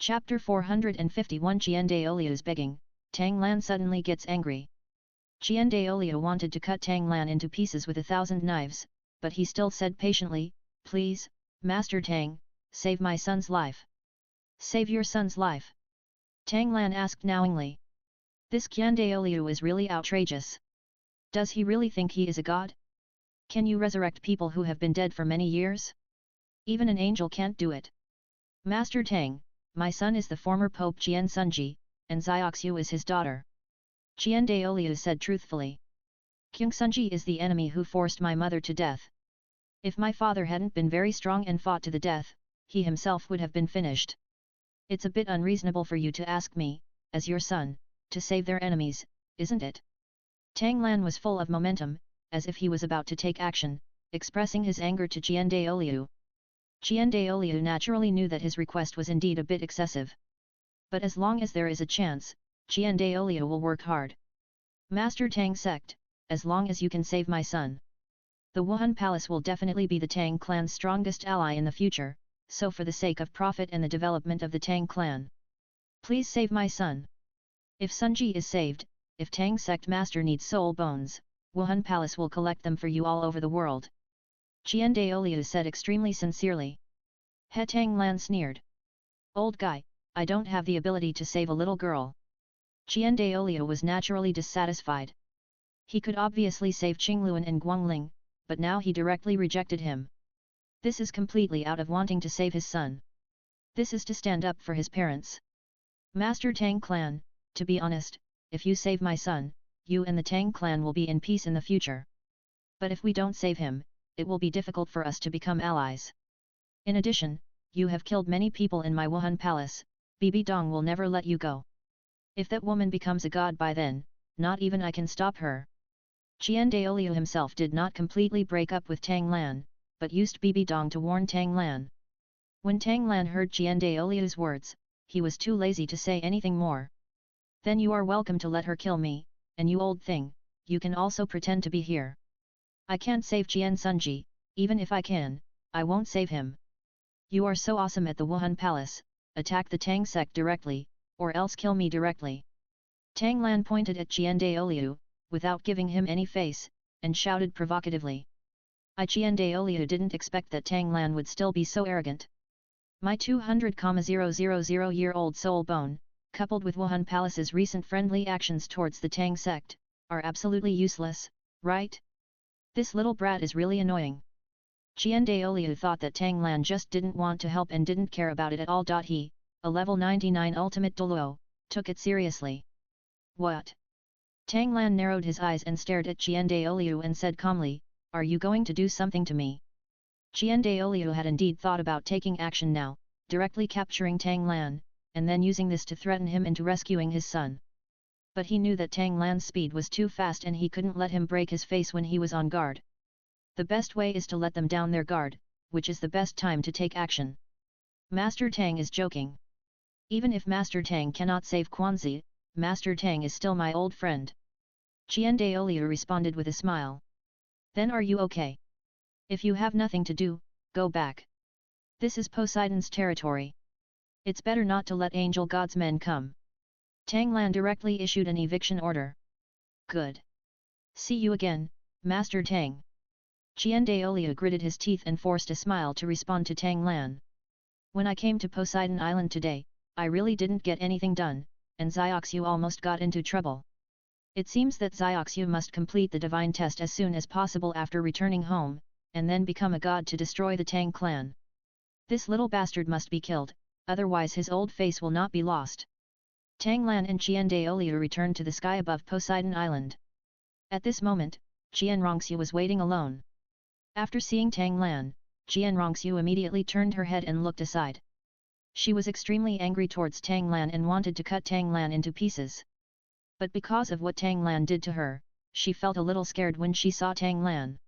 Chapter 451 Jian Daoliu's begging. Tang Lan suddenly gets angry. Jian Daoliu wanted to cut Tang Lan into pieces with 1,000 knives, but he still said patiently, "Please, Master Tang, save my son's life." "Save your son's life?" Tang Lan asked knowingly. This Jian Daoliu is really outrageous. Does he really think he is a god? Can you resurrect people who have been dead for many years? Even an angel can't do it. "Master Tang, my son is the former Pope Jian Sunji, and Zioxiu is his daughter," Jian Daoliu said truthfully. "King Sunji is the enemy who forced my mother to death. If my father hadn't been very strong and fought to the death, he himself would have been finished. It's a bit unreasonable for you to ask me, as your son, to save their enemies, isn't it?" Tang Lan was full of momentum, as if he was about to take action, expressing his anger to Jian Daoliu. Jian Daoliu naturally knew that his request was indeed a bit excessive. But as long as there is a chance, Jian Daoliu will work hard. "Master Tang sect, as long as you can save my son. The Wuhan Palace will definitely be the Tang clan's strongest ally in the future, so for the sake of profit and the development of the Tang clan, please save my son. If Sunji is saved, if Tang sect master needs soul bones, Wuhan Palace will collect them for you all over the world," Jian Daoliu said extremely sincerely. He Tang Lan sneered. "Old guy, I don't have the ability to save a little girl." Jian Daoliu was naturally dissatisfied. He could obviously save Qingluan and Guangling, but now he directly rejected him. This is completely out of wanting to save his son. This is to stand up for his parents. "Master Tang clan, to be honest, if you save my son, you and the Tang clan will be in peace in the future. But if we don't save him, it will be difficult for us to become allies. In addition, you have killed many people in my Wuhan Palace, Bibi Dong will never let you go. If that woman becomes a god by then, not even I can stop her." Jian Daoliu himself did not completely break up with Tang Lan, but used Bibi Dong to warn Tang Lan. When Tang Lan heard Jian Daoliu's words, he was too lazy to say anything more. "Then you are welcome to let her kill me, and you old thing, you can also pretend to be here. I can't save Jian Sunji, even if I can, I won't save him. You are so awesome at the Wuhan Palace, attack the Tang sect directly, or else kill me directly." Tang Lan pointed at Jian Daoliu, without giving him any face, and shouted provocatively. Jian Daoliu didn't expect that Tang Lan would still be so arrogant. "My 200,000-year-old soul bone, coupled with Wuhan Palace's recent friendly actions towards the Tang sect, are absolutely useless, right? This little brat is really annoying." Jian Daoliu thought that Tang Lan just didn't want to help and didn't care about it at all. He, a level 99 ultimate Douluo, took it seriously. "What?" Tang Lan narrowed his eyes and stared at Jian Daoliu and said calmly, "Are you going to do something to me?" Jian Daoliu had indeed thought about taking action now, directly capturing Tang Lan, and then using this to threaten him into rescuing his son. But he knew that Tang Lan's speed was too fast and he couldn't let him break his face when he was on guard. The best way is to let them down their guard, which is the best time to take action. Master Tang is joking. Even if Master Tang cannot save Quanzi, Master Tang is still my old friend. Jian Daoliu responded with a smile. "Then are you okay? If you have nothing to do, go back. This is Poseidon's territory. It's better not to let Angel God's men come." Tang Lan directly issued an eviction order. "Good. See you again, Master Tang." Jian Daoliu gritted his teeth and forced a smile to respond to Tang Lan. "When I came to Poseidon Island today, I really didn't get anything done, and Zioxiu almost got into trouble. It seems that Zioxiu must complete the divine test as soon as possible after returning home, and then become a god to destroy the Tang clan. This little bastard must be killed, otherwise his old face will not be lost." Tang Lan and Jian Daoliu returned to the sky above Poseidon Island. At this moment, Jian Rongxiu was waiting alone. After seeing Tang Lan, Jian Rongxiu immediately turned her head and looked aside. She was extremely angry towards Tang Lan and wanted to cut Tang Lan into pieces. But because of what Tang Lan did to her, she felt a little scared when she saw Tang Lan.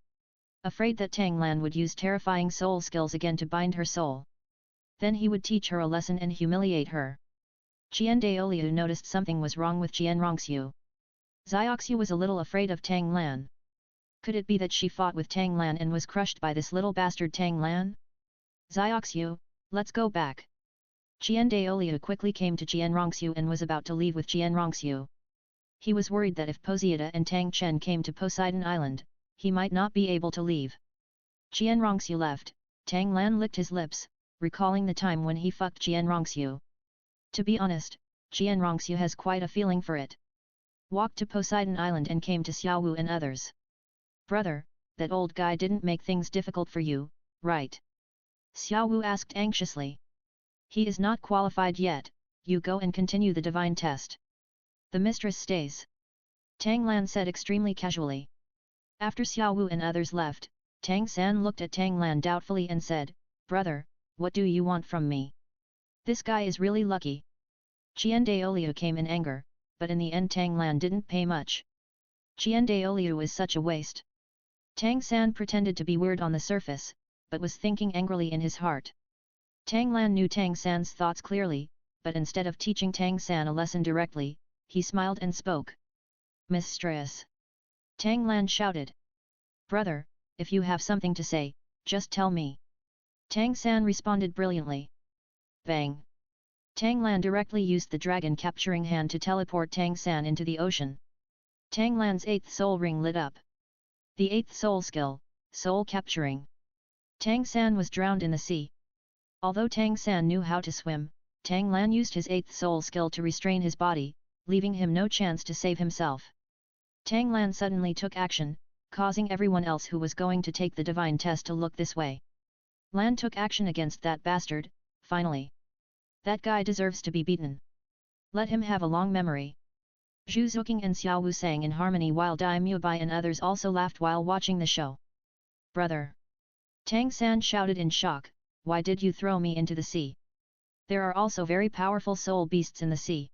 Afraid that Tang Lan would use terrifying soul skills again to bind her soul. Then he would teach her a lesson and humiliate her. Jian Daoliu noticed something was wrong with Jian Rongxiu. Zioxiu was a little afraid of Tang Lan. Could it be that she fought with Tang Lan and was crushed by this little bastard Tang Lan? "Zioxiu, let's go back. Qian Daoliu quickly came to Jian Rongxiu and was about to leave with Jian Rongxiu. He was worried that if Posieta and Tang Chen came to Poseidon Island, he might not be able to leave. Jian Rongxiu left. Tang Lan licked his lips, recalling the time when he fucked Jian Rongxiu. To be honest, Jian Rongxiu has quite a feeling for it. Walked to Poseidon Island and came to Xiaowu and others. Brother, that old guy didn't make things difficult for you, right? Xiaowu asked anxiously. He is not qualified yet, you go and continue the divine test. The mistress stays. Tang Lan said extremely casually. After Xiaowu and others left, Tang San looked at Tang Lan doubtfully and said, Brother, what do you want from me? This guy is really lucky. Qian Daoliu came in anger, but in the end Tang Lan didn't pay much. Qian Daoliu is such a waste. Tang San pretended to be weird on the surface, but was thinking angrily in his heart. Tang Lan knew Tang San's thoughts clearly, but instead of teaching Tang San a lesson directly, he smiled and spoke. Mistress! Tang Lan shouted. Brother, if you have something to say, just tell me. Tang San responded brilliantly. Bang! Tang Lan directly used the dragon capturing hand to teleport Tang San into the ocean. Tang Lan's 8th soul ring lit up. The 8th soul skill, soul capturing. Tang San was drowned in the sea. Although Tang San knew how to swim, Tang Lan used his 8th soul skill to restrain his body, leaving him no chance to save himself. Tang Lan suddenly took action, causing everyone else who was going to take the divine test to look this way. Lan took action against that bastard, finally. That guy deserves to be beaten. Let him have a long memory. Zhu Zuqing and Xiaowu sang in harmony while Dai Mubai and others also laughed while watching the show. Brother! Tang San shouted in shock, why did you throw me into the sea? There are also very powerful soul beasts in the sea.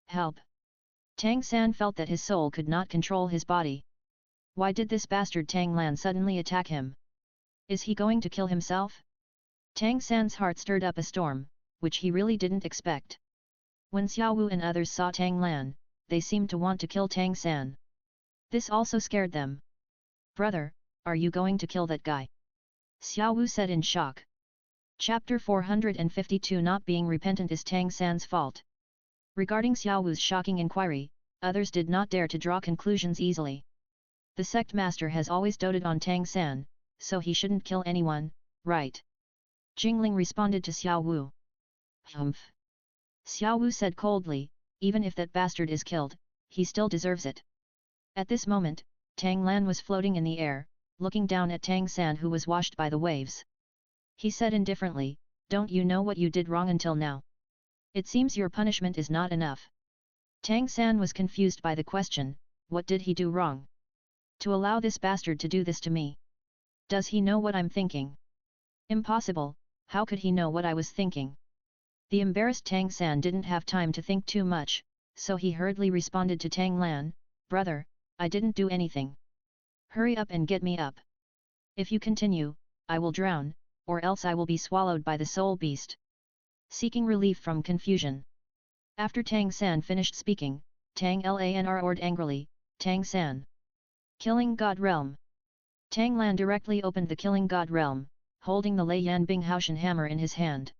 Help! Tang San felt that his soul could not control his body. Why did this bastard Tang Lan suddenly attack him? Is he going to kill himself? Tang San's heart stirred up a storm, which he really didn't expect. When Xiaowu and others saw Tang Lan, they seemed to want to kill Tang San. This also scared them. Brother, are you going to kill that guy? Xiaowu said in shock. Chapter 452 Not being repentant is Tang San's fault. Regarding Xiaowu's shocking inquiry, others did not dare to draw conclusions easily. The sect master has always doted on Tang San, so he shouldn't kill anyone, right? Jingling responded to Xiaowu. Humph! Xiaowu said coldly, even if that bastard is killed, he still deserves it. At this moment, Tang Lan was floating in the air, looking down at Tang San who was washed by the waves. He said indifferently, don't you know what you did wrong until now? It seems your punishment is not enough. Tang San was confused by the question, what did he do wrong? To allow this bastard to do this to me? Does he know what I'm thinking? Impossible, how could he know what I was thinking? The embarrassed Tang San didn't have time to think too much, so he hurriedly responded to Tang Lan, brother, I didn't do anything. Hurry up and get me up. If you continue, I will drown, or else I will be swallowed by the soul beast. Seeking relief from confusion. After Tang San finished speaking, Tang Lan roared angrily, Tang San! Killing God Realm! Tang Lan directly opened the Killing God Realm, holding the Lei Yan Bing Haoshan hammer in his hand.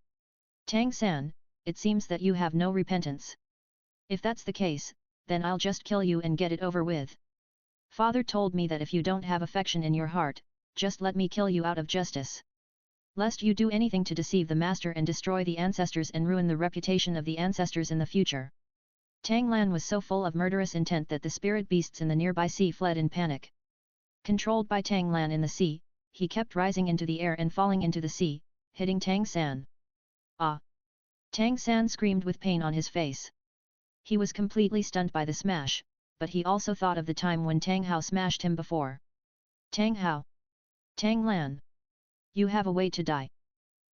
Tang San, it seems that you have no repentance. If that's the case, then I'll just kill you and get it over with. Father told me that if you don't have affection in your heart, just let me kill you out of justice. Lest you do anything to deceive the master and destroy the ancestors and ruin the reputation of the ancestors in the future. Tang Lan was so full of murderous intent that the spirit beasts in the nearby sea fled in panic. Controlled by Tang Lan in the sea, he kept rising into the air and falling into the sea, hitting Tang San. Ah! Tang San screamed with pain on his face. He was completely stunned by the smash, but he also thought of the time when Tang Hao smashed him before. Tang Hao! Tang Lan! You have a way to die.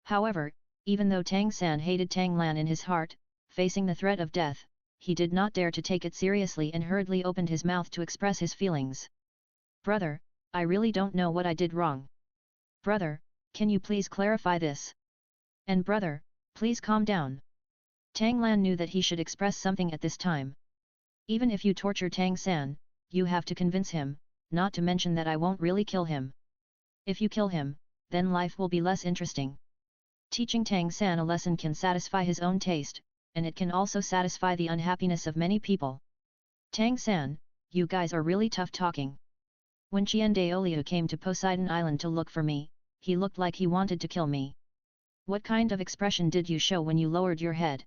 However, even though Tang San hated Tang Lan in his heart, facing the threat of death, he did not dare to take it seriously and hurriedly opened his mouth to express his feelings. Brother, I really don't know what I did wrong. Brother, can you please clarify this? And brother, please calm down. Tang Lan knew that he should express something at this time. Even if you torture Tang San, you have to convince him, not to mention that I won't really kill him. If you kill him, then life will be less interesting. Teaching Tang San a lesson can satisfy his own taste, and it can also satisfy the unhappiness of many people. Tang San, you guys are really tough talking. When Daoliu came to Poseidon Island to look for me, he looked like he wanted to kill me. What kind of expression did you show when you lowered your head?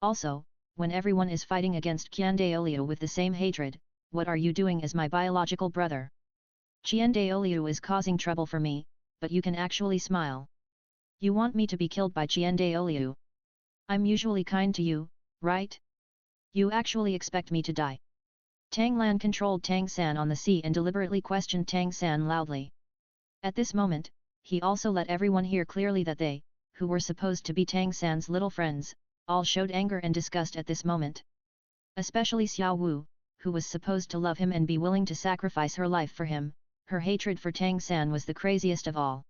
Also, when everyone is fighting against Daoliu with the same hatred, what are you doing as my biological brother? Daoliu is causing trouble for me, but you can actually smile. You want me to be killed by Daoliu? I'm usually kind to you, right? You actually expect me to die? Tang Lan controlled Tang San on the sea and deliberately questioned Tang San loudly. At this moment, he also let everyone hear clearly that they, who were supposed to be Tang San's little friends, all showed anger and disgust at this moment. Especially Xiao Wu, who was supposed to love him and be willing to sacrifice her life for him, her hatred for Tang San was the craziest of all.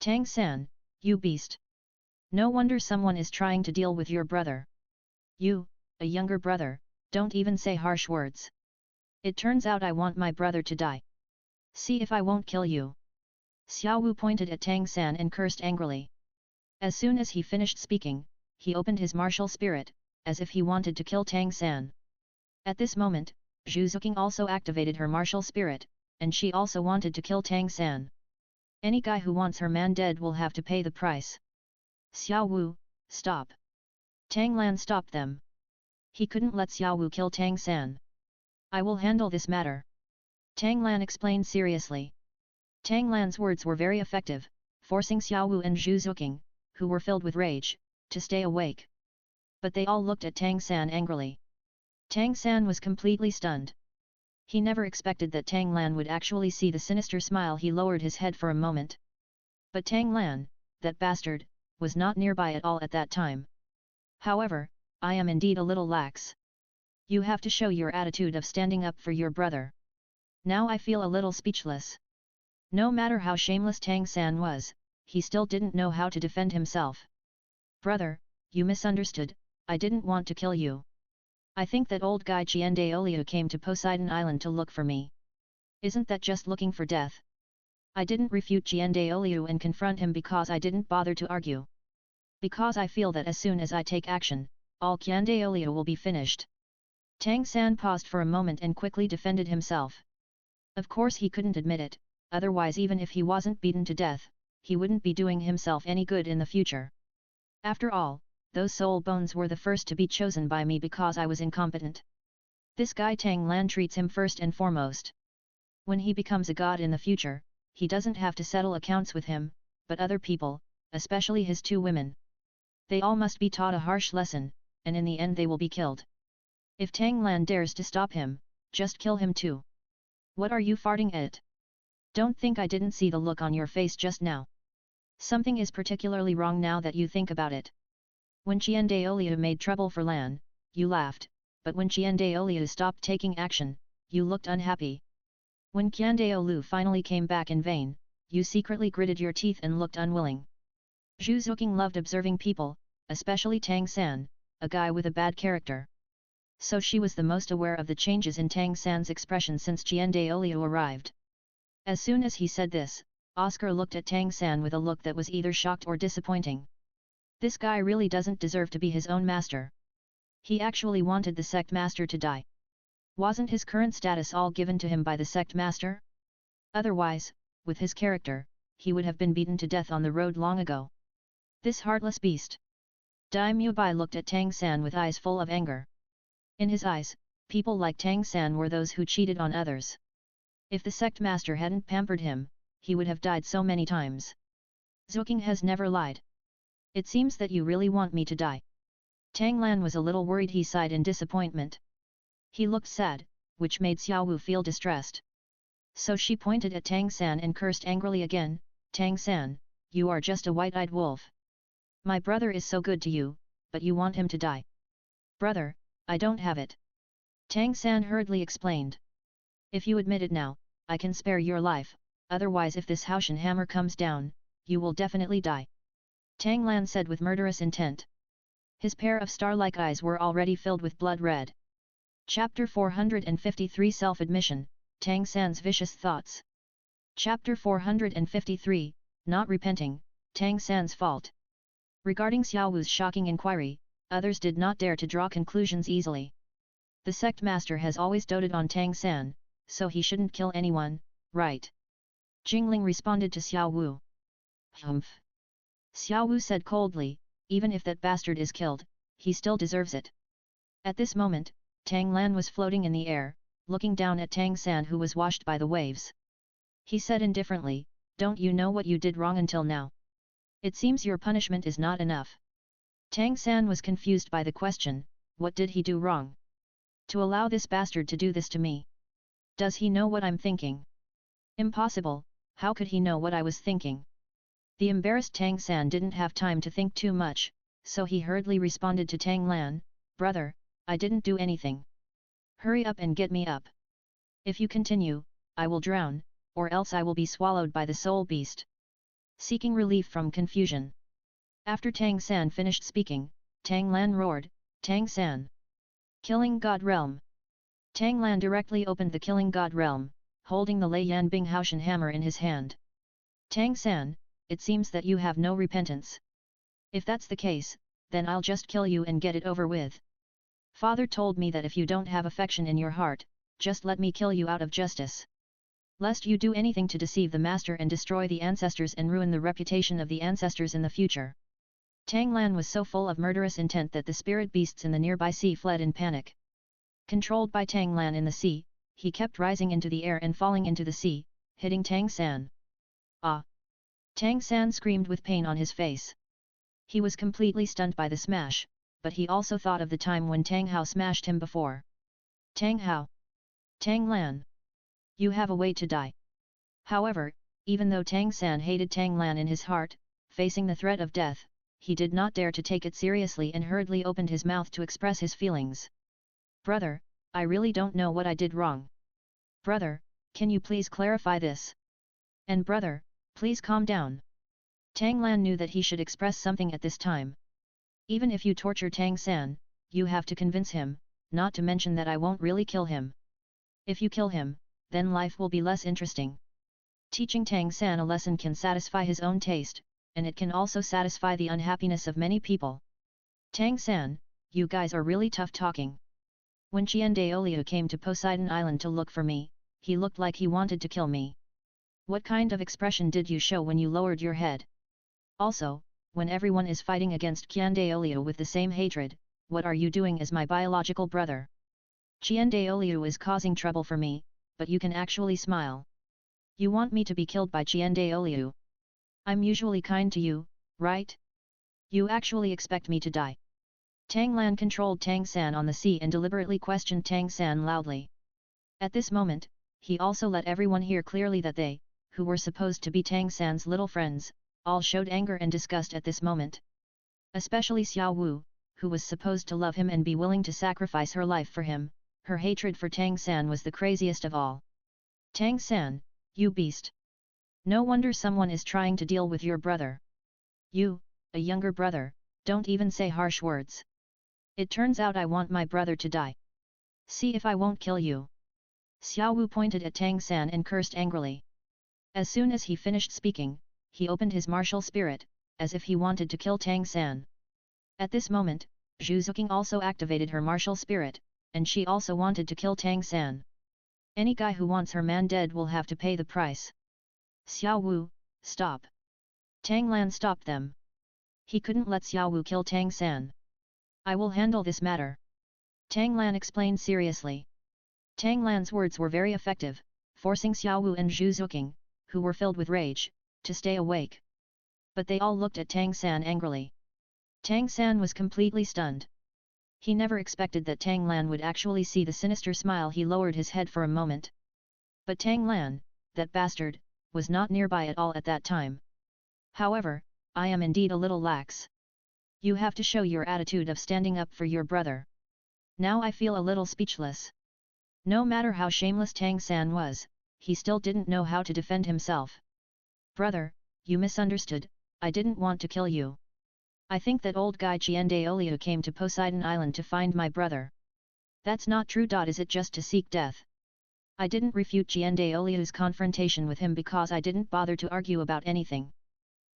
Tang San, you beast! No wonder someone is trying to deal with your brother. You, a younger brother, don't even say harsh words. It turns out I want my brother to die. See if I won't kill you. Xiao Wu pointed at Tang San and cursed angrily. As soon as he finished speaking, he opened his martial spirit, as if he wanted to kill Tang San. At this moment, Zhu Zuqing also activated her martial spirit, and she also wanted to kill Tang San. Any guy who wants her man dead will have to pay the price. Xiao Wu, stop! Tang Lan stopped them. He couldn't let Xiao Wu kill Tang San. I will handle this matter. Tang Lan explained seriously. Tang Lan's words were very effective, forcing Xiao Wu and Zhu Zuqing, who were filled with rage, to stay awake. But they all looked at Tang San angrily. Tang San was completely stunned. He never expected that Tang Lan would actually see the sinister smile. He lowered his head for a moment. But Tang Lan, that bastard, was not nearby at all at that time. However, I am indeed a little lax. You have to show your attitude of standing up for your brother. Now I feel a little speechless. No matter how shameless Tang San was, he still didn't know how to defend himself. Brother, you misunderstood, I didn't want to kill you. I think that old guy Daoliu came to Poseidon Island to look for me. Isn't that just looking for death? I didn't refute Daoliu and confront him because I didn't bother to argue. Because I feel that as soon as I take action, all Daoliu will be finished. Tang San paused for a moment and quickly defended himself. Of course he couldn't admit it, otherwise even if he wasn't beaten to death, he wouldn't be doing himself any good in the future. After all, those soul bones were the first to be chosen by me because I was incompetent. This guy Tang Lan treats him first and foremost. When he becomes a god in the future, he doesn't have to settle accounts with him, but other people, especially his two women. They all must be taught a harsh lesson, and in the end they will be killed. If Tang Lan dares to stop him, just kill him too. What are you farting at? Don't think I didn't see the look on your face just now. Something is particularly wrong now that you think about it. When Daoliu made trouble for Lan, you laughed, but when Daoliu stopped taking action, you looked unhappy. When Daoliu finally came back in vain, you secretly gritted your teeth and looked unwilling. Zhu Zuqing loved observing people, especially Tang San, a guy with a bad character. So she was the most aware of the changes in Tang San's expression since Daoliu arrived. As soon as he said this, Oscar looked at Tang San with a look that was either shocked or disappointing. This guy really doesn't deserve to be his own master. He actually wanted the sect master to die. Wasn't his current status all given to him by the sect master? Otherwise, with his character, he would have been beaten to death on the road long ago. This heartless beast. Daimyo Bai looked at Tang San with eyes full of anger. In his eyes, people like Tang San were those who cheated on others. If the sect master hadn't pampered him, he would have died so many times. Zuqing has never lied. It seems that you really want me to die. Tang Lan was a little worried. He sighed in disappointment. He looked sad, which made Xiao Wu feel distressed. So she pointed at Tang San and cursed angrily again, Tang San, you are just a white-eyed wolf. My brother is so good to you, but you want him to die. Brother, I don't have it. Tang San hurriedly explained. If you admit it now, I can spare your life, otherwise if this Haoshan hammer comes down, you will definitely die. Tang Lan said with murderous intent. His pair of star-like eyes were already filled with blood red. Chapter 453 Self-Admission, Tang San's Vicious Thoughts. Chapter 453, Not Repenting, Tang San's Fault. Regarding Xiao Wu's shocking inquiry, others did not dare to draw conclusions easily. The sect master has always doted on Tang San, so he shouldn't kill anyone, right? Jingling responded to Xiao Wu. Humph. Xiao Wu said coldly, even if that bastard is killed, he still deserves it. At this moment, Tang Lan was floating in the air, looking down at Tang San who was washed by the waves. He said indifferently, don't you know what you did wrong until now? It seems your punishment is not enough. Tang San was confused by the question, what did he do wrong? To allow this bastard to do this to me? Does he know what I'm thinking? Impossible, how could he know what I was thinking? The embarrassed Tang San didn't have time to think too much, so he hurriedly responded to Tang Lan, brother, I didn't do anything. Hurry up and get me up. If you continue, I will drown, or else I will be swallowed by the soul beast. Seeking relief from confusion. After Tang San finished speaking, Tang Lan roared, Tang San! Killing God Realm! Tang Lan directly opened the Killing God Realm, holding the Lei Yan Bing Haoshan hammer in his hand. Tang San, it seems that you have no repentance. If that's the case, then I'll just kill you and get it over with. Father told me that if you don't have affection in your heart, just let me kill you out of justice. Lest you do anything to deceive the master and destroy the ancestors and ruin the reputation of the ancestors in the future. Tang Lan was so full of murderous intent that the spirit beasts in the nearby sea fled in panic. Controlled by Tang Lan in the sea, he kept rising into the air and falling into the sea, hitting Tang San. Ah! Tang San screamed with pain on his face. He was completely stunned by the smash, but he also thought of the time when Tang Hao smashed him before. Tang Hao! Tang Lan! You have a way to die. However, even though Tang San hated Tang Lan in his heart, facing the threat of death, he did not dare to take it seriously and hurriedly opened his mouth to express his feelings. Brother, I really don't know what I did wrong. Brother, can you please clarify this? And brother, please calm down. Tang Lan knew that he should express something at this time. Even if you torture Tang San, you have to convince him, not to mention that I won't really kill him. If you kill him, then life will be less interesting. Teaching Tang San a lesson can satisfy his own taste, and it can also satisfy the unhappiness of many people. Tang San, you guys are really tough talking. When Qian Daoliu came to Poseidon Island to look for me, he looked like he wanted to kill me. What kind of expression did you show when you lowered your head? Also, when everyone is fighting against Qian Daoliu with the same hatred, what are you doing as my biological brother? Qian Daoliu is causing trouble for me, but you can actually smile. You want me to be killed by Qian Daoliu? I'm usually kind to you, right? You actually expect me to die? Tang Lan controlled Tang San on the sea and deliberately questioned Tang San loudly. At this moment, he also let everyone hear clearly that they, who were supposed to be Tang San's little friends, all showed anger and disgust at this moment. Especially Xiao Wu, who was supposed to love him and be willing to sacrifice her life for him, her hatred for Tang San was the craziest of all. Tang San, you beast! No wonder someone is trying to deal with your brother. You, a younger brother, don't even say harsh words. It turns out I want my brother to die. See if I won't kill you. Xiao Wu pointed at Tang San and cursed angrily. As soon as he finished speaking, he opened his martial spirit, as if he wanted to kill Tang San. At this moment, Zhu Zuqing also activated her martial spirit, and she also wanted to kill Tang San. Any guy who wants her man dead will have to pay the price. Xiao Wu, stop! Tang Lan stopped them. He couldn't let Xiao Wu kill Tang San. I will handle this matter. Tang Lan explained seriously. Tang Lan's words were very effective, forcing Xiao Wu and Zhu Zuqing, who were filled with rage, to stay awake. But they all looked at Tang San angrily. Tang San was completely stunned. He never expected that Tang Lan would actually see the sinister smile. He lowered his head for a moment. But Tang Lan, that bastard, was not nearby at all at that time. However, I am indeed a little lax. You have to show your attitude of standing up for your brother. Now I feel a little speechless. No matter how shameless Tang San was, he still didn't know how to defend himself. Brother, you misunderstood, I didn't want to kill you. I think that old guy Qian Daoliu came to Poseidon Island to find my brother. That's not true. Is it just to seek death? I didn't refute Qian Daoliu's confrontation with him because I didn't bother to argue about anything.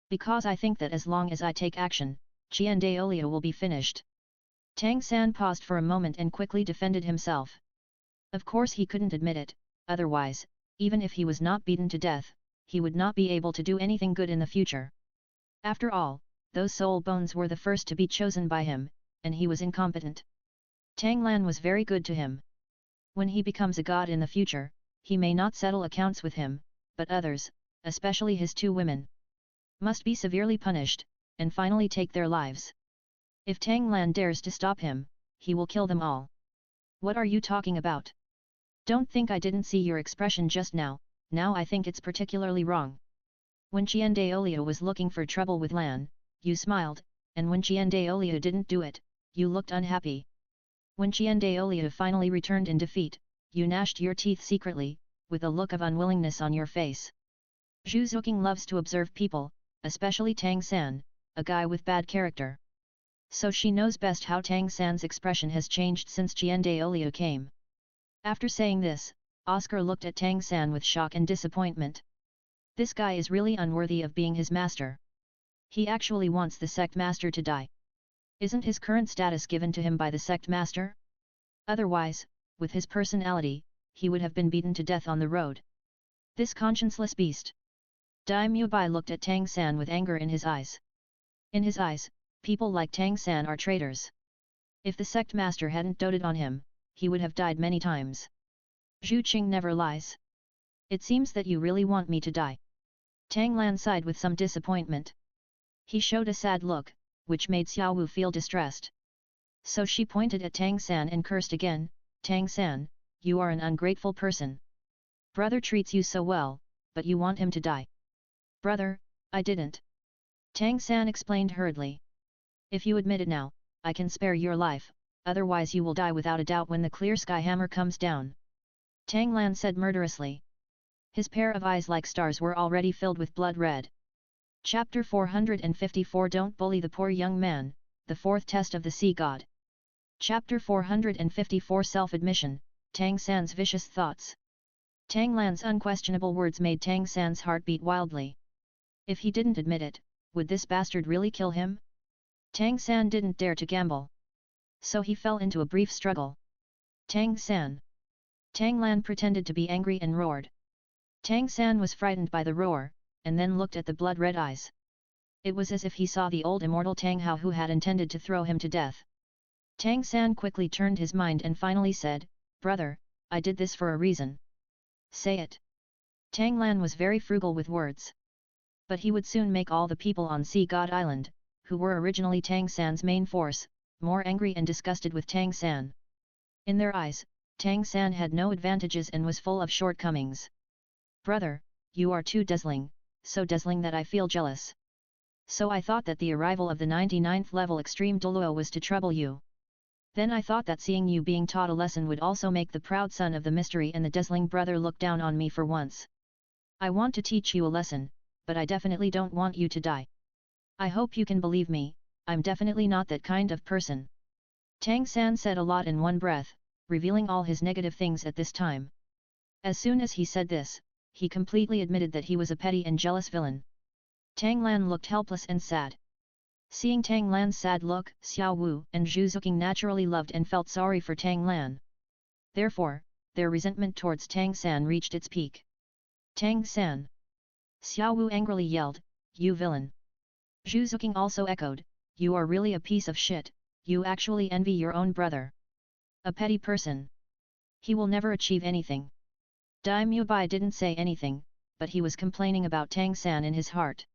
Because I think that as long as I take action, Qian Daolio will be finished. Tang San paused for a moment and quickly defended himself. Of course he couldn't admit it, otherwise, even if he was not beaten to death, he would not be able to do anything good in the future. After all, those soul bones were the first to be chosen by him, and he was incompetent. Tang Lan was very good to him. When he becomes a god in the future, he may not settle accounts with him, but others, especially his 2 women, must be severely punished, and finally take their lives. If Tang Lan dares to stop him, he will kill them all. What are you talking about? Don't think I didn't see your expression just now, now I think it's particularly wrong. When Qian Daolio was looking for trouble with Lan, you smiled, and when Qian Daolio didn't do it, you looked unhappy. When Qian Daolio finally returned in defeat, you gnashed your teeth secretly, with a look of unwillingness on your face. Zhu Zuqing loves to observe people, especially Tang San, a guy with bad character. So she knows best how Tang San's expression has changed since Qian Daolio came. After saying this, Oscar looked at Tang San with shock and disappointment. This guy is really unworthy of being his master. He actually wants the sect master to die. Isn't his current status given to him by the sect master? Otherwise, with his personality, he would have been beaten to death on the road. This conscienceless beast. Daimyo Bai looked at Tang San with anger in his eyes. In his eyes, people like Tang San are traitors. If the sect master hadn't doted on him, he would have died many times. Zhu Qing never lies. It seems that you really want me to die. Tang Lan sighed with some disappointment. He showed a sad look, which made Xiao Wu feel distressed. So she pointed at Tang San and cursed again, Tang San, you are an ungrateful person. Brother treats you so well, but you want him to die. Brother, I didn't. Tang San explained hurriedly. If you admit it now, I can spare your life, otherwise you will die without a doubt when the clear sky hammer comes down. Tang Lan said murderously. His pair of eyes like stars were already filled with blood red. Chapter 454 Don't bully the poor young man, the 4th test of the sea god. Chapter 454 Self-admission, Tang San's vicious thoughts. Tang Lan's unquestionable words made Tang San's heart beat wildly. If he didn't admit it, would this bastard really kill him? Tang San didn't dare to gamble. So he fell into a brief struggle. Tang San. Tang Lan pretended to be angry and roared. Tang San was frightened by the roar, and then looked at the blood-red eyes. It was as if he saw the old immortal Tang Hao who had intended to throw him to death. Tang San quickly turned his mind and finally said, Brother, I did this for a reason. Say it. Tang Lan was very frugal with words. But he would soon make all the people on Sea God Island, who were originally Tang San's main force, more angry and disgusted with Tang San. In their eyes, Tang San had no advantages and was full of shortcomings. Brother, you are too dazzling, so dazzling that I feel jealous. So I thought that the arrival of the 99th level extreme Douluo was to trouble you. Then I thought that seeing you being taught a lesson would also make the proud son of the mystery and the dazzling brother look down on me for once. I want to teach you a lesson, but I definitely don't want you to die. I hope you can believe me, I'm definitely not that kind of person. Tang San said a lot in one breath, revealing all his negative things at this time. As soon as he said this, he completely admitted that he was a petty and jealous villain. Tang Lan looked helpless and sad. Seeing Tang Lan's sad look, Xiao Wu and Zhu Zuqing naturally loved and felt sorry for Tang Lan. Therefore, their resentment towards Tang San reached its peak. Tang San! Xiao Wu angrily yelled, you villain! Zhu Zuqing also echoed, you are really a piece of shit, you actually envy your own brother. A petty person. He will never achieve anything. Daimyo Bai didn't say anything, but he was complaining about Tang San in his heart.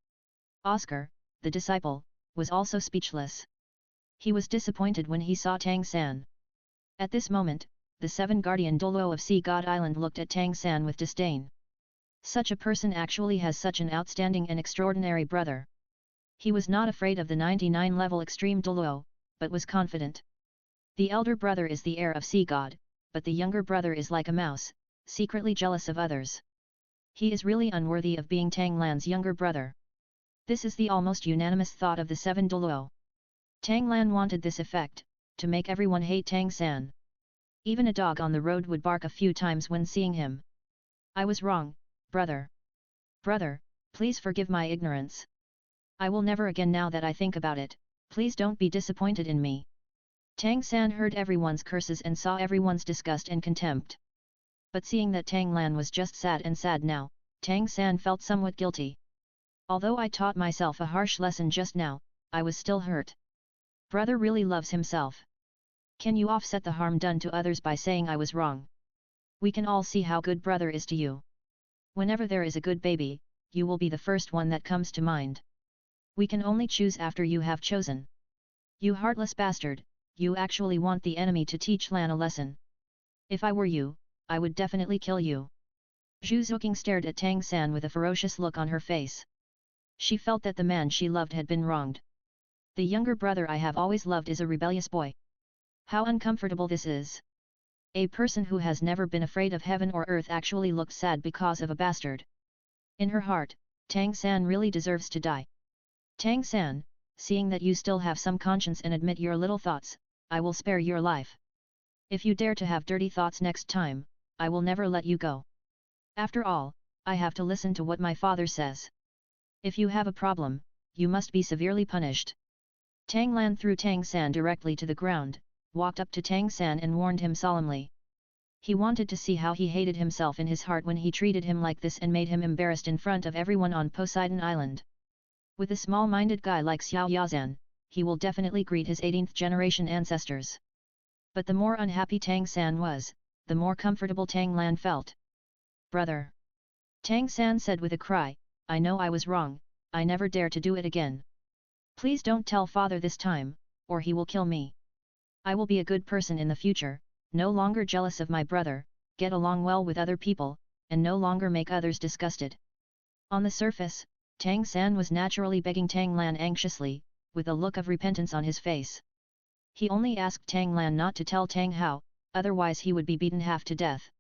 Oscar, the disciple, was also speechless. He was disappointed when he saw Tang San. At this moment, the 7 guardian Douluo of Sea God Island looked at Tang San with disdain. Such a person actually has such an outstanding and extraordinary brother. He was not afraid of the 99 level extreme Douluo, but was confident. The elder brother is the heir of Sea God, but the younger brother is like a mouse, secretly jealous of others. He is really unworthy of being Tang Lan's younger brother. This is the almost unanimous thought of the 7 Douluo. Tang Lan wanted this effect, to make everyone hate Tang San. Even a dog on the road would bark a few times when seeing him. I was wrong, brother. Brother, please forgive my ignorance. I will never again now that I think about it, Please don't be disappointed in me. Tang San heard everyone's curses and saw everyone's disgust and contempt. But seeing that Tang Lan was just sad and sad now, Tang San felt somewhat guilty. Although I taught myself a harsh lesson just now, I was still hurt. Brother really loves himself. Can you offset the harm done to others by saying I was wrong? We can all see how good brother is to you. Whenever there is a good baby, you will be the first one that comes to mind. We can only choose after you have chosen. You heartless bastard, you actually want the enemy to teach Lan a lesson. If I were you, I would definitely kill you. Zhu Zuqing stared at Tang San with a ferocious look on her face. She felt that the man she loved had been wronged. The younger brother I have always loved is a rebellious boy. How uncomfortable this is. A person who has never been afraid of heaven or earth actually looked sad because of a bastard. In her heart, Tang San really deserves to die. Tang San, seeing that you still have some conscience and admit your little thoughts, I will spare your life. If you dare to have dirty thoughts next time, I will never let you go. After all, I have to listen to what my father says. If you have a problem, you must be severely punished. Tang Lan threw Tang San directly to the ground, walked up to Tang San and warned him solemnly. He wanted to see how he hated himself in his heart when he treated him like this and made him embarrassed in front of everyone on Poseidon Island. With a small-minded guy like Xiao Yazan, he will definitely greet his 18th generation ancestors. But the more unhappy Tang San was, the more comfortable Tang Lan felt. Brother! Tang San said with a cry, I know I was wrong, I never dare to do it again. Please don't tell father this time, or he will kill me. I will be a good person in the future, no longer jealous of my brother, get along well with other people, and no longer make others disgusted. On the surface, Tang San was naturally begging Tang Lan anxiously, with a look of repentance on his face. He only asked Tang Lan not to tell Tang Hao, otherwise he would be beaten half to death.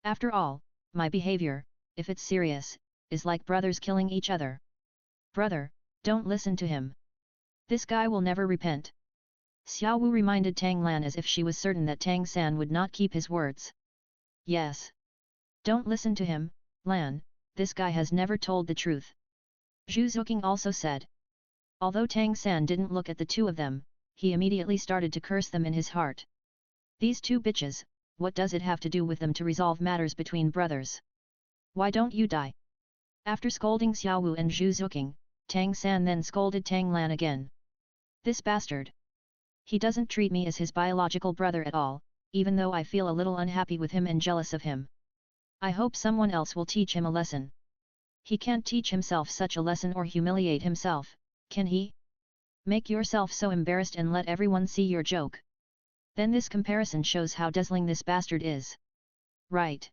After all, my behavior, if it's serious, is like brothers killing each other. Brother, don't listen to him. This guy will never repent. Xiao Wu reminded Tang Lan as if she was certain that Tang San would not keep his words. Yes. Don't listen to him, Lan, this guy has never told the truth. Zhu Zuqing also said. Although Tang San didn't look at the two of them, he immediately started to curse them in his heart. These two bitches, what does it have to do with them to resolve matters between brothers? Why don't you die? After scolding Xiao Wu and Zhu Zuqing, Tang San then scolded Tang Lan again. This bastard! He doesn't treat me as his biological brother at all, even though I feel a little unhappy with him and jealous of him. I hope someone else will teach him a lesson. He can't teach himself such a lesson or humiliate himself, can he? Make yourself so embarrassed and let everyone see your joke. Then this comparison shows how dazzling this bastard is. Right.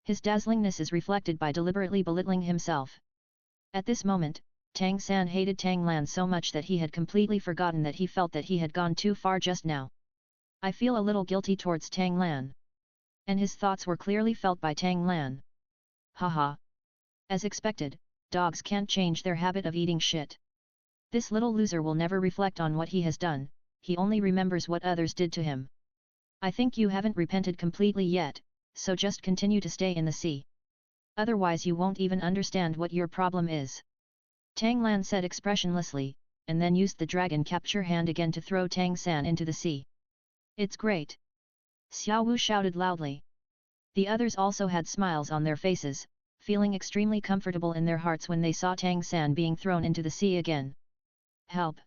His dazzlingness is reflected by deliberately belittling himself. At this moment, Tang San hated Tang Lan so much that he had completely forgotten that he felt that he had gone too far just now. I feel a little guilty towards Tang Lan. And his thoughts were clearly felt by Tang Lan. Haha. As expected, dogs can't change their habit of eating shit. This little loser will never reflect on what he has done, he only remembers what others did to him. I think you haven't repented completely yet, so just continue to stay in the sea. Otherwise you won't even understand what your problem is. Tang Lan said expressionlessly, and then used the dragon capture hand again to throw Tang San into the sea. It's great! Xiao Wu shouted loudly. The others also had smiles on their faces, feeling extremely comfortable in their hearts when they saw Tang San being thrown into the sea again. Help!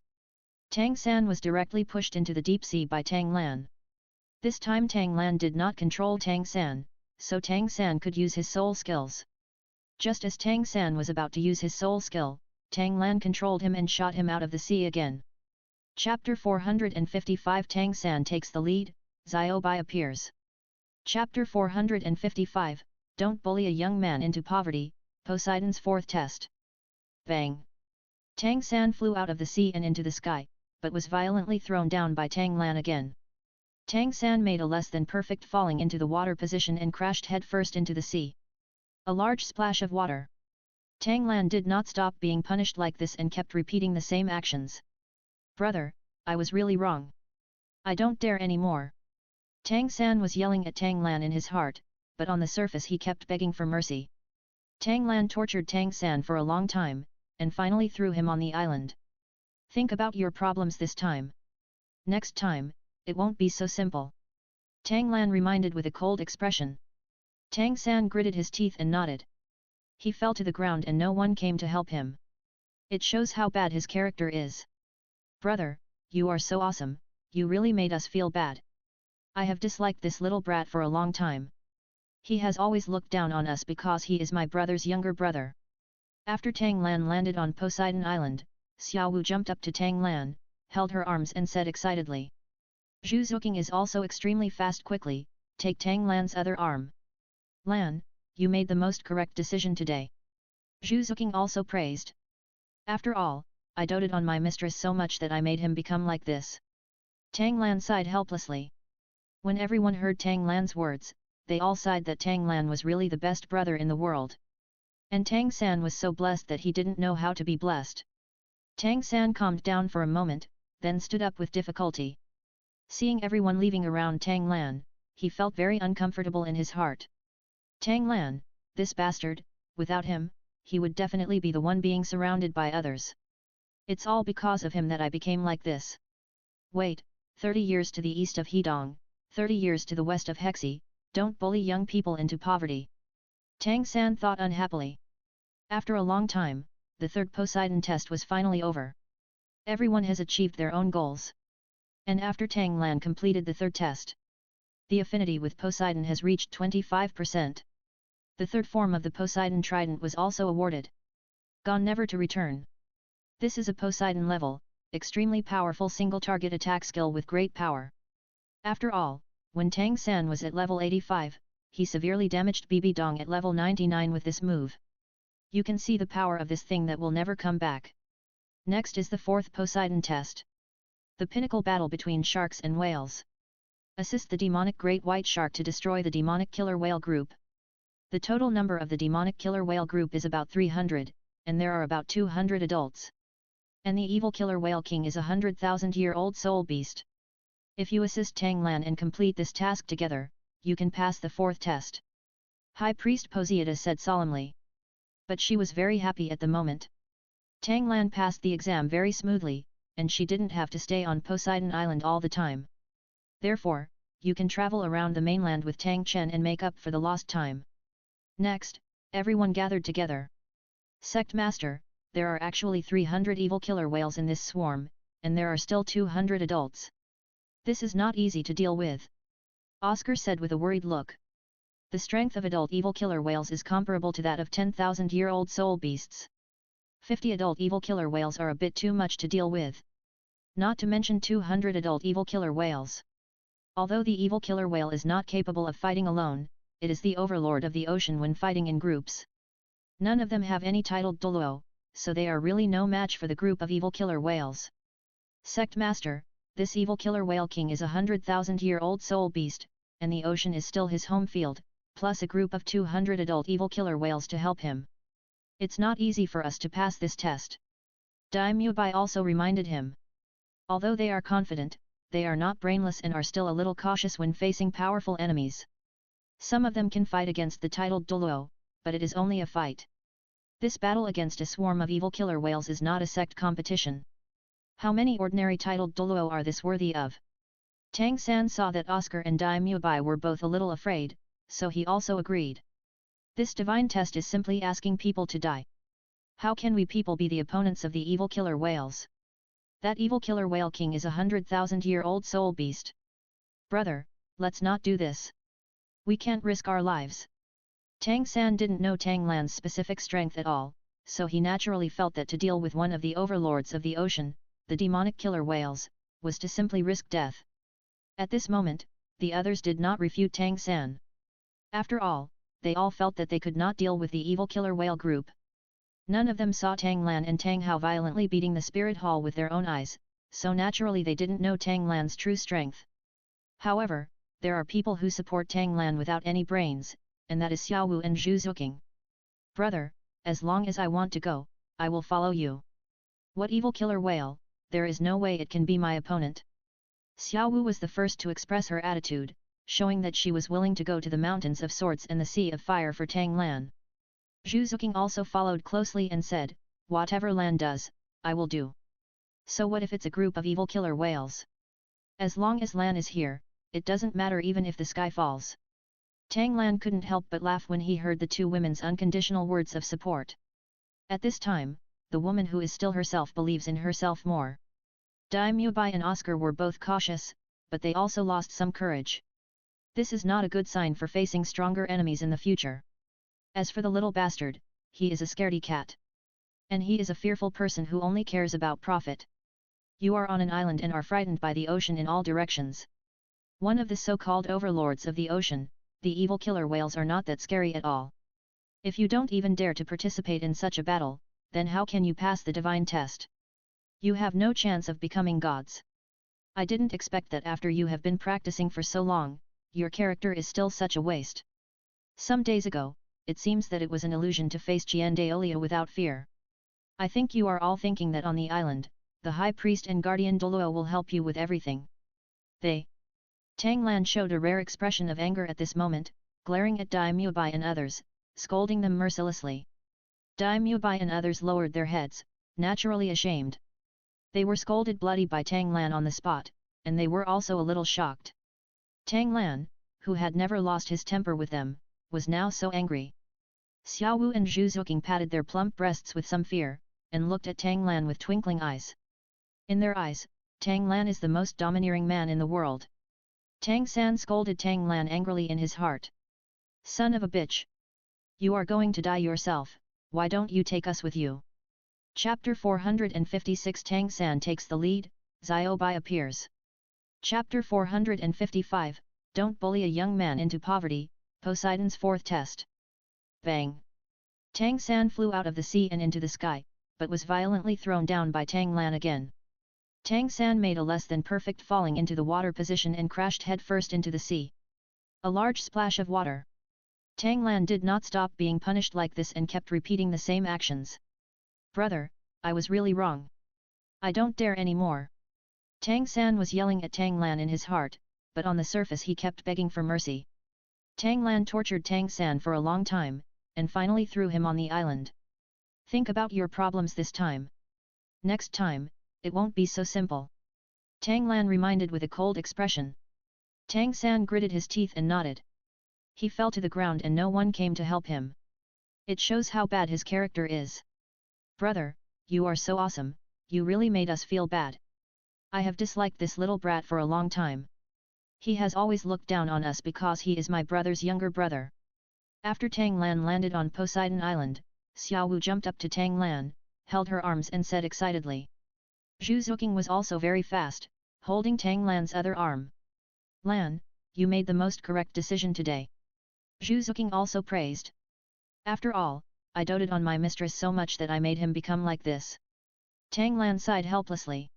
Tang San was directly pushed into the deep sea by Tang Lan. This time Tang Lan did not control Tang San, so Tang San could use his soul skills. Just as Tang San was about to use his soul skill, Tang Lan controlled him and shot him out of the sea again. Chapter 455 Tang San takes the lead, Xiao Bai appears. Chapter 455, Don't bully a young man into poverty, Poseidon's fourth test. Bang! Tang San flew out of the sea and into the sky, but was violently thrown down by Tang Lan again. Tang San made a less than perfect falling into the water position and crashed headfirst into the sea. A large splash of water. Tang Lan did not stop being punished like this and kept repeating the same actions. Brother, I was really wrong. I don't dare anymore. Tang San was yelling at Tang Lan in his heart, but on the surface he kept begging for mercy. Tang Lan tortured Tang San for a long time, and finally threw him on the island. Think about your problems this time. Next time, it won't be so simple. Tang Lan reminded with a cold expression. Tang San gritted his teeth and nodded. He fell to the ground and no one came to help him. It shows how bad his character is. Brother, you are so awesome, you really made us feel bad. I have disliked this little brat for a long time. He has always looked down on us because he is my brother's younger brother. After Tang Lan landed on Poseidon Island, Xiao Wu jumped up to Tang Lan, held her arms and said excitedly. Zhu Zuqing is also extremely fast. Quickly, take Tang Lan's other arm. Lan, you made the most correct decision today. Zhu Zuqing also praised. After all, I doted on my mistress so much that I made him become like this. Tang Lan sighed helplessly. When everyone heard Tang Lan's words, they all sighed that Tang Lan was really the best brother in the world. And Tang San was so blessed that he didn't know how to be blessed. Tang San calmed down for a moment, then stood up with difficulty. Seeing everyone leaving around Tang Lan, he felt very uncomfortable in his heart. Tang Lan, this bastard, without him, he would definitely be the one being surrounded by others. It's all because of him that I became like this. Wait, 30 years to the east of Hedong, 30 years to the west of Hexi, don't bully young people into poverty. Tang San thought unhappily. After a long time, the third Poseidon test was finally over. Everyone has achieved their own goals. And after Tang Lan completed the third test, the affinity with Poseidon has reached 25%. The third form of the Poseidon Trident was also awarded. Gone never to return. This is a Poseidon level, extremely powerful single target attack skill with great power. After all, when Tang San was at level 85, he severely damaged BB Dong at level 99 with this move. You can see the power of this thing that will never come back. Next is the fourth Poseidon test. The pinnacle battle between sharks and whales. Assist the demonic great white shark to destroy the demonic killer whale group. The total number of the demonic killer whale group is about 300, and there are about 200 adults. And the evil killer whale king is a 100,000-year-old soul beast. If you assist Tang Lan and complete this task together, you can pass the fourth test. High Priest Posieta said solemnly. But she was very happy at the moment. Tang Lan passed the exam very smoothly, and she didn't have to stay on Poseidon Island all the time. Therefore, you can travel around the mainland with Tang Chen and make up for the lost time. Next, everyone gathered together. Sect Master, there are actually 300 evil killer whales in this swarm, and there are still 200 adults. This is not easy to deal with. Oscar said with a worried look. The strength of adult evil killer whales is comparable to that of 10,000-year-old soul beasts. 50 adult evil killer whales are a bit too much to deal with. Not to mention 200 adult evil killer whales. Although the evil killer whale is not capable of fighting alone, it is the overlord of the ocean when fighting in groups. None of them have any titled Douluo, so they are really no match for the group of evil killer whales. Sect Master, this evil killer whale king is a 100,000-year-old soul beast, and the ocean is still his home field, plus a group of 200 adult evil killer whales to help him. It's not easy for us to pass this test. Daimyo Bai also reminded him. Although they are confident, they are not brainless and are still a little cautious when facing powerful enemies. Some of them can fight against the titled Douluo, but it is only a fight. This battle against a swarm of evil killer whales is not a sect competition. How many ordinary titled Douluo are this worthy of? Tang San saw that Oscar and Daimyo Bai were both a little afraid, so he also agreed. This divine test is simply asking people to die. How can we people be the opponents of the evil killer whales? That evil killer whale king is a 100,000-year-old soul beast. Brother, let's not do this. We can't risk our lives. Tang San didn't know Tang Lan's specific strength at all, so he naturally felt that to deal with one of the overlords of the ocean, the demonic killer whales, was to simply risk death. At this moment, the others did not refute Tang San. After all, they all felt that they could not deal with the evil killer whale group. None of them saw Tang Lan and Tang Hao violently beating the spirit hall with their own eyes, so naturally they didn't know Tang Lan's true strength. However, there are people who support Tang Lan without any brains, and that is Xiao Wu and Zhu Zuqing. Brother, as long as I want to go, I will follow you. What evil killer whale, there is no way it can be my opponent. Xiao Wu was the first to express her attitude, showing that she was willing to go to the mountains of swords and the sea of fire for Tang Lan. Zhu Zuqing also followed closely and said, whatever Lan does, I will do. So what if it's a group of evil killer whales? As long as Lan is here, it doesn't matter even if the sky falls. Tang Lan couldn't help but laugh when he heard the two women's unconditional words of support. At this time, the woman who is still herself believes in herself more. Dai Mubai and Oscar were both cautious, but they also lost some courage. This is not a good sign for facing stronger enemies in the future. As for the little bastard, he is a scaredy cat. And he is a fearful person who only cares about profit. You are on an island and are frightened by the ocean in all directions. One of the so-called overlords of the ocean, the evil killer whales are not that scary at all. If you don't even dare to participate in such a battle, then how can you pass the divine test? You have no chance of becoming gods. I didn't expect that after you have been practicing for so long, your character is still such a waste. Some days ago, it seems that it was an illusion to face Douluo without fear. I think you are all thinking that on the island, the High Priest and Guardian Douluo will help you with everything. Tang Lan showed a rare expression of anger at this moment, glaring at Dai Mubai and others, scolding them mercilessly. Dai Mubai and others lowered their heads, naturally ashamed. They were scolded bloody by Tang Lan on the spot, and they were also a little shocked. Tang Lan, who had never lost his temper with them, was now so angry. Xiao Wu and Zhu Zuqing patted their plump breasts with some fear, and looked at Tang Lan with twinkling eyes. In their eyes, Tang Lan is the most domineering man in the world. Tang San scolded Tang Lan angrily in his heart. Son of a bitch! You are going to die yourself, why don't you take us with you? Chapter 456 Tang San takes the lead, Xiao Bai appears. Chapter 455, Don't bully a young man into poverty, Poseidon's fourth test. Bang! Tang San flew out of the sea and into the sky, but was violently thrown down by Tang Lan again. Tang San made a less than perfect falling into the water position and crashed headfirst into the sea. A large splash of water. Tang Lan did not stop being punished like this and kept repeating the same actions. Brother, I was really wrong. I don't dare anymore. Tang San was yelling at Tang Lan in his heart, but on the surface he kept begging for mercy. Tang Lan tortured Tang San for a long time, and finally threw him on the island. Think about your problems this time. Next time, it won't be so simple. Tang Lan reminded with a cold expression. Tang San gritted his teeth and nodded. He fell to the ground and no one came to help him. It shows how bad his character is. Brother, you are so awesome, you really made us feel bad. I have disliked this little brat for a long time. He has always looked down on us because he is my brother's younger brother. After Tang Lan landed on Poseidon Island, Xiao Wu jumped up to Tang Lan, held her arms and said excitedly. Zhu Zuqing was also very fast, holding Tang Lan's other arm. Lan, you made the most correct decision today. Zhu Zuqing also praised. After all, I doted on my mistress so much that I made him become like this. Tang Lan sighed helplessly.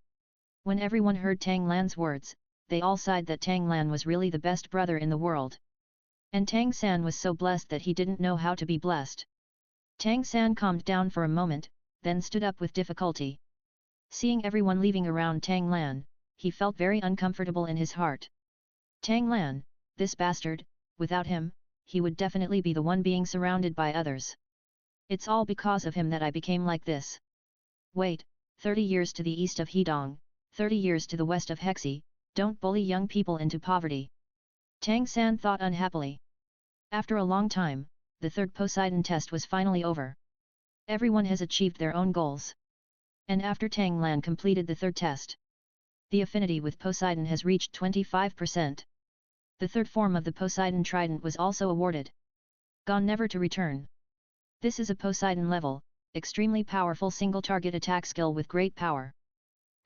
When everyone heard Tang Lan's words, they all sighed that Tang Lan was really the best brother in the world. And Tang San was so blessed that he didn't know how to be blessed. Tang San calmed down for a moment, then stood up with difficulty. Seeing everyone leaving around Tang Lan, he felt very uncomfortable in his heart. Tang Lan, this bastard, without him, he would definitely be the one being surrounded by others. It's all because of him that I became like this. Wait, 30 years to the east of Hedong, 30 years to the west of Hexi, don't bully young people into poverty. Tang San thought unhappily. After a long time, the third Poseidon test was finally over. Everyone has achieved their own goals. And after Tang Lan completed the third test, the affinity with Poseidon has reached 25%. The third form of the Poseidon trident was also awarded. Gone never to return. This is a Poseidon level, extremely powerful single target attack skill with great power.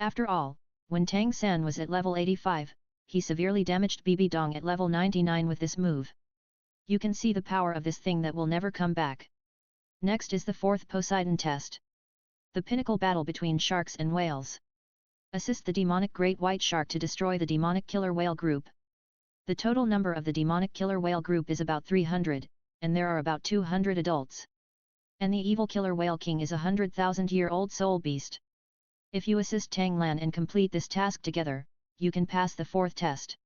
After all, when Tang San was at level 85, he severely damaged BB Dong at level 99 with this move. You can see the power of this thing that will never come back. Next is the fourth Poseidon test. The pinnacle battle between sharks and whales. Assist the demonic great white shark to destroy the demonic killer whale group. The total number of the demonic killer whale group is about 300, and there are about 200 adults. And the evil killer whale king is a 100,000-year-old soul beast. If you assist Tang Lan and complete this task together, you can pass the fourth test.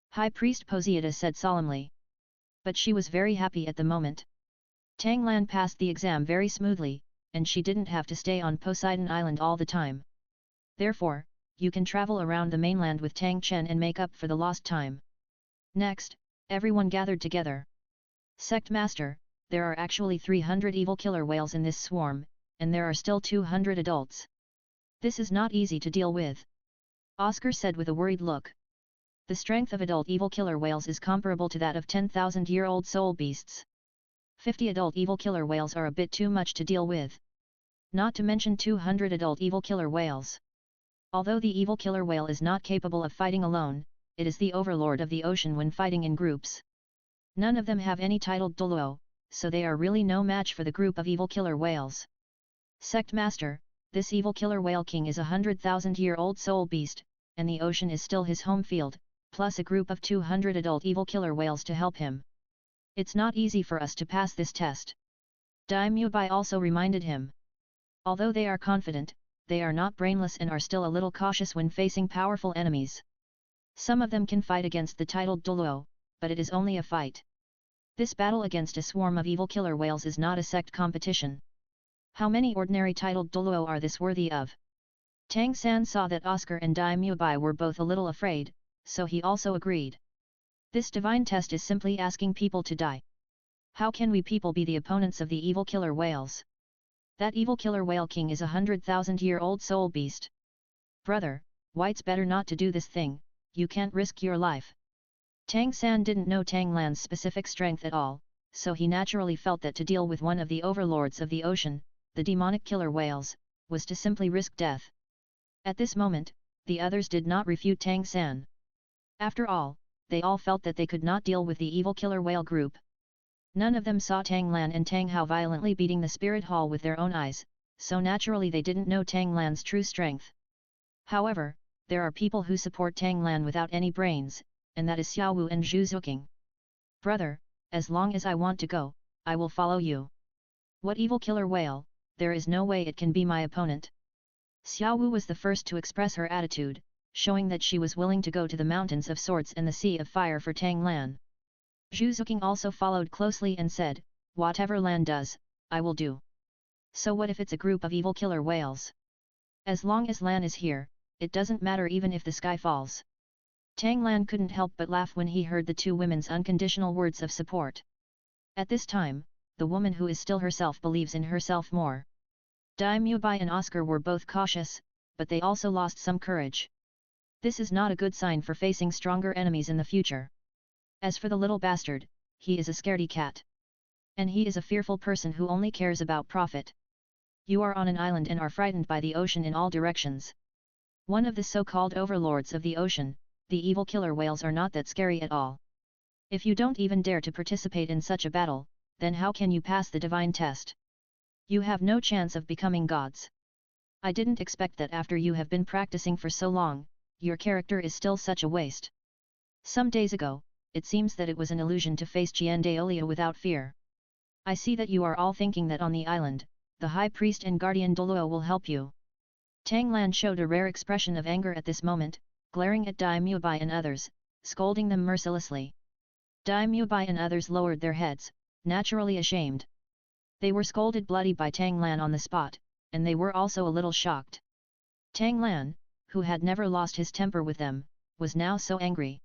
High Priest Posieta said solemnly. But she was very happy at the moment. Tang Lan passed the exam very smoothly, and she didn't have to stay on Poseidon Island all the time. Therefore, you can travel around the mainland with Tang Chen and make up for the lost time. Next, everyone gathered together. Sect Master, there are actually 300 evil killer whales in this swarm, and there are still 200 adults. This is not easy to deal with. Oscar said with a worried look. The strength of adult evil killer whales is comparable to that of 10,000-year-old soul beasts. 50 adult evil killer whales are a bit too much to deal with. Not to mention 200 adult evil killer whales. Although the evil killer whale is not capable of fighting alone, it is the overlord of the ocean when fighting in groups. None of them have any titled Douluo, so they are really no match for the group of evil killer whales. Sect Master, this evil killer whale king is a 100,000-year-old soul beast, and the ocean is still his home field, plus a group of 200 adult evil killer whales to help him. It's not easy for us to pass this test. Daimyo Bai also reminded him. Although they are confident, they are not brainless and are still a little cautious when facing powerful enemies. Some of them can fight against the titled Douluo, but it is only a fight. This battle against a swarm of evil killer whales is not a sect competition. How many ordinary titled Douluo are this worthy of? Tang San saw that Oscar and Daimyo Bai were both a little afraid, so he also agreed. This divine test is simply asking people to die. How can we people be the opponents of the evil killer whales? That evil killer whale king is a 100,000-year-old soul beast. Brother, White's better not to do this thing, you can't risk your life. Tang San didn't know Tang Lan's specific strength at all, so he naturally felt that to deal with one of the overlords of the ocean, the demonic killer whales, was to simply risk death. At this moment, the others did not refute Tang San. After all, they all felt that they could not deal with the evil killer whale group. None of them saw Tang Lan and Tang Hao violently beating the spirit hall with their own eyes, so naturally they didn't know Tang Lan's true strength. However, there are people who support Tang Lan without any brains, and that is Xiao Wu and Zhu Zuqing. Brother, as long as I want to go, I will follow you. What evil killer whale, there is no way it can be my opponent. Xiao Wu was the first to express her attitude, showing that she was willing to go to the mountains of swords and the sea of fire for Tang Lan. Zhu Zuqing also followed closely and said, whatever Lan does, I will do. So what if it's a group of evil killer whales? As long as Lan is here, it doesn't matter even if the sky falls. Tang Lan couldn't help but laugh when he heard the two women's unconditional words of support. At this time, the woman who is still herself believes in herself more. Daimyo Bai and Oscar were both cautious, but they also lost some courage. This is not a good sign for facing stronger enemies in the future. As for the little bastard, he is a scaredy cat. And he is a fearful person who only cares about profit. You are on an island and are frightened by the ocean in all directions. One of the so-called overlords of the ocean, the evil killer whales are not that scary at all. If you don't even dare to participate in such a battle, then how can you pass the divine test? You have no chance of becoming gods. I didn't expect that after you have been practicing for so long, your character is still such a waste. Some days ago, it seems that it was an illusion to face Douluo without fear. I see that you are all thinking that on the island, the High Priest and Guardian Douluo will help you. Tang Lan showed a rare expression of anger at this moment, glaring at Daimyo Bai and others, scolding them mercilessly. Daimyo Bai and others lowered their heads, naturally ashamed. They were scolded bloody by Tang Lan on the spot, and they were also a little shocked. Tang Lan, who had never lost his temper with them, was now so angry.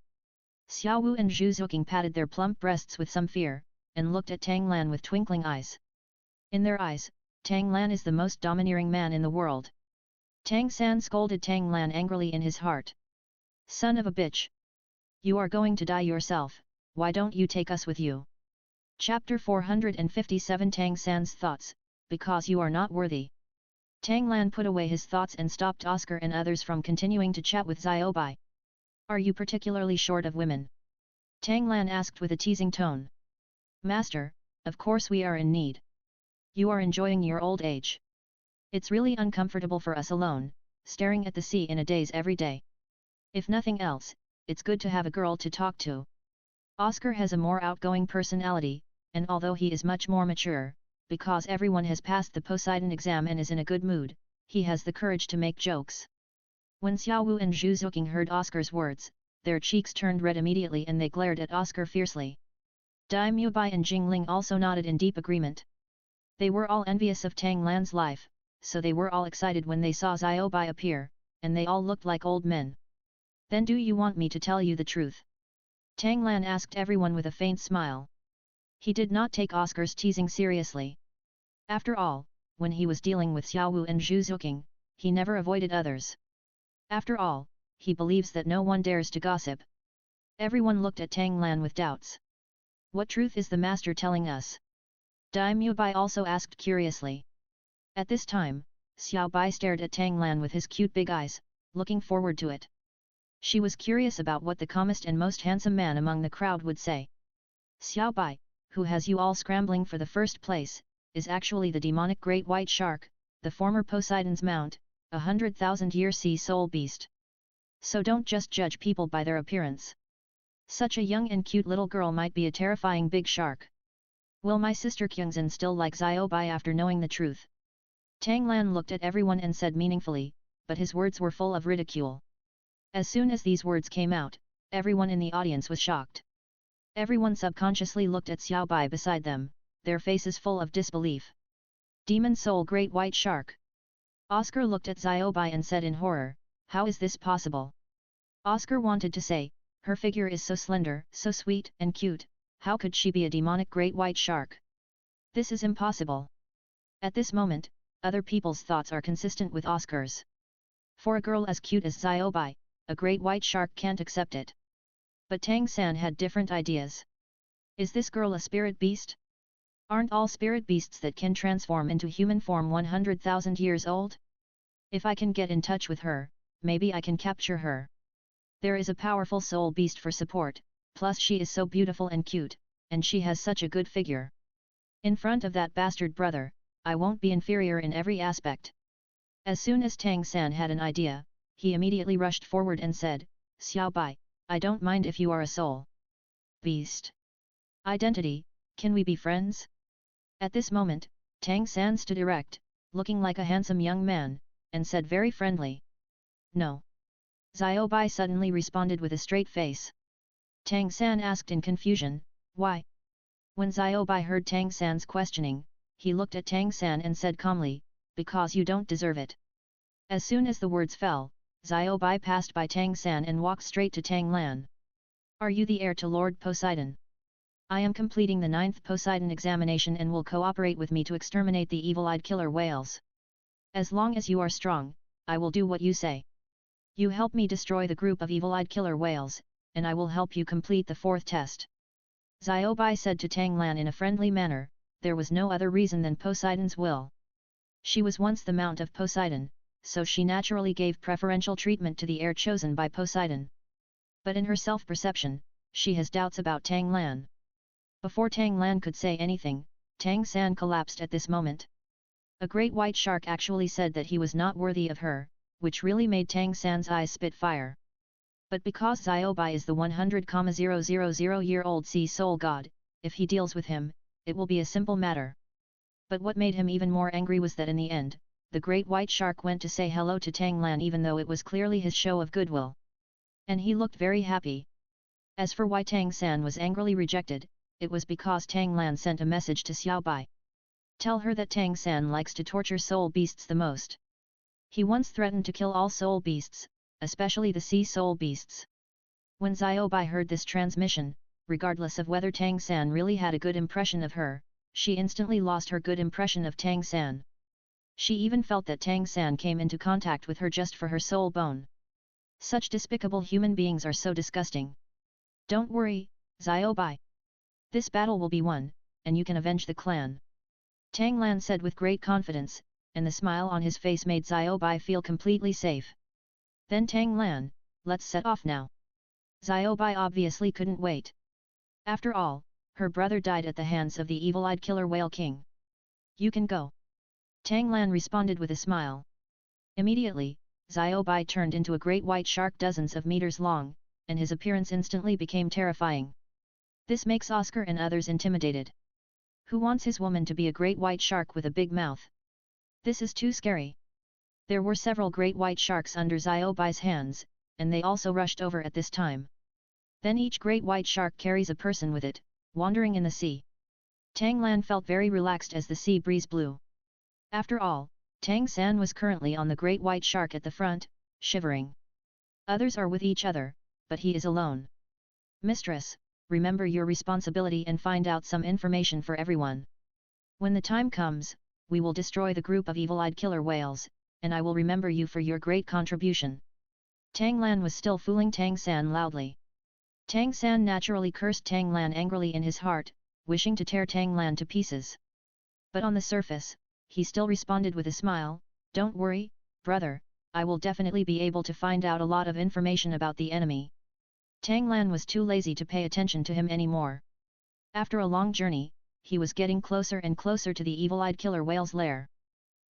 Xiao Wu and Zhu Zuqing patted their plump breasts with some fear, and looked at Tang Lan with twinkling eyes. In their eyes, Tang Lan is the most domineering man in the world. Tang San scolded Tang Lan angrily in his heart. Son of a bitch! You are going to die yourself, why don't you take us with you? Chapter 457 Tang San's thoughts, because you are not worthy. Tang Lan put away his thoughts and stopped Oscar and others from continuing to chat with Xiao Bai. Are you particularly short of women? Tang Lan asked with a teasing tone. Master, of course we are in need. You are enjoying your old age. It's really uncomfortable for us alone, staring at the sea in a daze every day. If nothing else, it's good to have a girl to talk to. Oscar has a more outgoing personality, and although he is much more mature, because everyone has passed the Poseidon exam and is in a good mood, he has the courage to make jokes. When Xiao Wu and Zhu Zuqing heard Oscar's words, their cheeks turned red immediately and they glared at Oscar fiercely. Daimyo Bai and Jingling also nodded in deep agreement. They were all envious of Tang Lan's life, so they were all excited when they saw Xiao Bai appear, and they all looked like old men. Then do you want me to tell you the truth? Tang Lan asked everyone with a faint smile. He did not take Oscar's teasing seriously. After all, when he was dealing with Xiao Wu and Zhu Zuqing, he never avoided others. After all, he believes that no one dares to gossip. Everyone looked at Tang Lan with doubts. What truth is the master telling us? Daimyo Bai also asked curiously. At this time, Xiao Bai stared at Tang Lan with his cute big eyes, looking forward to it. She was curious about what the calmest and most handsome man among the crowd would say. Xiao Bai, who has you all scrambling for the first place, is actually the demonic great white shark, the former Poseidon's mount, 100,000-year sea soul beast. So don't just judge people by their appearance. Such a young and cute little girl might be a terrifying big shark. Will my sister Kyungzan still like Xiao Bai after knowing the truth? Tang Lan looked at everyone and said meaningfully, but his words were full of ridicule. As soon as these words came out, everyone in the audience was shocked. Everyone subconsciously looked at Xiao Bai beside them, their faces full of disbelief. Demon Soul Great White Shark. Oscar looked at Xiao Bai and said in horror, how is this possible? Oscar wanted to say, her figure is so slender, so sweet and cute, how could she be a demonic great white shark? This is impossible. At this moment, other people's thoughts are consistent with Oscar's. For a girl as cute as Xiao Bai, a great white shark can't accept it. But Tang San had different ideas. Is this girl a spirit beast? Aren't all spirit beasts that can transform into human form 100,000 years old? If I can get in touch with her, maybe I can capture her. There is a powerful soul beast for support, plus she is so beautiful and cute, and she has such a good figure. In front of that bastard brother, I won't be inferior in every aspect. As soon as Tang San had an idea, he immediately rushed forward and said, Xiao Bai, I don't mind if you are a soul beast. Identity, can we be friends? At this moment, Tang San stood erect, looking like a handsome young man, and said very friendly. No. Xiao Bai suddenly responded with a straight face. Tang San asked in confusion, why? When Xiao Bai heard Tang San's questioning, he looked at Tang San and said calmly, because you don't deserve it. As soon as the words fell, Xiao Bai passed by Tang San and walked straight to Tang Lan. Are you the heir to Lord Poseidon? I am completing the 9th Poseidon examination and will cooperate with me to exterminate the evil-eyed killer whales. As long as you are strong, I will do what you say. You help me destroy the group of evil-eyed killer whales, and I will help you complete the 4th test. Xiao Bai said to Tang Lan in a friendly manner, there was no other reason than Poseidon's will. She was once the mount of Poseidon, so she naturally gave preferential treatment to the heir chosen by Poseidon. But in her self-perception, she has doubts about Tang Lan. Before Tang Lan could say anything, Tang San collapsed at this moment. A great white shark actually said that he was not worthy of her, which really made Tang San's eyes spit fire. But because Xiao Bai is the 100,000-year-old sea soul god, if he deals with him, it will be a simple matter. But what made him even more angry was that in the end, the great white shark went to say hello to Tang Lan even though it was clearly his show of goodwill. And he looked very happy. As for why Tang San was angrily rejected, it was because Tang Lan sent a message to Xiao Bai. Tell her that Tang San likes to torture soul beasts the most. He once threatened to kill all soul beasts, especially the sea soul beasts. When Xiao Bai heard this transmission, regardless of whether Tang San really had a good impression of her, she instantly lost her good impression of Tang San. She even felt that Tang San came into contact with her just for her soul bone. Such despicable human beings are so disgusting. Don't worry, Xiao Bai. This battle will be won, and you can avenge the clan. Tang Lan said with great confidence, and the smile on his face made Xiao Bai feel completely safe. Then Tang Lan, let's set off now. Xiao Bai obviously couldn't wait. After all, her brother died at the hands of the evil-eyed killer whale king. You can go. Tang Lan responded with a smile. Immediately, Xiao Bai turned into a great white shark dozens of meters long, and his appearance instantly became terrifying. This makes Oscar and others intimidated. Who wants his woman to be a great white shark with a big mouth? This is too scary. There were several great white sharks under Xiao Bai's hands, and they also rushed over at this time. Then each great white shark carries a person with it, wandering in the sea. Tang Lan felt very relaxed as the sea breeze blew. After all, Tang San was currently on the great white shark at the front, shivering. Others are with each other, but he is alone. Mistress, remember your responsibility and find out some information for everyone. When the time comes, we will destroy the group of evil-eyed killer whales, and I will remember you for your great contribution. Tang Lan was still fooling Tang San loudly. Tang San naturally cursed Tang Lan angrily in his heart, wishing to tear Tang Lan to pieces. But on the surface, he still responded with a smile, "Don't worry, brother, I will definitely be able to find out a lot of information about the enemy." Tang Lan was too lazy to pay attention to him anymore. After a long journey, he was getting closer and closer to the evil-eyed killer whale's lair.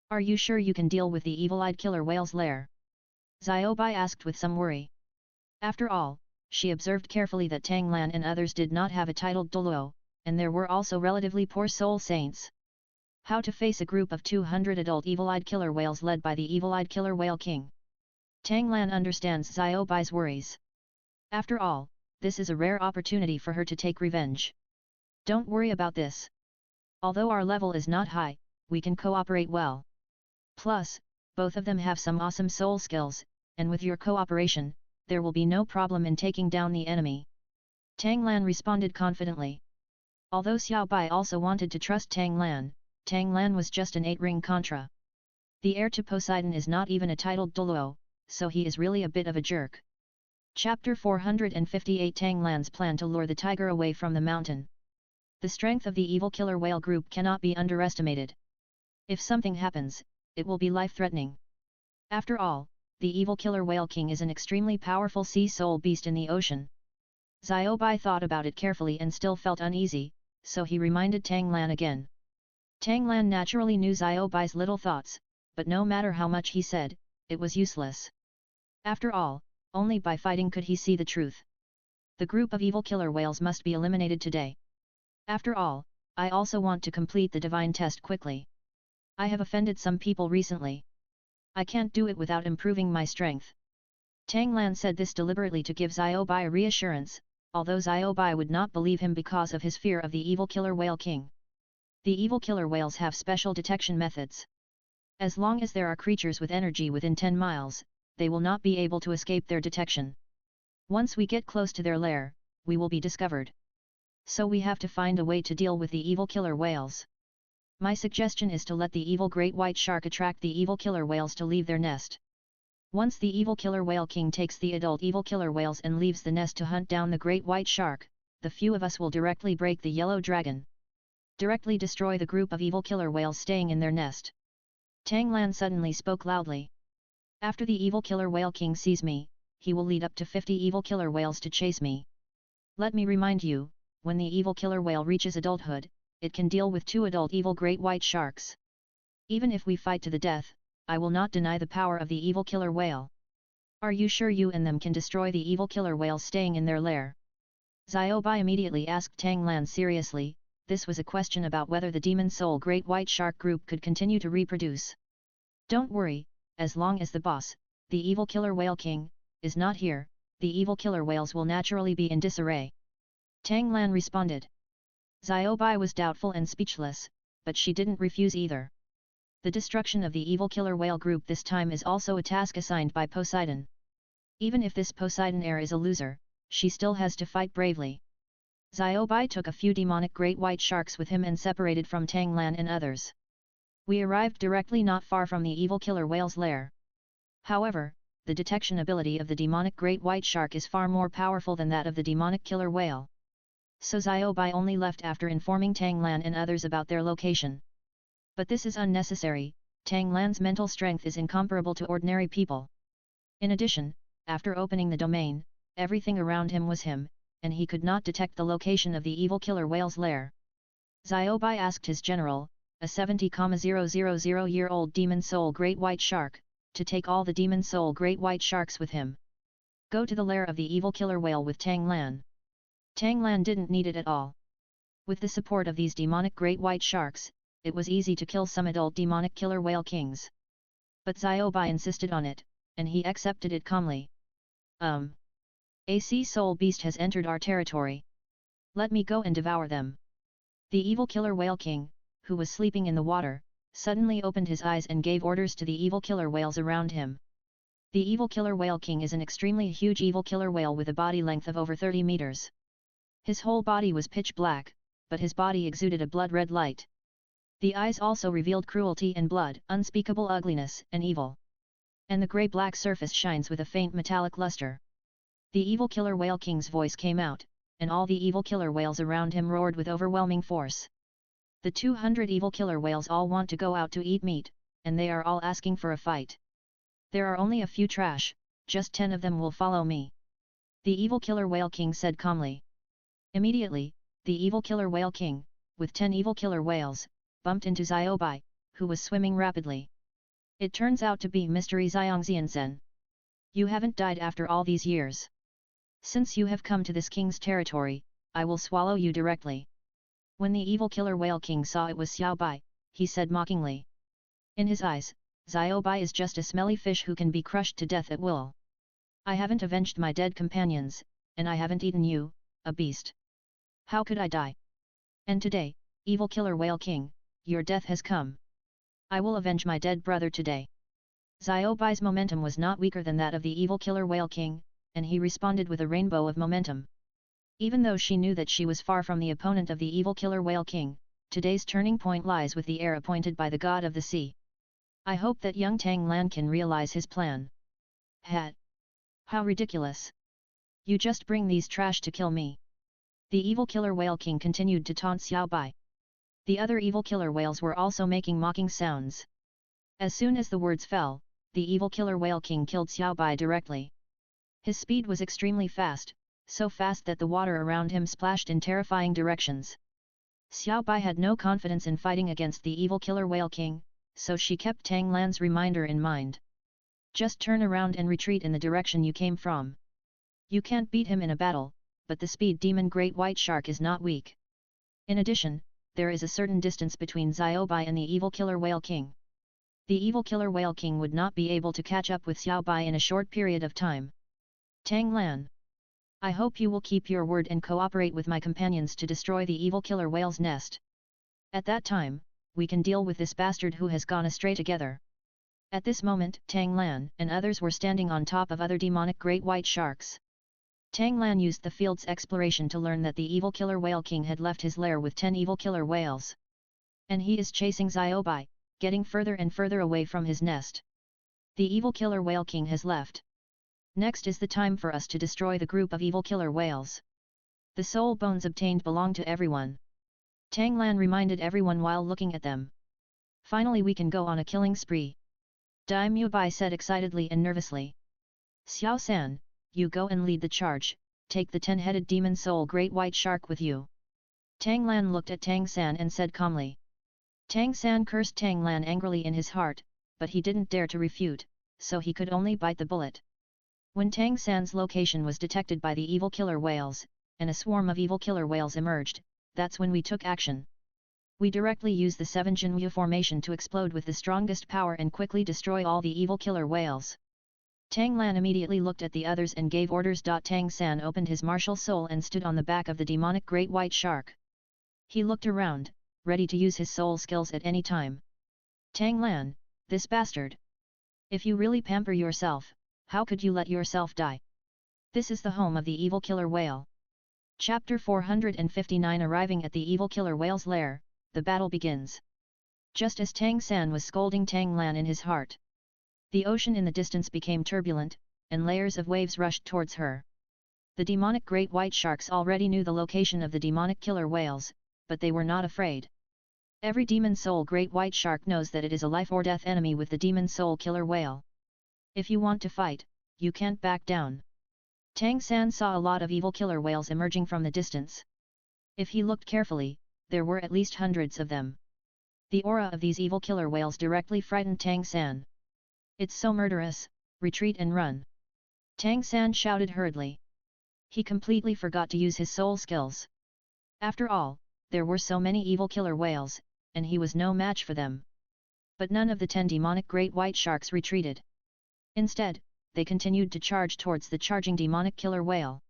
"Are you sure you can deal with the evil-eyed killer whale's lair?" Xiaobai asked with some worry. After all, she observed carefully that Tang Lan and others did not have a titled Douluo, and there were also relatively poor soul saints. How to face a group of 200 adult evil-eyed killer whales led by the evil-eyed killer whale king? Tang Lan understands Xiaobai's worries. After all, this is a rare opportunity for her to take revenge. "Don't worry about this. Although our level is not high, we can cooperate well. Plus, both of them have some awesome soul skills, and with your cooperation, there will be no problem in taking down the enemy." Tang Lan responded confidently. Although Xiaobai also wanted to trust Tang Lan was just an 8-ring contra. The heir to Poseidon is not even a titled Douluo, so he is really a bit of a jerk. Chapter 458 Tang Lan's plan to lure the tiger away from the mountain. The strength of the evil killer whale group cannot be underestimated. If something happens, it will be life-threatening. After all, the evil killer whale king is an extremely powerful sea soul beast in the ocean. Xiaobai thought about it carefully and still felt uneasy, so he reminded Tang Lan again. Tang Lan naturally knew Xiaobai's little thoughts, but no matter how much he said, it was useless. After all, only by fighting could he see the truth. The group of evil killer whales must be eliminated today. After all, I also want to complete the divine test quickly. I have offended some people recently. I can't do it without improving my strength. Tang Lan said this deliberately to give Xiaobai a reassurance, although Xiaobai would not believe him because of his fear of the evil killer whale king. The evil killer whales have special detection methods. As long as there are creatures with energy within 10 miles, they will not be able to escape their detection. Once we get close to their lair, we will be discovered. So we have to find a way to deal with the evil killer whales. My suggestion is to let the evil great white shark attract the evil killer whales to leave their nest. Once the evil killer whale king takes the adult evil killer whales and leaves the nest to hunt down the great white shark, the few of us will directly break the yellow dragon. Directly destroy the group of evil killer whales staying in their nest. Tang Lan suddenly spoke loudly. After the evil killer whale king sees me, he will lead up to 50 evil killer whales to chase me. Let me remind you, when the evil killer whale reaches adulthood, it can deal with 2 adult evil great white sharks. Even if we fight to the death, I will not deny the power of the evil killer whale. Are you sure you and them can destroy the evil killer whales staying in their lair? Xiaobai immediately asked Tang Lan seriously. This was a question about whether the demon soul great white shark group could continue to reproduce. Don't worry, as long as the boss, the evil killer whale king, is not here, the evil killer whales will naturally be in disarray. Tang Lan responded. Xiaobai was doubtful and speechless, but she didn't refuse either. The destruction of the evil killer whale group this time is also a task assigned by Poseidon. Even if this Poseidon heir is a loser, she still has to fight bravely. Xiaobai took a few demonic great white sharks with him and separated from Tang Lan and others. We arrived directly not far from the evil killer whale's lair. However, the detection ability of the demonic great white shark is far more powerful than that of the demonic killer whale. So Xiaobai only left after informing Tang Lan and others about their location. But this is unnecessary, Tang Lan's mental strength is incomparable to ordinary people. In addition, after opening the domain, everything around him was him, and he could not detect the location of the evil killer whale's lair. Xiaobai asked his general, a 70,000-year-old demon soul great white shark, to take all the demon soul great white sharks with him. Go to the lair of the evil killer whale with Tang Lan. Tang Lan didn't need it at all. With the support of these demonic great white sharks, it was easy to kill some adult demonic killer whale kings. But Xiaobai insisted on it, and he accepted it calmly. A sea soul beast has entered our territory. Let me go and devour them. The evil killer whale king, who was sleeping in the water, suddenly opened his eyes and gave orders to the evil killer whales around him. The evil killer whale king is an extremely huge evil killer whale with a body length of over 30 meters. His whole body was pitch black, but his body exuded a blood-red light. The eyes also revealed cruelty and blood, unspeakable ugliness and evil. And the grey-black surface shines with a faint metallic luster. The evil killer whale king's voice came out, and all the evil killer whales around him roared with overwhelming force. The 200 evil killer whales all want to go out to eat meat, and they are all asking for a fight. There are only a few trash, just 10 of them will follow me. The evil killer whale king said calmly. Immediately, the evil killer whale king, with 10 evil killer whales, bumped into Xiaobai, who was swimming rapidly. It turns out to be Mystery Xiangxianzhen. You haven't died after all these years. Since you have come to this king's territory, I will swallow you directly. When the evil killer whale king saw it was Xiaobai, he said mockingly. In his eyes, Xiaobai is just a smelly fish who can be crushed to death at will. I haven't avenged my dead companions, and I haven't eaten you, a beast. How could I die? And today, evil killer whale king, your death has come. I will avenge my dead brother today. Xiaobai's momentum was not weaker than that of the evil killer whale king, and he responded with a rainbow of momentum. Even though she knew that she was far from the opponent of the evil killer whale king, today's turning point lies with the heir appointed by the god of the sea. I hope that young Tang Lan can realize his plan. Hat. How ridiculous. You just bring these trash to kill me. The evil killer whale king continued to taunt Xiaobai. The other evil killer whales were also making mocking sounds. As soon as the words fell, the evil killer whale king killed Xiaobai directly. His speed was extremely fast, so fast that the water around him splashed in terrifying directions. Xiaobai had no confidence in fighting against the evil killer whale king, so she kept Tang Lan's reminder in mind. Just turn around and retreat in the direction you came from. You can't beat him in a battle, but the speed demon great white shark is not weak. In addition, there is a certain distance between Xiaobai and the evil killer whale king. The evil killer whale king would not be able to catch up with Xiaobai in a short period of time. Tang Lan. I hope you will keep your word and cooperate with my companions to destroy the evil killer whale's nest. At that time, we can deal with this bastard who has gone astray together. At this moment, Tang Lan and others were standing on top of other demonic great white sharks. Tang Lan used the field's exploration to learn that the evil killer whale king had left his lair with 10 evil killer whales. And he is chasing Xiaobai, getting further and further away from his nest. The evil killer whale king has left. Next is the time for us to destroy the group of evil killer whales. The soul bones obtained belong to everyone. Tang Lan reminded everyone while looking at them. Finally we can go on a killing spree. Daimyo Bai said excitedly and nervously. Xiao San, you go and lead the charge, take the 10-headed demon soul great white shark with you. Tang Lan looked at Tang San and said calmly. Tang San cursed Tang Lan angrily in his heart, but he didn't dare to refute, so he could only bite the bullet. When Tang San's location was detected by the evil killer whales, and a swarm of evil killer whales emerged, that's when we took action. We directly used the 7 Jinwu formation to explode with the strongest power and quickly destroy all the evil killer whales. Tang Lan immediately looked at the others and gave orders. Tang San opened his martial soul and stood on the back of the demonic great white shark. He looked around, ready to use his soul skills at any time. Tang Lan, this bastard! If you really pamper yourself, how could you let yourself die? This is the home of the evil killer whale. Chapter 459. Arriving at the evil killer whale's lair, the battle begins. Just as Tang San was scolding Tang Lan in his heart, the ocean in the distance became turbulent, and layers of waves rushed towards her. The demonic great white sharks already knew the location of the demonic killer whales, but they were not afraid. Every demon soul great white shark knows that it is a life or death enemy with the demon soul killer whale. If you want to fight, you can't back down. Tang San saw a lot of evil killer whales emerging from the distance. If he looked carefully, there were at least hundreds of them. The aura of these evil killer whales directly frightened Tang San. It's so murderous, retreat and run. Tang San shouted hurriedly. He completely forgot to use his soul skills. After all, there were so many evil killer whales, and he was no match for them. But none of the 10 demonic great white sharks retreated. Instead, they continued to charge towards the charging demonic killer whale.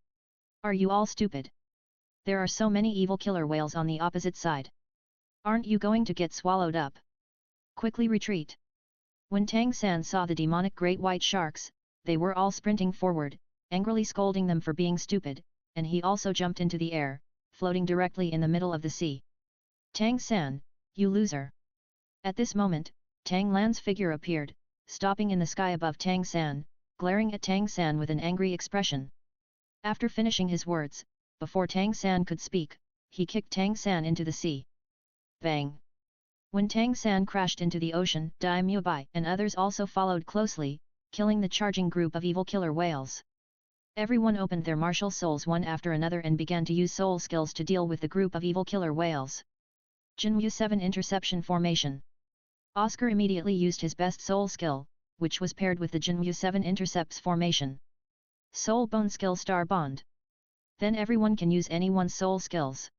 Are you all stupid? There are so many evil killer whales on the opposite side. Aren't you going to get swallowed up? Quickly retreat. When Tang San saw the demonic great white sharks, they were all sprinting forward, angrily scolding them for being stupid, and he also jumped into the air, floating directly in the middle of the sea. Tang-san, you loser! At this moment, Tang Lan's figure appeared, stopping in the sky above Tang-san, glaring at Tang-san with an angry expression. After finishing his words, before Tang-san could speak, he kicked Tang-san into the sea. Bang! When Tang-san crashed into the ocean, Dai Mubai and others also followed closely, killing the charging group of evil killer whales. Everyone opened their martial souls one after another and began to use soul skills to deal with the group of evil killer whales. Jinwu 7 Interception Formation. Oscar immediately used his best soul skill, which was paired with the Jinwu 7 Intercepts formation. Soul Bone Skill Star Bond. Then everyone can use anyone's soul skills.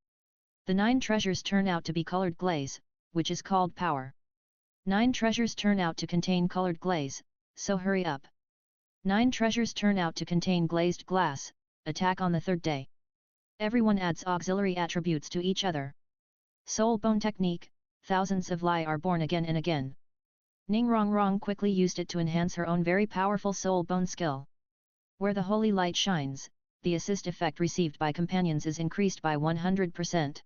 The 9 treasures turn out to be colored glaze, which is called power. 9 treasures turn out to contain colored glaze, so hurry up. 9 treasures turn out to contain glazed glass, attack on the 3rd day. Everyone adds auxiliary attributes to each other. Soul Bone Technique, thousands of Lai are born again and again. Ning Rongrong quickly used it to enhance her own very powerful Soul Bone skill. Where the holy light shines, the assist effect received by companions is increased by 100%.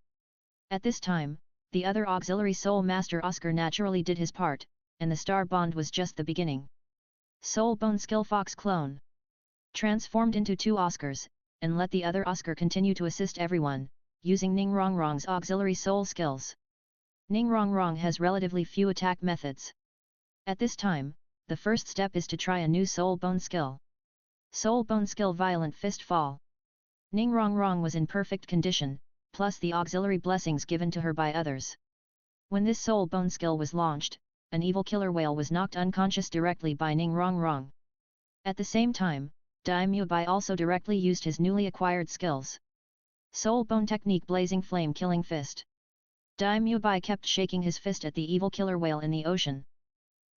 At this time, the other auxiliary Soul Master Oscar naturally did his part, and the Star Bond was just the beginning. Soul Bone Skill Fox Clone. Transformed into 2 Oscars, and let the other Oscar continue to assist everyone, using Ning Rongrong's auxiliary soul skills. Ning Rongrong has relatively few attack methods. At this time, the first step is to try a new Soul Bone skill. Soul Bone Skill Violent Fist Fall. Ning Rongrong was in perfect condition, plus the auxiliary blessings given to her by others. When this Soul Bone skill was launched, an evil killer whale was knocked unconscious directly by Ning Rongrong. At the same time, Dai Mubai also directly used his newly acquired skills. Soul Bone Technique Blazing Flame Killing Fist. Dai Mubai kept shaking his fist at the evil killer whale in the ocean.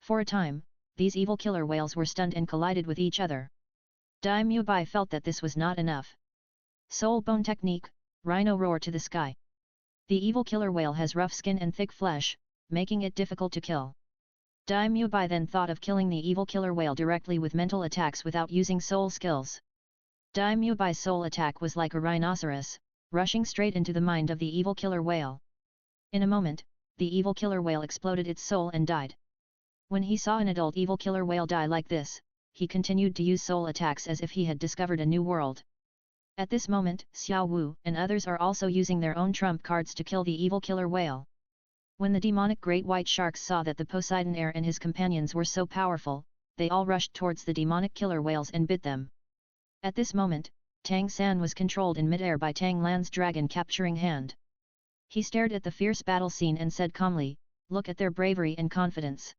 For a time, these evil killer whales were stunned and collided with each other. Dai Mubai felt that this was not enough. Soul Bone Technique, Rhino Roar to the Sky. The evil killer whale has rough skin and thick flesh, making it difficult to kill. Dai Mubai then thought of killing the evil killer whale directly with mental attacks without using soul skills. Dai Mubai's soul attack was like a rhinoceros, rushing straight into the mind of the evil killer whale. In a moment, the evil killer whale exploded its soul and died. When he saw an adult evil killer whale die like this, he continued to use soul attacks as if he had discovered a new world. At this moment, Xiao Wu and others are also using their own trump cards to kill the evil killer whale. When the demonic great white sharks saw that the Poseidon heir and his companions were so powerful, they all rushed towards the demonic killer whales and bit them. At this moment, Tang San was controlled in midair by Tang Lan's dragon capturing hand. He stared at the fierce battle scene and said calmly, "Look at their bravery and confidence.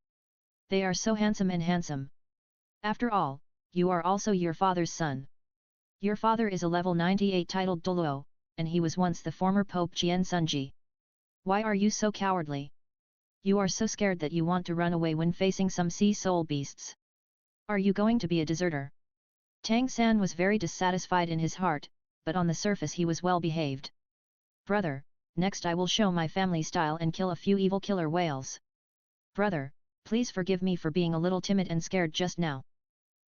They are so handsome and handsome. After all, you are also your father's son. Your father is a level 98 titled Douluo, and he was once the former Pope Jian Sunji. Why are you so cowardly? You are so scared that you want to run away when facing some sea soul beasts. Are you going to be a deserter?" Tang San was very dissatisfied in his heart, but on the surface he was well behaved. "Brother, next I will show my family style and kill a few evil killer whales. Brother, please forgive me for being a little timid and scared just now.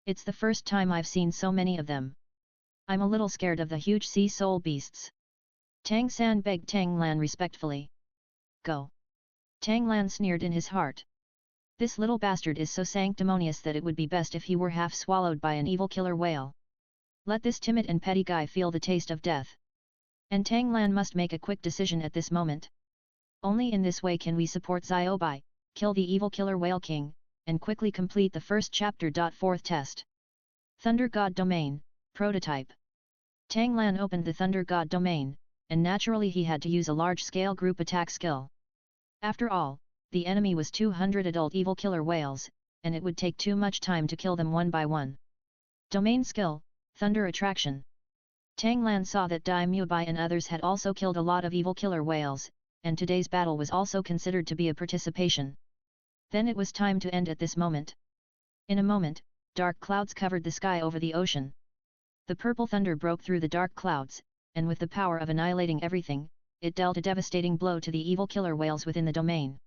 It's the first time I've seen so many of them. I'm a little scared of the huge sea soul beasts." Tang San begged Tang Lan respectfully. "Go." Tang Lan sneered in his heart. This little bastard is so sanctimonious that it would be best if he were half swallowed by an evil killer whale. Let this timid and petty guy feel the taste of death. And Tang Lan must make a quick decision at this moment. Only in this way can we support Ziobai, kill the evil killer whale king, and quickly complete the first chapter. 4th test. Thunder God Domain, Prototype. Tang Lan opened the Thunder God Domain, and naturally he had to use a large-scale group attack skill. After all, the enemy was 200 adult evil killer whales, and it would take too much time to kill them one by one. Domain skill, Thunder Attraction. Tang Lan saw that Dai Mubai and others had also killed a lot of evil killer whales, and today's battle was also considered to be a participation. Then it was time to end at this moment. In a moment, dark clouds covered the sky over the ocean. The purple thunder broke through the dark clouds, and with the power of annihilating everything, it dealt a devastating blow to the evil killer whales within the domain.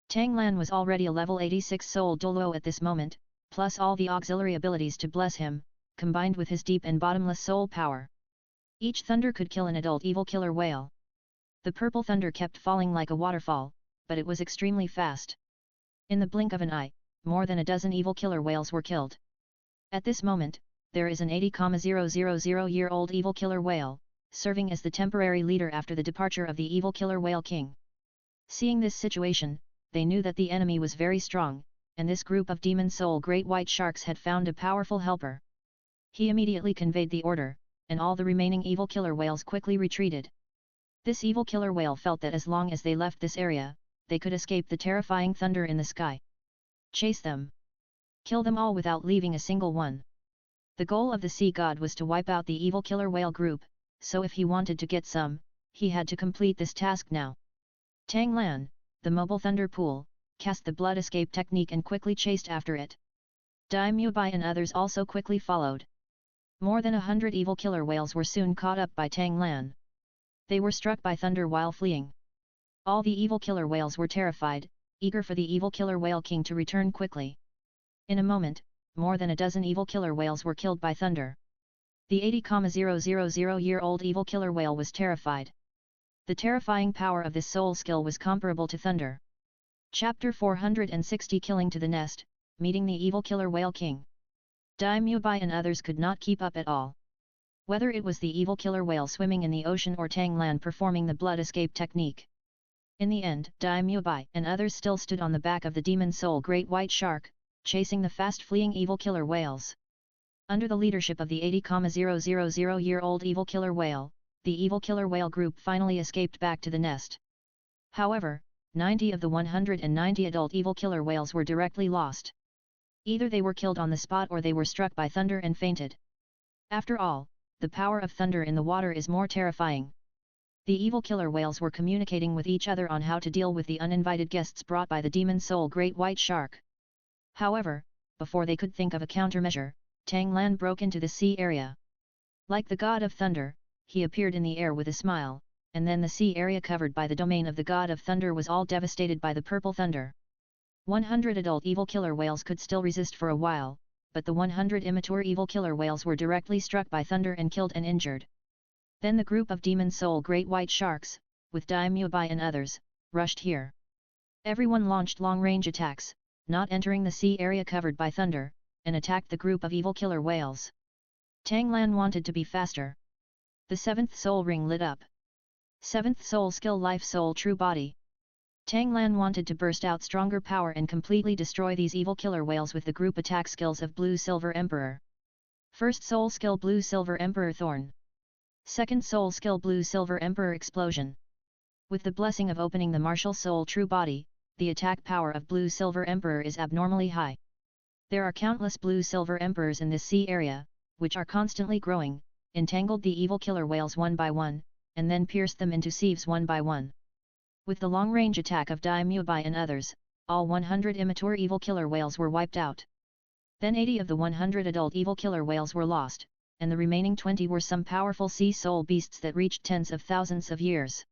Tang Lan was already a level 86 soul Douluo at this moment, plus all the auxiliary abilities to bless him, combined with his deep and bottomless soul power. Each thunder could kill an adult evil killer whale. The purple thunder kept falling like a waterfall, but it was extremely fast. In the blink of an eye, more than a dozen evil killer whales were killed. At this moment, there is an 80,000-year-old evil killer whale, serving as the temporary leader after the departure of the evil killer whale king. Seeing this situation, they knew that the enemy was very strong, and this group of demon soul great white sharks had found a powerful helper. He immediately conveyed the order, and all the remaining evil killer whales quickly retreated. This evil killer whale felt that as long as they left this area, they could escape the terrifying thunder in the sky. Chase them. Kill them all without leaving a single one. The goal of the sea god was to wipe out the evil killer whale group, so if he wanted to get some, he had to complete this task now. Tang Lan, the mobile thunder pool, cast the blood escape technique and quickly chased after it. Dai Mubai and others also quickly followed. More than 100 evil killer whales were soon caught up by Tang Lan. They were struck by thunder while fleeing. All the evil killer whales were terrified, eager for the evil killer whale king to return quickly. In a moment, more than a dozen evil killer whales were killed by thunder. The 80,000-year-old evil killer whale was terrified. The terrifying power of this soul skill was comparable to thunder. Chapter 460 Killing to the Nest, Meeting the Evil Killer Whale King. Dai Mubai and others could not keep up at all. Whether it was the evil killer whale swimming in the ocean or Tang Lan performing the blood escape technique. In the end, Dai Mubai and others still stood on the back of the demon soul great white shark, chasing the fast-fleeing evil killer whales. Under the leadership of the 80,000-year-old evil killer whale, the evil killer whale group finally escaped back to the nest. However, 90 of the 190 adult evil killer whales were directly lost. Either they were killed on the spot or they were struck by thunder and fainted. After all, the power of thunder in the water is more terrifying. The evil killer whales were communicating with each other on how to deal with the uninvited guests brought by the demon soul great white shark. However, before they could think of a countermeasure, Tang Lan broke into the sea area. Like the god of thunder, he appeared in the air with a smile, and then the sea area covered by the domain of the god of thunder was all devastated by the purple thunder. 100 adult evil killer whales could still resist for a while, but the 100 immature evil killer whales were directly struck by thunder and killed and injured. Then the group of demon soul great white sharks, with Dai Mubai and others, rushed here. Everyone launched long-range attacks, not entering the sea area covered by thunder, and attacked the group of evil killer whales. Tang Lan wanted to be faster. The 7th soul ring lit up. 7th soul skill life soul true body. Tang Lan wanted to burst out stronger power and completely destroy these evil killer whales with the group attack skills of Blue Silver Emperor. 1st soul skill Blue Silver Emperor Thorn. 2nd soul skill Blue Silver Emperor Explosion. With the blessing of opening the martial soul true body, the attack power of Blue Silver Emperor is abnormally high. There are countless Blue Silver Emperors in this sea area, which are constantly growing, entangled the evil killer whales one by one, and then pierced them into sieves one by one. With the long-range attack of Dai Mubai and others, all 100 immature evil killer whales were wiped out. Then 80 of the 100 adult evil killer whales were lost, and the remaining 20 were some powerful sea soul beasts that reached tens of thousands of years.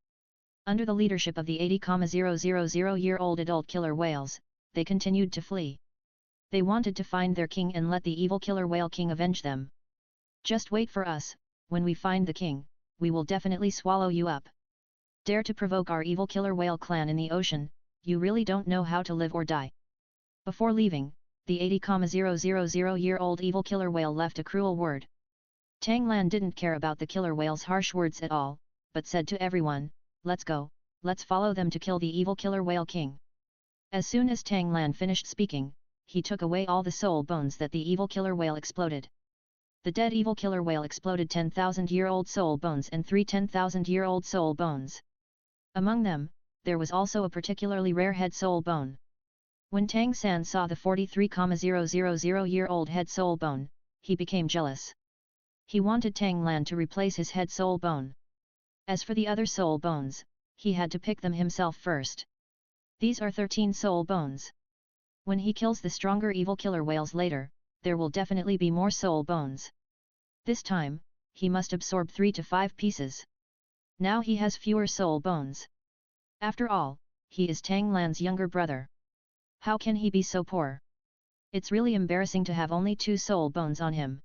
Under the leadership of the 80,000-year-old adult killer whales, they continued to flee. They wanted to find their king and let the evil killer whale king avenge them. Just wait for us, when we find the king, we will definitely swallow you up. Dare to provoke our evil killer whale clan in the ocean, you really don't know how to live or die. Before leaving, the 80,000-year-old evil killer whale left a cruel word. Tang Lan didn't care about the killer whale's harsh words at all, but said to everyone, "Let's go, let's follow them to kill the evil killer whale king." As soon as Tang Lan finished speaking, he took away all the soul bones that the evil killer whale exploded. The dead evil killer whale exploded 10,000-year-old soul bones and 3 10,000-year-old soul bones. Among them, there was also a particularly rare head soul bone. When Tang San saw the 43,000-year-old head soul bone, he became jealous. He wanted Tang Lan to replace his head soul bone. As for the other soul bones, he had to pick them himself first. These are 13 soul bones. When he kills the stronger evil killer whales later, there will definitely be more soul bones. This time, he must absorb 3 to 5 pieces. Now he has fewer soul bones. After all, he is Tang Lan's younger brother. How can he be so poor? It's really embarrassing to have only 2 soul bones on him.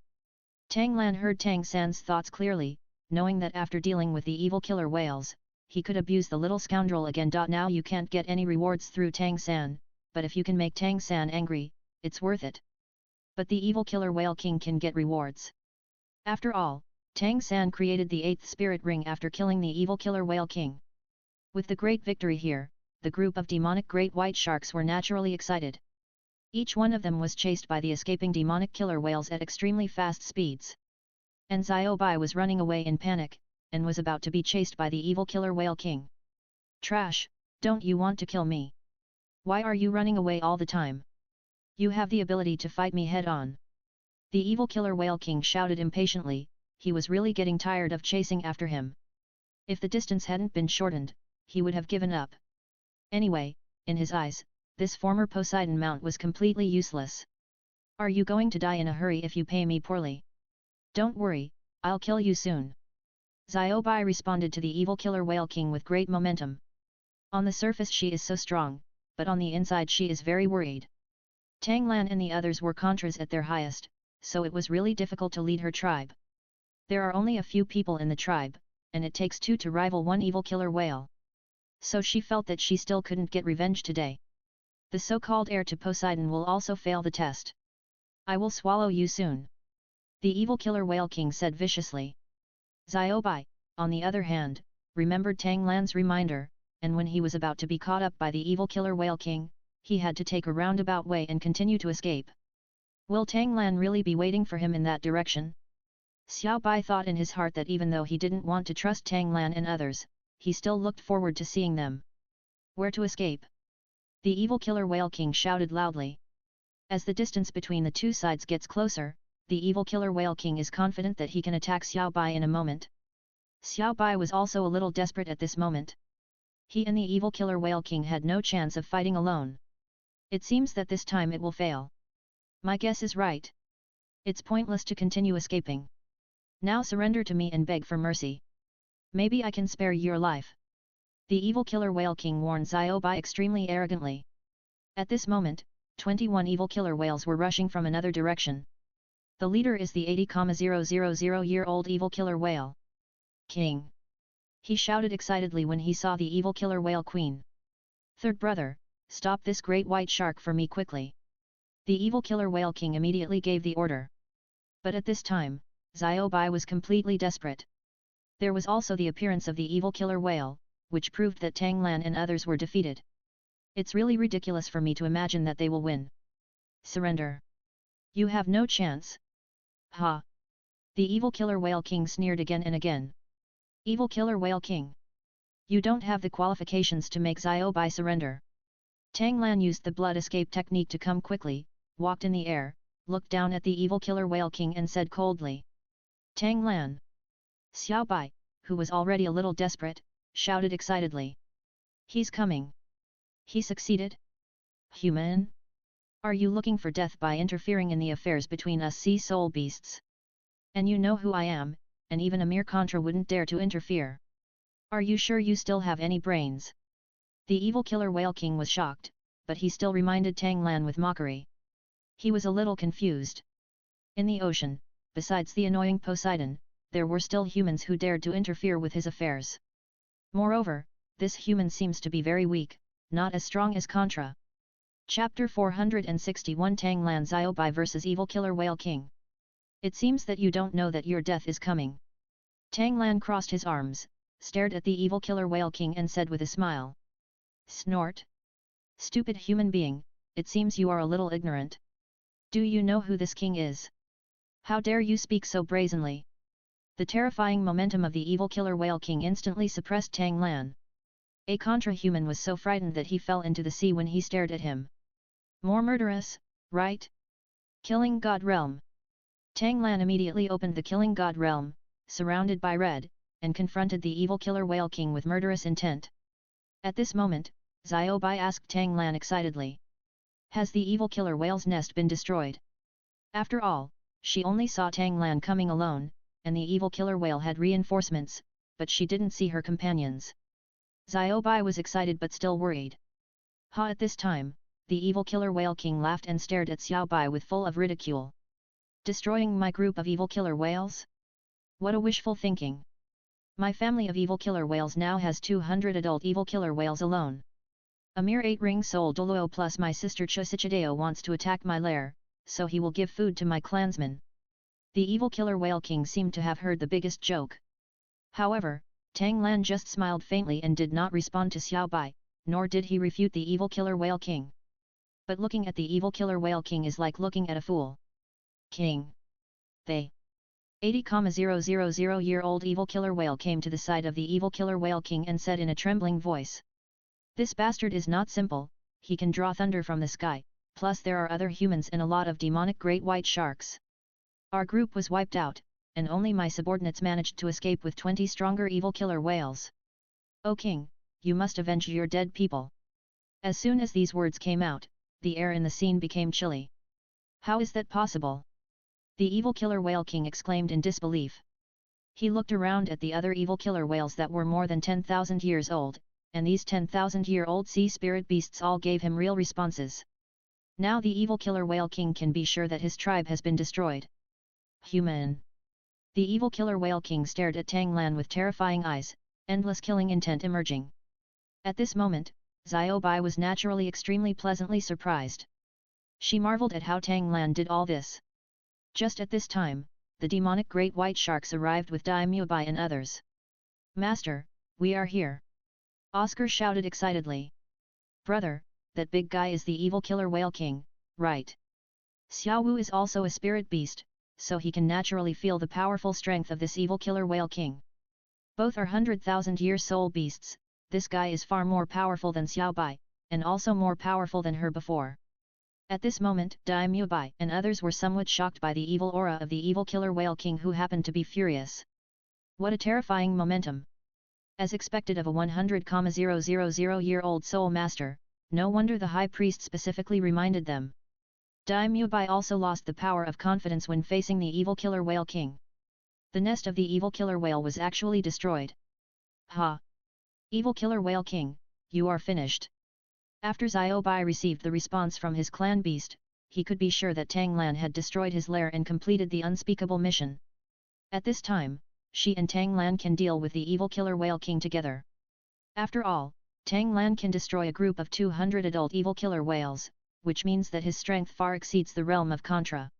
Tang Lan heard Tang San's thoughts clearly, knowing that after dealing with the evil killer whales, he could abuse the little scoundrel again. Now you can't get any rewards through Tang San, but if you can make Tang San angry, it's worth it. But the evil killer whale king can get rewards. After all, Tang San created the 8th spirit ring after killing the evil killer whale king. With the great victory here, the group of demonic great white sharks were naturally excited. Each one of them was chased by the escaping demonic killer whales at extremely fast speeds. And Xiao Bai was running away in panic, and was about to be chased by the evil killer whale king. Trash, don't you want to kill me? Why are you running away all the time? You have the ability to fight me head-on. The evil killer whale king shouted impatiently, he was really getting tired of chasing after him. If the distance hadn't been shortened, he would have given up. Anyway, in his eyes, this former Poseidon mount was completely useless. Are you going to die in a hurry if you pay me poorly? Don't worry, I'll kill you soon. Xiao Bai responded to the evil killer whale king with great momentum. On the surface she is so strong, but on the inside she is very worried. Tang Lan and the others were contras at their highest, so it was really difficult to lead her tribe. There are only a few people in the tribe, and it takes 2 to rival 1 evil killer whale. So she felt that she still couldn't get revenge today. The so-called heir to Poseidon will also fail the test. I will swallow you soon. The evil killer whale king said viciously. Xiao Bai, on the other hand, remembered Tang Lan's reminder, and when he was about to be caught up by the evil killer whale king, he had to take a roundabout way and continue to escape. Will Tang Lan really be waiting for him in that direction? Xiao Bai thought in his heart that even though he didn't want to trust Tang Lan and others, he still looked forward to seeing them. Where to escape? The evil killer whale king shouted loudly. As the distance between the 2 sides gets closer, the evil killer whale king is confident that he can attack Xiao Bai in a moment. Xiao Bai was also a little desperate at this moment. He and the evil killer whale king had no chance of fighting alone. It seems that this time it will fail. My guess is right. It's pointless to continue escaping. Now surrender to me and beg for mercy. Maybe I can spare your life. The evil killer whale king warned Xiao Bai extremely arrogantly. At this moment, 21 evil killer whales were rushing from another direction. The leader is the 80,000-year-old evil killer whale king. He shouted excitedly when he saw the evil killer whale queen. Third brother, stop this great white shark for me quickly. The evil killer whale king immediately gave the order. But at this time, Xiao Bai was completely desperate. There was also the appearance of the evil killer whale, which proved that Tang Lan and others were defeated. It's really ridiculous for me to imagine that they will win. Surrender. You have no chance. Ha! The evil killer whale king sneered again and again. Evil killer whale king. You don't have the qualifications to make Xiao Bai surrender. Tang Lan used the blood escape technique to come quickly, walked in the air, looked down at the evil killer whale king and said coldly. Tang Lan. Xiao Bai, who was already a little desperate, shouted excitedly. He's coming. He succeeded? Human? Are you looking for death by interfering in the affairs between us sea soul beasts? And you know who I am, and even a mere contra wouldn't dare to interfere. Are you sure you still have any brains? The evil killer whale king was shocked, but he still reminded Tang Lan with mockery. He was a little confused. In the ocean, besides the annoying Poseidon, there were still humans who dared to interfere with his affairs. Moreover, this human seems to be very weak, not as strong as Contra. Chapter 461 Tang Lan Xiao Bai vs Evil Killer Whale King. It seems that you don't know that your death is coming. Tang Lan crossed his arms, stared at the evil killer whale king and said with a smile. Snort. Stupid human being, it seems you are a little ignorant. Do you know who this king is? How dare you speak so brazenly? The terrifying momentum of the evil killer whale king instantly suppressed Tang Lan. A contra-human was so frightened that he fell into the sea when he stared at him. More murderous, right? Killing God Realm. Tang Lan immediately opened the Killing God Realm, surrounded by red, and confronted the evil killer whale king with murderous intent. At this moment, Xiao Bai asked Tang Lan excitedly. Has the evil killer whale's nest been destroyed? After all, she only saw Tang Lan coming alone, and the evil killer whale had reinforcements, but she didn't see her companions. Xiao Bai was excited but still worried. At this time, the evil killer whale king laughed and stared at Xiao Bai with full of ridicule. Destroying my group of evil killer whales? What a wishful thinking! My family of evil killer whales now has 200 adult evil killer whales alone. A mere 8-ring soul Douluo plus my sister Chosichideo wants to attack my lair, so he will give food to my clansmen. The evil killer whale king seemed to have heard the biggest joke. However, Tang Lan just smiled faintly and did not respond to Xiao Bai, nor did he refute the evil killer whale king. But looking at the evil killer whale king is like looking at a fool. King. They. 80,000-year-old evil killer whale came to the side of the evil killer whale king and said in a trembling voice. This bastard is not simple, he can draw thunder from the sky, plus there are other humans and a lot of demonic great white sharks. Our group was wiped out, and only my subordinates managed to escape with 20 stronger evil killer whales. O king, you must avenge your dead people. As soon as these words came out, the air in the scene became chilly. How is that possible? The evil killer whale king exclaimed in disbelief. He looked around at the other evil killer whales that were more than 10,000 years old, and these 10,000-year-old sea spirit beasts all gave him real responses. Now the evil killer whale king can be sure that his tribe has been destroyed. Human. The evil killer whale king stared at Tang Lan with terrifying eyes, endless killing intent emerging. At this moment, Xiao Bai was naturally extremely pleasantly surprised. She marveled at how Tang Lan did all this. Just at this time, the demonic great white sharks arrived with Daimyo Bai and others. Master, we are here! Oscar shouted excitedly. Brother, that big guy is the evil killer whale king, right? Xiao Wu is also a spirit beast, so he can naturally feel the powerful strength of this evil killer whale king. Both are 100,000-year soul beasts, this guy is far more powerful than Xiao Bai, and also more powerful than her before. At this moment, Daimyo Bai and others were somewhat shocked by the evil aura of the evil killer whale king who happened to be furious. What a terrifying momentum! As expected of a 100,000-year-old soul master, no wonder the high priest specifically reminded them. Daimyo Bai also lost the power of confidence when facing the evil killer whale king. The nest of the evil killer whale was actually destroyed. Ha! Evil killer whale king, you are finished. After Xiao Bai received the response from his clan beast, he could be sure that Tang Lan had destroyed his lair and completed the unspeakable mission. At this time, she and Tang Lan can deal with the evil killer whale king together. After all, Tang Lan can destroy a group of 200 adult evil killer whales, which means that his strength far exceeds the realm of Contra.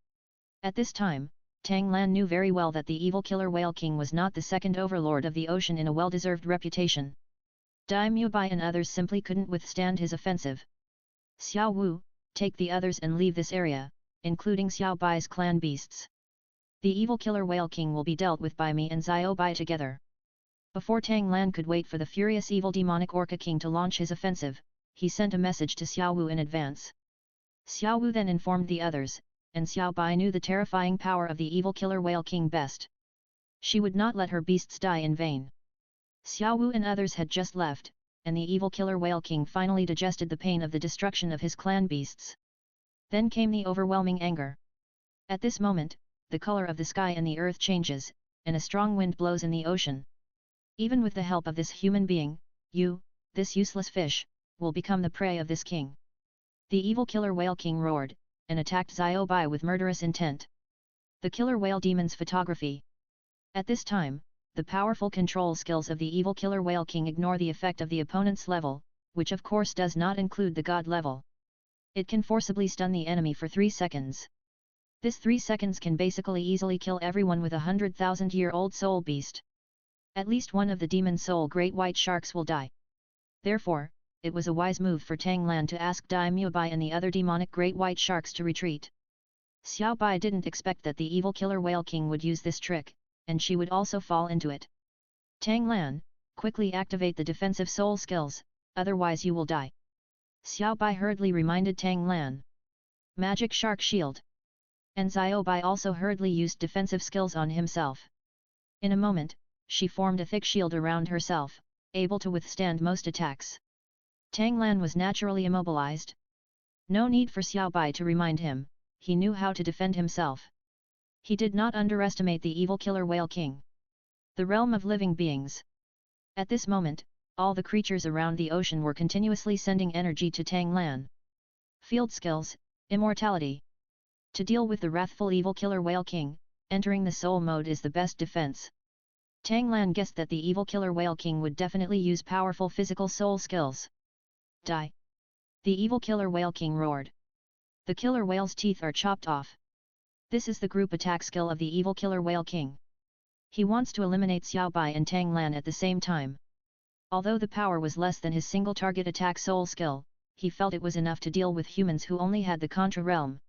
At this time, Tang Lan knew very well that the evil killer whale king was not the second overlord of the ocean in a well-deserved reputation. Daimyo Bai and others simply couldn't withstand his offensive. Xiao Wu, take the others and leave this area, including Xiao Bai's clan beasts. The evil killer whale king will be dealt with by me and Xiao Bai together. Before Tang Lan could wait for the furious evil demonic orca king to launch his offensive, he sent a message to Xiao Wu in advance. Xiao Wu then informed the others, and Xiao Bai knew the terrifying power of the evil killer whale king best. She would not let her beasts die in vain. Xiao Wu and others had just left, and the evil killer whale king finally digested the pain of the destruction of his clan beasts. Then came the overwhelming anger. At this moment, the color of the sky and the earth changes, and a strong wind blows in the ocean. Even with the help of this human being, you, this useless fish, will become the prey of this king. The evil killer whale king roared, and attacked Xiao Bai with murderous intent. The killer whale demon's photography. At this time, the powerful control skills of the evil killer whale king ignore the effect of the opponent's level, which of course does not include the god level. It can forcibly stun the enemy for 3 seconds. This 3 seconds can basically easily kill everyone with a 100,000-year-old soul beast. At least one of the demon soul great white sharks will die. Therefore, it was a wise move for Tang Lan to ask Daimyo Bai and the other demonic great white sharks to retreat. Xiao Bai didn't expect that the evil killer whale king would use this trick, and she would also fall into it. Tang Lan, quickly activate the defensive soul skills, otherwise you will die. Xiao Bai hurriedly reminded Tang Lan. Magic Shark Shield. And Xiao Bai also hurriedly used defensive skills on himself. In a moment, she formed a thick shield around herself, able to withstand most attacks. Tang Lan was naturally immobilized. No need for Xiao Bai to remind him, he knew how to defend himself. He did not underestimate the evil killer whale king. The realm of living beings. At this moment, all the creatures around the ocean were continuously sending energy to Tang Lan. Field skills, immortality. To deal with the wrathful evil killer whale king, entering the soul mode is the best defense. Tang Lan guessed that the evil killer whale king would definitely use powerful physical soul skills. Die! The evil killer whale king roared. The killer whale's teeth are chopped off. This is the group attack skill of the evil killer whale king. He wants to eliminate Xiao Bai and Tang Lan at the same time. Although the power was less than his single target attack soul skill, he felt it was enough to deal with humans who only had the Contra realm.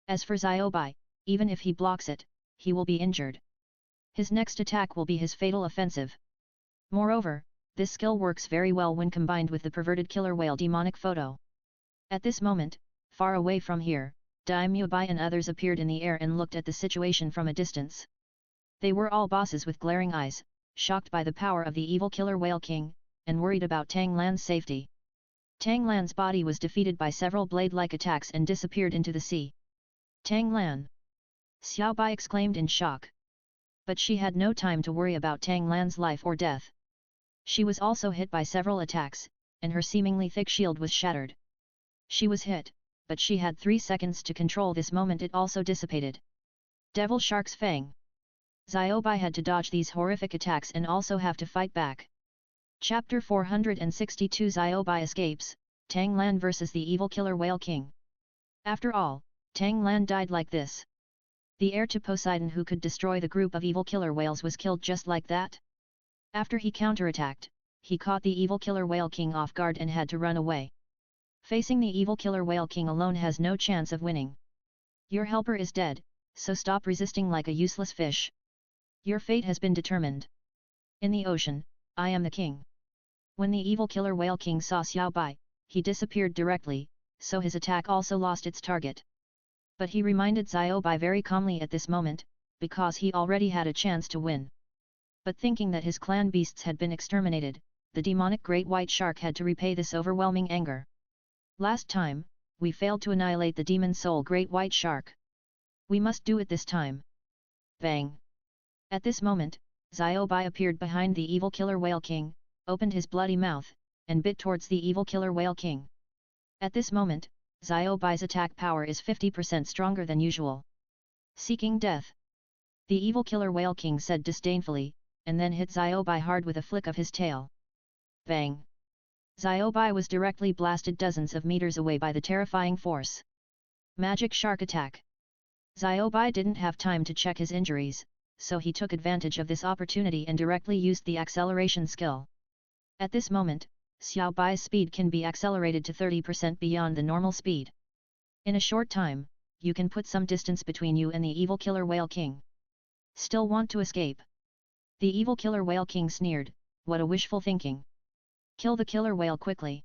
As for Xiao Bai, even if he blocks it, he will be injured. His next attack will be his fatal offensive. Moreover, this skill works very well when combined with the perverted killer whale demonic photo. At this moment, far away from here, Daimyo Bai and others appeared in the air and looked at the situation from a distance. They were all bosses with glaring eyes, shocked by the power of the evil killer whale king, and worried about Tang Lan's safety. Tang Lan's body was defeated by several blade-like attacks and disappeared into the sea. Tang Lan! Xiao Bai exclaimed in shock. But she had no time to worry about Tang Lan's life or death. She was also hit by several attacks, and her seemingly thick shield was shattered. She was hit, but she had 3 seconds to control this moment. It also dissipated. Devil Shark's Fang. Xiao Bai had to dodge these horrific attacks and also have to fight back. Chapter 462 Xiao Bai escapes, Tang Lan vs the evil killer whale king. After all, Tang Lan died like this. The heir to Poseidon who could destroy the group of evil killer whales was killed just like that. After he counterattacked, he caught the evil killer whale king off guard and had to run away. Facing the evil killer whale king alone has no chance of winning. Your helper is dead, so stop resisting like a useless fish. Your fate has been determined. In the ocean, I am the king. When the evil killer whale king saw Xiao Bai, he disappeared directly, so his attack also lost its target. But he reminded Xiao Bai very calmly at this moment, because he already had a chance to win. But thinking that his clan beasts had been exterminated, the demonic great white shark had to repay this overwhelming anger. Last time, we failed to annihilate the demon soul great white shark. We must do it this time. Bang! At this moment, Xiao Bai appeared behind the evil killer whale king, opened his bloody mouth, and bit towards the evil killer whale king. At this moment, Xiao Bai's attack power is 50% stronger than usual. Seeking death. The evil killer whale king said disdainfully, and then hit Xiao Bai hard with a flick of his tail. Bang! Xiao Bai was directly blasted dozens of meters away by the terrifying force. Magic Shark Attack. Xiao Bai didn't have time to check his injuries, so he took advantage of this opportunity and directly used the acceleration skill. At this moment, Xiao Bai's speed can be accelerated to 30% beyond the normal speed. In a short time, you can put some distance between you and the evil killer whale king. Still want to escape? The evil killer whale king sneered, what a wishful thinking. Kill the killer whale quickly.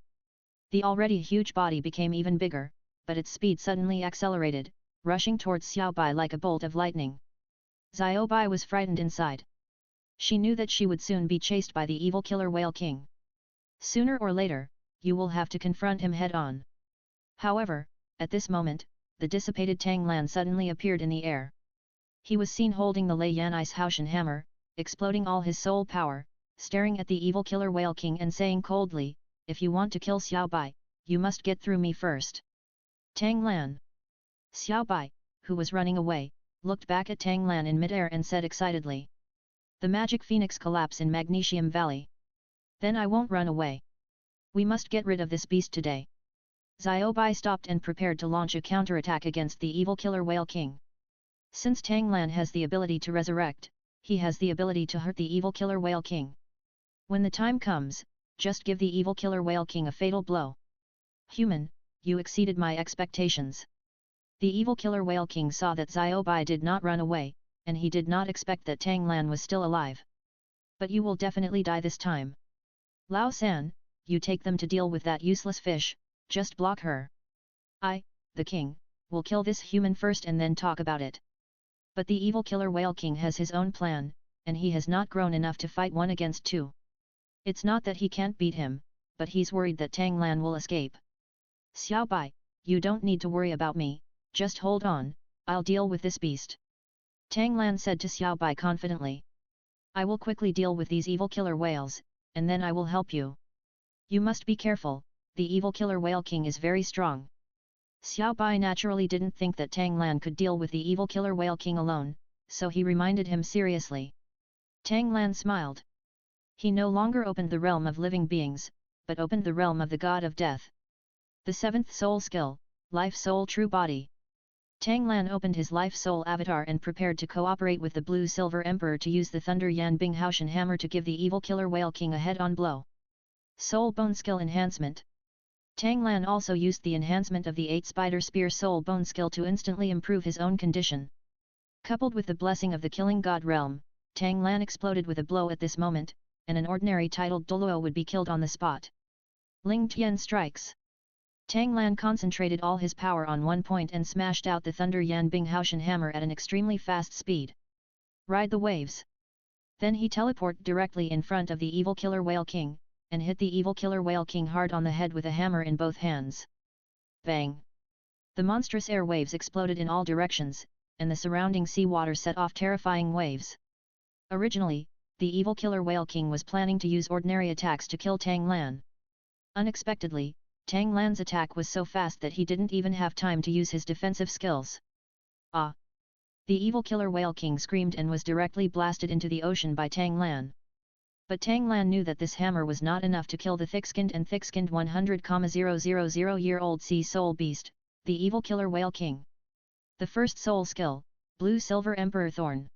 The already huge body became even bigger, but its speed suddenly accelerated, rushing towards Xiao Bai like a bolt of lightning. Xiao Bai was frightened inside. She knew that she would soon be chased by the evil killer whale king. Sooner or later, you will have to confront him head-on. However, at this moment, the dissipated Tang Lan suddenly appeared in the air. He was seen holding the Lei Yan Ice Haoshan hammer, exploding all his soul power, staring at the evil killer whale king and saying coldly, if you want to kill Xiao Bai, you must get through me first. Tang Lan. Xiao Bai, who was running away, looked back at Tang Lan in midair and said excitedly. The magic phoenix collapse in Magnesium Valley. Then I won't run away. We must get rid of this beast today. Xiao Bai stopped and prepared to launch a counterattack against the evil killer whale king. Since Tang Lan has the ability to resurrect, he has the ability to hurt the evil killer whale king. When the time comes, just give the evil killer whale king a fatal blow. Human, you exceeded my expectations. The evil killer whale king saw that Xiao Bai did not run away, and he did not expect that Tang Lan was still alive. But you will definitely die this time. Lao San, you take them to deal with that useless fish, just block her. I, the king, will kill this human first and then talk about it. But the evil killer whale king has his own plan, and he has not grown enough to fight 1 against 2. It's not that he can't beat him, but he's worried that Tang Lan will escape. Xiao Bai, you don't need to worry about me, just hold on, I'll deal with this beast. Tang Lan said to Xiao Bai confidently. I will quickly deal with these evil killer whales, and then I will help you. You must be careful, the evil killer whale king is very strong. Xiao Bai naturally didn't think that Tang Lan could deal with the evil killer whale king alone, so he reminded him seriously. Tang Lan smiled. He no longer opened the realm of living beings, but opened the realm of the god of death. The seventh soul skill, Life Soul True Body. Tang Lan opened his Life Soul avatar and prepared to cooperate with the Blue Silver Emperor to use the Thunder Yan Bing Haoshan hammer to give the evil killer whale king a head-on blow. Soul Bone Skill Enhancement. Tang Lan also used the enhancement of the 8 Spider Spear Soul Bone skill to instantly improve his own condition. Coupled with the blessing of the Killing God realm, Tang Lan exploded with a blow at this moment, and an ordinary titled Douluo would be killed on the spot. Ling Tian Strikes. Tang Lan concentrated all his power on one point and smashed out the Thunder Yan Bing Haoshan hammer at an extremely fast speed. Ride the waves. Then he teleported directly in front of the evil killer whale king, and hit the evil killer whale king hard on the head with a hammer in both hands. Bang! The monstrous air waves exploded in all directions, and the surrounding seawater set off terrifying waves. Originally, the evil killer whale king was planning to use ordinary attacks to kill Tang Lan. Unexpectedly, Tang Lan's attack was so fast that he didn't even have time to use his defensive skills. Ah! The evil killer whale king screamed and was directly blasted into the ocean by Tang Lan. But Tang Lan knew that this hammer was not enough to kill the thick-skinned 100,000-year-old sea soul beast, the evil killer whale king. The first soul skill, Blue Silver Emperor Thorn.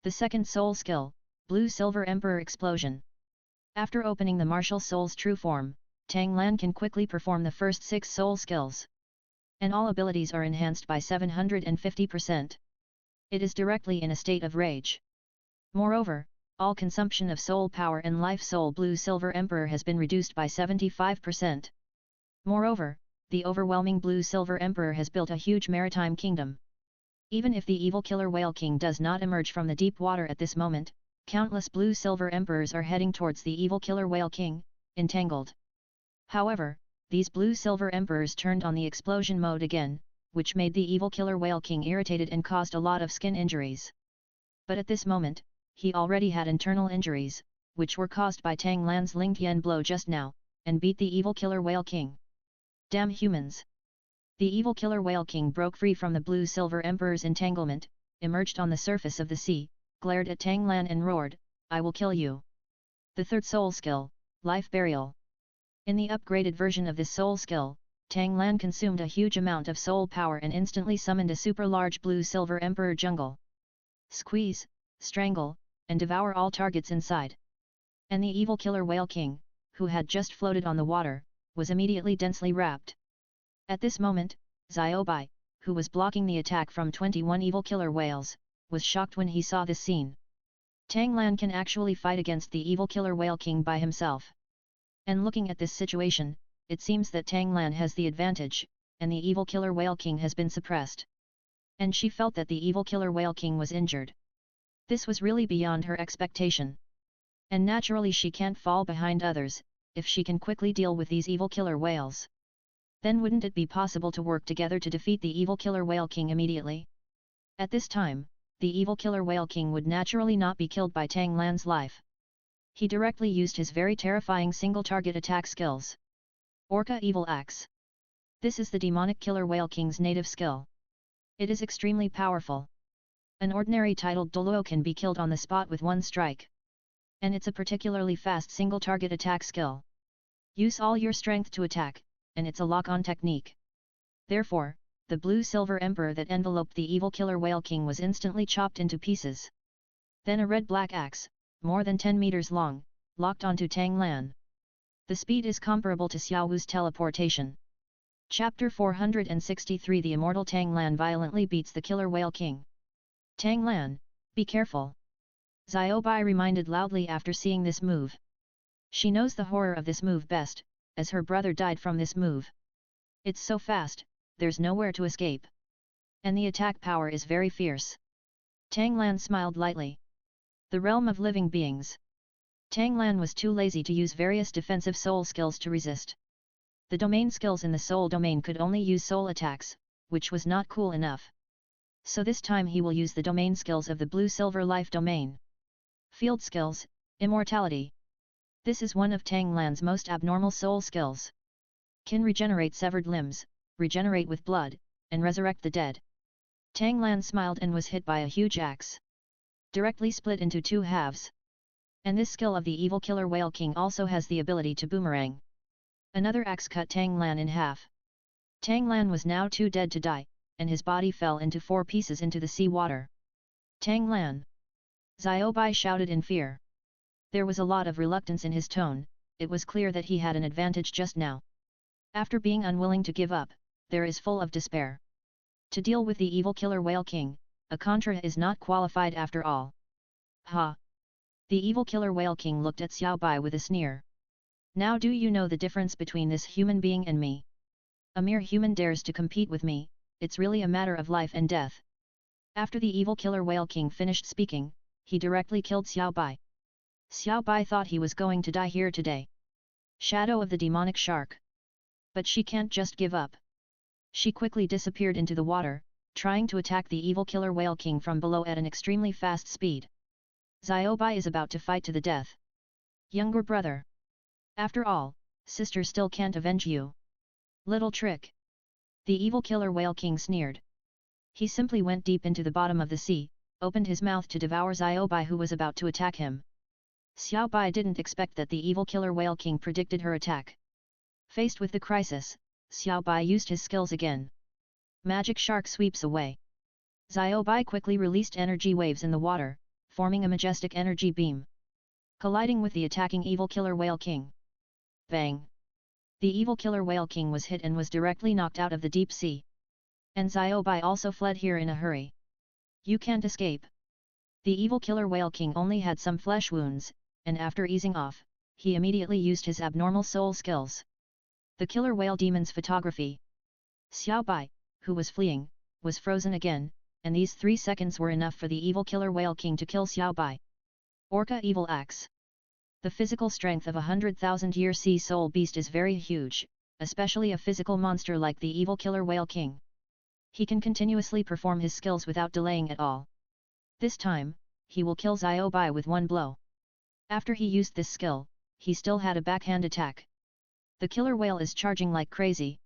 The second soul skill, Blue Silver Emperor Explosion. After opening the martial soul's true form, Tang Lan can quickly perform the first 6 soul skills. And all abilities are enhanced by 750%. It is directly in a state of rage. Moreover, all consumption of soul power and life soul Blue Silver Emperor has been reduced by 75%. Moreover, the overwhelming Blue Silver Emperor has built a huge maritime kingdom. Even if the evil killer whale king does not emerge from the deep water at this moment, countless Blue Silver Emperors are heading towards the evil killer whale king, entangled. However, these Blue Silver Emperors turned on the explosion mode again, which made the evil killer whale king irritated and caused a lot of skin injuries. But at this moment, he already had internal injuries, which were caused by Tang Lan's Ling Tian blow just now, and beat the evil killer whale king. Damn humans! The evil killer whale king broke free from the Blue Silver Emperor's entanglement, emerged on the surface of the sea, glared at Tang Lan and roared, "I will kill you!" The third soul skill, Life Burial. In the upgraded version of this soul skill, Tang Lan consumed a huge amount of soul power and instantly summoned a super large Blue Silver Emperor jungle. Squeeze, strangle, and devour all targets inside. And the evil killer whale king, who had just floated on the water, was immediately densely wrapped. At this moment, Xiao Bai, who was blocking the attack from 21 evil killer whales, was shocked when he saw this scene. Tang Lan can actually fight against the evil killer whale king by himself. And looking at this situation, it seems that Tang Lan has the advantage, and the evil killer whale king has been suppressed. And she felt that the evil killer whale king was injured. This was really beyond her expectation. And naturally she can't fall behind others, if she can quickly deal with these evil killer whales. Then wouldn't it be possible to work together to defeat the evil killer whale king immediately? At this time, the evil killer whale king would naturally not be killed by Tang Lan's life. He directly used his very terrifying single target attack skills. Orca Evil Axe. This is the demonic killer whale king's native skill. It is extremely powerful. An ordinary titled Douluo can be killed on the spot with one strike. And it's a particularly fast single target attack skill. Use all your strength to attack, and it's a lock-on technique. Therefore, the Blue Silver Emperor that enveloped the evil killer whale king was instantly chopped into pieces. Then a red-black axe, more than 10 meters long, locked onto Tang Lan. The speed is comparable to Xiao Wu's teleportation. Chapter 463 The immortal Tang Lan violently beats the killer whale king. Tang Lan, be careful! Xiao Bai reminded loudly after seeing this move. She knows the horror of this move best, as her brother died from this move. It's so fast, there's nowhere to escape. And the attack power is very fierce. Tang Lan smiled lightly. The realm of living beings. Tang Lan was too lazy to use various defensive soul skills to resist. The domain skills in the soul domain could only use soul attacks, which was not cool enough. So this time he will use the domain skills of the Blue-Silver Life domain. Field skills, Immortality. This is one of Tang Lan's most abnormal soul skills. Can regenerate severed limbs, regenerate with blood, and resurrect the dead. Tang Lan smiled and was hit by a huge axe. Directly split into two halves. And this skill of the evil killer Whale King also has the ability to boomerang. Another axe cut Tang Lan in half. Tang Lan was now too dead to die, and his body fell into 4 pieces into the sea water. Tang Lan! Xiaobai shouted in fear. There was a lot of reluctance in his tone, it was clear that he had an advantage just now. After being unwilling to give up, there is full of despair. To deal with the evil killer Whale King, a contra is not qualified after all. Ha! The evil killer Whale King looked at Xiaobai with a sneer. Now do you know the difference between this human being and me? A mere human dares to compete with me, it's really a matter of life and death. After the evil killer Whale King finished speaking, he directly killed Xiaobai. Xiaobai thought he was going to die here today. Shadow of the demonic shark. But she can't just give up. She quickly disappeared into the water, trying to attack the evil killer Whale King from below at an extremely fast speed. Xiaobai is about to fight to the death. Younger brother. After all, sister still can't avenge you. Little trick. The evil killer Whale King sneered. He simply went deep into the bottom of the sea, opened his mouth to devour Xiaobai who was about to attack him. Xiaobai didn't expect that the evil killer Whale King predicted her attack. Faced with the crisis, Xiaobai used his skills again. Magic shark sweeps away. Xiaobai quickly released energy waves in the water, forming a majestic energy beam. Colliding with the attacking evil killer Whale King. Bang! The evil killer Whale King was hit and was directly knocked out of the deep sea. And Xiaobai also fled here in a hurry. You can't escape. The evil killer Whale King only had some flesh wounds, and after easing off, he immediately used his abnormal soul skills. The killer whale demon's photography. Xiaobai, who was fleeing, was frozen again, and these 3 seconds were enough for the evil killer Whale King to kill Xiaobai. Orca Evil Axe. The physical strength of a 100,000-year sea soul beast is very huge, especially a physical monster like the evil killer Whale King. He can continuously perform his skills without delaying at all. This time, he will kill Xiaobai with 1 blow. After he used this skill, he still had a backhand attack. The killer whale is charging like crazy.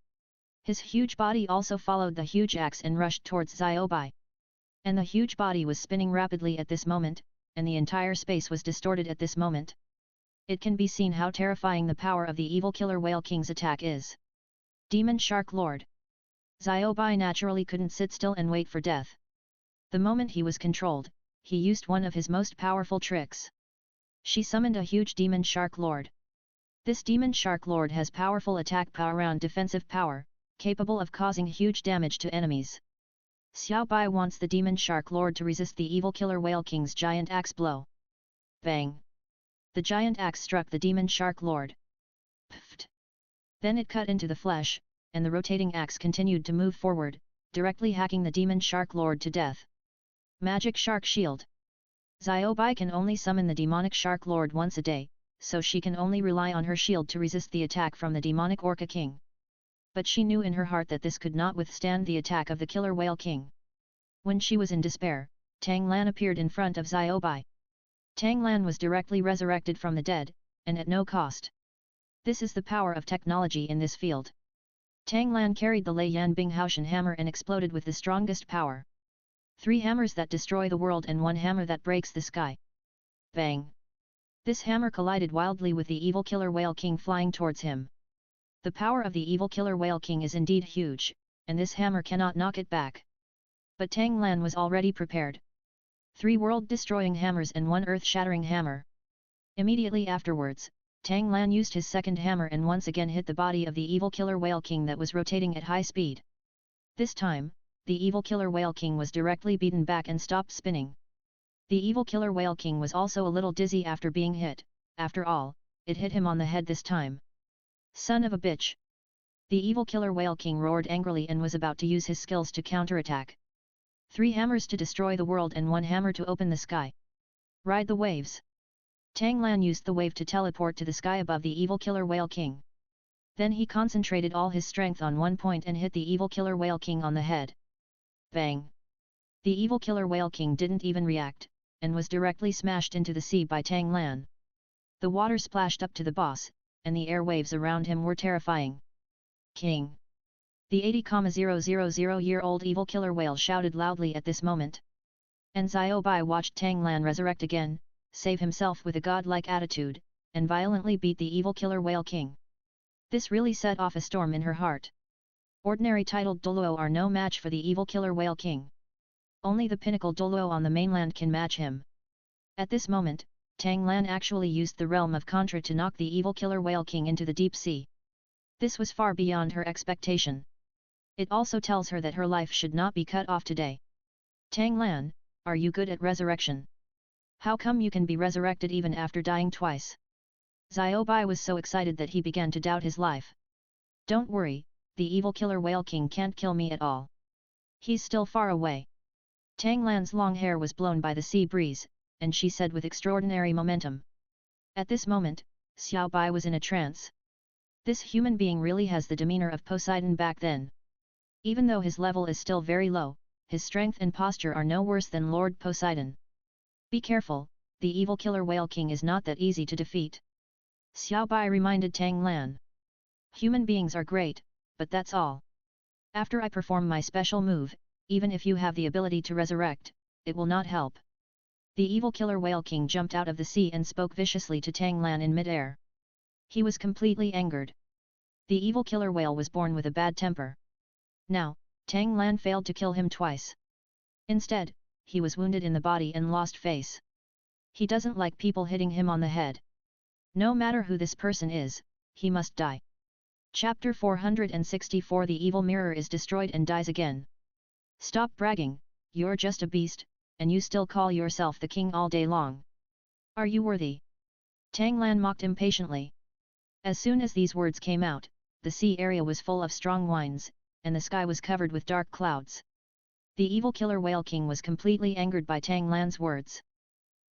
His huge body also followed the huge axe and rushed towards Xiaobai. And the huge body was spinning rapidly at this moment, and the entire space was distorted at this moment. It can be seen how terrifying the power of the evil killer Whale King's attack is. Demon Shark Lord. Xiaobai naturally couldn't sit still and wait for death. The moment he was controlled, he used one of his most powerful tricks. She summoned a huge Demon Shark Lord. This Demon Shark Lord has powerful attack power and defensive power, capable of causing huge damage to enemies. Xiaobai wants the Demon Shark Lord to resist the evil killer Whale King's giant axe blow. Bang! The giant axe struck the Demon Shark Lord. Pfft! Then it cut into the flesh, and the rotating axe continued to move forward, directly hacking the Demon Shark Lord to death. Magic Shark Shield. Xiaobai can only summon the demonic Shark Lord once a day, so she can only rely on her shield to resist the attack from the demonic Orca King. But she knew in her heart that this could not withstand the attack of the killer Whale King. When she was in despair, Tang Lan appeared in front of Xiaobai. Tang Lan was directly resurrected from the dead, and at no cost. This is the power of technology in this field. Tang Lan carried the Lei Yan Binghaoshan hammer and exploded with the strongest power. 3 hammers that destroy the world and 1 hammer that breaks the sky. Bang! This hammer collided wildly with the evil killer Whale King flying towards him. The power of the evil killer Whale King is indeed huge, and this hammer cannot knock it back. But Tang Lan was already prepared. 3 world-destroying hammers and 1 earth-shattering hammer. Immediately afterwards, Tang Lan used his second hammer and once again hit the body of the evil killer Whale King that was rotating at high speed. This time, the evil killer Whale King was directly beaten back and stopped spinning. The evil killer Whale King was also a little dizzy after being hit, after all, it hit him on the head this time. Son of a bitch! The evil killer Whale King roared angrily and was about to use his skills to counterattack. 3 hammers to destroy the world and 1 hammer to open the sky. Ride the waves. Tang Lan used the wave to teleport to the sky above the evil killer Whale King. Then he concentrated all his strength on one point and hit the evil killer Whale King on the head. Bang! The evil killer Whale King didn't even react, and was directly smashed into the sea by Tang Lan. The water splashed up to the boss, and the air waves around him were terrifying. King! The 80,000-year-old evil killer whale shouted loudly at this moment. And Xiaobai watched Tang Lan resurrect again, save himself with a godlike attitude, and violently beat the evil killer whale king. This really set off a storm in her heart. Ordinary titled Douluo are no match for the evil killer whale king. Only the pinnacle Douluo on the mainland can match him. At this moment, Tang Lan actually used the realm of Contra to knock the evil killer whale king into the deep sea. This was far beyond her expectation. It also tells her that her life should not be cut off today. Tang Lan, are you good at resurrection? How come you can be resurrected even after dying twice? Xiaobai was so excited that he began to doubt his life. Don't worry, the evil killer whale king can't kill me at all. He's still far away. Tang Lan's long hair was blown by the sea breeze, and she said with extraordinary momentum. At this moment, Xiaobai was in a trance. This human being really has the demeanor of Poseidon back then. Even though his level is still very low, his strength and posture are no worse than Lord Poseidon. Be careful, the evil killer whale king is not that easy to defeat. Xiaobai reminded Tang Lan. Human beings are great, but that's all. After I perform my special move, even if you have the ability to resurrect, it will not help. The evil killer whale king jumped out of the sea and spoke viciously to Tang Lan in mid-air. He was completely angered. The evil killer whale was born with a bad temper. Now, Tang Lan failed to kill him twice. Instead, he was wounded in the body and lost face. He doesn't like people hitting him on the head. No matter who this person is, he must die. Chapter 464 The evil mirror is destroyed and dies again. Stop bragging, you're just a beast, and you still call yourself the king all day long. Are you worthy? Tang Lan mocked impatiently. As soon as these words came out, the sea area was full of strong winds, and the sky was covered with dark clouds. The evil killer whale king was completely angered by Tang Lan's words.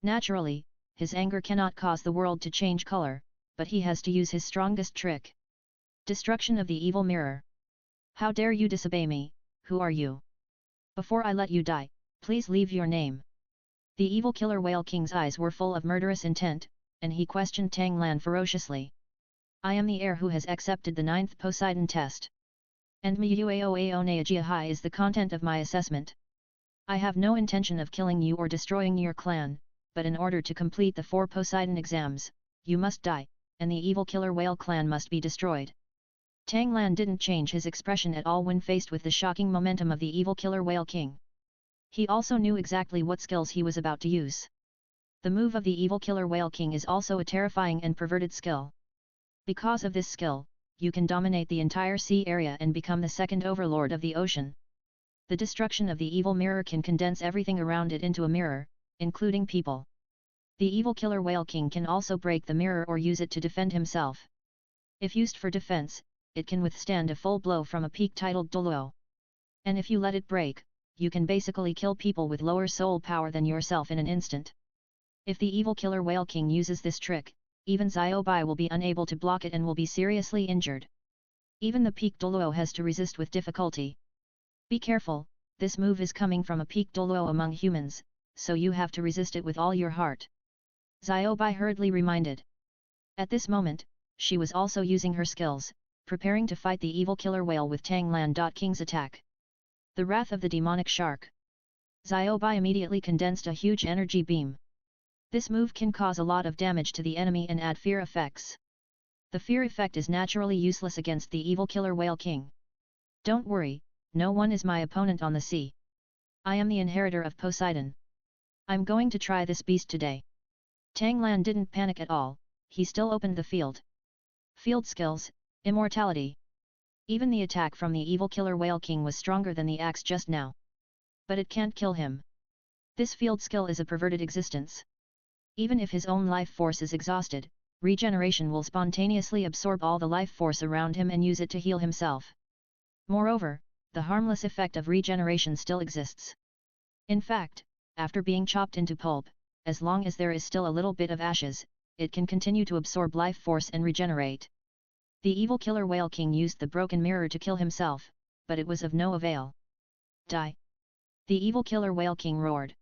Naturally, his anger cannot cause the world to change color, but he has to use his strongest trick. Destruction of the evil mirror. How dare you disobey me, who are you? Before I let you die, please leave your name. The evil killer whale king's eyes were full of murderous intent, and he questioned Tang Lan ferociously. I am the heir who has accepted the 9th Poseidon test. And Muyuaoaoneajiahai is the content of my assessment. I have no intention of killing you or destroying your clan, but in order to complete the 4 Poseidon exams, you must die, and the evil killer whale clan must be destroyed. Tang Lan didn't change his expression at all when faced with the shocking momentum of the evil killer whale king. He also knew exactly what skills he was about to use. The move of the evil killer whale king is also a terrifying and perverted skill. Because of this skill, you can dominate the entire sea area and become the second overlord of the ocean. The destruction of the evil mirror can condense everything around it into a mirror, including people. The evil killer whale king can also break the mirror or use it to defend himself. If used for defense, it can withstand a full blow from a peak titled Douluo. And if you let it break, you can basically kill people with lower soul power than yourself in an instant. If the evil killer whale king uses this trick, even Xiaobai will be unable to block it and will be seriously injured. Even the peak Douluo has to resist with difficulty. Be careful, this move is coming from a peak Douluo among humans, so you have to resist it with all your heart. Xiaobai hurriedly reminded. At this moment, she was also using her skills, preparing to fight the evil killer whale with Tang Lan. King's attack. The Wrath of the Demonic Shark. Xiaobai immediately condensed a huge energy beam. This move can cause a lot of damage to the enemy and add fear effects. The fear effect is naturally useless against the evil killer whale king. Don't worry, no one is my opponent on the sea. I am the inheritor of Poseidon. I'm going to try this beast today. Tang Lan didn't panic at all, he still opened the field. Field skills, immortality. Even the attack from the evil killer whale king was stronger than the axe just now. But it can't kill him. This field skill is a perverted existence. Even if his own life force is exhausted, regeneration will spontaneously absorb all the life force around him and use it to heal himself. Moreover, the harmless effect of regeneration still exists. In fact, after being chopped into pulp, as long as there is still a little bit of ashes, it can continue to absorb life force and regenerate. The evil killer whale king used the broken mirror to kill himself, but it was of no avail. Die! The evil killer whale king roared.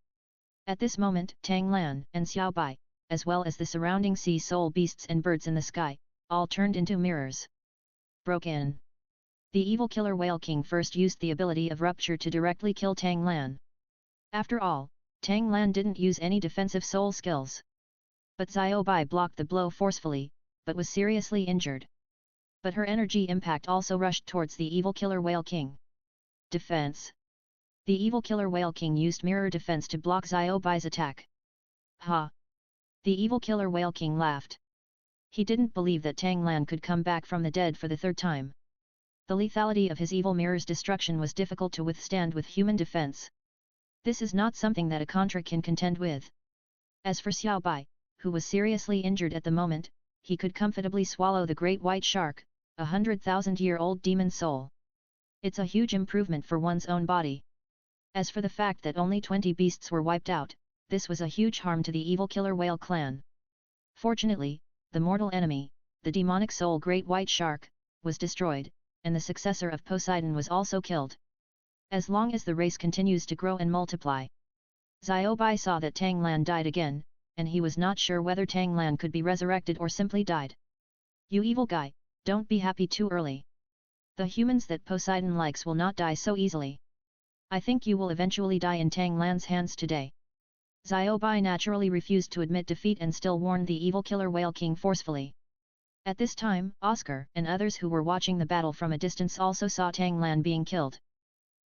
At this moment, Tang Lan and Xiaobai, as well as the surrounding sea soul beasts and birds in the sky, all turned into mirrors. Broke in. The evil killer whale king first used the ability of rupture to directly kill Tang Lan. After all, Tang Lan didn't use any defensive soul skills. But Xiao Bai blocked the blow forcefully, but was seriously injured. But her energy impact also rushed towards the evil killer whale king. Defense. The evil killer whale king used mirror defense to block Xiao Bai's attack. Ha! The evil killer whale king laughed. He didn't believe that Tang Lan could come back from the dead for the third time. The lethality of his evil mirror's destruction was difficult to withstand with human defense. This is not something that a contra can contend with. As for Xiao Bai, who was seriously injured at the moment, he could comfortably swallow the great white shark, 100,000-year-old demon soul. It's a huge improvement for one's own body. As for the fact that only 20 beasts were wiped out, this was a huge harm to the evil killer whale clan. Fortunately, the mortal enemy, the demonic soul great white shark, was destroyed, and the successor of Poseidon was also killed. As long as the race continues to grow and multiply. Xiao Bai saw that Tang Lan died again, and he was not sure whether Tang Lan could be resurrected or simply died. You evil guy, don't be happy too early. The humans that Poseidon likes will not die so easily. I think you will eventually die in Tang Lan's hands today. Xiao Bai naturally refused to admit defeat and still warned the evil killer whale king forcefully. At this time, Oscar and others who were watching the battle from a distance also saw Tang Lan being killed.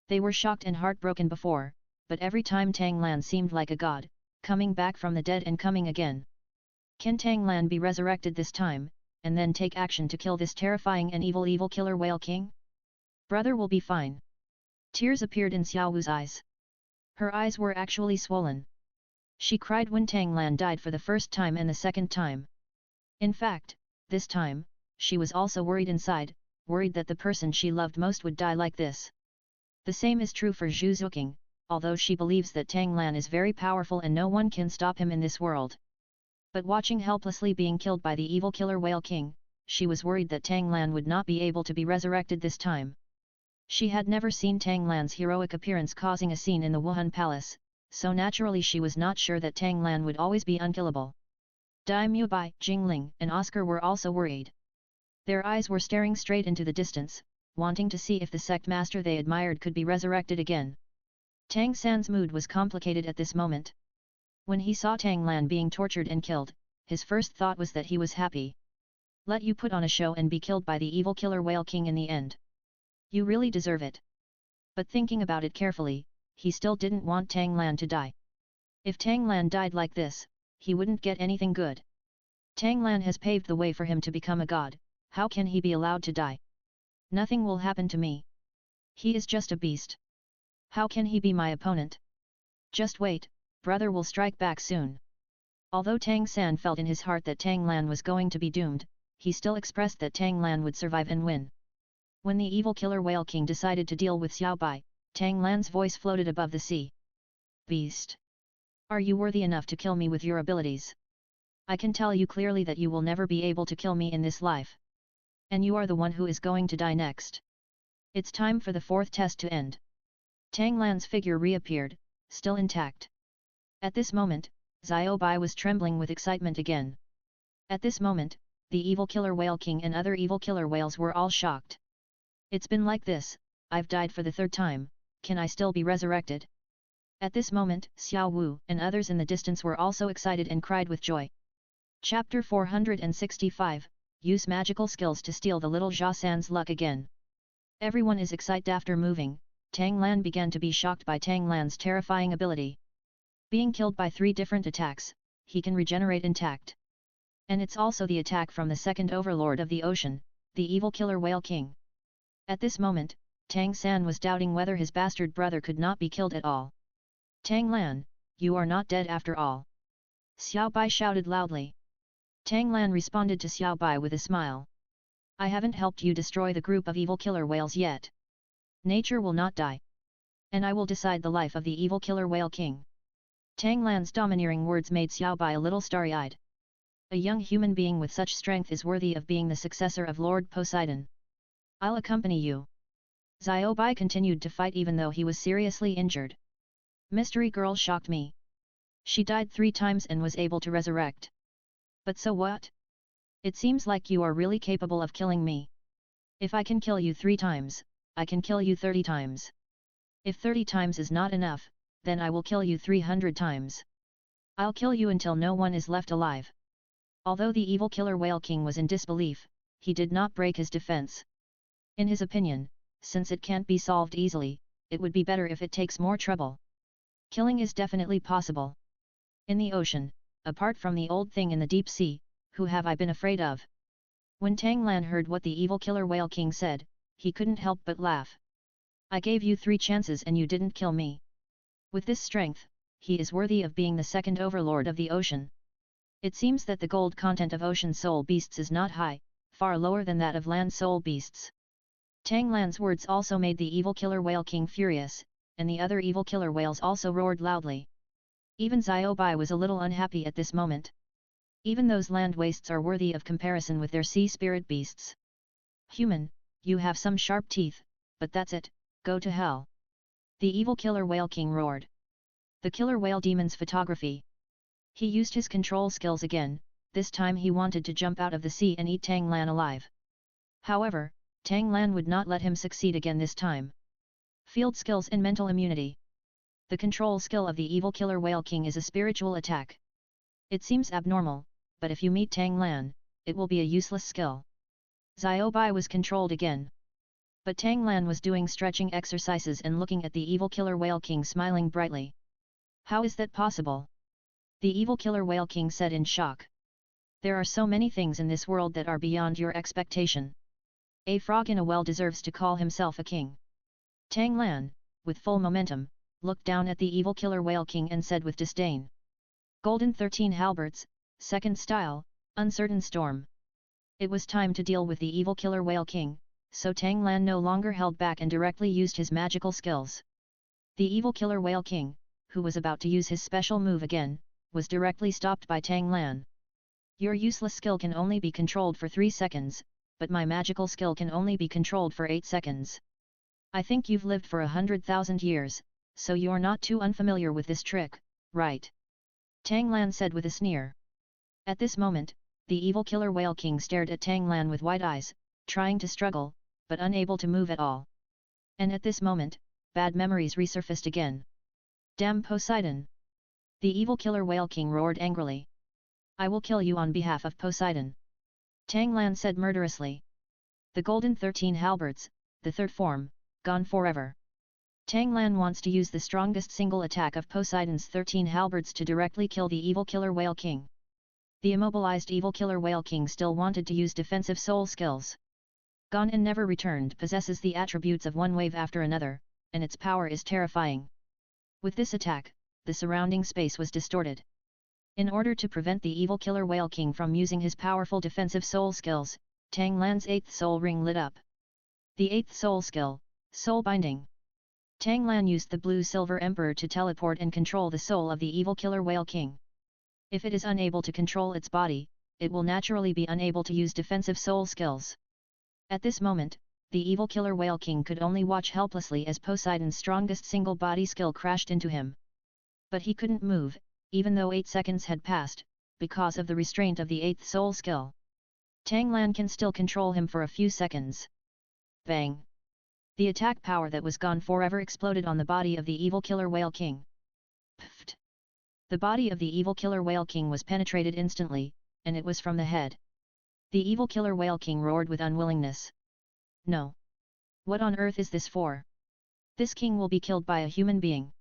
They were shocked and heartbroken before, but every time Tang Lan seemed like a god, coming back from the dead and coming again. Can Tang Lan be resurrected this time, and then take action to kill this terrifying and evil killer whale king? Brother will be fine. Tears appeared in Xiao Wu's eyes. Her eyes were actually swollen. She cried when Tang Lan died for the first time and the second time. In fact, this time, she was also worried inside, worried that the person she loved most would die like this. The same is true for Zhu Zuqing, although she believes that Tang Lan is very powerful and no one can stop him in this world. But watching helplessly being killed by the evil killer whale king, she was worried that Tang Lan would not be able to be resurrected this time. She had never seen Tang Lan's heroic appearance causing a scene in the Wuhan Palace, so naturally she was not sure that Tang Lan would always be unkillable. Daimyo Bai, Jingling and Oscar were also worried. Their eyes were staring straight into the distance, wanting to see if the sect master they admired could be resurrected again. Tang San's mood was complicated at this moment. When he saw Tang Lan being tortured and killed, his first thought was that he was happy. Let you put on a show and be killed by the evil killer whale king in the end. You really deserve it. But thinking about it carefully, he still didn't want Tang Lan to die. If Tang Lan died like this, he wouldn't get anything good. Tang Lan has paved the way for him to become a god, how can he be allowed to die? Nothing will happen to me. He is just a beast. How can he be my opponent? Just wait, brother will strike back soon. Although Tang San felt in his heart that Tang Lan was going to be doomed, he still expressed that Tang Lan would survive and win. When the evil killer whale king decided to deal with Xiao Bai, Tang Lan's voice floated above the sea. Beast! Are you worthy enough to kill me with your abilities? I can tell you clearly that you will never be able to kill me in this life. And you are the one who is going to die next. It's time for the fourth test to end. Tang Lan's figure reappeared, still intact. At this moment, Xiao Bai was trembling with excitement again. At this moment, the evil killer whale king and other evil killer whales were all shocked. It's been like this, I've died for the third time, can I still be resurrected? At this moment, Xiao Wu and others in the distance were also excited and cried with joy. Chapter 465, Use magical skills to steal the little Jia San's luck again. Everyone is excited after moving. Tang Lan began to be shocked by Tang Lan's terrifying ability. Being killed by 3 different attacks, he can regenerate intact. And it's also the attack from the second overlord of the ocean, the evil killer whale king. At this moment, Tang San was doubting whether his bastard brother could not be killed at all. Tang Lan, you are not dead after all. Xiao Bai shouted loudly. Tang Lan responded to Xiao Bai with a smile. I haven't helped you destroy the group of evil killer whales yet. Nature will not die. And I will decide the life of the evil killer whale king. Tang Lan's domineering words made Xiao Bai a little starry-eyed. A young human being with such strength is worthy of being the successor of Lord Poseidon. I'll accompany you. Xiao Bai continued to fight even though he was seriously injured. Mystery girl shocked me. She died 3 times and was able to resurrect. But so what? It seems like you are really capable of killing me. If I can kill you 3 times, I can kill you 30 times. If 30 times is not enough, then I will kill you 300 times. I'll kill you until no one is left alive. Although the evil killer whale king was in disbelief, he did not break his defense. In his opinion, since it can't be solved easily, it would be better if it takes more trouble. Killing is definitely possible. In the ocean, apart from the old thing in the deep sea, who have I been afraid of? When Tang Lan heard what the evil killer whale king said, he couldn't help but laugh. I gave you 3 chances and you didn't kill me. With this strength, he is worthy of being the second overlord of the ocean. It seems that the gold content of ocean soul beasts is not high, far lower than that of land soul beasts. Tang Lan's words also made the evil killer whale king furious, and the other evil killer whales also roared loudly. Even Xiao Bai was a little unhappy at this moment. Even those land wastes are worthy of comparison with their sea spirit beasts. Human, you have some sharp teeth, but that's it, go to hell. The evil killer whale king roared. The killer whale demon's photography. He used his control skills again, this time he wanted to jump out of the sea and eat Tang Lan alive. However, Tang Lan would not let him succeed again this time. Field skills and mental immunity. The control skill of the evil killer whale king is a spiritual attack. It seems abnormal, but if you meet Tang Lan, it will be a useless skill. Xiao Bai was controlled again. But Tang Lan was doing stretching exercises and looking at the evil killer whale king smiling brightly. How is that possible? The evil killer whale king said in shock. There are so many things in this world that are beyond your expectation. A frog in a well deserves to call himself a king. Tang Lan, with full momentum, looked down at the evil killer whale king and said with disdain. Golden 13 halberds, second style, uncertain storm. It was time to deal with the evil killer whale king, so Tang Lan no longer held back and directly used his magical skills. The evil killer whale king, who was about to use his special move again, was directly stopped by Tang Lan. Your useless skill can only be controlled for 3 seconds, but my magical skill can only be controlled for 8 seconds. I think you've lived for 100,000 years, so you're not too unfamiliar with this trick, right? Tang Lan said with a sneer. At this moment, the evil killer whale king stared at Tang Lan with wide eyes, trying to struggle, but unable to move at all. And at this moment, bad memories resurfaced again. Damn Poseidon! The evil killer whale king roared angrily. I will kill you on behalf of Poseidon. Tang Lan said murderously. The golden 13 halberds, the third form, gone forever. Tang Lan wants to use the strongest single attack of Poseidon's 13 halberds to directly kill the evil killer whale king. The immobilized evil killer whale king still wanted to use defensive soul skills. Gone and never returned possesses the attributes of one wave after another, and its power is terrifying. With this attack, the surrounding space was distorted. In order to prevent the evil killer whale king from using his powerful defensive soul skills, Tang Lan's 8th soul ring lit up. The 8th soul skill, Soul Binding. Tang Lan used the Blue Silver Emperor to teleport and control the soul of the evil killer whale king. If it is unable to control its body, it will naturally be unable to use defensive soul skills. At this moment, the evil killer whale king could only watch helplessly as Poseidon's strongest single body skill crashed into him. But he couldn't move, even though 8 seconds had passed, because of the restraint of the 8th soul skill. Tang Lan can still control him for a few seconds. Bang! The attack power that was gone forever exploded on the body of the evil killer whale king. Pfft! The body of the evil killer whale king was penetrated instantly, and it was from the head. The evil killer whale king roared with unwillingness. No! What on earth is this for? This king will be killed by a human being.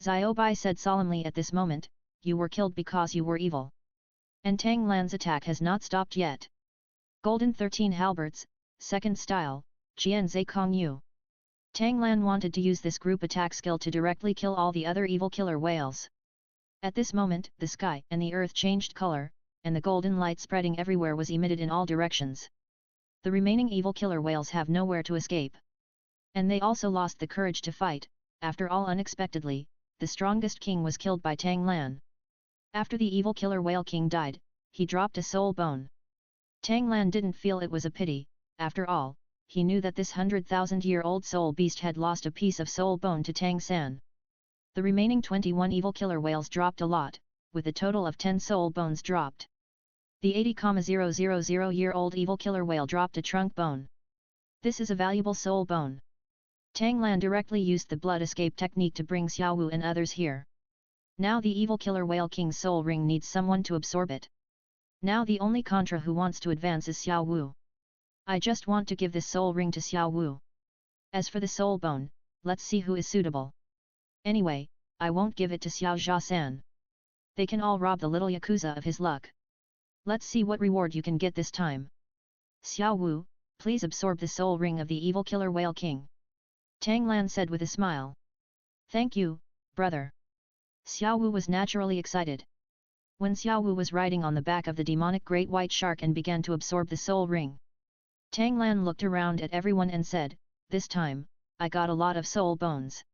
Xiao Bai said solemnly at this moment, you were killed because you were evil. And Tang Lan's attack has not stopped yet. Golden 13 halberds, second style, Jian Zhe Kong Yu. Tang Lan wanted to use this group attack skill to directly kill all the other evil killer whales. At this moment, the sky and the earth changed color, and the golden light spreading everywhere was emitted in all directions. The remaining evil killer whales have nowhere to escape. And they also lost the courage to fight. After all, unexpectedly, the strongest king was killed by Tang Lan. After the evil killer whale king died, he dropped a soul bone. Tang Lan didn't feel it was a pity, after all, he knew that this 100,000-year-old soul beast had lost a piece of soul bone to Tang San. The remaining 21 evil killer whales dropped a lot, with a total of 10 soul bones dropped. The 80,000-year-old evil killer whale dropped a trunk bone. This is a valuable soul bone. Tang Lan directly used the blood escape technique to bring Xiao Wu and others here. Now the evil killer Whale King's soul ring needs someone to absorb it. Now the only Contra who wants to advance is Xiao Wu. I just want to give this soul ring to Xiao Wu. As for the soul bone, let's see who is suitable. Anyway, I won't give it to Xiao Zha-san. They can all rob the little Yakuza of his luck. Let's see what reward you can get this time. Xiao Wu, please absorb the soul ring of the evil killer Whale King. Tang Lan said with a smile. Thank you, brother. Xiao Wu was naturally excited. When Xiao Wu was riding on the back of the demonic great white shark and began to absorb the soul ring, Tang Lan looked around at everyone and said, this time, I got a lot of soul bones.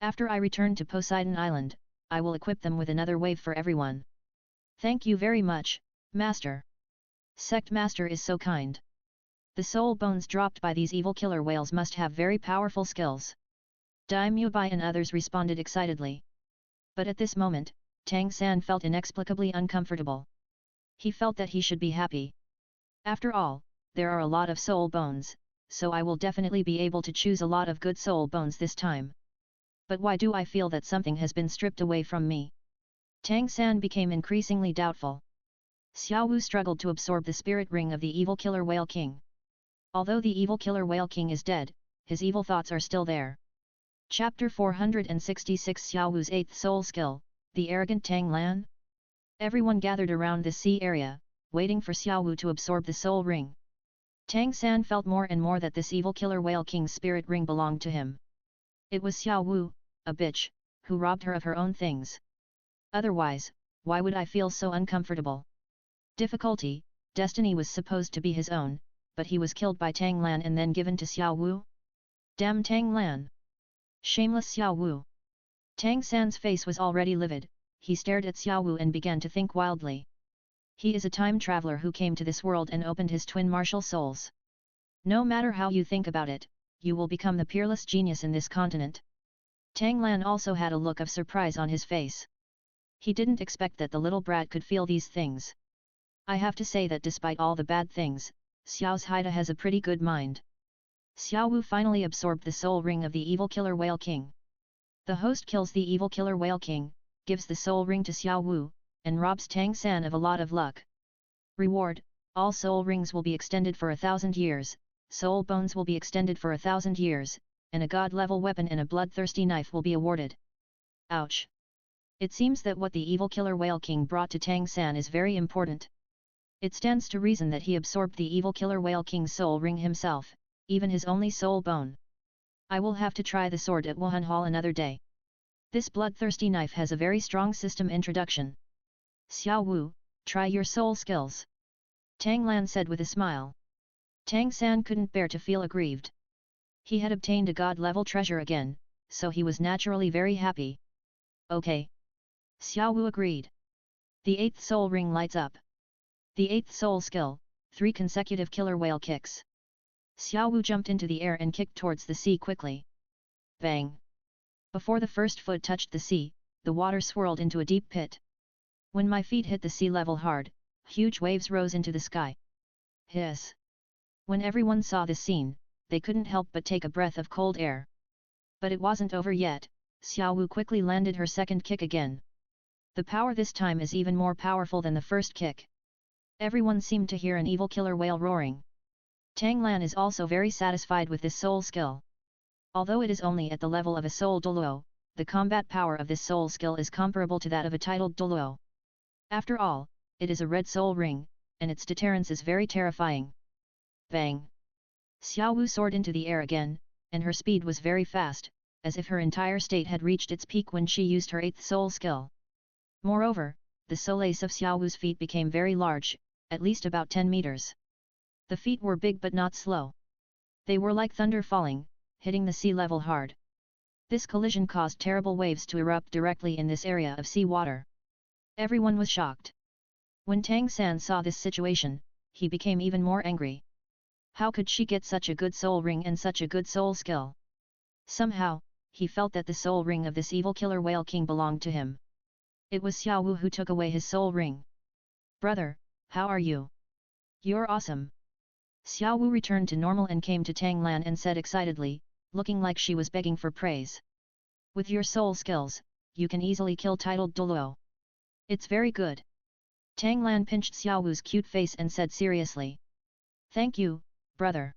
After I return to Poseidon Island, I will equip them with another wave for everyone. Thank you very much, Master. Sect Master is so kind. The soul bones dropped by these evil killer whales must have very powerful skills. Daimyo Bai and others responded excitedly. But at this moment, Tang San felt inexplicably uncomfortable. He felt that he should be happy. After all, there are a lot of soul bones, so I will definitely be able to choose a lot of good soul bones this time. But why do I feel that something has been stripped away from me? Tang San became increasingly doubtful. Xiao Wu struggled to absorb the spirit ring of the evil killer Whale King. Although the evil killer Whale King is dead, his evil thoughts are still there. Chapter 466 Xiao Wu's 8th soul skill, the arrogant Tang Lan? Everyone gathered around the sea area, waiting for Xiao Wu to absorb the soul ring. Tang San felt more and more that this evil killer Whale King's spirit ring belonged to him. It was Xiao Wu, a bitch, who robbed her of her own things. Otherwise, why would I feel so uncomfortable? Difficulty, destiny was supposed to be his own, but he was killed by Tang Lan and then given to Xiao Wu? Damn Tang Lan! Shameless Xiao Wu! Tang San's face was already livid, he stared at Xiao Wu and began to think wildly. He is a time traveler who came to this world and opened his twin martial souls. No matter how you think about it, you will become the peerless genius in this continent. Tang Lan also had a look of surprise on his face. He didn't expect that the little brat could feel these things. I have to say that despite all the bad things, Xiao's Haida has a pretty good mind. Xiao Wu finally absorbed the soul ring of the evil killer Whale King. The host kills the evil killer Whale King, gives the soul ring to Xiao Wu, and robs Tang San of a lot of luck. Reward, all soul rings will be extended for 1,000 years, soul bones will be extended for 1,000 years, and a god-level weapon and a bloodthirsty knife will be awarded. Ouch! It seems that what the evil killer Whale King brought to Tang San is very important. It stands to reason that he absorbed the evil killer Whale King's soul ring himself, even his only soul bone. I will have to try the sword at Wuhan Hall another day. This bloodthirsty knife has a very strong system introduction. Xiao Wu, try your soul skills. Tang Lan said with a smile. Tang San couldn't bear to feel aggrieved. He had obtained a god-level treasure again, so he was naturally very happy. Okay. Xiao Wu agreed. The 8th soul ring lights up. The 8th soul skill, 3 consecutive killer whale kicks. Xiao Wu jumped into the air and kicked towards the sea quickly. Bang! Before the first foot touched the sea, the water swirled into a deep pit. When my feet hit the sea level hard, huge waves rose into the sky. Hiss! When everyone saw this scene, they couldn't help but take a breath of cold air. But it wasn't over yet. Xiao Wu quickly landed her second kick again. The power this time is even more powerful than the first kick. Everyone seemed to hear an evil killer whale roaring. Tang Lan is also very satisfied with this soul skill. Although it is only at the level of a soul Douluo, the combat power of this soul skill is comparable to that of a titled Douluo. After all, it is a red soul ring, and its deterrence is very terrifying. Bang! Xiao Wu soared into the air again, and her speed was very fast, as if her entire state had reached its peak when she used her 8th soul skill. Moreover, the solace of Xiao Wu's feet became very large, at least about 10 meters. The feet were big but not slow. They were like thunder falling, hitting the sea level hard. This collision caused terrible waves to erupt directly in this area of sea water. Everyone was shocked. When Tang San saw this situation, he became even more angry. How could she get such a good soul ring and such a good soul skill? Somehow, he felt that the soul ring of this evil killer Whale King belonged to him. It was Xiao Wu who took away his soul ring. Brother, how are you? You're awesome. Xiao Wu returned to normal and came to Tang Lan and said excitedly, looking like she was begging for praise. With your soul skills, you can easily kill titled Douluo. It's very good. Tang Lan pinched Xiao Wu's cute face and said seriously. Thank you, brother.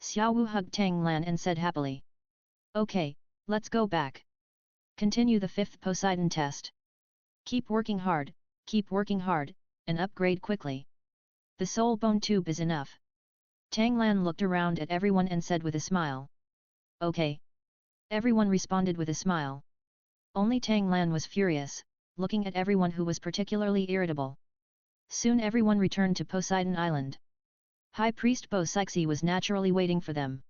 Xiao Wu hugged Tang Lan and said happily. Okay, let's go back. Continue the 5th Poseidon test. Keep working hard, and upgrade quickly. The soul bone tube is enough. Tang Lan looked around at everyone and said with a smile. Okay. Everyone responded with a smile. Only Tang Lan was furious, looking at everyone who was particularly irritable. Soon everyone returned to Poseidon Island. High Priest Bo Sixi was naturally waiting for them.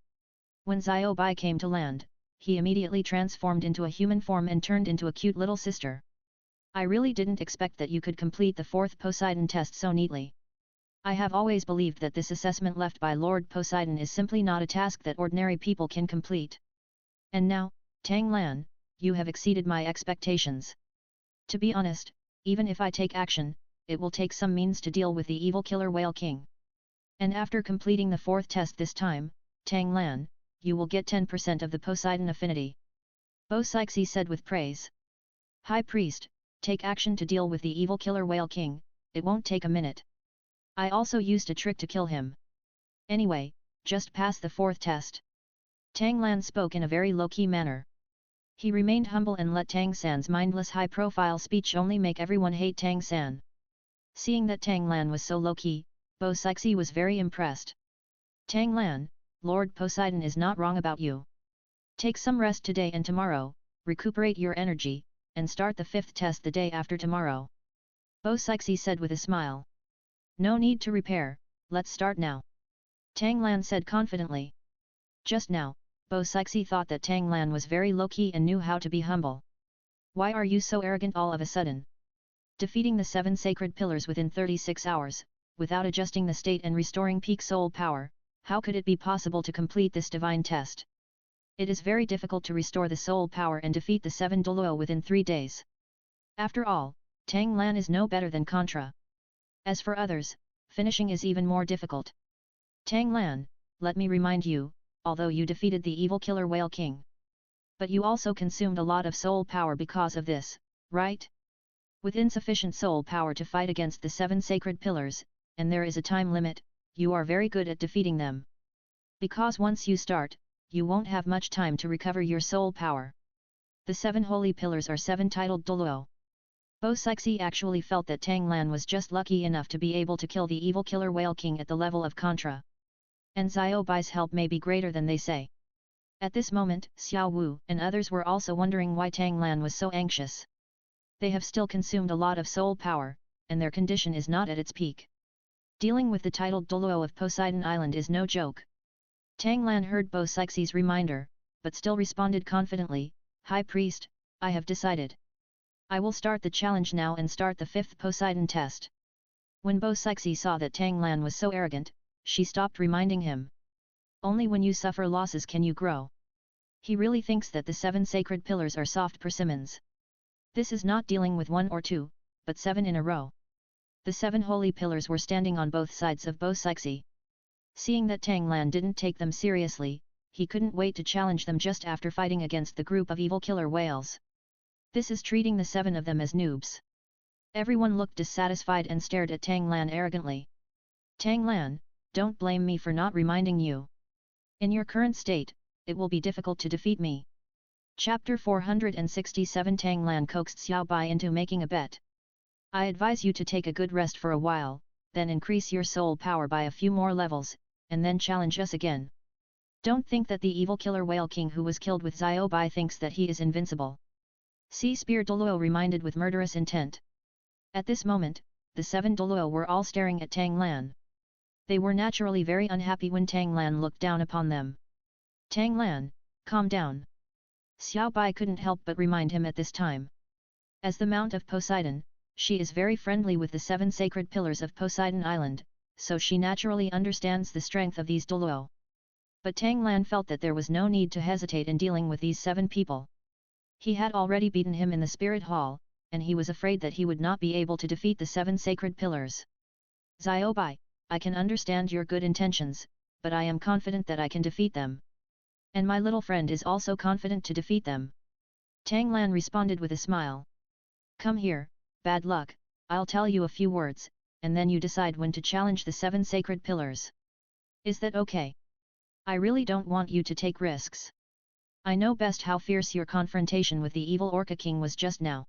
When Xiao Bai came to land, he immediately transformed into a human form and turned into a cute little sister. I really didn't expect that you could complete the 4th Poseidon test so neatly. I have always believed that this assessment left by Lord Poseidon is simply not a task that ordinary people can complete. And now, Tang Lan, you have exceeded my expectations. To be honest, even if I take action, it will take some means to deal with the evil killer Whale King. And after completing the 4th test this time, Tang Lan, you will get 10% of the Poseidon affinity. Bo Sixi said with praise. High Priest, take action to deal with the evil killer Whale King, it won't take a minute. I also used a trick to kill him. Anyway, just pass the 4th test. Tang Lan spoke in a very low-key manner. He remained humble and let Tang San's mindless high-profile speech only make everyone hate Tang San. Seeing that Tang Lan was so low-key, Bo Sixi was very impressed. Tang Lan, Lord Poseidon is not wrong about you. Take some rest today and tomorrow, recuperate your energy, and start the 5th test the day after tomorrow. Bo Sixi said with a smile. No need to repair, let's start now. Tang Lan said confidently. Just now, Bo Sixi thought that Tang Lan was very low-key and knew how to be humble. Why are you so arrogant all of a sudden? Defeating the 7 sacred pillars within 36 hours, without adjusting the state and restoring peak soul power, how could it be possible to complete this divine test? It is very difficult to restore the soul power and defeat the 7 Douluo within 3 days. After all, Tang Lan is no better than Contra. As for others, finishing is even more difficult. Tang Lan, let me remind you, although you defeated the evil killer Whale King. But you also consumed a lot of soul power because of this, right? With insufficient soul power to fight against the 7 sacred pillars, and there is a time limit, you are very good at defeating them. Because once you start, you won't have much time to recover your soul power. The 7 holy pillars are 7 titled Douluo. Bo Sixi actually felt that Tang Lan was just lucky enough to be able to kill the evil killer Whale King at the level of Contra. And Xiao Bai's help may be greater than they say. At this moment, Xiao Wu and others were also wondering why Tang Lan was so anxious. They have still consumed a lot of soul power, and their condition is not at its peak. Dealing with the titled Douluo of Poseidon Island is no joke. Tang Lan heard Bo Sixi's reminder, but still responded confidently, High Priest, I have decided. I will start the challenge now and start the 5th Poseidon test. When Bo Sixi saw that Tang Lan was so arrogant, she stopped reminding him. Only when you suffer losses can you grow. He really thinks that the 7 sacred pillars are soft persimmons. This is not dealing with 1 or 2, but 7 in a row. The 7 holy pillars were standing on both sides of Bo Sixi. Seeing that Tang Lan didn't take them seriously, he couldn't wait to challenge them just after fighting against the group of evil killer whales. This is treating the 7 of them as noobs. Everyone looked dissatisfied and stared at Tang Lan arrogantly. Tang Lan, don't blame me for not reminding you. In your current state, it will be difficult to defeat me. Chapter 467 Tang Lan coaxed Xiao Bai into making a bet. I advise you to take a good rest for a while, then increase your soul power by a few more levels, and then challenge us again. Don't think that the evil killer Whale King who was killed with Xiao Bai thinks that he is invincible. Sea Spear Douluo reminded with murderous intent. At this moment, the 7 Douluo were all staring at Tang Lan. They were naturally very unhappy when Tang Lan looked down upon them. Tang Lan, calm down. Xiao Bai couldn't help but remind him at this time. As the Mount of Poseidon, she is very friendly with the 7 sacred pillars of Poseidon Island, so she naturally understands the strength of these Douluo. But Tang Lan felt that there was no need to hesitate in dealing with these 7 people. He had already beaten him in the Spirit Hall, and he was afraid that he would not be able to defeat the 7 sacred pillars. Xiao Bai, I can understand your good intentions, but I am confident that I can defeat them. And my little friend is also confident to defeat them. Tang Lan responded with a smile. Come here, bad luck, I'll tell you a few words, and then you decide when to challenge the 7 sacred pillars. Is that okay? I really don't want you to take risks. I know best how fierce your confrontation with the evil Orca King was just now.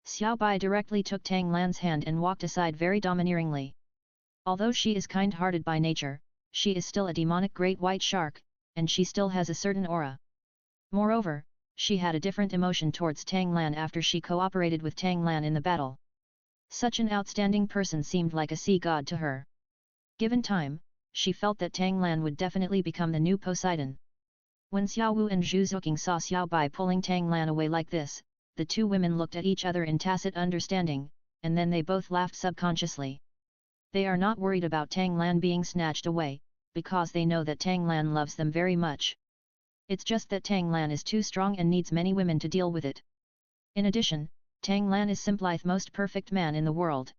Xiao Bai directly took Tang Lan's hand and walked aside very domineeringly. Although she is kind-hearted by nature, she is still a demonic great white shark, and she still has a certain aura. Moreover, she had a different emotion towards Tang Lan after she cooperated with Tang Lan in the battle. Such an outstanding person seemed like a sea god to her. Given time, she felt that Tang Lan would definitely become the new Poseidon. When Xiao Wu and Zhu Zuqing saw Xiao Bai pulling Tang Lan away like this, the two women looked at each other in tacit understanding, and then they both laughed subconsciously. They are not worried about Tang Lan being snatched away, because they know that Tang Lan loves them very much. It's just that Tang Lan is too strong and needs many women to deal with it. In addition, Tang Lan is simply the most perfect man in the world.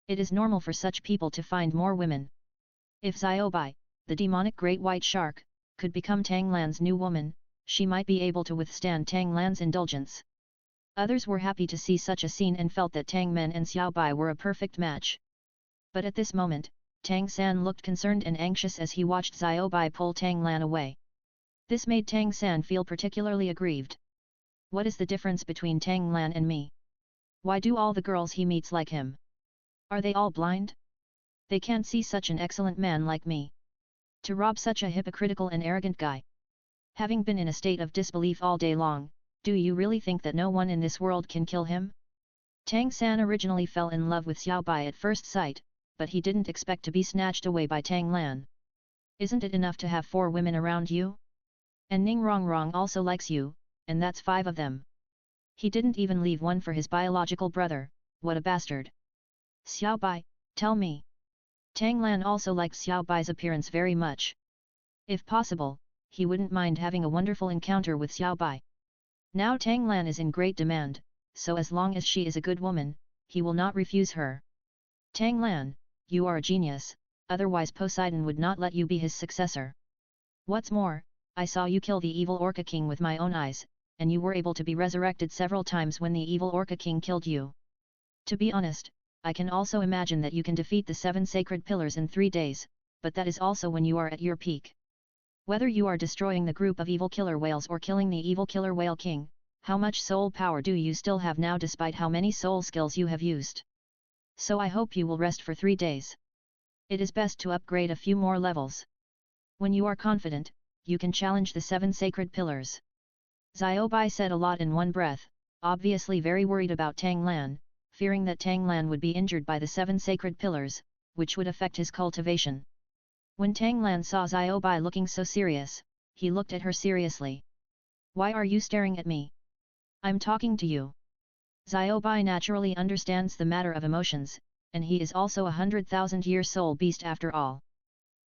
It is normal for such people to find more women. If Xiao Bai, the demonic great white shark, could become Tang Lan's new woman, she might be able to withstand Tang Lan's indulgence. Others were happy to see such a scene and felt that Tang Men and Xiao Bai were a perfect match. But at this moment, Tang San looked concerned and anxious as he watched Xiao Bai pull Tang Lan away. This made Tang San feel particularly aggrieved. What is the difference between Tang Lan and me? Why do all the girls he meets like him? Are they all blind? They can't see such an excellent man like me. To rob such a hypocritical and arrogant guy. Having been in a state of disbelief all day long, do you really think that no one in this world can kill him? Tang San originally fell in love with Xiao Bai at first sight, but he didn't expect to be snatched away by Tang Lan. Isn't it enough to have 4 women around you? And Ning Rongrong also likes you, and that's 5 of them. He didn't even leave one for his biological brother, what a bastard. Xiao Bai, tell me. Tang Lan also liked Xiao Bai's appearance very much. If possible, he wouldn't mind having a wonderful encounter with Xiao Bai. Now Tang Lan is in great demand, so as long as she is a good woman, he will not refuse her. Tang Lan, you are a genius, otherwise Poseidon would not let you be his successor. What's more, I saw you kill the evil Orca King with my own eyes, and you were able to be resurrected several times when the evil Orca King killed you. To be honest, I can also imagine that you can defeat the 7 sacred pillars in 3 days, but that is also when you are at your peak. Whether you are destroying the group of evil killer whales or killing the evil killer whale king, how much soul power do you still have now despite how many soul skills you have used? So I hope you will rest for 3 days. It is best to upgrade a few more levels. When you are confident, you can challenge the 7 sacred pillars. Xiao Bai said a lot in one breath, obviously very worried about Tang Lan, fearing that Tang Lan would be injured by the 7 sacred pillars, which would affect his cultivation. When Tang Lan saw Xiao Bai looking so serious, he looked at her seriously. Why are you staring at me? I'm talking to you. Xiao Bai naturally understands the matter of emotions, and he is also 100,000-year soul beast after all.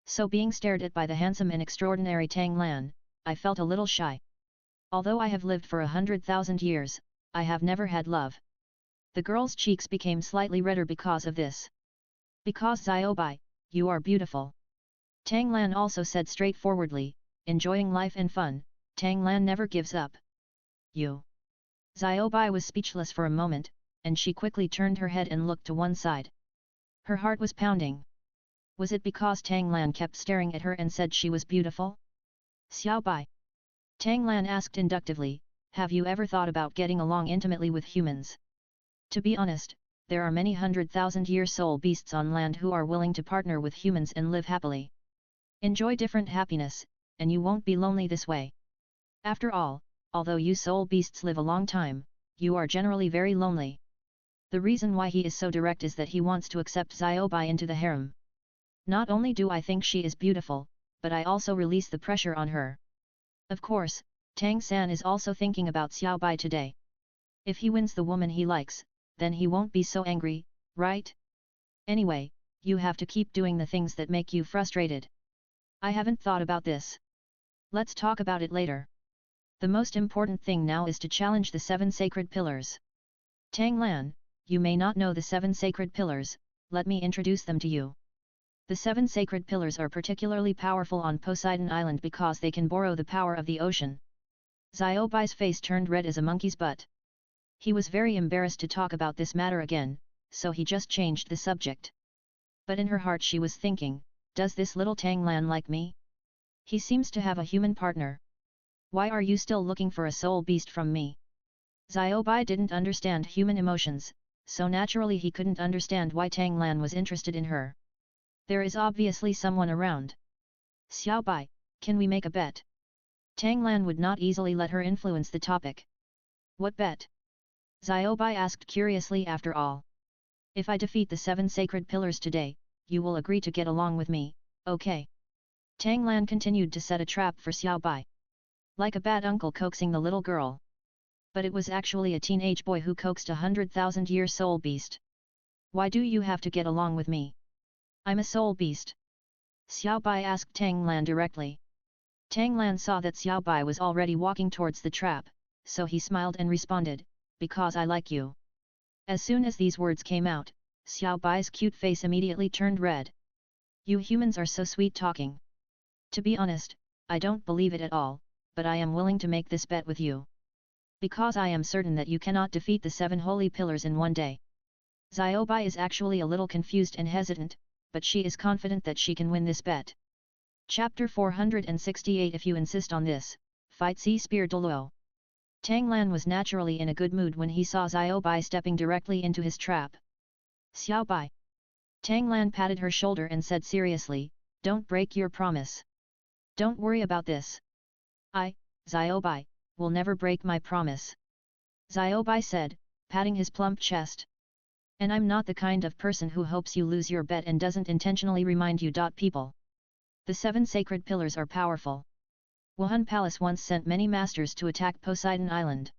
So being stared at by the handsome and extraordinary Tang Lan, I felt a little shy. Although I have lived for 100,000 years, I have never had love. The girl's cheeks became slightly redder because of this. Because Xiao Bai, you are beautiful. Tang Lan also said straightforwardly, enjoying life and fun, Tang Lan never gives up. You. Xiao Bai was speechless for a moment, and she quickly turned her head and looked to one side. Her heart was pounding. Was it because Tang Lan kept staring at her and said she was beautiful? Xiao Bai. Tang Lan asked inductively, have you ever thought about getting along intimately with humans? To be honest, there are many 100,000-year soul beasts on land who are willing to partner with humans and live happily. Enjoy different happiness, and you won't be lonely this way. After all, although you soul beasts live a long time, you are generally very lonely. The reason why he is so direct is that he wants to accept Xiao Bai into the harem. Not only do I think she is beautiful, but I also release the pressure on her. Of course, Tang San is also thinking about Xiao Bai today. If he wins the woman he likes, then he won't be so angry, right? Anyway, you have to keep doing the things that make you frustrated. I haven't thought about this. Let's talk about it later. The most important thing now is to challenge the 7 sacred pillars. Tang Lan, you may not know the 7 sacred pillars, let me introduce them to you. The 7 sacred pillars are particularly powerful on Poseidon Island because they can borrow the power of the ocean. Xiaobai's face turned red as a monkey's butt. He was very embarrassed to talk about this matter again, so he just changed the subject. But in her heart she was thinking, does this little Tang Lan like me? He seems to have a human partner. Why are you still looking for a soul beast from me? Xiaobai didn't understand human emotions, so naturally he couldn't understand why Tang Lan was interested in her. There is obviously someone around. Xiaobai, can we make a bet? Tang Lan would not easily let her influence the topic. What bet? Xiaobai asked curiously. After all, if I defeat the 7 sacred pillars today, you will agree to get along with me, okay? Tang Lan continued to set a trap for Xiaobai. Like a bad uncle coaxing the little girl. But it was actually a teenage boy who coaxed a 100,000-year soul beast. Why do you have to get along with me? I'm a soul beast. Xiaobai asked Tang Lan directly. Tang Lan saw that Xiaobai was already walking towards the trap, so he smiled and responded, because I like you. As soon as these words came out, Xiaobai's cute face immediately turned red. You humans are so sweet talking. To be honest, I don't believe it at all, but I am willing to make this bet with you. Because I am certain that you cannot defeat the 7 holy pillars in one day. Xiaobai is actually a little confused and hesitant, but she is confident that she can win this bet. Chapter 468. If you insist on this, fight Sea Spear Douluo. Tang Lan was naturally in a good mood when he saw Xiaobai stepping directly into his trap. Xiaobai. Tang Lan patted her shoulder and said seriously, don't break your promise. Don't worry about this. Xiaobai, will never break my promise. Xiaobai said, patting his plump chest. And I'm not the kind of person who hopes you lose your bet and doesn't intentionally remind you. People. The 7 sacred pillars are powerful. Wuhan Palace once sent many masters to attack Poseidon Island.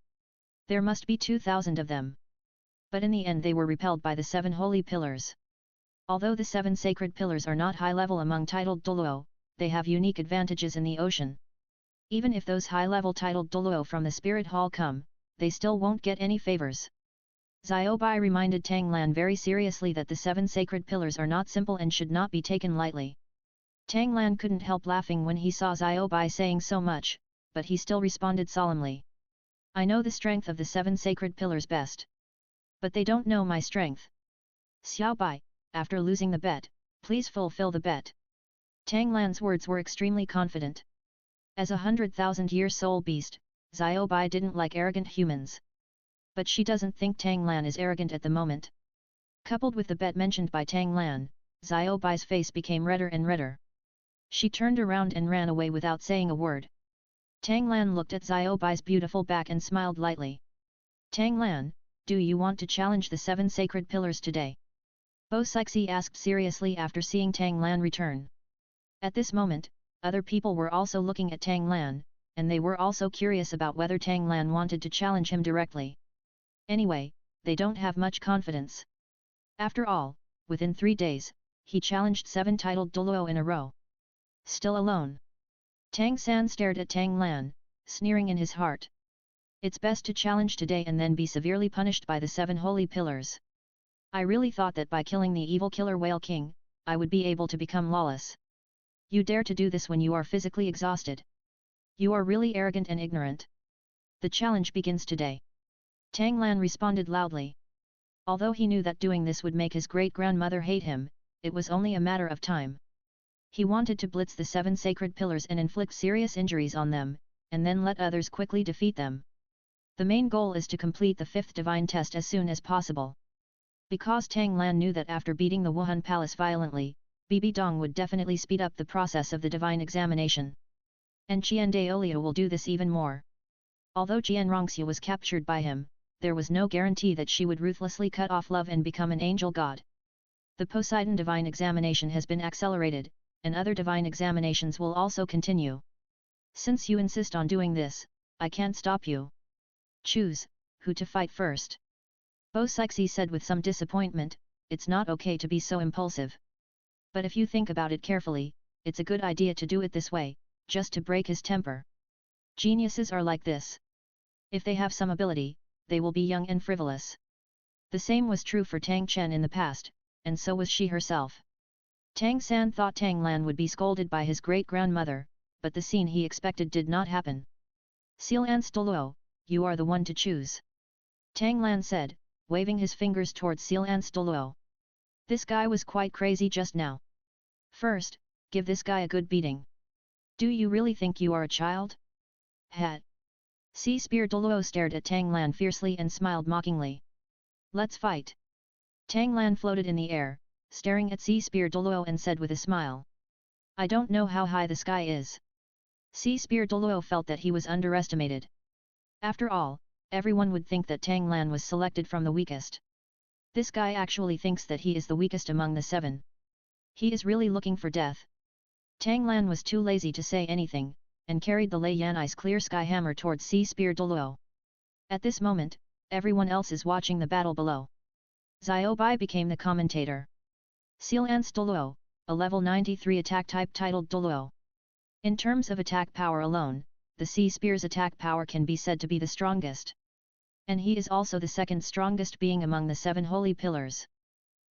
There must be 2,000 of them. But in the end they were repelled by the 7 holy pillars. Although the 7 sacred pillars are not high level among titled Douluo, they have unique advantages in the ocean. Even if those high-level titled Douluo from the Spirit Hall come, they still won't get any favors. Xiaobai reminded Tang Lan very seriously that the 7 sacred pillars are not simple and should not be taken lightly. Tang Lan couldn't help laughing when he saw Xiaobai saying so much, but he still responded solemnly. I know the strength of the 7 sacred pillars best. But they don't know my strength. Xiaobai, after losing the bet, please fulfill the bet. Tang Lan's words were extremely confident. As a 100,000-year soul beast, Xiaobai didn't like arrogant humans. But she doesn't think Tang Lan is arrogant at the moment. Coupled with the bet mentioned by Tang Lan, Xiaobai's face became redder and redder. She turned around and ran away without saying a word. Tang Lan looked at Xiaobai's beautiful back and smiled lightly. Tang Lan, do you want to challenge the 7 sacred pillars today? Bo Sixi asked seriously after seeing Tang Lan return. At this moment, other people were also looking at Tang Lan, and they were also curious about whether Tang Lan wanted to challenge him directly. Anyway, they don't have much confidence. After all, within 3 days, he challenged 7 titled Douluo in a row. Still alone. Tang San stared at Tang Lan, sneering in his heart. It's best to challenge today and then be severely punished by the 7 holy pillars. I really thought that by killing the evil killer Whale King, I would be able to become lawless. You dare to do this when you are physically exhausted. You are really arrogant and ignorant. The challenge begins today. Tang Lan responded loudly. Although he knew that doing this would make his great-grandmother hate him, it was only a matter of time. He wanted to blitz the 7 sacred pillars and inflict serious injuries on them, and then let others quickly defeat them. The main goal is to complete the 5th divine test as soon as possible. Because Tang Lan knew that after beating the Wuhan Palace violently, Bibi Dong would definitely speed up the process of the divine examination. And Qian Daolio will do this even more. Although Jian Rongxia was captured by him, there was no guarantee that she would ruthlessly cut off love and become an angel god. The Poseidon divine examination has been accelerated, and other divine examinations will also continue. Since you insist on doing this, I can't stop you. Choose, who to fight first. Bo Sixi said with some disappointment, it's not okay to be so impulsive. But if you think about it carefully, it's a good idea to do it this way, just to break his temper. Geniuses are like this. If they have some ability, they will be young and frivolous. The same was true for Tang Chen in the past, and so was she herself. Tang San thought Tang Lan would be scolded by his great-grandmother, but the scene he expected did not happen. Sealan's Douluo, you are the one to choose. Tang Lan said, waving his fingers towards Sealan's Douluo. This guy was quite crazy just now. First, give this guy a good beating. Do you really think you are a child? Hat. Sea Spear Douluo stared at Tang Lan fiercely and smiled mockingly. Let's fight. Tang Lan floated in the air, staring at Sea Spear Douluo and said with a smile. I don't know how high the sky is. Sea Spear Douluo felt that he was underestimated. After all, everyone would think that Tang Lan was selected from the weakest. This guy actually thinks that he is the weakest among the 7. He is really looking for death. Tang Lan was too lazy to say anything, and carried the Lei Yanai's clear sky hammer towards Sea Spear Douluo. At this moment, everyone else is watching the battle below. Xiao Bai became the commentator. Sealan's Douluo, a level 93 attack type titled Douluo. In terms of attack power alone, the Sea Spear's attack power can be said to be the strongest. And he is also the second strongest being among the 7 holy pillars.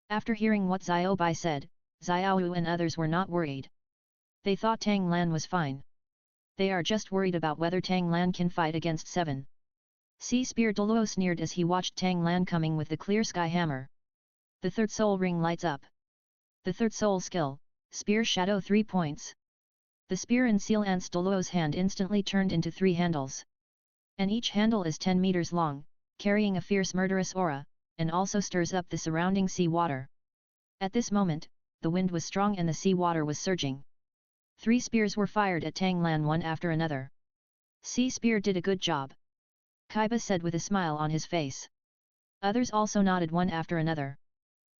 After hearing what Xiao Bai said, Xiao Wu and others were not worried. They thought Tang Lan was fine. They are just worried about whether Tang Lan can fight against 7. Sea Spear Douluo sneered as he watched Tang Lan coming with the clear sky hammer. The third soul ring lights up. The third soul skill, Spear Shadow 3 points. The spear in Sealan's Douluo's hand instantly turned into 3 handles. And each handle is 10 meters long, carrying a fierce murderous aura, and also stirs up the surrounding sea water. At this moment, the wind was strong and the sea water was surging. 3 spears were fired at Tang Lan one after another. Sea Spear did a good job. Kaiba said with a smile on his face. Others also nodded one after another.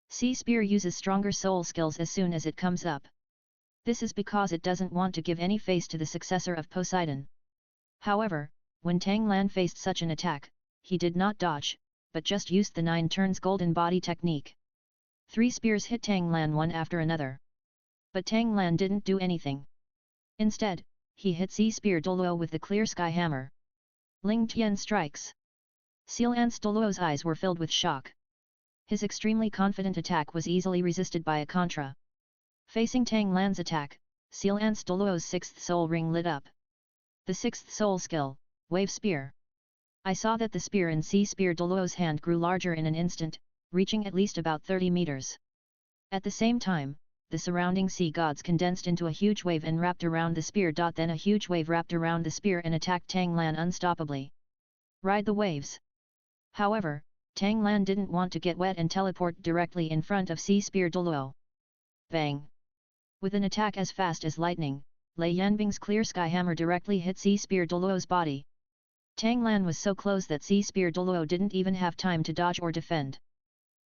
Sea Spear uses stronger soul skills as soon as it comes up. This is because it doesn't want to give any face to the successor of Poseidon. However, when Tang Lan faced such an attack, he did not dodge, but just used the 9 turns golden body technique. 3 spears hit Tang Lan one after another. But Tang Lan didn't do anything. Instead, he hit Sea Spear Douluo with the clear sky hammer. Ling Tian strikes. Sealan's Douluo's eyes were filled with shock. His extremely confident attack was easily resisted by a contra. Facing Tang Lan's attack, Sealan's Douluo's 6th soul ring lit up. The 6th soul skill, Wave Spear. I saw that the spear in Sea Spear Douluo's hand grew larger in an instant, reaching at least about 30 meters. At the same time, the surrounding sea gods condensed into a huge wave and wrapped around the spear. Then a huge wave wrapped around the spear and attacked Tang Lan unstoppably. Ride the waves. However, Tang Lan didn't want to get wet and teleport directly in front of Sea Spear Douluo. Bang! With an attack as fast as lightning, Lei Yanbing's clear sky hammer directly hit Sea Spear Douluo's body. Tang Lan was so close that Sea Spear Douluo didn't even have time to dodge or defend.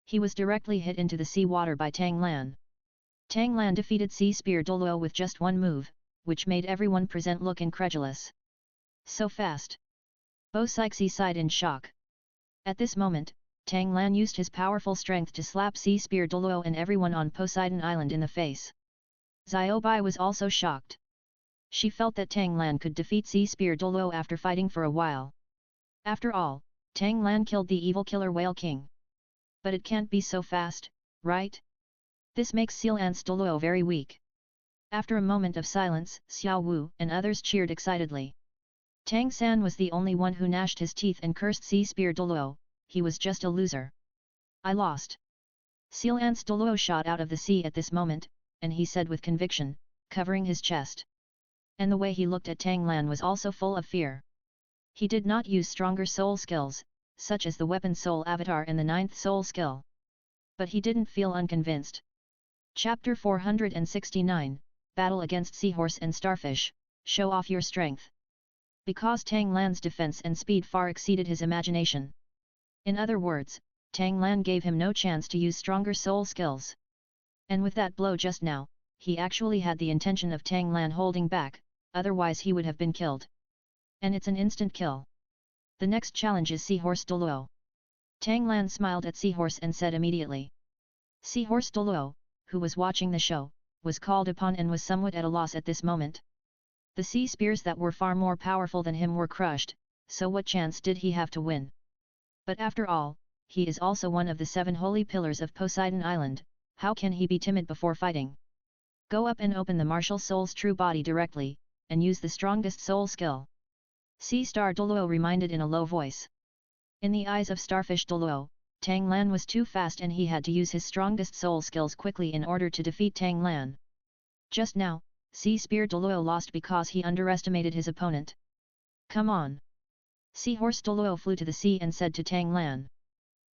He was directly hit into the sea water by Tang Lan. Tang Lan defeated Sea Spear Douluo with just one move, which made everyone present look incredulous. So fast! Bo Sixi sighed in shock. At this moment, Tang Lan used his powerful strength to slap Sea Spear Douluo and everyone on Poseidon Island in the face. Xiao Bai was also shocked. She felt that Tang Lan could defeat Sea Spear Douluo after fighting for a while. After all, Tang Lan killed the evil killer Whale King. But it can't be so fast, right? This makes Sealan's Douluo very weak. After a moment of silence, Xiao Wu and others cheered excitedly. Tang San was the only one who gnashed his teeth and cursed Sea Spear Douluo. He was just a loser. I lost. Sealan's Douluo shot out of the sea at this moment, and he said with conviction, covering his chest. And the way he looked at Tang Lan was also full of fear. He did not use stronger soul skills, such as the weapon soul avatar and the 9th soul skill. But he didn't feel unconvinced. Chapter 469, Battle against Seahorse and Starfish, Show off your strength. Because Tang Lan's defense and speed far exceeded his imagination. In other words, Tang Lan gave him no chance to use stronger soul skills. And with that blow just now, he actually had the intention of Tang Lan holding back, otherwise he would have been killed. And it's an instant kill. The next challenge is Seahorse Douluo. Tang Lan smiled at Seahorse and said immediately. Seahorse Douluo, who was watching the show, was called upon and was somewhat at a loss at this moment. The sea spears that were far more powerful than him were crushed, so what chance did he have to win? But after all, he is also one of the 7 holy pillars of Poseidon Island. How can he be timid before fighting? Go up and open the martial soul's true body directly, and use the strongest soul skill. Douluo reminded in a low voice. In the eyes of Starfish Douluo, Tang Lan was too fast and he had to use his strongest soul skills quickly in order to defeat Tang Lan. Just now, Sea Spear Douluo lost because he underestimated his opponent. Come on! Seahorse Douluo flew to the sea and said to Tang Lan.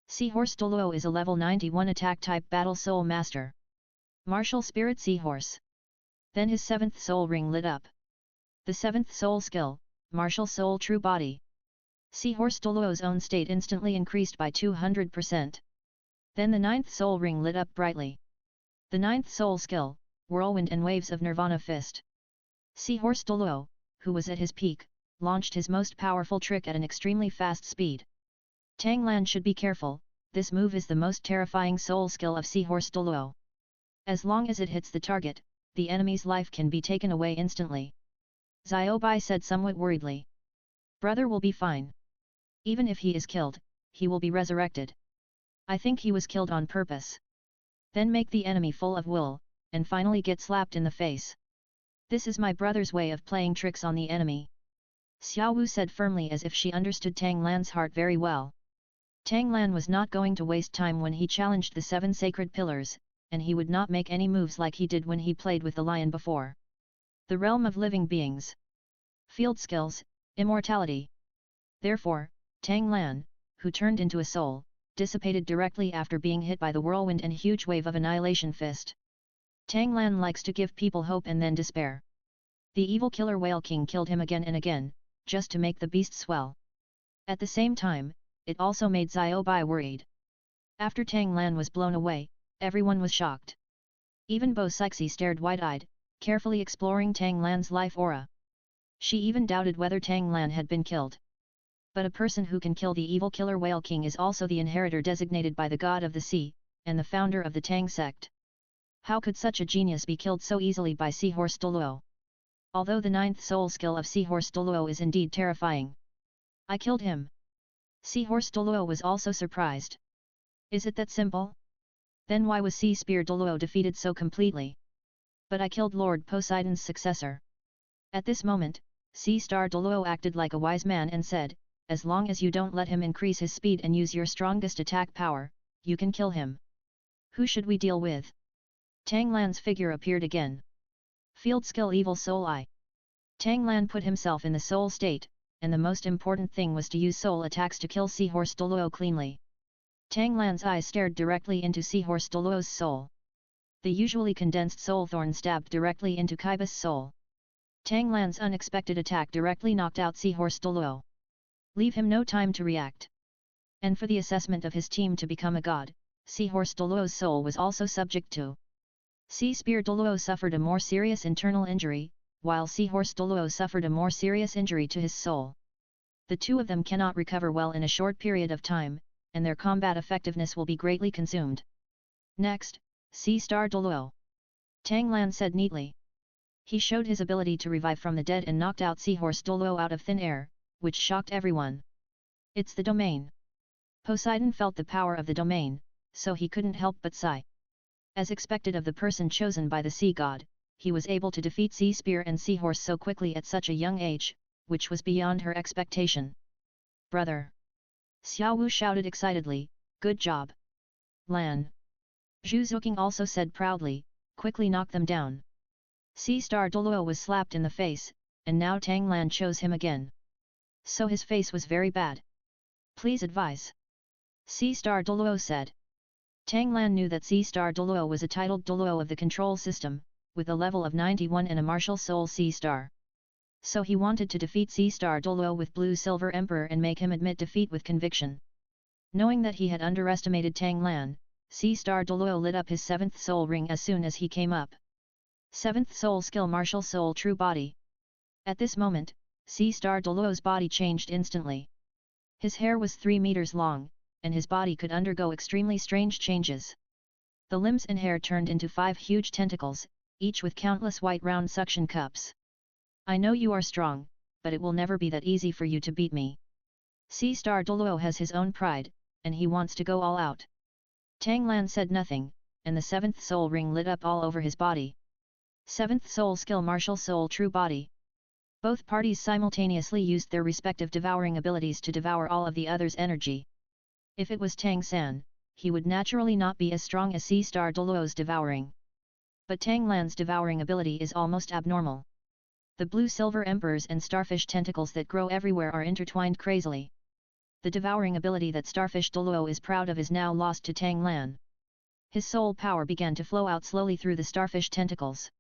Seahorse Douluo is a level 91 attack type battle soul master. Martial Spirit Seahorse. Then his 7th soul ring lit up. The 7th soul skill, Martial Soul True Body. Seahorse Douluo's own state instantly increased by 200%. Then the 9th soul ring lit up brightly. The 9th soul skill, Whirlwind and Waves of Nirvana Fist. Seahorse Douluo, who was at his peak, launched his most powerful trick at an extremely fast speed. Tang Lan should be careful, this move is the most terrifying soul skill of Seahorse Douluo. As long as it hits the target, the enemy's life can be taken away instantly. Xiaobai said somewhat worriedly. Brother will be fine. Even if he is killed, he will be resurrected. I think he was killed on purpose. Then make the enemy full of will, and finally get slapped in the face. This is my brother's way of playing tricks on the enemy. Xiao Wu said firmly as if she understood Tang Lan's heart very well. Tang Lan was not going to waste time when he challenged the 7 sacred pillars, and he would not make any moves like he did when he played with the lion before. The realm of living beings. Field skills, immortality. Therefore, Tang Lan, who turned into a soul, dissipated directly after being hit by the whirlwind and huge wave of annihilation fist. Tang Lan likes to give people hope and then despair. The evil killer Whale King killed him again and again, just to make the beast swell. At the same time, it also made Xiaobai worried. After Tang Lan was blown away, everyone was shocked. Even Bo Sixi stared wide-eyed, carefully exploring Tang Lan's life aura. She even doubted whether Tang Lan had been killed. But a person who can kill the evil killer Whale King is also the inheritor designated by the god of the sea, and the founder of the Tang sect. How could such a genius be killed so easily by Seahorse Douluo? Although the 9th soul skill of Seahorse Douluo is indeed terrifying. I killed him. Seahorse Douluo was also surprised. Is it that simple? Then why was Sea Spear Douluo defeated so completely? But I killed Lord Poseidon's successor. At this moment, Sea Star Douluo acted like a wise man and said, as long as you don't let him increase his speed and use your strongest attack power, you can kill him. Who should we deal with? Tang Lan's figure appeared again. Field skill Evil Soul Eye. Tang Lan put himself in the soul state, and the most important thing was to use soul attacks to kill Seahorse Douluo cleanly. Tang Lan's eyes stared directly into Seahorse Douluo's soul. The usually condensed soul thorn stabbed directly into Kaiba's soul. Tang Lan's unexpected attack directly knocked out Seahorse Douluo. Leave him no time to react. And for the assessment of his team to become a god, Seahorse Douluo's soul was also subject to. Sea Spear Douluo suffered a more serious internal injury, while Seahorse Douluo suffered a more serious injury to his soul. The two of them cannot recover well in a short period of time, and their combat effectiveness will be greatly consumed. Next, Sea Star Douluo. Tang Lan said neatly. He showed his ability to revive from the dead and knocked out Seahorse Douluo out of thin air, which shocked everyone. It's the domain. Poseidon felt the power of the domain, so he couldn't help but sigh. As expected of the person chosen by the sea god, he was able to defeat Sea Spear and Seahorse so quickly at such a young age, which was beyond her expectation. Brother! Xiao Wu shouted excitedly, good job! Lan! Zhu Zuqing also said proudly, quickly knock them down. Sea Star Douluo was slapped in the face, and now Tang Lan chose him again. So his face was very bad. Please advise. Sea Star Douluo said. Tang Lan knew that Sea Star Douluo was a titled Douluo of the control system, with a level of 91 and a martial soul Sea Star. So he wanted to defeat Sea Star Douluo with Blue Silver Emperor and make him admit defeat with conviction. Knowing that he had underestimated Tang Lan, Sea Star Douluo lit up his 7th soul ring as soon as he came up. 7th soul skill Martial Soul True Body. At this moment, Sea Star Douluo's body changed instantly. His hair was 3 meters long, and his body could undergo extremely strange changes. The limbs and hair turned into 5 huge tentacles, each with countless white round suction cups. I know you are strong, but it will never be that easy for you to beat me. Sea Star Douluo has his own pride, and he wants to go all out. Tang Lan said nothing, and the 7th soul ring lit up all over his body. 7th Soul Skill Martial Soul True Body. Both parties simultaneously used their respective devouring abilities to devour all of the other's energy. If it was Tang San, he would naturally not be as strong as C-Star Douluo's devouring. But Tang Lan's devouring ability is almost abnormal. The blue-silver emperors and starfish tentacles that grow everywhere are intertwined crazily. The devouring ability that starfish Douluo is proud of is now lost to Tang Lan. His soul power began to flow out slowly through the starfish tentacles.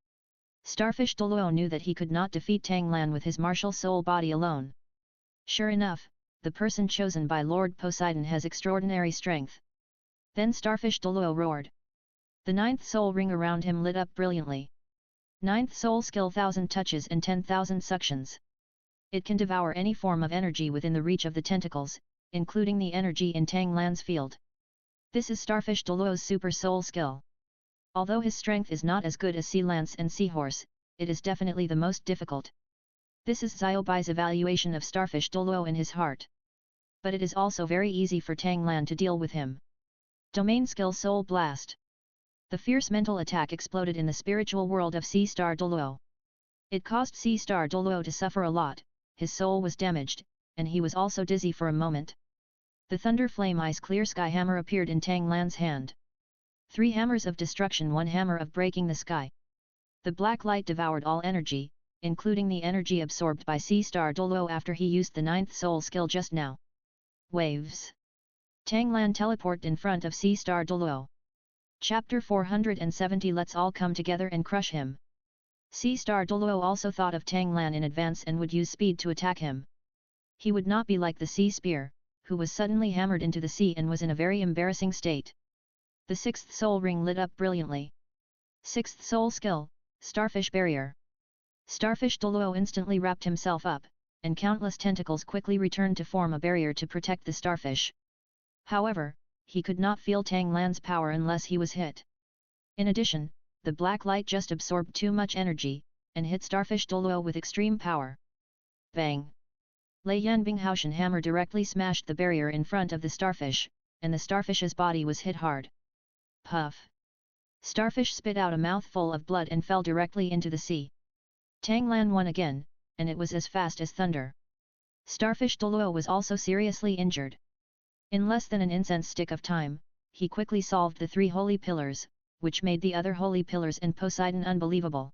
Starfish Douluo knew that he could not defeat Tang Lan with his martial soul body alone. Sure enough, the person chosen by Lord Poseidon has extraordinary strength. Then Starfish Douluo roared. The 9th soul ring around him lit up brilliantly. 9th soul skill 1000 touches and 10,000 suctions. It can devour any form of energy within the reach of the tentacles, including the energy in Tang Lan's field. This is Starfish Douluo's super soul skill. Although his strength is not as good as Sea Lance and Seahorse, it is definitely the most difficult. This is Xiaobai's evaluation of Starfish Douluo in his heart. But it is also very easy for Tang Lan to deal with him. Domain Skill Soul Blast. The fierce mental attack exploded in the spiritual world of C-Star Douluo. It caused C-Star Douluo to suffer a lot, his soul was damaged, and he was also dizzy for a moment. The Thunder Flame Ice Clear Sky Hammer appeared in Tang Lan's hand. 3 hammers of destruction, 1 hammer of breaking the sky. The black light devoured all energy, including the energy absorbed by C-Star Douluo after he used the 9th soul skill just now. Waves. Tang Lan teleported in front of C-Star Douluo. Chapter 470. Let's all come together and crush him. C-Star Douluo also thought of Tang Lan in advance and would use speed to attack him. He would not be like the Sea Spear, who was suddenly hammered into the sea and was in a very embarrassing state. The 6th soul ring lit up brilliantly. 6th soul skill, Starfish Barrier. Starfish Douluo instantly wrapped himself up, and countless tentacles quickly returned to form a barrier to protect the starfish. However, he could not feel Tang Lan's power unless he was hit. In addition, the black light just absorbed too much energy, and hit Starfish Douluo with extreme power. Bang! Lei Yanbinghaoshan hammer directly smashed the barrier in front of the starfish, and the starfish's body was hit hard. Puff! Starfish spit out a mouthful of blood and fell directly into the sea. Tang Lan won again, and it was as fast as thunder. Starfish Douluo was also seriously injured. In less than an incense stick of time, he quickly solved the 3 holy pillars, which made the other holy pillars and Poseidon unbelievable.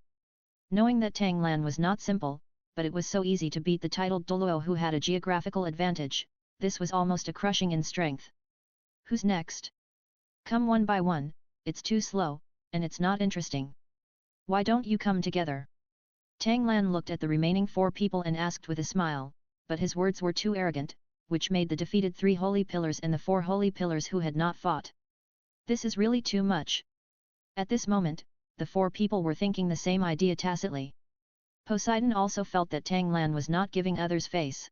Knowing that Tang Lan was not simple, but it was so easy to beat the titled Douluo who had a geographical advantage, this was almost a crushing in strength. Who's next? Come one by one, it's too slow, and it's not interesting. Why don't you come together? Tang Lan looked at the remaining 4 people and asked with a smile, but his words were too arrogant, which made the defeated 3 holy pillars and the 4 holy pillars who had not fought. This is really too much. At this moment, the 4 people were thinking the same idea tacitly. Poseidon also felt that Tang Lan was not giving others face.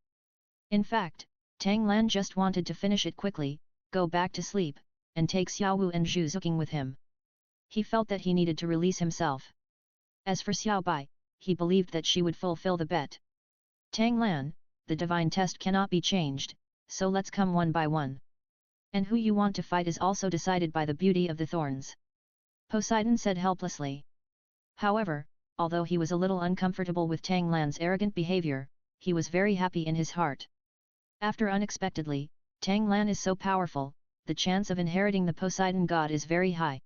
In fact, Tang Lan just wanted to finish it quickly, go back to sleep, and take Xiaowu and Zhu Zuqing with him. He felt that he needed to release himself. As for Xiaobai, he believed that she would fulfill the bet. Tang Lan, the divine test cannot be changed, so let's come one by one. And who you want to fight is also decided by the beauty of the thorns. Poseidon said helplessly. However, although he was a little uncomfortable with Tang Lan's arrogant behavior, he was very happy in his heart. After unexpectedly, Tang Lan is so powerful, the chance of inheriting the Poseidon god is very high.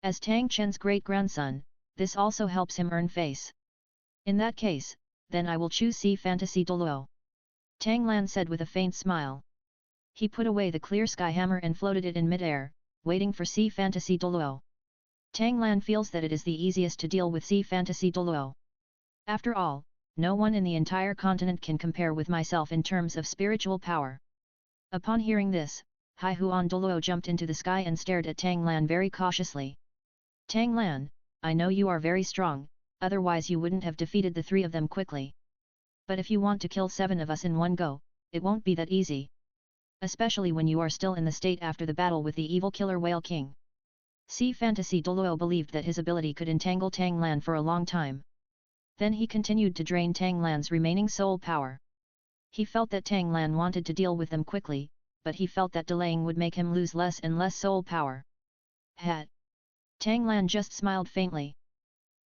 As Tang Chen's great-grandson, this also helps him earn face. In that case, then I will choose Sea Fantasy Douluo. Tang Lan said with a faint smile. He put away the clear sky hammer and floated it in mid-air, waiting for Sea Fantasy Douluo. Tang Lan feels that it is the easiest to deal with Sea Fantasy Douluo. After all, no one in the entire continent can compare with myself in terms of spiritual power. Upon hearing this, Hai Huan Douluo jumped into the sky and stared at Tang Lan very cautiously. Tang Lan, I know you are very strong, otherwise you wouldn't have defeated the 3 of them quickly. But if you want to kill 7 of us in one go, it won't be that easy. Especially when you are still in the state after the battle with the evil killer Whale King. Sea Fantasy Douluo believed that his ability could entangle Tang Lan for a long time. Then he continued to drain Tang Lan's remaining soul power. He felt that Tang Lan wanted to deal with them quickly, but he felt that delaying would make him lose less and less soul power. Hat. Tang Lan just smiled faintly.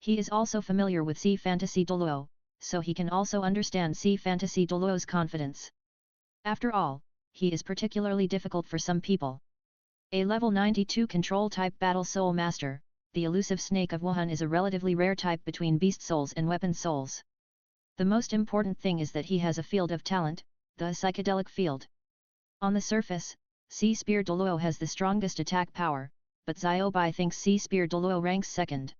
He is also familiar with Sea Fantasy Douluo, so he can also understand Sea Fantasy Douluo's confidence. After all, he is particularly difficult for some people. A level 92 control-type battle soul master, the elusive Snake of Wuhan is a relatively rare type between beast souls and weapon souls. The most important thing is that he has a field of talent, the psychedelic field. On the surface, Sea Spear Douluo has the strongest attack power, but Xiaobai thinks Sea Spear Douluo ranks second.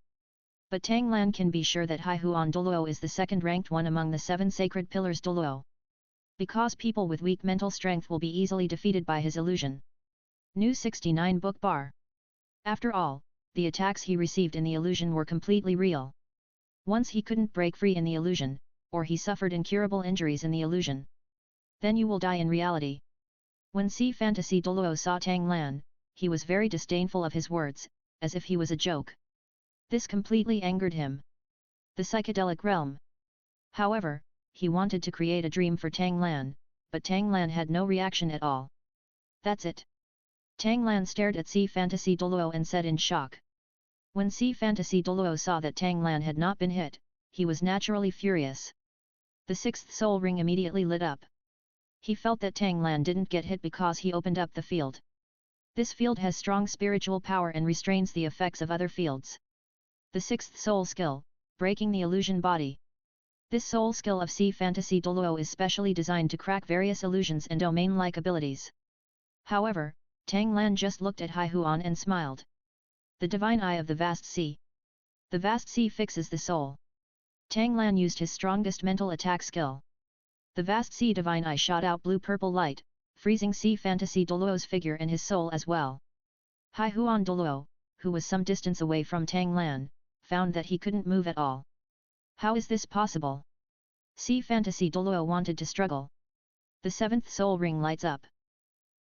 But Tang Lan can be sure that Haihuan Douluo is the second-ranked one among the 7 sacred pillars Douluo. Because people with weak mental strength will be easily defeated by his illusion. New 69 Book Bar. After all, the attacks he received in the illusion were completely real. Once he couldn't break free in the illusion, or he suffered incurable injuries in the illusion. Then you will die in reality. When Sea Fantasy Douluo saw Tang Lan, he was very disdainful of his words, as if he was a joke. This completely angered him. The psychedelic realm. However, he wanted to create a dream for Tang Lan, but Tang Lan had no reaction at all. That's it. Tang Lan stared at Sea Fantasy Douluo and said in shock. When Sea Fantasy Douluo saw that Tang Lan had not been hit, he was naturally furious. The 6th soul ring immediately lit up. He felt that Tang Lan didn't get hit because he opened up the field. This field has strong spiritual power and restrains the effects of other fields. The 6th soul skill, breaking the illusion body. This soul skill of Sea Fantasy Douluo is specially designed to crack various illusions and domain-like abilities. However, Tang Lan just looked at Haihuan and smiled. The divine eye of the vast sea. The vast sea fixes the soul. Tang Lan used his strongest mental attack skill. The vast sea divine eye shot out blue-purple light, freezing Sea Fantasy Douluo's figure and his soul as well. Haihuan Douluo, who was some distance away from Tang Lan, found that he couldn't move at all. How is this possible? Sea Fantasy Douluo wanted to struggle. The 7th soul ring lights up.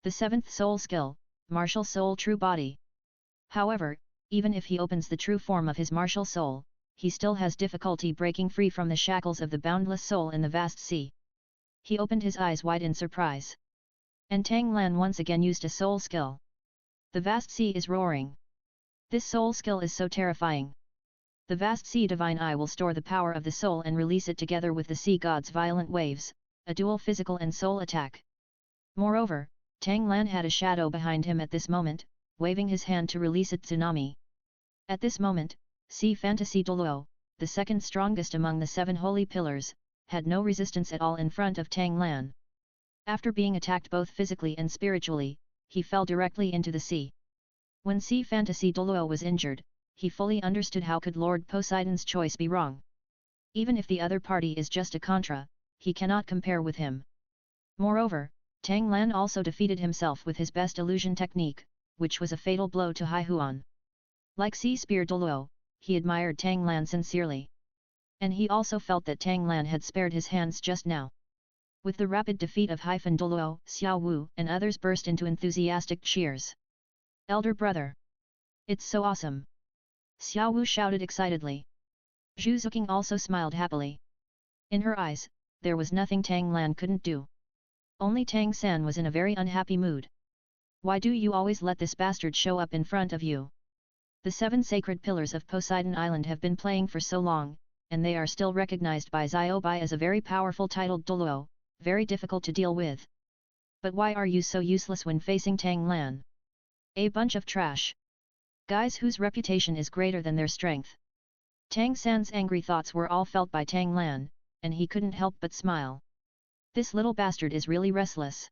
The 7th soul skill, martial soul true body. However, even if he opens the true form of his martial soul, he still has difficulty breaking free from the shackles of the boundless soul in the vast sea. He opened his eyes wide in surprise. And Tang Lan once again used a soul skill. The vast sea is roaring. This soul skill is so terrifying. The vast sea divine eye will store the power of the soul and release it together with the sea god's violent waves, a dual physical and soul attack. Moreover, Tang Lan had a shadow behind him at this moment, waving his hand to release a tsunami. At this moment, Sea Fantasy Douluo, the second strongest among the 7 holy pillars, had no resistance at all in front of Tang Lan. After being attacked both physically and spiritually, he fell directly into the sea. When Sea Fantasy Douluo was injured, he fully understood how could Lord Poseidon's choice be wrong. Even if the other party is just a contra, he cannot compare with him. Moreover, Tang Lan also defeated himself with his best illusion technique, which was a fatal blow to Haihuan. Like Sea Spear Douluo, he admired Tang Lan sincerely. And he also felt that Tang Lan had spared his hands just now. With the rapid defeat of Haifan Douluo, Xiao Wu and others burst into enthusiastic cheers. Elder brother! It's so awesome! Xiao Wu shouted excitedly. Zhu Zuqing also smiled happily. In her eyes, there was nothing Tang Lan couldn't do. Only Tang San was in a very unhappy mood. Why do you always let this bastard show up in front of you? The 7 sacred pillars of Poseidon Island have been playing for so long, and they are still recognized by Xiaobai as a very powerful titled Douluo, very difficult to deal with. But why are you so useless when facing Tang Lan? A bunch of trash. Guys whose reputation is greater than their strength. Tang San's angry thoughts were all felt by Tang Lan, and he couldn't help but smile. This little bastard is really restless.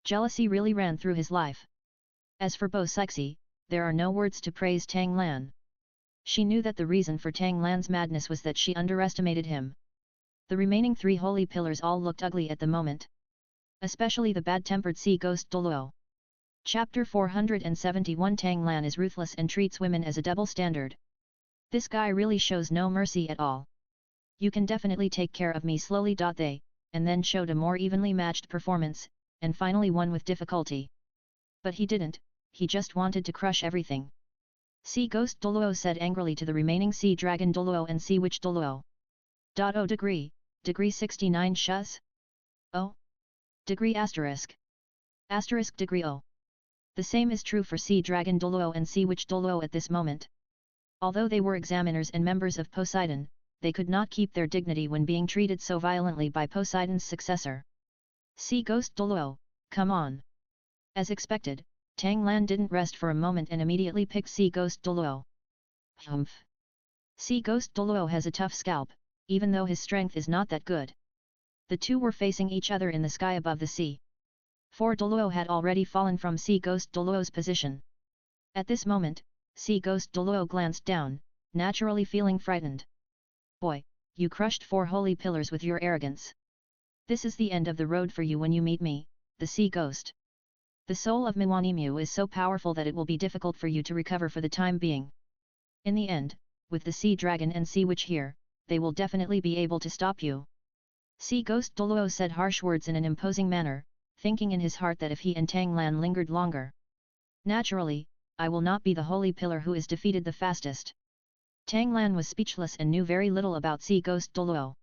Jealousy really ran through his life. As for Bo Sixi, there are no words to praise Tang Lan. She knew that the reason for Tang Lan's madness was that she underestimated him. The remaining 3 holy pillars all looked ugly at the moment. Especially the bad-tempered sea ghost Douluo. Chapter 471 Tang Lan is ruthless and treats women as a double standard. This guy really shows no mercy at all. You can definitely take care of me slowly. They, and then showed a more evenly matched performance, and finally won with difficulty. But he didn't, he just wanted to crush everything. Sea Ghost Douluo said angrily to the remaining Sea Dragon Douluo and Sea Witch Douluo. O degree 69 shus? O? Degree asterisk. Asterisk degree O. The same is true for Sea Dragon Douluo and Sea Witch Douluo at this moment. Although they were examiners and members of Poseidon, they could not keep their dignity when being treated so violently by Poseidon's successor. Sea Ghost Douluo, come on! As expected, Tang Lan didn't rest for a moment and immediately picked Sea Ghost Douluo. Humph! Sea Ghost Douluo has a tough scalp, even though his strength is not that good. The two were facing each other in the sky above the sea. For Douluo had already fallen from Sea Ghost Douluo's position. At this moment, Sea Ghost Douluo glanced down, naturally feeling frightened. Boy, you crushed 4 holy pillars with your arrogance. This is the end of the road for you when you meet me, the Sea Ghost. The soul of Miwanimu is so powerful that it will be difficult for you to recover for the time being. In the end, with the Sea Dragon and Sea Witch here, they will definitely be able to stop you. Sea Ghost Douluo said harsh words in an imposing manner, thinking in his heart that if he and Tang Lan lingered longer. Naturally, I will not be the holy pillar who is defeated the fastest. Tang Lan was speechless and knew very little about Sea Ghost Douluo.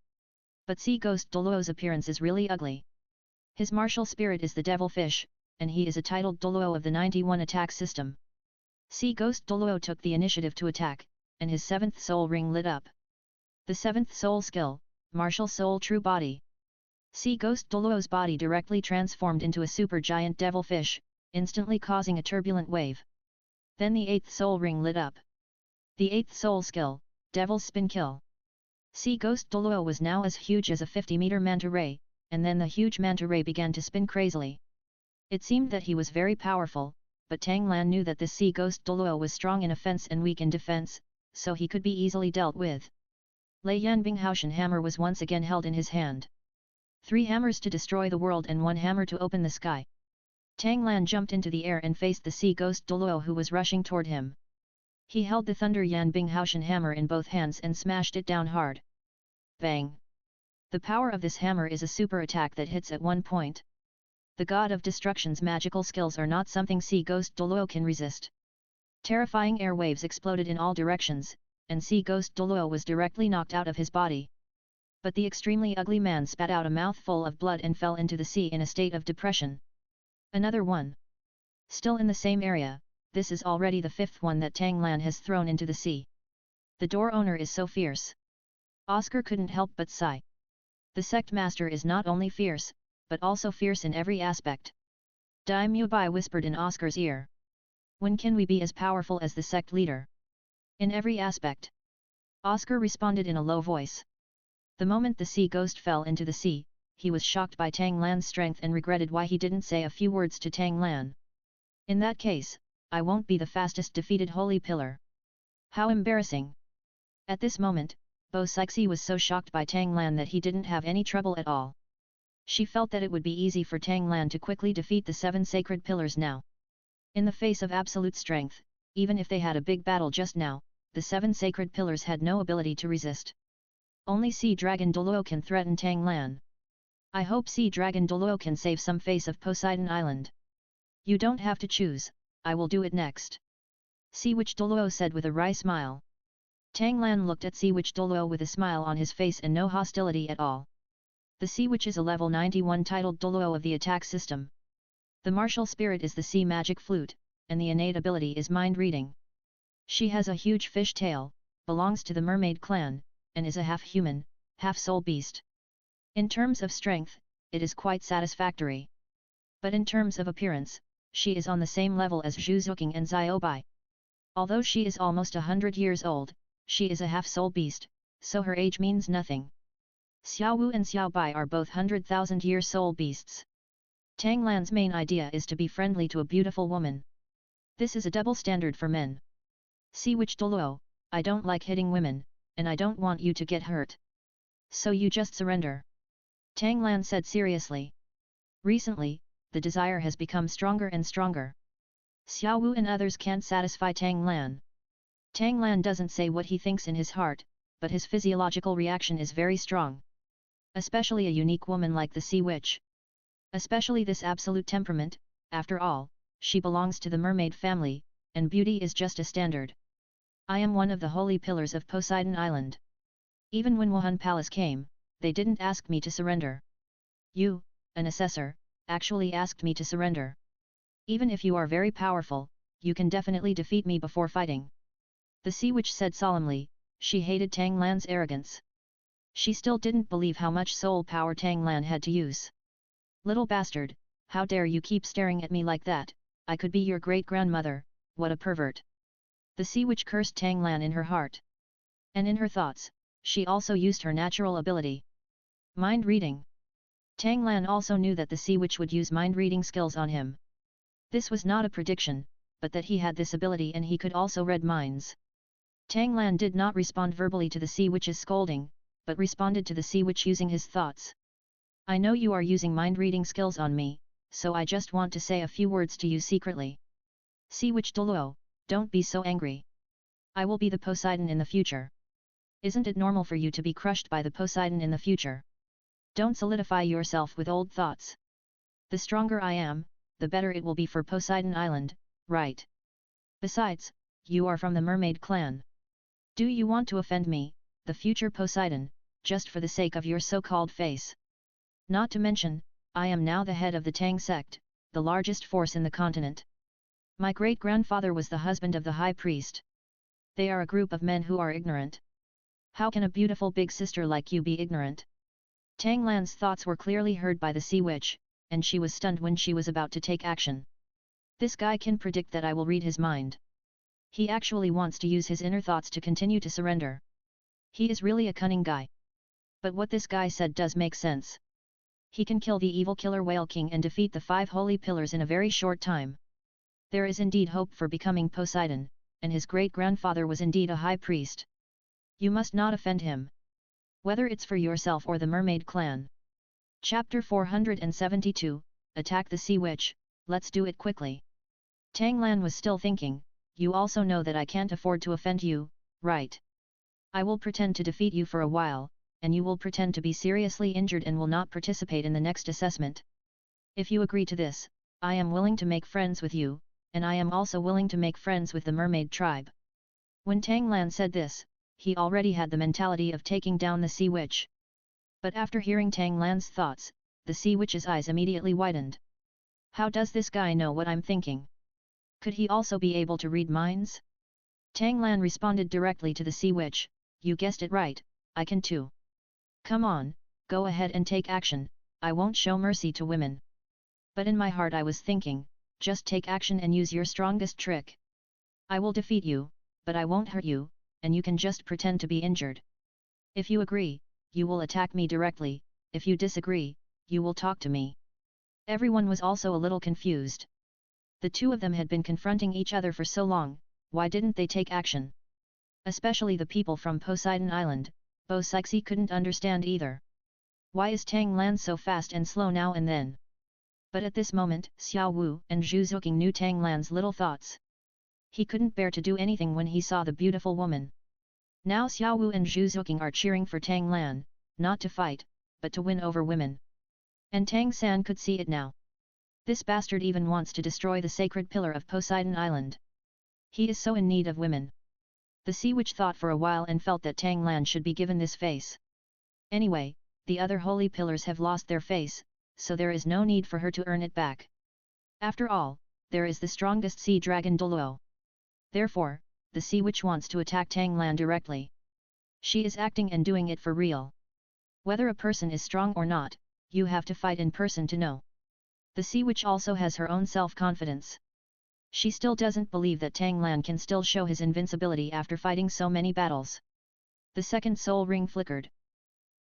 But Sea Ghost Douluo's appearance is really ugly. His martial spirit is the devil fish, and he is a titled Douluo of the 91 attack system. Sea Ghost Douluo took the initiative to attack, and his 7th soul ring lit up. The 7th soul skill, Martial Soul True Body. Sea Ghost Douluo's body directly transformed into a super giant devil fish, instantly causing a turbulent wave. Then the 8th soul ring lit up. The 8th soul skill, Devil's Spin Kill. Sea Ghost Douluo was now as huge as a 50-meter manta ray, and then the huge manta ray began to spin crazily. It seemed that he was very powerful, but Tang Lan knew that this Sea Ghost Douluo was strong in offense and weak in defense, so he could be easily dealt with. Lei Yanbinghaoshan hammer was once again held in his hand. 3 hammers to destroy the world and 1 hammer to open the sky. Tang Lan jumped into the air and faced the Sea Ghost Douluo who was rushing toward him. He held the Thunder Yanbinghaoshan hammer in both hands and smashed it down hard. Bang! The power of this hammer is a super attack that hits at one point. The God of Destruction's magical skills are not something Sea Ghost Douluo can resist. Terrifying air waves exploded in all directions, and Sea Ghost Douluo was directly knocked out of his body. But the extremely ugly man spat out a mouthful of blood and fell into the sea in a state of depression. Another one. Still in the same area, this is already the 5th one that Tang Lan has thrown into the sea. The door owner is so fierce. Oscar couldn't help but sigh. The sect master is not only fierce, but also fierce in every aspect. Dai Mubai whispered in Oscar's ear. When can we be as powerful as the sect leader? In every aspect. Oscar responded in a low voice. The moment the sea ghost fell into the sea, he was shocked by Tang Lan's strength and regretted why he didn't say a few words to Tang Lan. In that case, I won't be the fastest defeated holy pillar. How embarrassing! At this moment, Bo Sixi was so shocked by Tang Lan that he didn't have any trouble at all. She felt that it would be easy for Tang Lan to quickly defeat the 7 sacred pillars now. In the face of absolute strength, even if they had a big battle just now, the 7 sacred pillars had no ability to resist. Only Sea Dragon Douluo can threaten Tang Lan. I hope Sea Dragon Douluo can save some face of Poseidon Island. You don't have to choose, I will do it next. Sea Witch Douluo said with a wry smile. Tang Lan looked at Sea Witch Douluo with a smile on his face and no hostility at all. The Sea Witch is a level 91 titled Douluo of the attack system. The martial spirit is the sea magic flute, and the innate ability is mind reading. She has a huge fish tail, belongs to the mermaid clan, and is a half-human, half-soul beast. In terms of strength, it is quite satisfactory. But in terms of appearance, she is on the same level as Zhu Zuqing and Xiaobai. Although she is almost 100 years old, she is a half-soul beast, so her age means nothing. Xiao Wu and Xiao Bai are both 100,000-year soul beasts. Tang Lan's main idea is to be friendly to a beautiful woman. This is a double standard for men. Sea Witch Douluo, I don't like hitting women, and I don't want you to get hurt. So you just surrender. Tang Lan said seriously. Recently, the desire has become stronger and stronger. Xiao Wu and others can't satisfy Tang Lan. Tang Lan doesn't say what he thinks in his heart, but his physiological reaction is very strong. Especially a unique woman like the Sea Witch. Especially this absolute temperament, after all, she belongs to the mermaid family, and beauty is just a standard. I am one of the holy pillars of Poseidon Island. Even when Wuhan Palace came, they didn't ask me to surrender. You, an assessor, actually asked me to surrender. Even if you are very powerful, you can definitely defeat me before fighting. The sea witch said solemnly. She hated Tang Lan's arrogance. She still didn't believe how much soul power Tang Lan had to use. Little bastard, how dare you keep staring at me like that, I could be your great-grandmother, what a pervert. The sea witch cursed Tang Lan in her heart. And in her thoughts, she also used her natural ability. Mind reading. Tang Lan also knew that the sea witch would use mind reading skills on him. This was not a prediction, but that he had this ability and he could also read minds. Tang Lan did not respond verbally to the sea witch's scolding, but responded to the sea witch using his thoughts. I know you are using mind reading skills on me, so I just want to say a few words to you secretly. Sea witch Douluo, don't be so angry. I will be the Poseidon in the future. Isn't it normal for you to be crushed by the Poseidon in the future? Don't solidify yourself with old thoughts. The stronger I am, the better it will be for Poseidon Island, right? Besides, you are from the mermaid clan. Do you want to offend me, the future Poseidon, just for the sake of your so-called face? Not to mention, I am now the head of the Tang sect, the largest force in the continent. My great-grandfather was the husband of the high priest. They are a group of men who are ignorant. How can a beautiful big sister like you be ignorant? Tang Lan's thoughts were clearly heard by the sea witch, and she was stunned when she was about to take action. This guy can predict that I will read his mind. He actually wants to use his inner thoughts to continue to surrender. He is really a cunning guy. But what this guy said does make sense. He can kill the evil killer Whale King and defeat the 5 holy pillars in a very short time. There is indeed hope for becoming Poseidon, and his great-grandfather was indeed a high priest. You must not offend him. Whether it's for yourself or the mermaid clan. Chapter 472, Attack the Sea Witch, let's do it quickly. Tang Lan was still thinking, you also know that I can't afford to offend you, right? I will pretend to defeat you for a while, and you will pretend to be seriously injured and will not participate in the next assessment. If you agree to this, I am willing to make friends with you, and I am also willing to make friends with the mermaid tribe. When Tang Lan said this, he already had the mentality of taking down the sea witch. But after hearing Tang Lan's thoughts, the sea witch's eyes immediately widened. How does this guy know what I'm thinking? Could he also be able to read minds? Tang Lan responded directly to the sea witch, you guessed it right, I can too. Come on, go ahead and take action, I won't show mercy to women. But in my heart I was thinking, just take action and use your strongest trick. I will defeat you, but I won't hurt you, and you can just pretend to be injured. If you agree, you will attack me directly, if you disagree, you will talk to me. Everyone was also a little confused. The two of them had been confronting each other for so long, why didn't they take action? Especially the people from Poseidon Island, Bo Sixi couldn't understand either. Why is Tang Lan so fast and slow now and then? But at this moment, Xiao Wu and Zhu Zuqing knew Tang Lan's little thoughts. He couldn't bear to do anything when he saw the beautiful woman. Now Xiao Wu and Zhu Zuqing are cheering for Tang Lan, not to fight, but to win over women. And Tang San could see it now. This bastard even wants to destroy the sacred pillar of Poseidon Island. He is so in need of women. The sea witch thought for a while and felt that Tang Lan should be given this face. Anyway, the other holy pillars have lost their face, so there is no need for her to earn it back. After all, there is the strongest sea dragon Douluo. Therefore, the sea witch wants to attack Tang Lan directly. She is acting and doing it for real. Whether a person is strong or not, you have to fight in person to know. The sea witch also has her own self-confidence. She still doesn't believe that Tang Lan can still show his invincibility after fighting so many battles. The second soul ring flickered.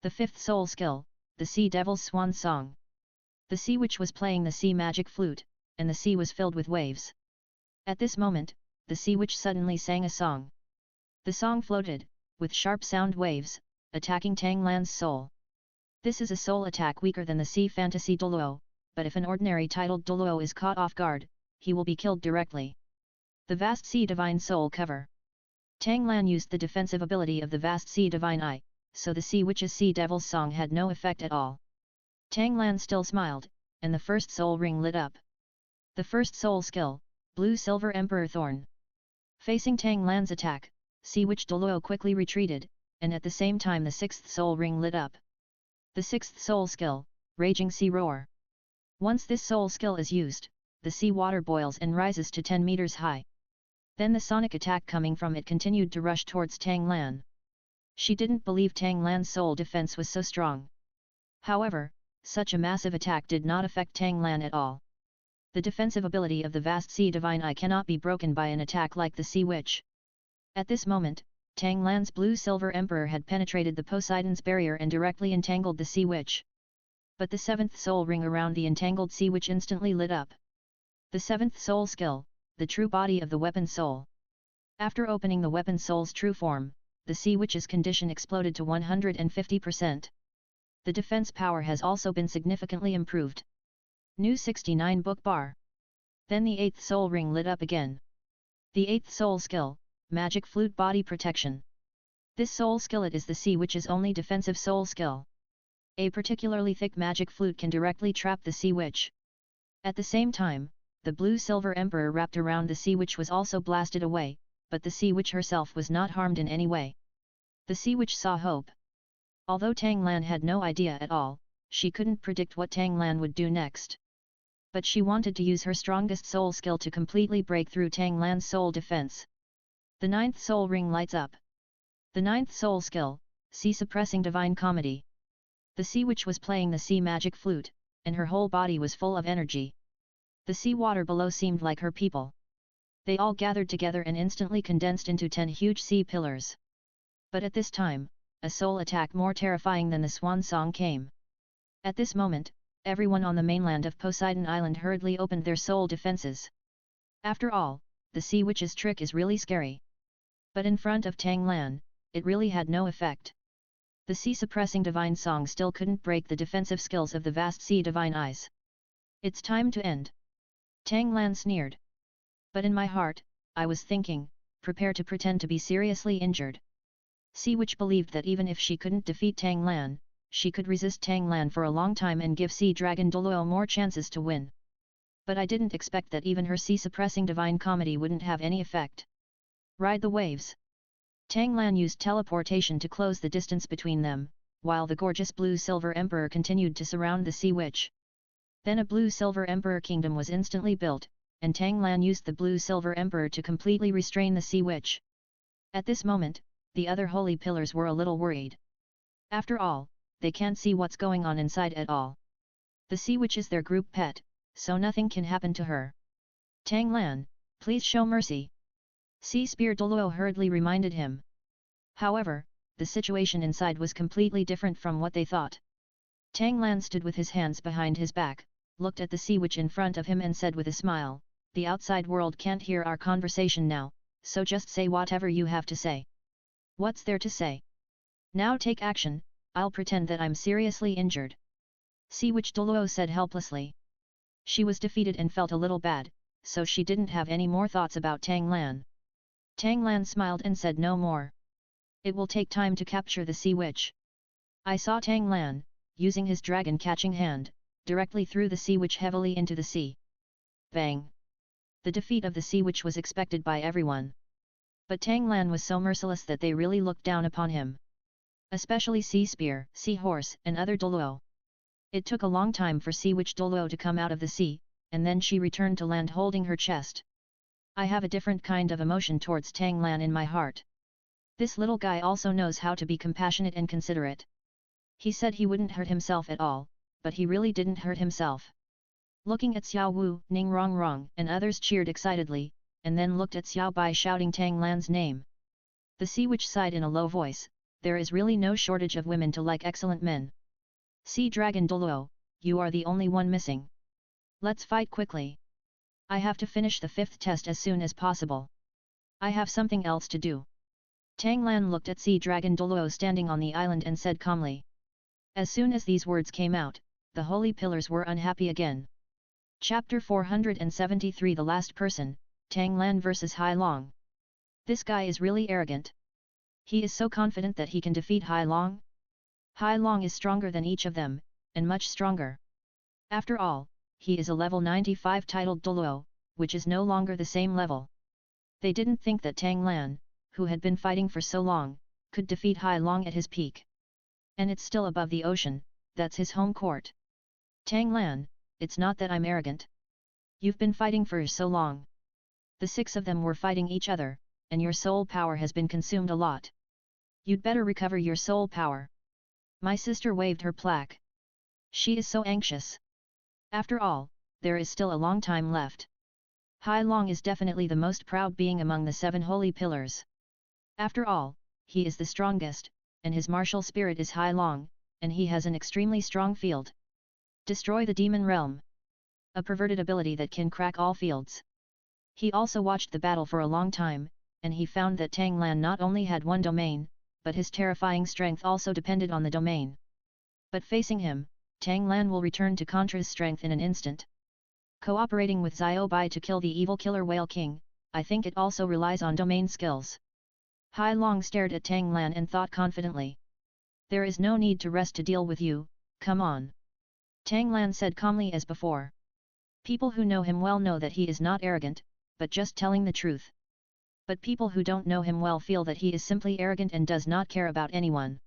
The fifth soul skill, the Sea Devil's Swan Song. The sea witch was playing the sea magic flute, and the sea was filled with waves. At this moment, the sea witch suddenly sang a song. The song floated, with sharp sound waves, attacking Tang Lan's soul. This is a soul attack weaker than the sea fantasy Douluo, but if an ordinary titled Douluo is caught off guard, he will be killed directly. The Vast Sea Divine Soul Cover. Tang Lan used the defensive ability of the Vast Sea Divine Eye, so the sea witch's Sea Devil's song had no effect at all. Tang Lan still smiled, and the first soul ring lit up. The first soul skill, Blue Silver Emperor Thorn. Facing Tang Lan's attack, Sea Witch Douluo quickly retreated, and at the same time the sixth soul ring lit up. The sixth soul skill, Raging Sea Roar. Once this soul skill is used, the sea water boils and rises to 10 meters high. Then the sonic attack coming from it continued to rush towards Tang Lan. She didn't believe Tang Lan's soul defense was so strong. However, such a massive attack did not affect Tang Lan at all. The defensive ability of the vast sea divine eye cannot be broken by an attack like the sea witch. At this moment, Tang Lan's blue-silver emperor had penetrated the Poseidon's barrier and directly entangled the sea witch. But the seventh soul ring around the entangled sea witch instantly lit up. The seventh soul skill, the true body of the weapon soul. After opening the weapon soul's true form, the sea witch's condition exploded to 150%. The defense power has also been significantly improved. New 69 book bar. Then the 8th soul ring lit up again. The 8th soul skill, Magic Flute Body Protection. This soul skillet is the sea witch's only defensive soul skill. A particularly thick magic flute can directly trap the sea witch. At the same time, the blue-silver emperor wrapped around the sea witch was also blasted away, but the sea witch herself was not harmed in any way. The sea witch saw hope. Although Tang Lan had no idea at all, she couldn't predict what Tang Lan would do next. But she wanted to use her strongest soul skill to completely break through Tang Lan's soul defense. The 9th soul ring lights up. The 9th soul skill, Sea Suppressing Divine Comedy. The sea witch was playing the sea magic flute, and her whole body was full of energy. The sea water below seemed like her people. They all gathered together and instantly condensed into 10 huge sea pillars. But at this time, a soul attack more terrifying than the swan song came. At this moment, everyone on the mainland of Poseidon Island hurriedly opened their soul defenses. After all, the sea witch's trick is really scary. But in front of Tang Lan, it really had no effect. The sea-suppressing divine song still couldn't break the defensive skills of the vast sea divine eyes. It's time to end. Tang Lan sneered. But in my heart, I was thinking, prepare to pretend to be seriously injured. Sea Witch believed that even if she couldn't defeat Tang Lan, she could resist Tang Lan for a long time and give Sea Dragon Douluo more chances to win. But I didn't expect that even her sea-suppressing divine comedy wouldn't have any effect. Ride the waves. Tang Lan used teleportation to close the distance between them, while the gorgeous blue-silver emperor continued to surround the Sea Witch. Then a blue-silver emperor kingdom was instantly built, and Tang Lan used the blue-silver emperor to completely restrain the Sea Witch. At this moment, the other holy pillars were a little worried. After all, they can't see what's going on inside at all. The Sea Witch is their group pet, so nothing can happen to her. Tang Lan, please show mercy. Sea Spear Douluo hurriedly reminded him. However, the situation inside was completely different from what they thought. Tang Lan stood with his hands behind his back, looked at the Sea Witch in front of him and said with a smile, "The outside world can't hear our conversation now, so just say whatever you have to say." "What's there to say? Now take action, I'll pretend that I'm seriously injured." Sea Witch Douluo said helplessly. She was defeated and felt a little bad, so she didn't have any more thoughts about Tang Lan. Tang Lan smiled and said no more. "It will take time to capture the Sea Witch." I saw Tang Lan, using his dragon-catching hand, directly threw the Sea Witch heavily into the sea. Bang! The defeat of the Sea Witch was expected by everyone. But Tang Lan was so merciless that they really looked down upon him. Especially Sea Spear, Sea Horse, and other Douluo. It took a long time for Sea Witch Douluo to come out of the sea, and then she returned to land holding her chest. I have a different kind of emotion towards Tang Lan in my heart. This little guy also knows how to be compassionate and considerate. He said he wouldn't hurt himself at all, but he really didn't hurt himself. Looking at Xiao Wu, Ning Rong Rong, and others cheered excitedly, and then looked at Xiao Bai shouting Tang Lan's name. The Sea Witch sighed in a low voice, "There is really no shortage of women to like excellent men. Sea Dragon Douluo, you are the only one missing. Let's fight quickly. I have to finish the 5th test as soon as possible. I have something else to do." Tang Lan looked at Sea Dragon Douluo standing on the island and said calmly. As soon as these words came out, the holy pillars were unhappy again. Chapter 473 The Last Person, Tang Lan vs Hai Long. This guy is really arrogant. He is so confident that he can defeat Hai Long. Hai Long is stronger than each of them, and much stronger. After all, he is a level 95 titled Douluo, which is no longer the same level. They didn't think that Tang Lan, who had been fighting for so long, could defeat Hai Long at his peak. And it's still above the ocean, that's his home court. Tang Lan, it's not that I'm arrogant. You've been fighting for so long. The 6 of them were fighting each other, and your soul power has been consumed a lot. You'd better recover your soul power. My sister waved her plaque. She is so anxious. After all, there is still a long time left. Hai Long is definitely the most proud being among the 7 holy pillars. After all, he is the strongest, and his martial spirit is Hai Long, and he has an extremely strong field. Destroy the demon realm. A perverted ability that can crack all fields. He also watched the battle for a long time, and he found that Tang Lan not only had one domain, but his terrifying strength also depended on the domain. But facing him, Tang Lan will return to Contra's strength in an instant. Cooperating with Xiao Bai to kill the evil killer Whale King, I think it also relies on domain skills. Hai Long stared at Tang Lan and thought confidently. There is no need to rest to deal with you, come on. Tang Lan said calmly as before. People who know him well know that he is not arrogant, but just telling the truth. But people who don't know him well feel that he is simply arrogant and does not care about anyone.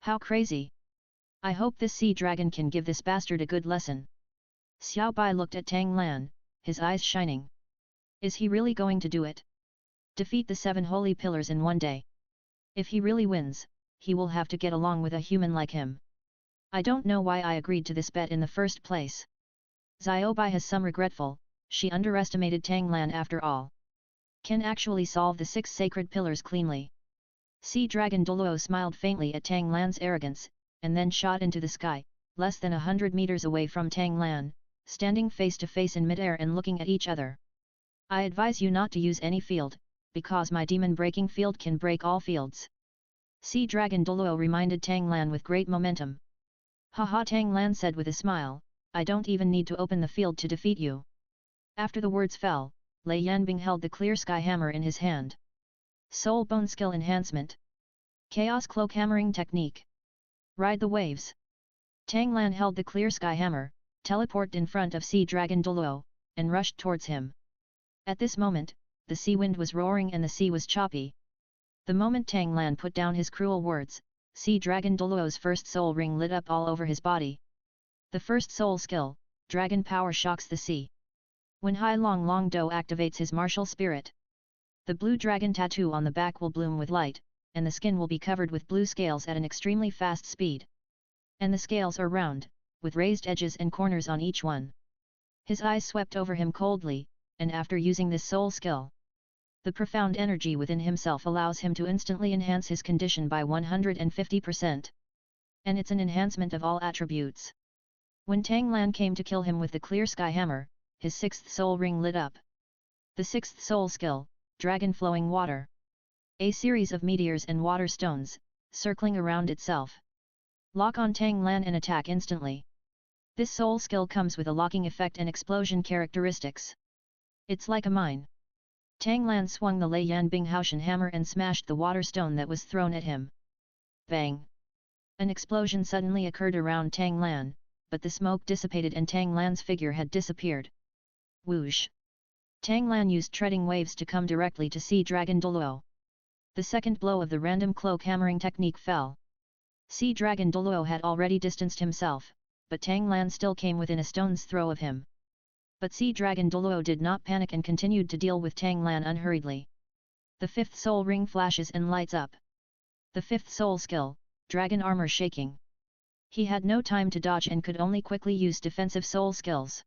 How crazy! I hope this sea dragon can give this bastard a good lesson. Xiao Bai looked at Tang Lan, his eyes shining. Is he really going to do it? Defeat the 7 holy pillars in one day. If he really wins, he will have to get along with a human like him. I don't know why I agreed to this bet in the first place. Xiao Bai has some regretful, she underestimated Tang Lan after all. Can actually solve the 6 sacred pillars cleanly. Sea Dragon Douluo smiled faintly at Tang Lan's arrogance, and then shot into the sky, less than 100 meters away from Tang Lan, standing face to face in midair and looking at each other. I advise you not to use any field, because my demon-breaking field can break all fields. Sea Dragon Douluo reminded Tang Lan with great momentum. Haha, Tang Lan said with a smile, I don't even need to open the field to defeat you. After the words fell, Lei Yanbing held the clear sky hammer in his hand. Soul Bone Skill Enhancement. Chaos Cloak Hammering Technique. Ride the waves. Tang Lan held the clear sky hammer, teleported in front of Sea Dragon Douluo, and rushed towards him. At this moment, the sea wind was roaring and the sea was choppy. The moment Tang Lan put down his cruel words, Sea Dragon Douluo's first soul ring lit up all over his body. The first soul skill, Dragon Power, shocks the sea. When Hai Long Do activates his martial spirit, the blue dragon tattoo on the back will bloom with light, and the skin will be covered with blue scales at an extremely fast speed. And the scales are round, with raised edges and corners on each one. His eyes swept over him coldly, and after using this soul skill, the profound energy within himself allows him to instantly enhance his condition by 150%. And it's an enhancement of all attributes. When Tang Lan came to kill him with the clear sky hammer, his 6th soul ring lit up. The 6th soul skill, Dragon Flowing Water. A series of meteors and water stones, circling around itself. Lock on Tang Lan and attack instantly. This soul skill comes with a locking effect and explosion characteristics. It's like a mine. Tang Lan swung the Lei Yanbing Haoshan hammer and smashed the water stone that was thrown at him. Bang! An explosion suddenly occurred around Tang Lan, but the smoke dissipated and Tang Lan's figure had disappeared. Whoosh! Tang Lan used treading waves to come directly to Sea Dragon Douluo. The second blow of the random cloak hammering technique fell. Sea Dragon Douluo had already distanced himself, but Tang Lan still came within a stone's throw of him. But Sea Dragon Douluo did not panic and continued to deal with Tang Lan unhurriedly. The 5th soul ring flashes and lights up. The 5th soul skill, Dragon Armor Shaking. He had no time to dodge and could only quickly use defensive soul skills.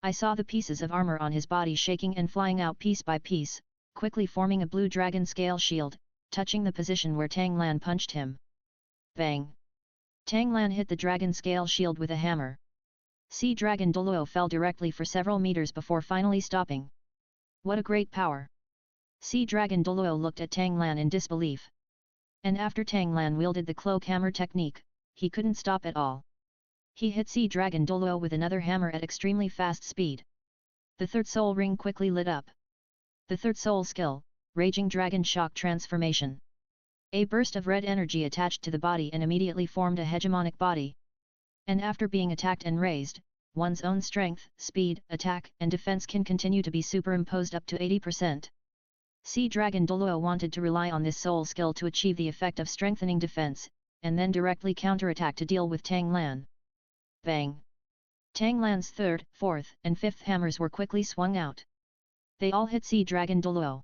I saw the pieces of armor on his body shaking and flying out piece by piece, quickly forming a blue dragon scale shield, touching the position where Tang Lan punched him. Bang! Tang Lan hit the dragon scale shield with a hammer. Sea Dragon Douluo fell directly for several meters before finally stopping. What a great power! Sea Dragon Douluo looked at Tang Lan in disbelief. And after Tang Lan wielded the cloak hammer technique, he couldn't stop at all. He hit Sea Dragon Douluo with another hammer at extremely fast speed. The 3rd soul ring quickly lit up. The 3rd soul skill, Raging Dragon Shock Transformation. A burst of red energy attached to the body and immediately formed a hegemonic body. And after being attacked and raised, one's own strength, speed, attack and defense can continue to be superimposed up to 80%. Sea Dragon Douluo wanted to rely on this soul skill to achieve the effect of strengthening defense, and then directly counterattack to deal with Tang Lan. Bang! Tang Lan's 3rd, 4th and 5th hammers were quickly swung out. They all hit Sea Dragon Douluo.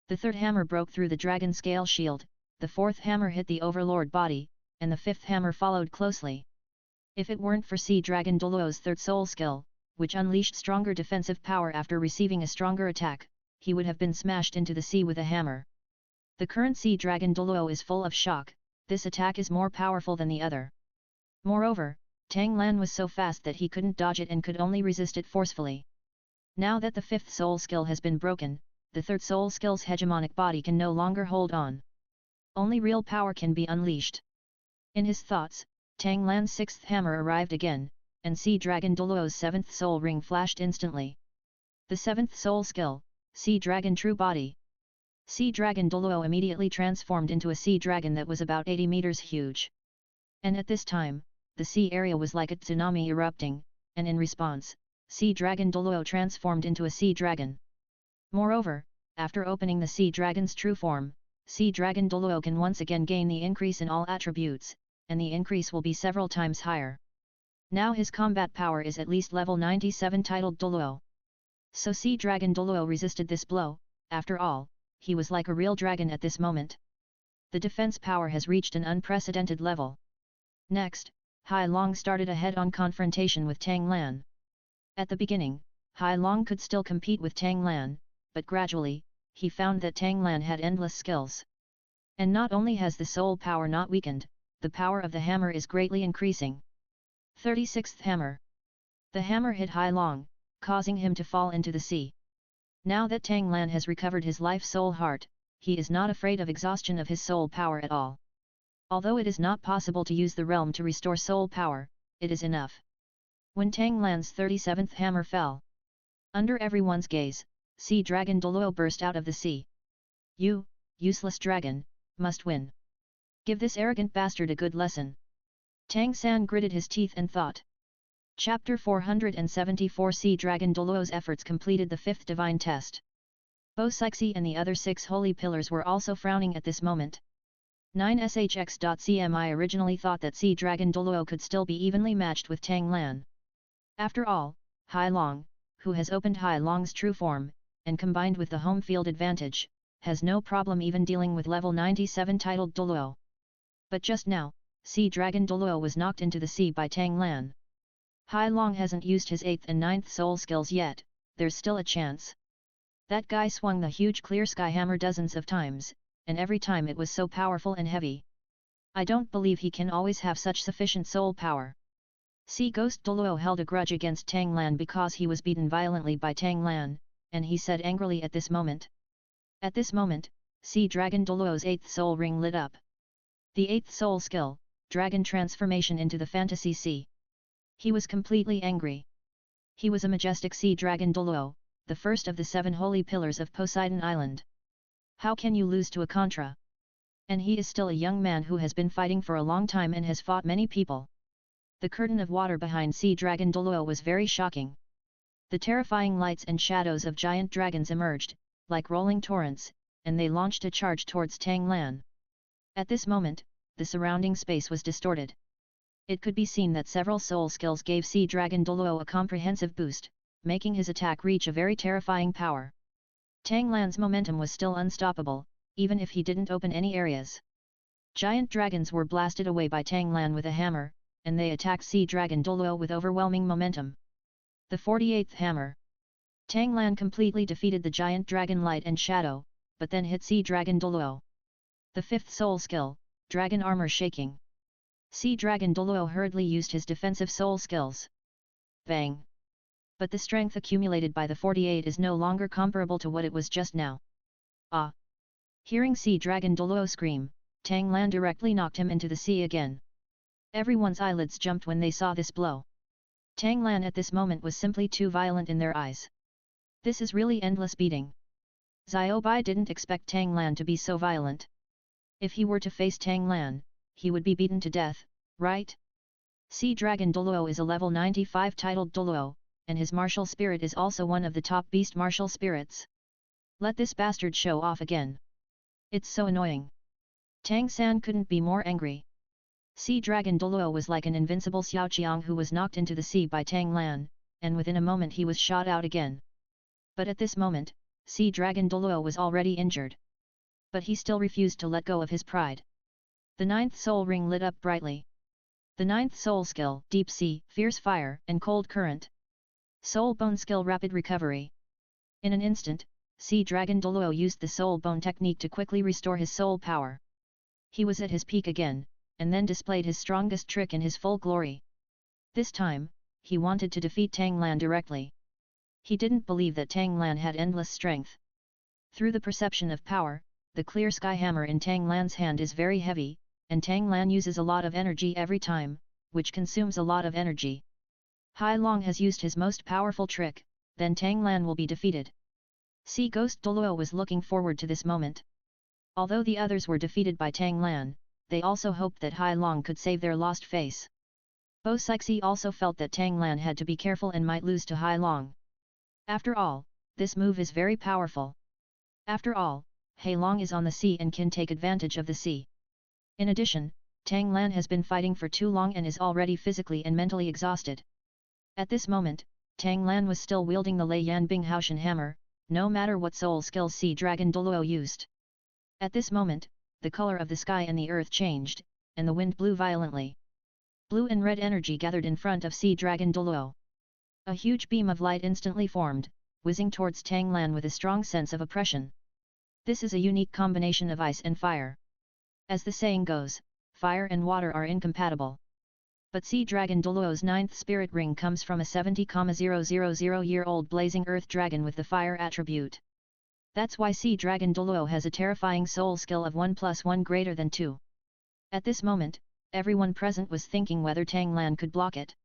The third hammer broke through the dragon scale shield, the fourth hammer hit the overlord body, and the fifth hammer followed closely. If it weren't for Sea Dragon Douluo's third soul skill, which unleashed stronger defensive power after receiving a stronger attack, he would have been smashed into the sea with a hammer. The current Sea Dragon Douluo is full of shock, this attack is more powerful than the other. Moreover, Tang Lan was so fast that he couldn't dodge it and could only resist it forcefully. Now that the fifth soul skill has been broken, the third soul skill's hegemonic body can no longer hold on. Only real power can be unleashed. In his thoughts, Tang Lan's sixth hammer arrived again, and Sea Dragon Douluo's seventh soul ring flashed instantly. The seventh soul skill, Sea Dragon True Body. Sea Dragon Douluo immediately transformed into a sea dragon that was about 80 meters huge. And at this time, the sea area was like a tsunami erupting, and in response, Sea Dragon Douluo transformed into a sea dragon. Moreover, after opening the sea dragon's true form, Sea Dragon Douluo can once again gain the increase in all attributes, and the increase will be several times higher. Now his combat power is at least level 97 titled Douluo. So Sea Dragon Douluo resisted this blow. After all, he was like a real dragon at this moment. The defense power has reached an unprecedented level. Next, Hai Long started a head-on confrontation with Tang Lan. At the beginning, Hai Long could still compete with Tang Lan, but gradually, he found that Tang Lan had endless skills. And not only has the soul power not weakened, the power of the hammer is greatly increasing. 36th Hammer. The hammer hit Hai Long, causing him to fall into the sea. Now that Tang Lan has recovered his life soul heart, he is not afraid of exhaustion of his soul power at all. Although it is not possible to use the realm to restore soul power, it is enough. When Tang Lan's 37th hammer fell, under everyone's gaze, Sea Dragon Douluo burst out of the sea. You, useless dragon, must win. Give this arrogant bastard a good lesson. Tang San gritted his teeth and thought. Chapter 474 Sea Dragon Douluo's efforts completed the fifth divine test. Bo Sixi and the other 6 holy pillars were also frowning at this moment. 9shx.cmi originally thought that Sea Dragon Douluo could still be evenly matched with Tang Lan. After all, Hai Long, who has opened Hai Long's true form, and combined with the home field advantage, has no problem even dealing with level 97 titled Douluo. But just now, Sea Dragon Douluo was knocked into the sea by Tang Lan. Hai Long hasn't used his 8th and 9th soul skills yet, there's still a chance. That guy swung the huge clear sky hammer dozens of times, and every time it was so powerful and heavy. I don't believe he can always have such sufficient soul power. Sea Ghost Douluo held a grudge against Tang Lan because he was beaten violently by Tang Lan, and he said angrily at this moment. At this moment, Sea Dragon Douluo's 8th soul ring lit up. The 8th soul skill, Dragon Transformation into the Fantasy Sea. He was completely angry. He was a majestic Sea Dragon Douluo, the first of the 7 holy pillars of Poseidon Island. How can you lose to a Contra? And he is still a young man who has been fighting for a long time and has fought many people. The curtain of water behind Sea Dragon Douluo was very shocking. The terrifying lights and shadows of giant dragons emerged, like rolling torrents, and they launched a charge towards Tang Lan. At this moment, the surrounding space was distorted. It could be seen that several soul skills gave Sea Dragon Douluo a comprehensive boost, making his attack reach a very terrifying power. Tang Lan's momentum was still unstoppable, even if he didn't open any areas. Giant dragons were blasted away by Tang Lan with a hammer, and they attacked Sea Dragon Douluo with overwhelming momentum. The 48th Hammer. Tang Lan completely defeated the giant dragon Light and Shadow, but then hit Sea Dragon Douluo. The 5th soul skill, Dragon Armor Shaking. Sea Dragon Douluo hurriedly used his defensive soul skills. Bang! But the strength accumulated by the 48 is no longer comparable to what it was just now. Ah! Hearing Sea Dragon Douluo scream, Tang Lan directly knocked him into the sea again. Everyone's eyelids jumped when they saw this blow. Tang Lan at this moment was simply too violent in their eyes. This is really endless beating. Xiaobai didn't expect Tang Lan to be so violent. If he were to face Tang Lan, he would be beaten to death, right? Sea Dragon Douluo is a level 95 titled Douluo, and his martial spirit is also one of the top beast martial spirits. Let this bastard show off again. It's so annoying. Tang San couldn't be more angry. Sea Dragon Douluo was like an invincible Xiaoqiang who was knocked into the sea by Tang Lan, and within a moment he was shot out again. But at this moment, Sea Dragon Douluo was already injured. But he still refused to let go of his pride. The 9th soul ring lit up brightly. The 9th soul skill, Deep Sea, Fierce Fire, and Cold Current. Soul Bone skill, Rapid Recovery. In an instant, Sea Dragon Douluo used the Soul Bone technique to quickly restore his soul power. He was at his peak again, and then displayed his strongest trick in his full glory. This time, he wanted to defeat Tang Lan directly. He didn't believe that Tang Lan had endless strength. Through the perception of power, the clear sky hammer in Tang Lan's hand is very heavy, and Tang Lan uses a lot of energy every time, which consumes a lot of energy. Hai Long has used his most powerful trick, then Tang Lan will be defeated. Sea Ghost Douluo was looking forward to this moment. Although the others were defeated by Tang Lan, they also hoped that Hai Long could save their lost face. Bo Sixi also felt that Tang Lan had to be careful and might lose to Hai Long. After all, this move is very powerful. After all, Hai Long is on the sea and can take advantage of the sea. In addition, Tang Lan has been fighting for too long and is already physically and mentally exhausted. At this moment, Tang Lan was still wielding the Lei Yan Bing Haoshan hammer, no matter what soul skill Sea Dragon Douluo used. At this moment, the color of the sky and the earth changed, and the wind blew violently. Blue and red energy gathered in front of Sea Dragon Douluo. A huge beam of light instantly formed, whizzing towards Tang Lan with a strong sense of oppression. This is a unique combination of ice and fire. As the saying goes, fire and water are incompatible. But Sea Dragon Douluo's 9th spirit ring comes from a 70,000-year-old blazing earth dragon with the fire attribute. That's why Sea Dragon Douluo has a terrifying soul skill of 1+1 greater than 2. At this moment, everyone present was thinking whether Tang Lan could block it.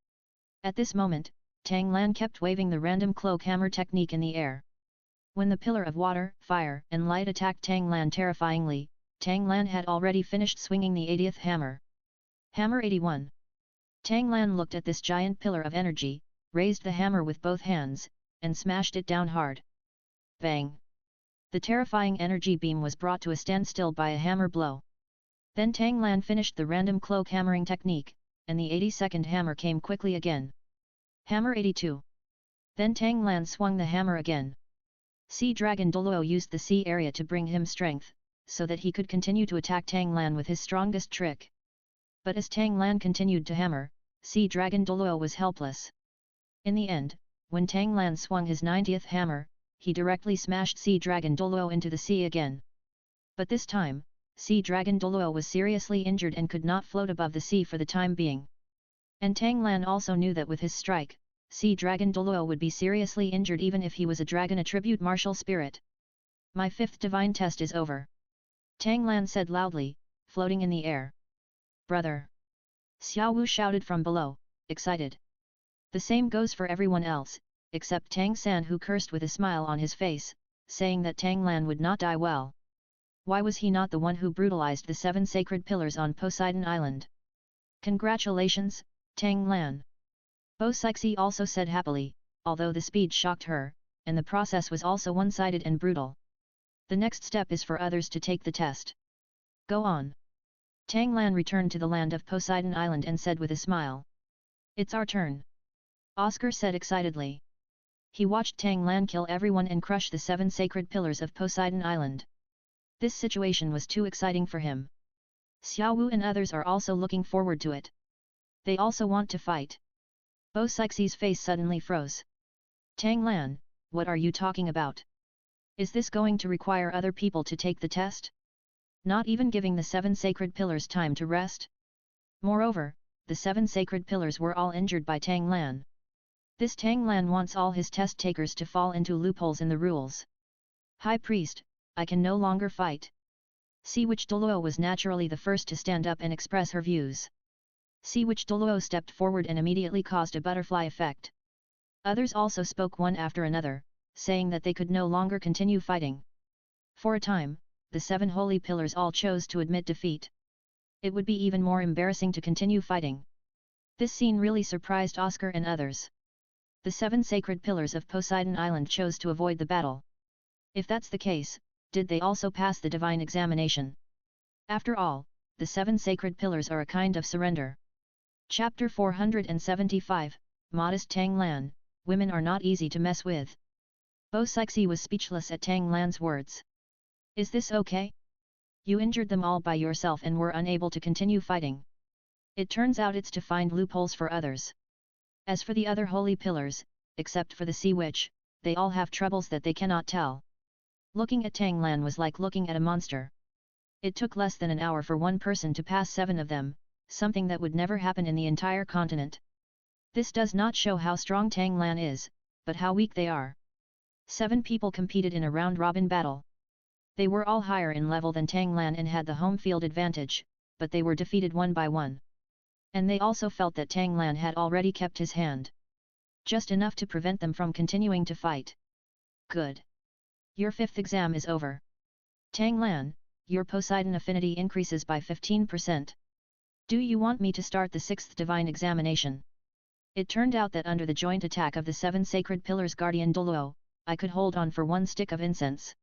At this moment, Tang Lan kept waving the random cloak hammer technique in the air. When the pillar of water, fire, and light attacked Tang Lan terrifyingly, Tang Lan had already finished swinging the 80th hammer. Hammer 81. Tang Lan looked at this giant pillar of energy, raised the hammer with both hands, and smashed it down hard. Bang! The terrifying energy beam was brought to a standstill by a hammer blow. Then Tang Lan finished the random cloak hammering technique, and the 82nd hammer came quickly again. Hammer 82. Then Tang Lan swung the hammer again. Sea Dragon Douluo used the sea area to bring him strength, so that he could continue to attack Tang Lan with his strongest trick. But as Tang Lan continued to hammer, Sea Dragon Douluo was helpless. In the end, when Tang Lan swung his 90th hammer, he directly smashed Sea Dragon Douluo into the sea again. But this time, Sea Dragon Douluo was seriously injured and could not float above the sea for the time being. And Tang Lan also knew that with his strike, Sea Dragon Douluo would be seriously injured even if he was a dragon attribute martial spirit. My 5th divine test is over. Tang Lan said loudly, floating in the air. Brother! Xiao Wu shouted from below, excited. The same goes for everyone else, except Tang San, who cursed with a smile on his face, saying that Tang Lan would not die well. Why was he not the one who brutalized the 7 sacred pillars on Poseidon Island? Congratulations, Tang Lan! Bo Sixi also said happily, although the speed shocked her, and the process was also one-sided and brutal. The next step is for others to take the test. Go on. Tang Lan returned to the land of Poseidon Island and said with a smile. It's our turn. Oscar said excitedly. He watched Tang Lan kill everyone and crush the 7 sacred pillars of Poseidon Island. This situation was too exciting for him. Xiao Wu and others are also looking forward to it. They also want to fight. Bo Sixi's face suddenly froze. Tang Lan, what are you talking about? Is this going to require other people to take the test? Not even giving the 7 sacred pillars time to rest? Moreover, the 7 sacred pillars were all injured by Tang Lan. This Tang Lan wants all his test takers to fall into loopholes in the rules. High Priest, I can no longer fight. Sea Witch Douluo was naturally the first to stand up and express her views. Sea Witch Douluo stepped forward and immediately caused a butterfly effect. Others also spoke one after another, saying that they could no longer continue fighting. For a time, the 7 holy pillars all chose to admit defeat. It would be even more embarrassing to continue fighting. This scene really surprised Oscar and others. The 7 sacred pillars of Poseidon Island chose to avoid the battle. If that's the case, did they also pass the divine examination? After all, the 7 sacred pillars are a kind of surrender. Chapter 475, Modest Tang Lan, Women are not easy to mess with. Bo Sixi was speechless at Tang Lan's words. Is this okay? You injured them all by yourself and were unable to continue fighting. It turns out it's to find loopholes for others. As for the other holy pillars, except for the Sea Witch, they all have troubles that they cannot tell. Looking at Tang Lan was like looking at a monster. It took less than an hour for one person to pass 7 of them, something that would never happen in the entire continent. This does not show how strong Tang Lan is, but how weak they are. 7 people competed in a round-robin battle. They were all higher in level than Tang Lan and had the home field advantage, but they were defeated one by one. And they also felt that Tang Lan had already kept his hand. Just enough to prevent them from continuing to fight. Good. Your 5th exam is over. Tang Lan, your Poseidon affinity increases by 15%. Do you want me to start the 6th divine examination? It turned out that under the joint attack of the 7 sacred pillars guardian Douluo, I could hold on for 1 stick of incense.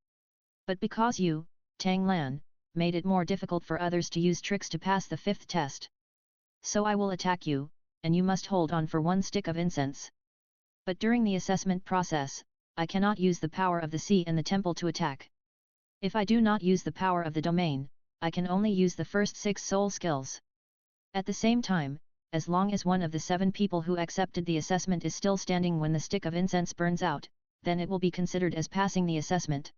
But because you, Tang Lan, made it more difficult for others to use tricks to pass the 5th test. So I will attack you, and you must hold on for 1 stick of incense. But during the assessment process, I cannot use the power of the sea and the temple to attack. If I do not use the power of the domain, I can only use the first 6 soul skills. At the same time, as long as one of the 7 people who accepted the assessment is still standing when the stick of incense burns out, then it will be considered as passing the assessment.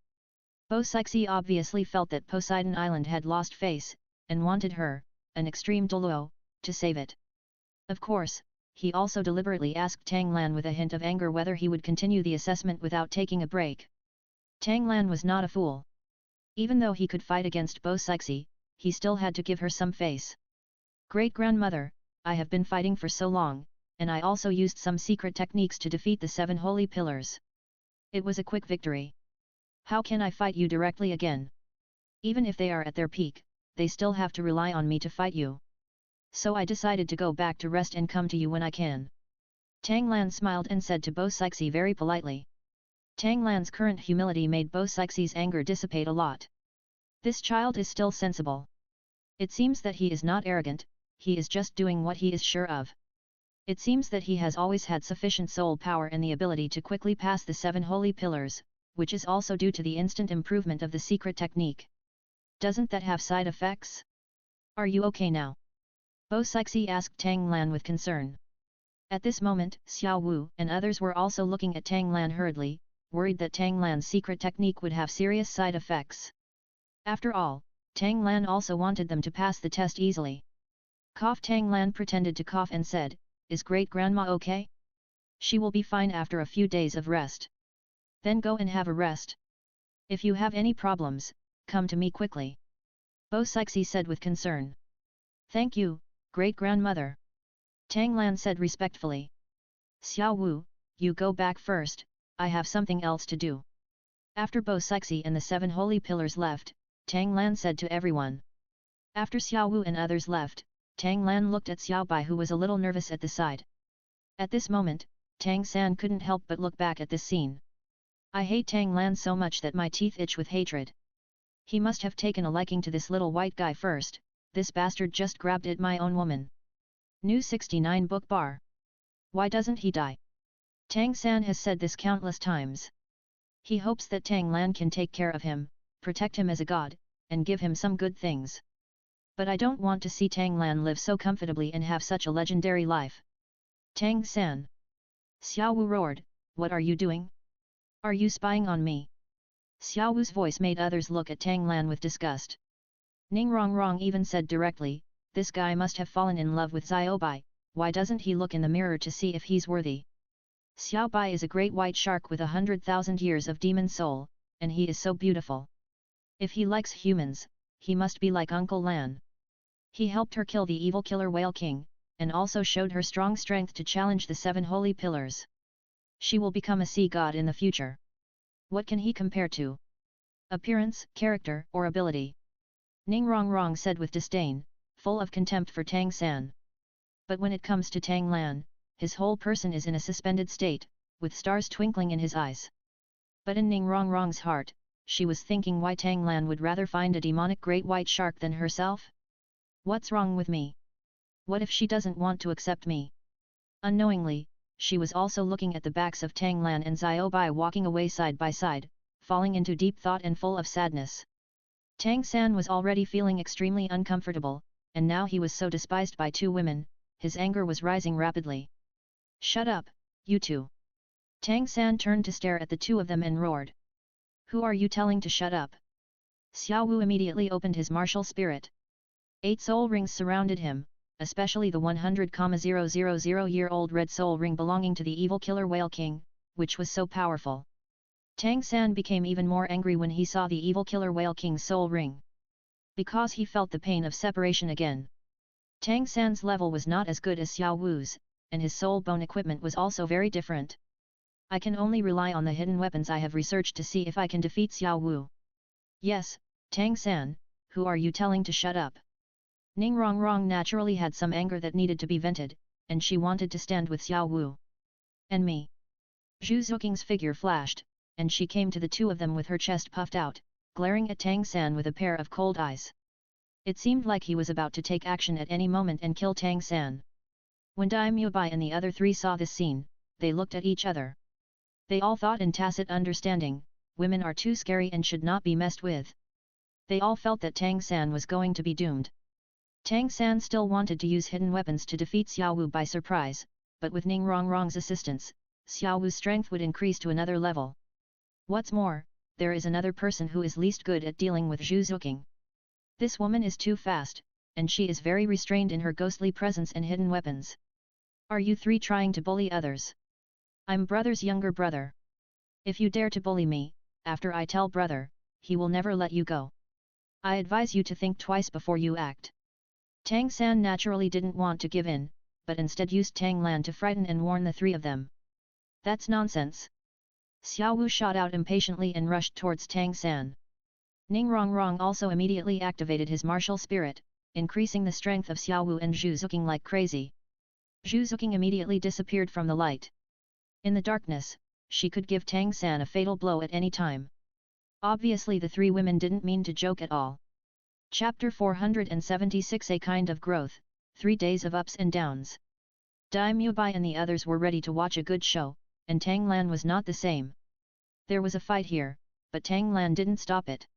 Bo Sixi obviously felt that Poseidon Island had lost face, and wanted her, an extreme Douluo, to save it. Of course, he also deliberately asked Tang Lan with a hint of anger whether he would continue the assessment without taking a break. Tang Lan was not a fool. Even though he could fight against Bo Sixi, he still had to give her some face. Great-grandmother, I have been fighting for so long, and I also used some secret techniques to defeat the 7 holy pillars. It was a quick victory. How can I fight you directly again? Even if they are at their peak, they still have to rely on me to fight you. So I decided to go back to rest and come to you when I can. Tang Lan smiled and said to Bo Sixi very politely. Tang Lan's current humility made Bo Sixi's anger dissipate a lot. This child is still sensible. It seems that he is not arrogant, he is just doing what he is sure of. It seems that he has always had sufficient soul power and the ability to quickly pass the 7 holy pillars, which is also due to the instant improvement of the secret technique. Doesn't that have side effects? Are you okay now? Bo Sixi asked Tang Lan with concern. At this moment, Xiao Wu and others were also looking at Tang Lan hurriedly, worried that Tang Lan's secret technique would have serious side effects. After all, Tang Lan also wanted them to pass the test easily. Tang Lan pretended to cough and said, "Is great-grandma okay? She will be fine after a few days of rest. Then go and have a rest. If you have any problems, come to me quickly." Bo Sixi said with concern. "Thank you, great-grandmother." Tang Lan said respectfully. "Xiao Wu, you go back first, I have something else to do." After Bo Sixi and the 7 holy pillars left, Tang Lan said to everyone. After Xiao Wu and others left, Tang Lan looked at Xiao Bai who was a little nervous at the side. At this moment, Tang San couldn't help but look back at this scene. "I hate Tang Lan so much that my teeth itch with hatred. He must have taken a liking to this little white guy first, this bastard just grabbed at my own woman." New 69 book bar. Why doesn't he die? Tang San has said this countless times. He hopes that Tang Lan can take care of him, protect him as a god, and give him some good things. But I don't want to see Tang Lan live so comfortably and have such a legendary life. Tang San. Xiao Wu roared, "What are you doing? Are you spying on me?" Xiao Wu's voice made others look at Tang Lan with disgust. Ning Rongrong even said directly, "This guy must have fallen in love with Xiao Bai, why doesn't he look in the mirror to see if he's worthy?" Xiao Bai is a great white shark with 100,000 years of demon soul, and he is so beautiful. If he likes humans, he must be like Uncle Lan. He helped her kill the evil killer Whale King, and also showed her strong strength to challenge the 7 holy pillars. She will become a sea god in the future. What can he compare to? Appearance, character, or ability? Ning Rongrong said with disdain, full of contempt for Tang San. But when it comes to Tang Lan, his whole person is in a suspended state, with stars twinkling in his eyes. But in Ning Rongrong's heart, she was thinking why Tang Lan would rather find a demonic great white shark than herself? What's wrong with me? What if she doesn't want to accept me? Unknowingly, she was also looking at the backs of Tang Lan and Xiao Bai walking away side by side, falling into deep thought and full of sadness. Tang San was already feeling extremely uncomfortable, and now he was so despised by two women, his anger was rising rapidly. "Shut up, you two!" Tang San turned to stare at the two of them and roared. "Who are you telling to shut up?" Xiao Wu immediately opened his martial spirit. 8 soul rings surrounded him, especially the 100,000-year-old red soul ring belonging to the evil killer Whale King, which was so powerful. Tang San became even more angry when he saw the evil killer Whale King's soul ring. Because he felt the pain of separation again. Tang San's level was not as good as Xiao Wu's, and his soul bone equipment was also very different. "I can only rely on the hidden weapons I have researched to see if I can defeat Xiao Wu." "Yes, Tang San, who are you telling to shut up?" Ning Rongrong naturally had some anger that needed to be vented, and she wanted to stand with Xiao Wu. "And me?" Zhu Zuking's figure flashed, and she came to the two of them with her chest puffed out, glaring at Tang San with a pair of cold eyes. It seemed like he was about to take action at any moment and kill Tang San. When Dai Mubai and the other three saw this scene, they looked at each other. They all thought in tacit understanding, women are too scary and should not be messed with. They all felt that Tang San was going to be doomed. Tang San still wanted to use hidden weapons to defeat Xiao Wu by surprise, but with Ning Rongrong's assistance, Xiao Wu's strength would increase to another level. What's more, there is another person who is least good at dealing with Zhu Zuking. This woman is too fast, and she is very restrained in her ghostly presence and hidden weapons. "Are you three trying to bully others?" "I'm brother's younger brother. If you dare to bully me, after I tell brother, he will never let you go. I advise you to think twice before you act." Tang San naturally didn't want to give in, but instead used Tang Lan to frighten and warn the three of them. "That's nonsense." Xiao Wu shot out impatiently and rushed towards Tang San. Ning Rongrong also immediately activated his martial spirit, increasing the strength of Xiao Wu and Zhu Zuking like crazy. Zhu Zuking immediately disappeared from the light. In the darkness, she could give Tang San a fatal blow at any time. Obviously the three women didn't mean to joke at all. Chapter 476 A Kind of Growth, 3 Days of Ups and Downs. Dai Mubai and the others were ready to watch a good show, and Tang Lan was not the same. There was a fight here, but Tang Lan didn't stop it.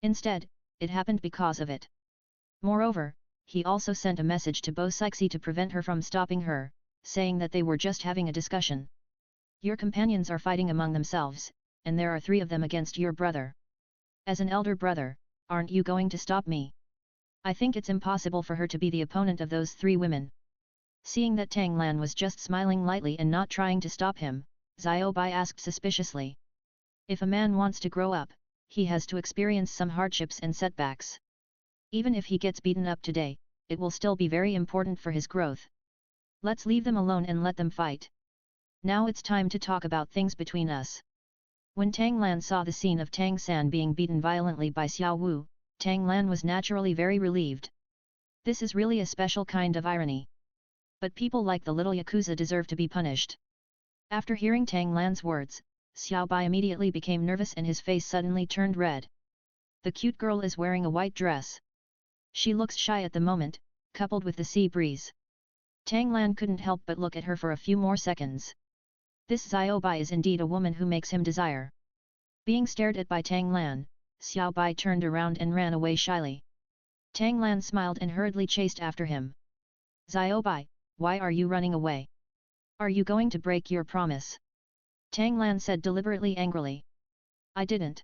Instead, it happened because of it. Moreover, he also sent a message to Bo Sixi to prevent her from stopping her, saying that they were just having a discussion. "Your companions are fighting among themselves, and there are 3 of them against your brother. As an elder brother, aren't you going to stop me? I think it's impossible for her to be the opponent of those 3 women." Seeing that Tang Lan was just smiling lightly and not trying to stop him, Xiao Bai asked suspiciously. "If a man wants to grow up, he has to experience some hardships and setbacks. Even if he gets beaten up today, it will still be very important for his growth. Let's leave them alone and let them fight. Now it's time to talk about things between us." When Tang Lan saw the scene of Tang San being beaten violently by Xiao Wu, Tang Lan was naturally very relieved. This is really a special kind of irony. But people like the little Yakuza deserve to be punished. After hearing Tang Lan's words, Xiao Bai immediately became nervous and his face suddenly turned red. The cute girl is wearing a white dress. She looks shy at the moment, coupled with the sea breeze. Tang Lan couldn't help but look at her for a few more seconds. This Xiao Bai is indeed a woman who makes him desire. Being stared at by Tang Lan, Xiao Bai turned around and ran away shyly. Tang Lan smiled and hurriedly chased after him. "Xiao Bai, why are you running away? Are you going to break your promise?" Tang Lan said deliberately angrily. "I didn't."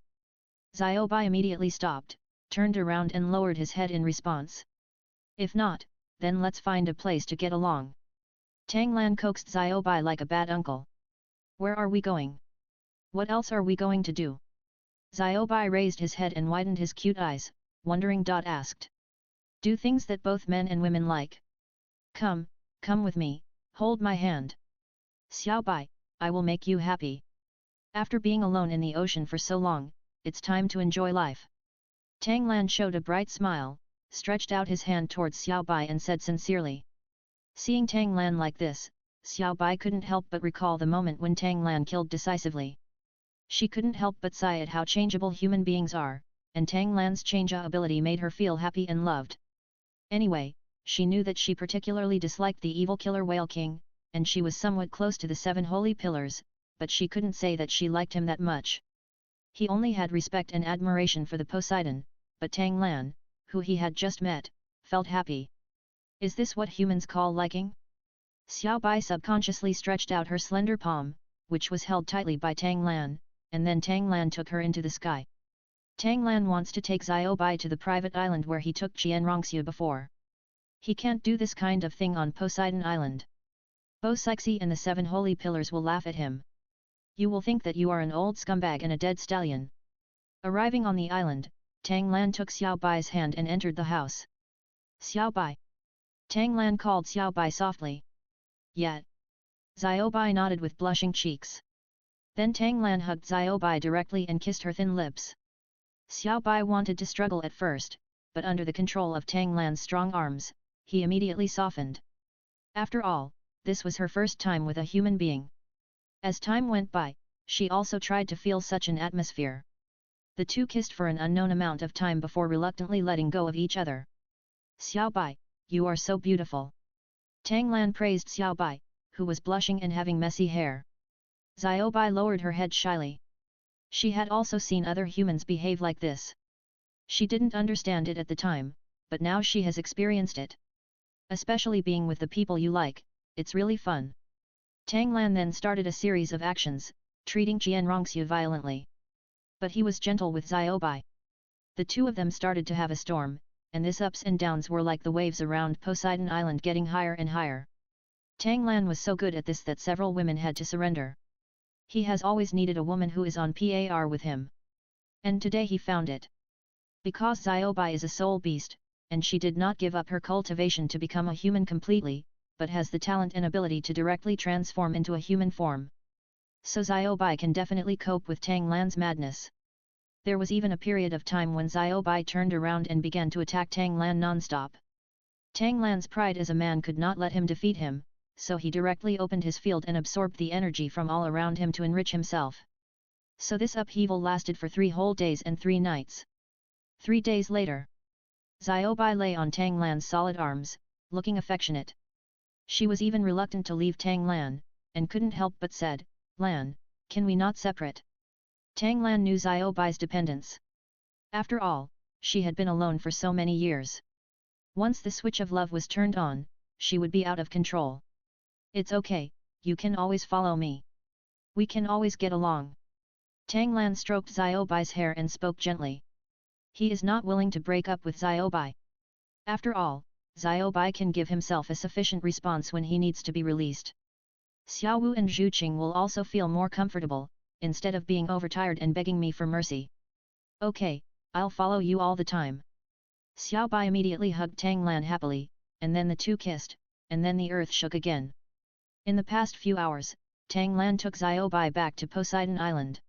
Xiao Bai immediately stopped, turned around and lowered his head in response. "If not, then let's find a place to get along." Tang Lan coaxed Xiao Bai like a bad uncle. "Where are we going? What else are we going to do?" Xiao Bai raised his head and widened his cute eyes, wondering. Asked. "Do things that both men and women like. Come with me, hold my hand. Xiao Bai, I will make you happy. After being alone in the ocean for so long, it's time to enjoy life." Tang Lan showed a bright smile, stretched out his hand towards Xiao Bai and said sincerely. Seeing Tang Lan like this, Xiao Bai couldn't help but recall the moment when Tang Lan killed decisively. She couldn't help but sigh at how changeable human beings are, and Tang Lan's change ability made her feel happy and loved. Anyway, she knew that she particularly disliked the evil killer Whale King, and she was somewhat close to the 7 holy pillars, but she couldn't say that she liked him that much. He only had respect and admiration for the Poseidon, but Tang Lan, who he had just met, felt happy. Is this what humans call liking? Xiao Bai subconsciously stretched out her slender palm, which was held tightly by Tang Lan, and then Tang Lan took her into the sky. Tang Lan wants to take Xiao Bai to the private island where he took Qianrongxue before. He can't do this kind of thing on Poseidon Island. Bo Sixi and the 7 holy pillars will laugh at him. You will think that you are an old scumbag and a dead stallion. Arriving on the island, Tang Lan took Xiao Bai's hand and entered the house. Xiao Bai. Tang Lan called Xiao Bai softly. Yet. Xiao Bai nodded with blushing cheeks. Then Tang Lan hugged Xiao Bai directly and kissed her thin lips. Xiao Bai wanted to struggle at first, but under the control of Tang Lan's strong arms, he immediately softened. After all, this was her first time with a human being. As time went by, she also tried to feel such an atmosphere. The two kissed for an unknown amount of time before reluctantly letting go of each other. Xiao Bai, you are so beautiful. Tang Lan praised Xiao Bai, who was blushing and having messy hair. Xiao Bai lowered her head shyly. She had also seen other humans behave like this. She didn't understand it at the time, but now she has experienced it. Especially being with the people you like, it's really fun. Tang Lan then started a series of actions, treating Qianrongxue violently. But he was gentle with Xiao Bai. The two of them started to have a storm, and this ups and downs were like the waves around Poseidon Island getting higher and higher. Tang Lan was so good at this that several women had to surrender. He has always needed a woman who is on par with him. And today he found it. Because Xiao Bai is a soul beast, and she did not give up her cultivation to become a human completely, but has the talent and ability to directly transform into a human form. So Xiao Bai can definitely cope with Tang Lan's madness. There was even a period of time when Xiao Bai turned around and began to attack Tang Lan non-stop. Tang Lan's pride as a man could not let him defeat him, so he directly opened his field and absorbed the energy from all around him to enrich himself. So this upheaval lasted for 3 whole days and 3 nights. 3 days later, Xiao Bai lay on Tang Lan's solid arms, looking affectionate. She was even reluctant to leave Tang Lan, and couldn't help but said, "Lan, can we not separate?" Tang Lan knew Xiao Bai's dependence. After all, she had been alone for so many years. Once the switch of love was turned on, she would be out of control. It's okay, you can always follow me. We can always get along. Tang Lan stroked Xiao Bai's hair and spoke gently. He is not willing to break up with Xiao Bai. After all, Xiao Bai can give himself a sufficient response when he needs to be released. Xiao Wu and Zhu Qing will also feel more comfortable, instead of being overtired and begging me for mercy. Okay, I'll follow you all the time. Xiao Bai immediately hugged Tang Lan happily, and then the two kissed, and then the earth shook again. In the past few hours, Tang Lan took Xiao Bai back to Poseidon Island.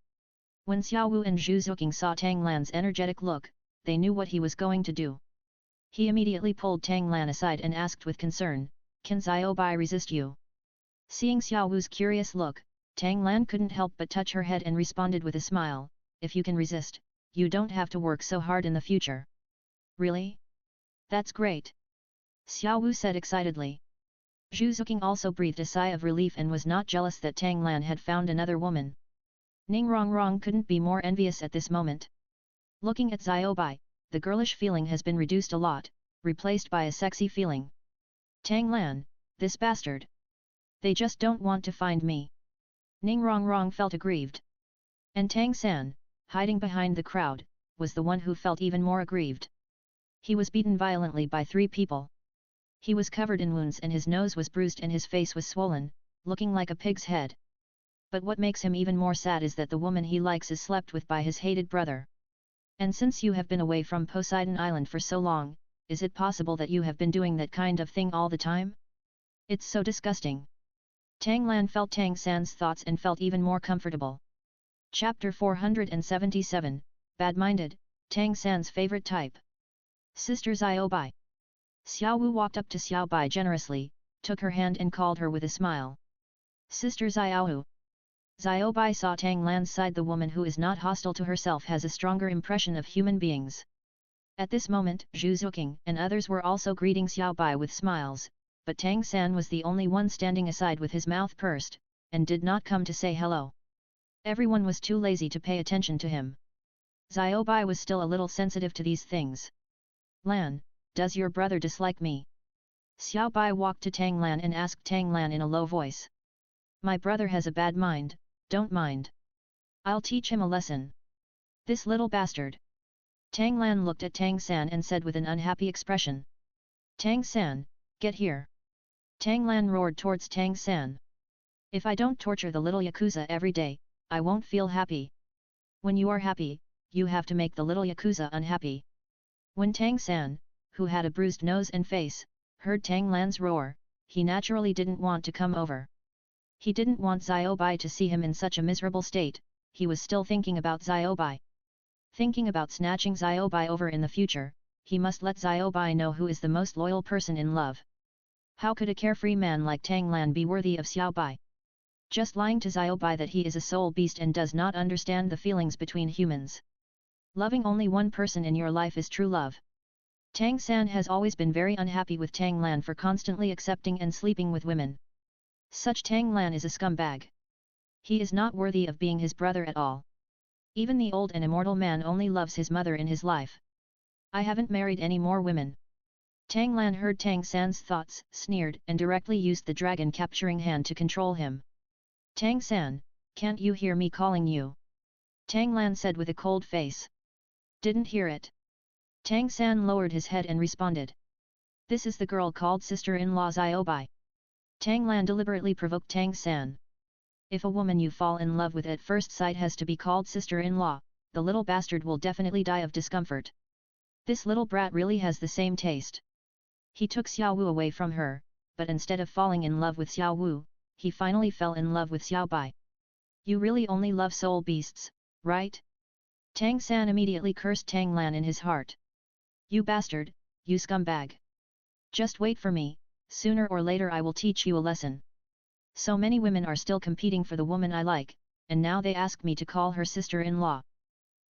When Xiao Wu and Zhu Zuqing saw Tang Lan's energetic look, they knew what he was going to do. He immediately pulled Tang Lan aside and asked with concern, "Can Xiao Bai resist you?" Seeing Xiao Wu's curious look, Tang Lan couldn't help but touch her head and responded with a smile, "If you can resist, you don't have to work so hard in the future." "Really? That's great!" Xiao Wu said excitedly. Zhu Zuqing also breathed a sigh of relief and was not jealous that Tang Lan had found another woman. Ning Rongrong couldn't be more envious at this moment. Looking at Xiao Bai, the girlish feeling has been reduced a lot, replaced by a sexy feeling. Tang Lan, this bastard. They just don't want to find me. Ning Rongrong felt aggrieved. And Tang San, hiding behind the crowd, was the one who felt even more aggrieved. He was beaten violently by 3 people. He was covered in wounds and his nose was bruised and his face was swollen, looking like a pig's head. But what makes him even more sad is that the woman he likes is slept with by his hated brother. And since you have been away from Poseidon Island for so long, is it possible that you have been doing that kind of thing all the time? It's so disgusting. Tang Lan felt Tang San's thoughts and felt even more comfortable. Chapter 477, Bad-minded, Tang San's favorite type. Sister Xiao Bai. Xiao Wu walked up to Xiao Bai generously, took her hand and called her with a smile. Sister Xiao Wu. Xiao Bai saw Tang Lan's side. The woman who is not hostile to herself has a stronger impression of human beings. At this moment, Zhu Zuqing and others were also greeting Xiao Bai with smiles, but Tang San was the only one standing aside with his mouth pursed, and did not come to say hello. Everyone was too lazy to pay attention to him. Xiao Bai was still a little sensitive to these things. Lan, does your brother dislike me? Xiao Bai walked to Tang Lan and asked Tang Lan in a low voice. My brother has a bad mind, don't mind. I'll teach him a lesson. This little bastard. Tang Lan looked at Tang San and said with an unhappy expression. Tang San, get here. Tang Lan roared towards Tang San. If I don't torture the little Yakuza every day, I won't feel happy. When you are happy, you have to make the little Yakuza unhappy. When Tang San, who had a bruised nose and face, heard Tang Lan's roar, he naturally didn't want to come over. He didn't want Xiao Bai to see him in such a miserable state, he was still thinking about Xiao Bai. Thinking about snatching Xiao Bai over in the future, he must let Xiao Bai know who is the most loyal person in love. How could a carefree man like Tang Lan be worthy of Xiao Bai? Just lying to Xiao Bai that he is a soul beast and does not understand the feelings between humans. Loving only one person in your life is true love. Tang San has always been very unhappy with Tang Lan for constantly accepting and sleeping with women. Such Tang Lan is a scumbag. He is not worthy of being his brother at all. Even the old and immortal man only loves his mother in his life. I haven't married any more women. Tang Lan heard Tang San's thoughts, sneered and directly used the dragon capturing hand to control him. Tang San, can't you hear me calling you? Tang Lan said with a cold face. Didn't hear it. Tang San lowered his head and responded. This is the girl called sister-in-law Xiao Bai. Tang Lan deliberately provoked Tang San. If a woman you fall in love with at first sight has to be called sister-in-law, the little bastard will definitely die of discomfort. This little brat really has the same taste. He took Xiao Wu away from her, but instead of falling in love with Xiao Wu, he finally fell in love with Xiao Bai. You really only love soul beasts, right? Tang San immediately cursed Tang Lan in his heart. You bastard, you scumbag. Just wait for me, sooner or later I will teach you a lesson. So many women are still competing for the woman I like, and now they ask me to call her sister-in-law.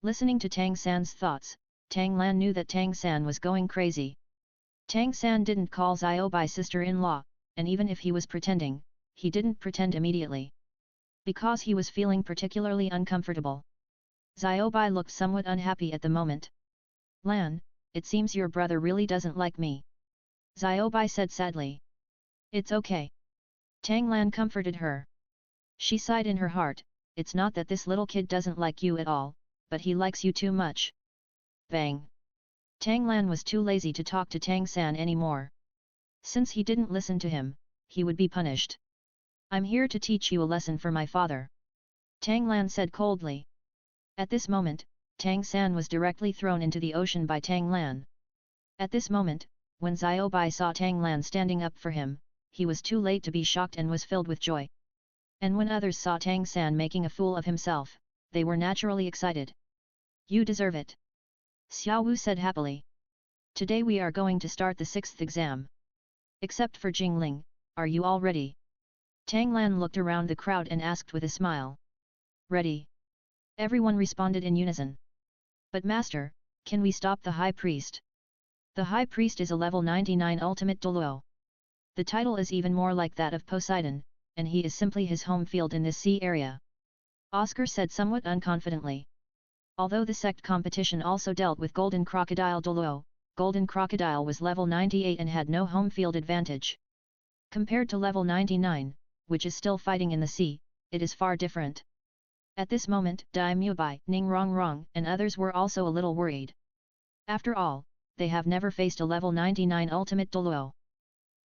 Listening to Tang San's thoughts, Tang Lan knew that Tang San was going crazy. Tang San didn't call Xiao Bai sister-in-law, and even if he was pretending, he didn't pretend immediately. Because he was feeling particularly uncomfortable. Xiao Bai looked somewhat unhappy at the moment. Lan, it seems your brother really doesn't like me. Xiao Bai said sadly. It's okay. Tang Lan comforted her. She sighed in her heart, it's not that this little kid doesn't like you at all, but he likes you too much. Bang! Tang Lan was too lazy to talk to Tang San anymore. Since he didn't listen to him, he would be punished. I'm here to teach you a lesson for my father. Tang Lan said coldly. At this moment, Tang San was directly thrown into the ocean by Tang Lan. At this moment, when Xiao Bai saw Tang Lan standing up for him, he was too late to be shocked and was filled with joy. And when others saw Tang San making a fool of himself, they were naturally excited. You deserve it. Xiao Wu said happily. Today we are going to start the 6th exam. Except for Jingling, are you all ready? Tang Lan looked around the crowd and asked with a smile. Ready. Everyone responded in unison. But master, can we stop the high priest? The high priest is a level 99 ultimate Douluo. The title is even more like that of Poseidon, and he is simply his home field in this sea area. Oscar said somewhat unconfidently. Although the sect competition also dealt with Golden Crocodile Douluo, Golden Crocodile was level 98 and had no home field advantage. Compared to level 99, which is still fighting in the sea, it is far different. At this moment, Dai Mubai, Ning Rongrong and others were also a little worried. After all, they have never faced a level 99 ultimate Douluo.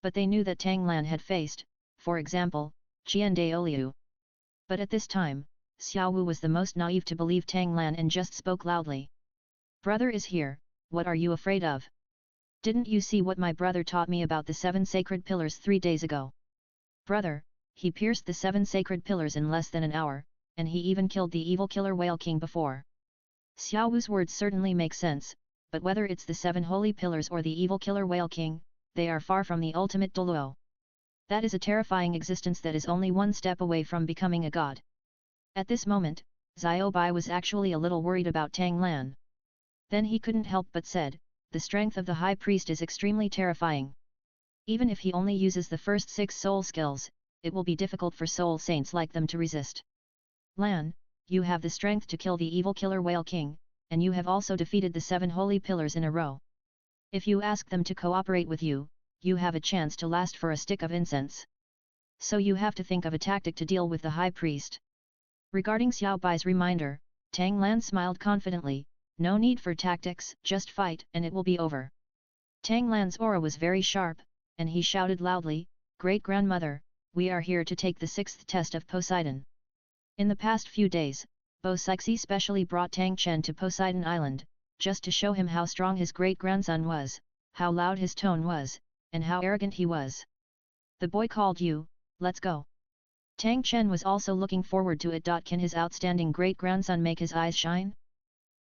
But they knew that Tang Lan had faced, for example, Qian Daoliu. But at this time, Xiao Wu was the most naive to believe Tang Lan and just spoke loudly. Brother is here, what are you afraid of? Didn't you see what my brother taught me about the 7 sacred pillars 3 days ago? Brother, he pierced the 7 sacred pillars in less than an hour, and he even killed the evil killer Whale King before. Xiao Wu's words certainly make sense, but whether it's the 7 holy pillars or the evil killer Whale King, they are far from the ultimate Douluo. That is a terrifying existence that is only one step away from becoming a god. At this moment, Xiao Bai was actually a little worried about Tang Lan. Then he couldn't help but said, the strength of the high priest is extremely terrifying. Even if he only uses the first 6 soul skills, it will be difficult for soul saints like them to resist. Lan, you have the strength to kill the evil killer Whale King, and you have also defeated the 7 holy pillars in a row. If you ask them to cooperate with you, you have a chance to last for a stick of incense. So you have to think of a tactic to deal with the high priest. Regarding Xiao Bai's reminder, Tang Lan smiled confidently, no need for tactics, just fight and it will be over. Tang Lan's aura was very sharp, and he shouted loudly, Great-grandmother, we are here to take the 6th test of Poseidon. In the past few days, Bo Sixi specially brought Tang Chen to Poseidon Island, just to show him how strong his great-grandson was, how loud his tone was, and how arrogant he was. The boy called you, let's go. Tang Chen was also looking forward to it. Can his outstanding great-grandson make his eyes shine?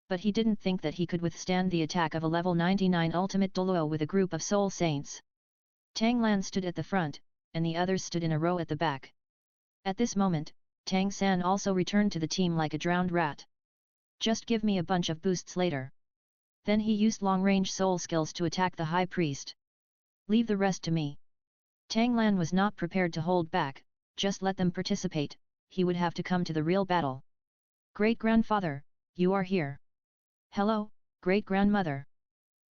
But he didn't think that he could withstand the attack of a level 99 ultimate Douluo with a group of soul saints. Tang Lan stood at the front, and the others stood in a row at the back. At this moment, Tang San also returned to the team like a drowned rat. Just give me a bunch of boosts later. Then he used long-range soul skills to attack the high priest. Leave the rest to me. Tang Lan was not prepared to hold back, just let them participate, he would have to come to the real battle. Great-grandfather, you are here. Hello, great-grandmother.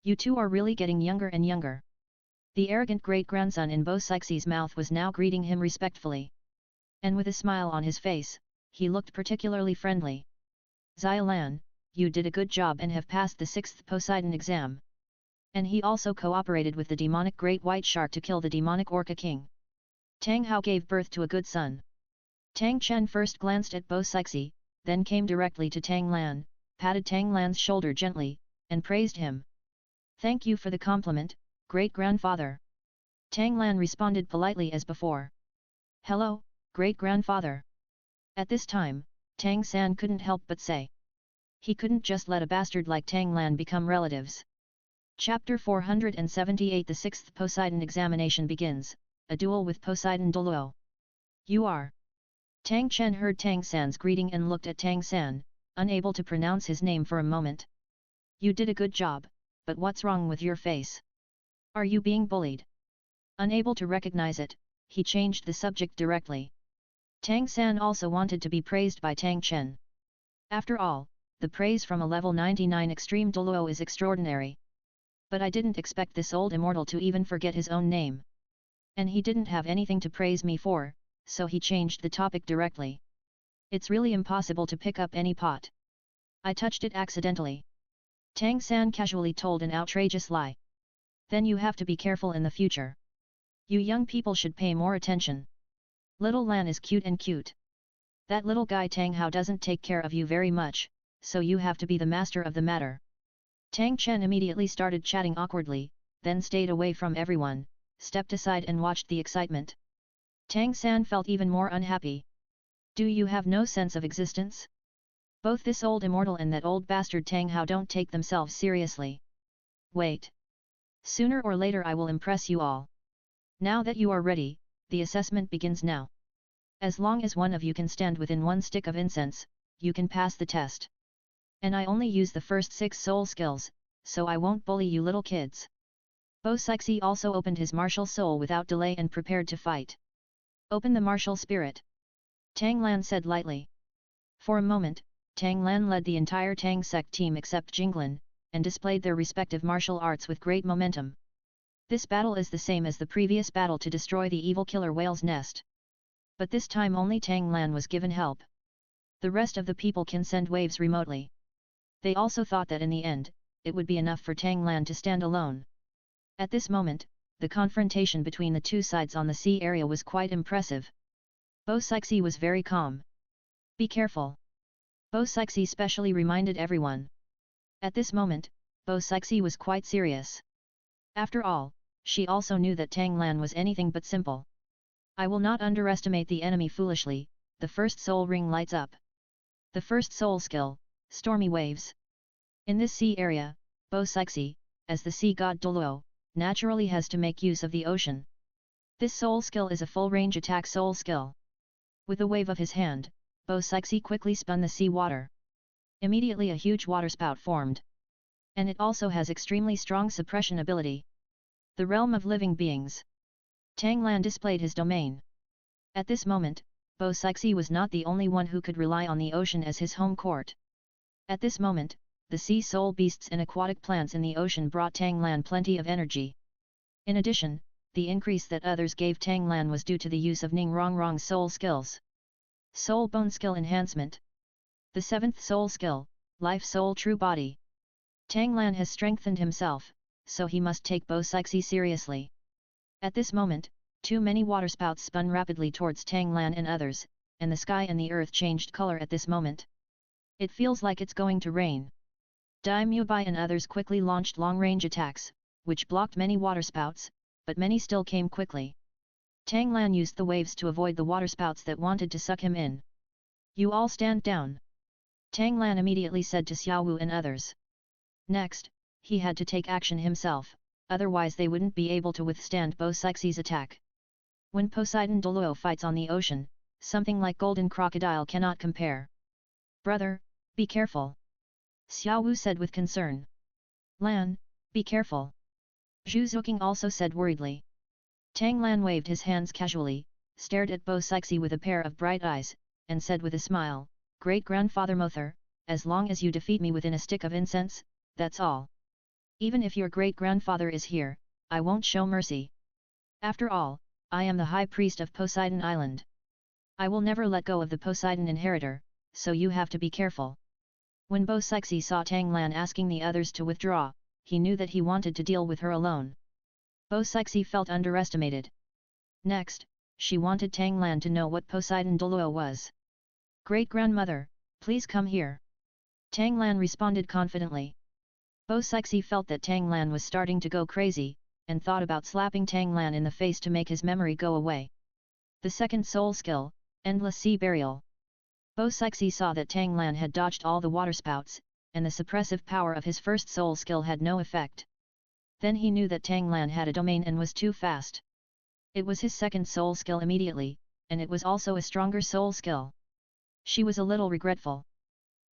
You two are really getting younger and younger. The arrogant great-grandson in Bo Sixi's mouth was now greeting him respectfully. And with a smile on his face, he looked particularly friendly. Xiaolan, you did a good job and have passed the 6th Poseidon exam. And he also cooperated with the demonic great white shark to kill the demonic orca king. Tang Hao gave birth to a good son. Tang Chen first glanced at Bo Sixi, then came directly to Tang Lan, patted Tang Lan's shoulder gently, and praised him. Thank you for the compliment, great-grandfather. Tang Lan responded politely as before. Hello, great-grandfather. At this time, Tang San couldn't help but say. He couldn't just let a bastard like Tang Lan become relatives. Chapter 478 The 6th Poseidon examination begins, a duel with Poseidon Douluo. You are. Tang Chen heard Tang San's greeting and looked at Tang San, unable to pronounce his name for a moment. You did a good job, but what's wrong with your face? Are you being bullied? Unable to recognize it, he changed the subject directly. Tang San also wanted to be praised by Tang Chen. After all, the praise from a level 99 extreme Douluo is extraordinary. But I didn't expect this old immortal to even forget his own name. And he didn't have anything to praise me for, so he changed the topic directly. It's really impossible to pick up any pot. I touched it accidentally. Tang San casually told an outrageous lie. Then you have to be careful in the future. You young people should pay more attention. Little Lan is cute and cute. That little guy Tang Hao doesn't take care of you very much, so you have to be the master of the matter. Tang Chen immediately started chatting awkwardly, then stayed away from everyone, stepped aside and watched the excitement. Tang San felt even more unhappy. Do you have no sense of existence? Both this old immortal and that old bastard Tang Hao don't take themselves seriously. Wait. Sooner or later I will impress you all. Now that you are ready, the assessment begins now. As long as one of you can stand within 1 stick of incense, you can pass the test. And I only use the first 6 soul skills, so I won't bully you little kids. Bo Sixi also opened his martial soul without delay and prepared to fight. Open the martial spirit. Tang Lan said lightly. For a moment, Tang Lan led the entire Tang sect team except Jinglan, and displayed their respective martial arts with great momentum. This battle is the same as the previous battle to destroy the evil killer whale's nest. But this time only Tang Lan was given help. The rest of the people can send waves remotely. They also thought that in the end, it would be enough for Tang Lan to stand alone. At this moment, the confrontation between the two sides on the sea area was quite impressive. Bo Sixi was very calm. Be careful. Bo Sixi specially reminded everyone. At this moment, Bo Sixi was quite serious. After all, she also knew that Tang Lan was anything but simple. I will not underestimate the enemy foolishly. The first soul ring lights up. The first soul skill, Stormy Waves. In this sea area, Bo Sixi, as the sea god Douluo, naturally has to make use of the ocean. This soul skill is a full-range attack soul skill. With a wave of his hand, Bo Sixi quickly spun the sea water. Immediately a huge waterspout formed. And it also has extremely strong suppression ability. The realm of living beings. Tang Lan displayed his domain. At this moment, Bo Sixi was not the only one who could rely on the ocean as his home court. At this moment, the sea soul beasts and aquatic plants in the ocean brought Tang Lan plenty of energy. In addition, the increase that others gave Tang Lan was due to the use of Ning Rong Rong soul skills. Soul Bone Skill Enhancement. The 7th soul skill, Life Soul True Body. Tang Lan has strengthened himself, so he must take Bo Sixi seriously. At this moment, too many waterspouts spun rapidly towards Tang Lan and others, and the sky and the earth changed color at this moment. It feels like it's going to rain. Dai Mubai and others quickly launched long-range attacks, which blocked many waterspouts, but many still came quickly. Tang Lan used the waves to avoid the waterspouts that wanted to suck him in. You all stand down. Tang Lan immediately said to Xiao Wu and others. Next, he had to take action himself, otherwise they wouldn't be able to withstand Bo Sixi's attack. When Poseidon Douluo fights on the ocean, something like golden crocodile cannot compare. Brother, be careful. Xiao Wu said with concern. Lan, be careful. Zhu Zuqing also said worriedly. Tang Lan waved his hands casually, stared at Bo Sixi with a pair of bright eyes, and said with a smile, Great-grandfather Mother, as long as you defeat me within a stick of incense, that's all. Even if your great-grandfather is here, I won't show mercy. After all, I am the High Priest of Poseidon Island. I will never let go of the Poseidon inheritor, so you have to be careful. When Bo Sixi saw Tang Lan asking the others to withdraw, he knew that he wanted to deal with her alone. Bo Sixi felt underestimated. Next, she wanted Tang Lan to know what Poseidon Douluo was. Great-grandmother, please come here. Tang Lan responded confidently. Bo Sixi felt that Tang Lan was starting to go crazy, and thought about slapping Tang Lan in the face to make his memory go away. The 2nd soul skill, Endless Sea Burial. Bo Sixi saw that Tang Lan had dodged all the waterspouts, and the suppressive power of his 1st soul skill had no effect. Then he knew that Tang Lan had a domain and was too fast. It was his 2nd soul skill immediately, and it was also a stronger soul skill. She was a little regretful.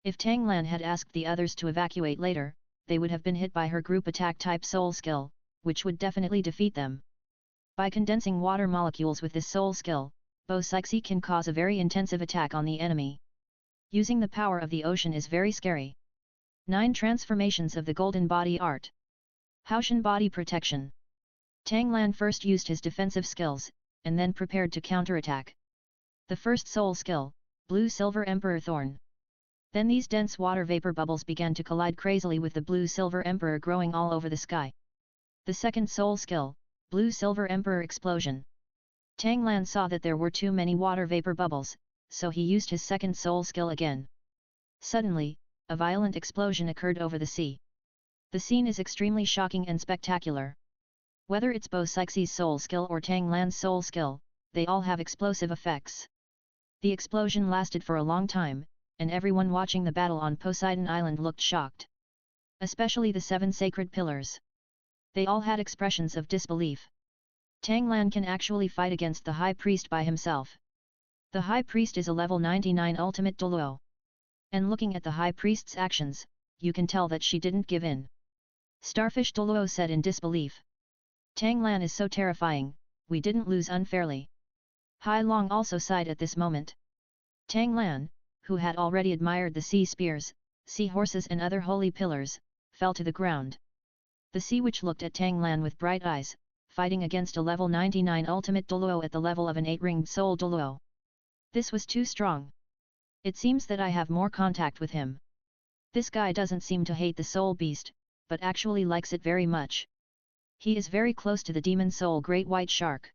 If Tang Lan had asked the others to evacuate later, they would have been hit by her group attack type soul skill, which would definitely defeat them. By condensing water molecules with this soul skill, Bo Sixi can cause a very intensive attack on the enemy. Using the power of the ocean is very scary. 9 transformations of the Golden Body Art. Haoshan Body Protection. Tang Lan first used his defensive skills, and then prepared to counterattack. The 1st soul skill, Blue Silver Emperor Thorn. Then these dense water vapor bubbles began to collide crazily with the Blue Silver Emperor growing all over the sky. The 2nd soul skill, Blue Silver Emperor Explosion. Tang Lan saw that there were too many water vapor bubbles, so he used his 2nd soul skill again. Suddenly, a violent explosion occurred over the sea. The scene is extremely shocking and spectacular. Whether it's Bo Sixi's soul skill or Tang Lan's soul skill, they all have explosive effects. The explosion lasted for a long time, and everyone watching the battle on Poseidon Island looked shocked. Especially the 7 sacred pillars. They all had expressions of disbelief. Tang Lan can actually fight against the High Priest by himself. The High Priest is a level 99 ultimate Douluo. And looking at the High Priest's actions, you can tell that she didn't give in. Starfish Douluo said in disbelief. Tang Lan is so terrifying, we didn't lose unfairly. Hai Long also sighed at this moment. Tang Lan, who had already admired the sea spears, sea horses and other holy pillars, fell to the ground. The sea witch looked at Tang Lan with bright eyes, fighting against a level 99 ultimate Douluo at the level of an 8-ringed soul Douluo. This was too strong. It seems that I have more contact with him. This guy doesn't seem to hate the soul beast, but actually likes it very much. He is very close to the demon soul great white shark.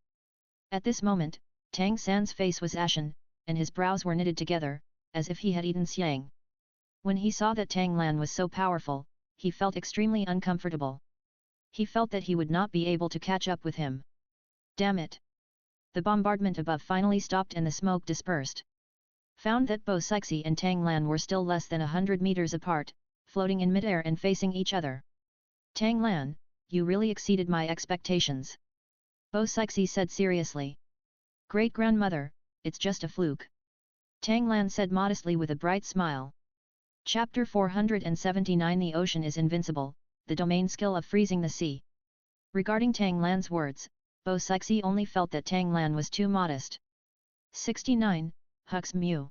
At this moment, Tang San's face was ashen, and his brows were knitted together, as if he had eaten xiang. When he saw that Tang Lan was so powerful, he felt extremely uncomfortable. He felt that he would not be able to catch up with him. Damn it! The bombardment above finally stopped and the smoke dispersed. Found that Bo Sixi and Tang Lan were still less than 100 meters apart, floating in midair and facing each other. Tang Lan, you really exceeded my expectations. Bo Sixi said seriously. Great-grandmother, it's just a fluke. Tang Lan said modestly with a bright smile. Chapter 479 The Ocean is Invincible, the domain skill of freezing the sea. Regarding Tang Lan's words, Bo Sixi only felt that Tang Lan was too modest. 69. Hux Mu.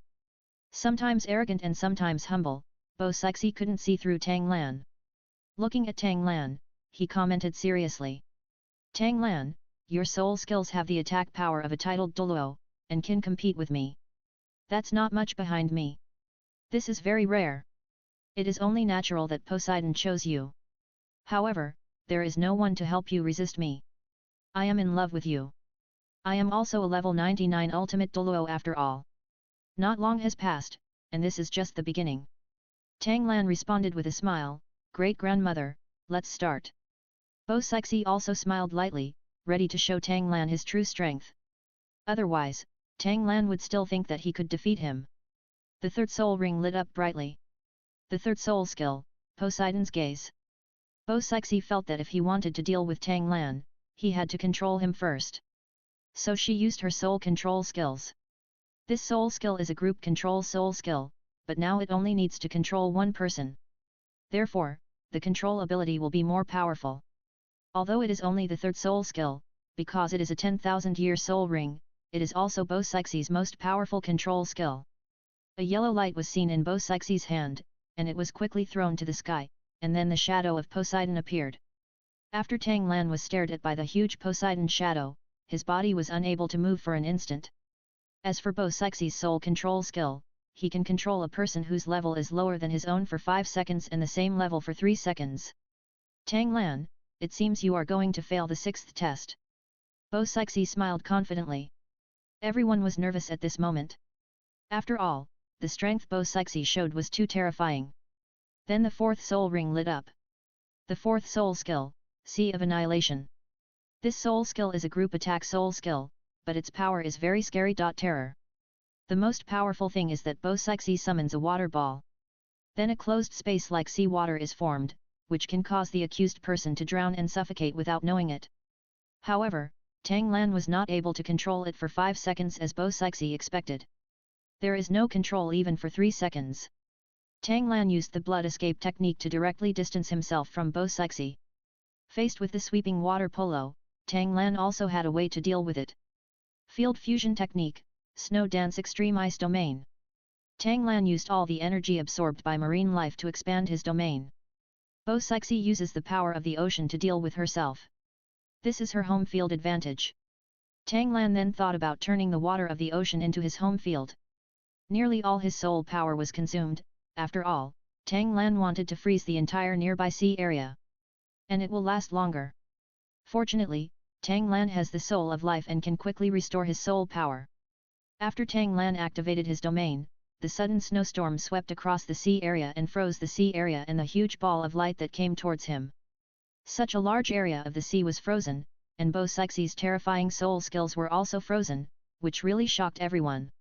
Sometimes arrogant and sometimes humble, Bo Sixi couldn't see through Tang Lan. Looking at Tang Lan, he commented seriously. Tang Lan, your soul skills have the attack power of a titled Douluo, and can compete with me. That's not much behind me. This is very rare. It is only natural that Poseidon chose you. However, there is no one to help you resist me. I am in love with you. I am also a level 99 ultimate Douluo after all. Not long has passed, and this is just the beginning. Tang Lan responded with a smile, Great-grandmother, let's start. Bo Sixi also smiled lightly, ready to show Tang Lan his true strength. Otherwise, Tang Lan would still think that he could defeat him. The third soul ring lit up brightly. The third soul skill, Poseidon's gaze. Bo Sixi felt that if he wanted to deal with Tang Lan, he had to control him first. So she used her soul control skills. This soul skill is a group control soul skill, but now it only needs to control one person. Therefore, the control ability will be more powerful. Although it is only the third soul skill, because it is a 10,000-year soul ring, it is also Bo Sixi's most powerful control skill. A yellow light was seen in Bo Sixi's hand, and it was quickly thrown to the sky, and then the shadow of Poseidon appeared. After Tang Lan was stared at by the huge Poseidon shadow, his body was unable to move for an instant. As for Bo Sixi's soul control skill, he can control a person whose level is lower than his own for 5 seconds and the same level for 3 seconds. Tang Lan, it seems you are going to fail the 6th test. Bo Sixi smiled confidently. Everyone was nervous at this moment. After all, the strength Bo Sixi showed was too terrifying. Then the 4th soul ring lit up. The 4th soul skill, Sea of Annihilation. This soul skill is a group attack soul skill, but its power is very scary. Terror. The most powerful thing is that Bo Sixi summons a water ball. Then a closed space like sea water is formed, which can cause the accused person to drown and suffocate without knowing it. However, Tang Lan was not able to control it for 5 seconds as Bo Sixi expected. There is no control even for 3 seconds. Tang Lan used the blood escape technique to directly distance himself from Bo Sixi. Faced with the sweeping water polo, Tang Lan also had a way to deal with it. Field fusion technique, snow dance extreme ice domain. Tang Lan used all the energy absorbed by marine life to expand his domain. Bo Sixi uses the power of the ocean to deal with herself. This is her home field advantage. Tang Lan then thought about turning the water of the ocean into his home field. Nearly all his soul power was consumed. After all, Tang Lan wanted to freeze the entire nearby sea area. And it will last longer. Fortunately, Tang Lan has the soul of life and can quickly restore his soul power. After Tang Lan activated his domain, the sudden snowstorm swept across the sea area and froze the sea area and the huge ball of light that came towards him. Such a large area of the sea was frozen, and Bo Sixi's terrifying soul skills were also frozen, which really shocked everyone.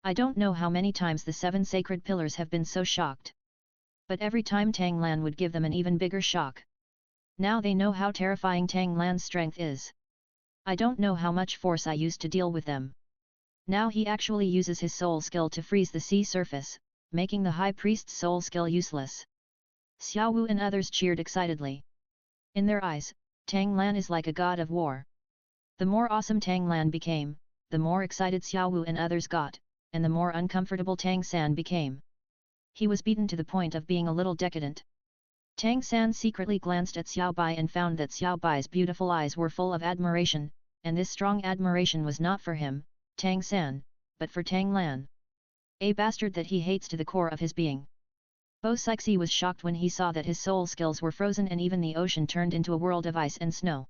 I don't know how many times the 7 sacred pillars have been so shocked. But every time Tang Lan would give them an even bigger shock. Now they know how terrifying Tang Lan's strength is. I don't know how much force I used to deal with them. Now he actually uses his soul skill to freeze the sea surface, making the High Priest's soul skill useless. Xiao Wu and others cheered excitedly. In their eyes, Tang Lan is like a god of war. The more awesome Tang Lan became, the more excited Xiao Wu and others got, and the more uncomfortable Tang San became. He was beaten to the point of being a little decadent. Tang San secretly glanced at Xiao Bai and found that Xiao Bai's beautiful eyes were full of admiration, and this strong admiration was not for him, Tang San, but for Tang Lan. A bastard that he hates to the core of his being. Bo Sixi was shocked when he saw that his soul skills were frozen and even the ocean turned into a world of ice and snow.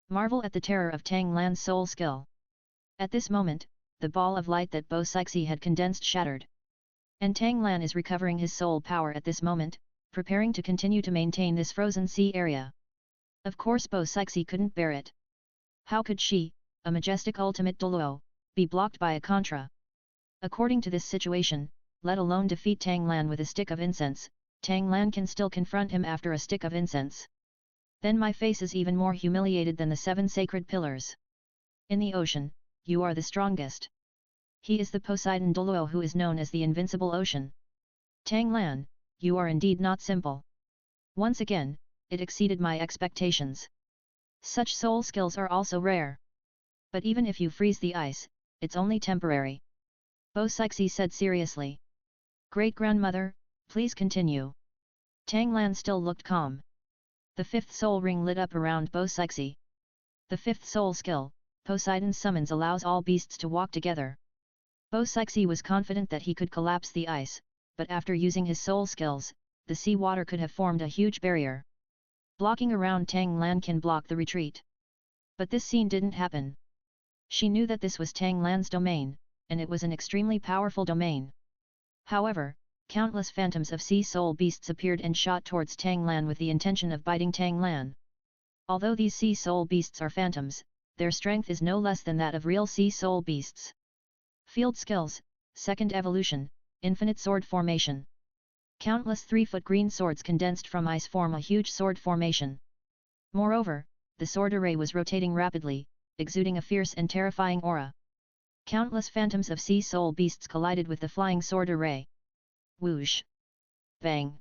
Marvel at the terror of Tang Lan's soul skill. At this moment, the ball of light that Bo Sixi had condensed shattered. And Tang Lan is recovering his soul power at this moment, preparing to continue to maintain this frozen sea area. Of course Bo Sixi couldn't bear it. How could she, a majestic ultimate Douluo, be blocked by a Contra? According to this situation, let alone defeat Tang Lan with a stick of incense, Tang Lan can still confront him after a stick of incense. Then my face is even more humiliated than the 7 sacred pillars. In the ocean, you are the strongest. He is the Poseidon Douluo who is known as the Invincible Ocean. Tang Lan, you are indeed not simple. Once again, it exceeded my expectations. Such soul skills are also rare. But even if you freeze the ice, it's only temporary. Bo Sixi said seriously. Great-grandmother, please continue. Tang Lan still looked calm. The fifth soul ring lit up around Bo Sixi. The fifth soul skill, Poseidon's summons, allows all beasts to walk together. Bo Sixi was confident that he could collapse the ice, but after using his soul skills, the sea water could have formed a huge barrier. Blocking around Tang Lan can block the retreat. But this scene didn't happen. She knew that this was Tang Lan's domain, and it was an extremely powerful domain. However, countless phantoms of sea soul beasts appeared and shot towards Tang Lan with the intention of biting Tang Lan. Although these sea soul beasts are phantoms, their strength is no less than that of real sea soul beasts. Field skills, second evolution, infinite sword formation. Countless 3-foot green swords condensed from ice form a huge sword formation. Moreover, the sword array was rotating rapidly, exuding a fierce and terrifying aura. Countless phantoms of sea soul beasts collided with the flying sword array. Whoosh! Bang!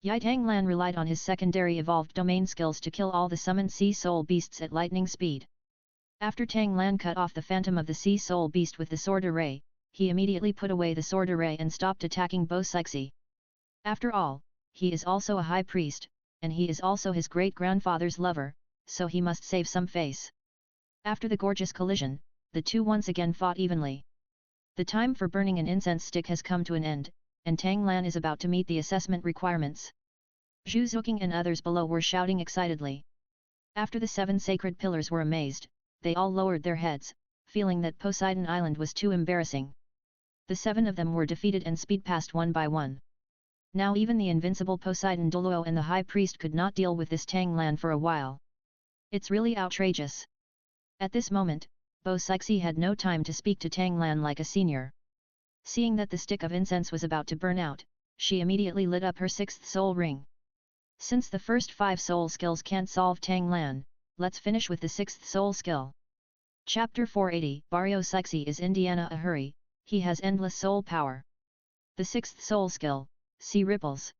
Tang Lan relied on his secondary evolved domain skills to kill all the summoned sea soul beasts at lightning speed. After Tang Lan cut off the phantom of the sea soul beast with the sword array, he immediately put away the sword array and stopped attacking Bo Sixi. After all, he is also a high priest, and he is also his great-grandfather's lover, so he must save some face. After the gorgeous collision, the two once again fought evenly. The time for burning an incense stick has come to an end, and Tang Lan is about to meet the assessment requirements. Zhu Zuqing and others below were shouting excitedly. After the 7 sacred pillars were amazed, they all lowered their heads, feeling that Poseidon Island was too embarrassing. The 7 of them were defeated and speed past one by one. Now even the invincible Poseidon Douluo and the high priest could not deal with this Tang Lan for a while. It's really outrageous. At this moment, Bo Sixi had no time to speak to Tang Lan like a senior. Seeing that the stick of incense was about to burn out, she immediately lit up her 6th soul ring. Since the first 5 soul skills can't solve Tang Lan, let's finish with the 6th soul skill. Chapter 480 Barrio Sixi is Indiana a hurry, he has endless soul power. The 6th soul skill, Sea Ripples.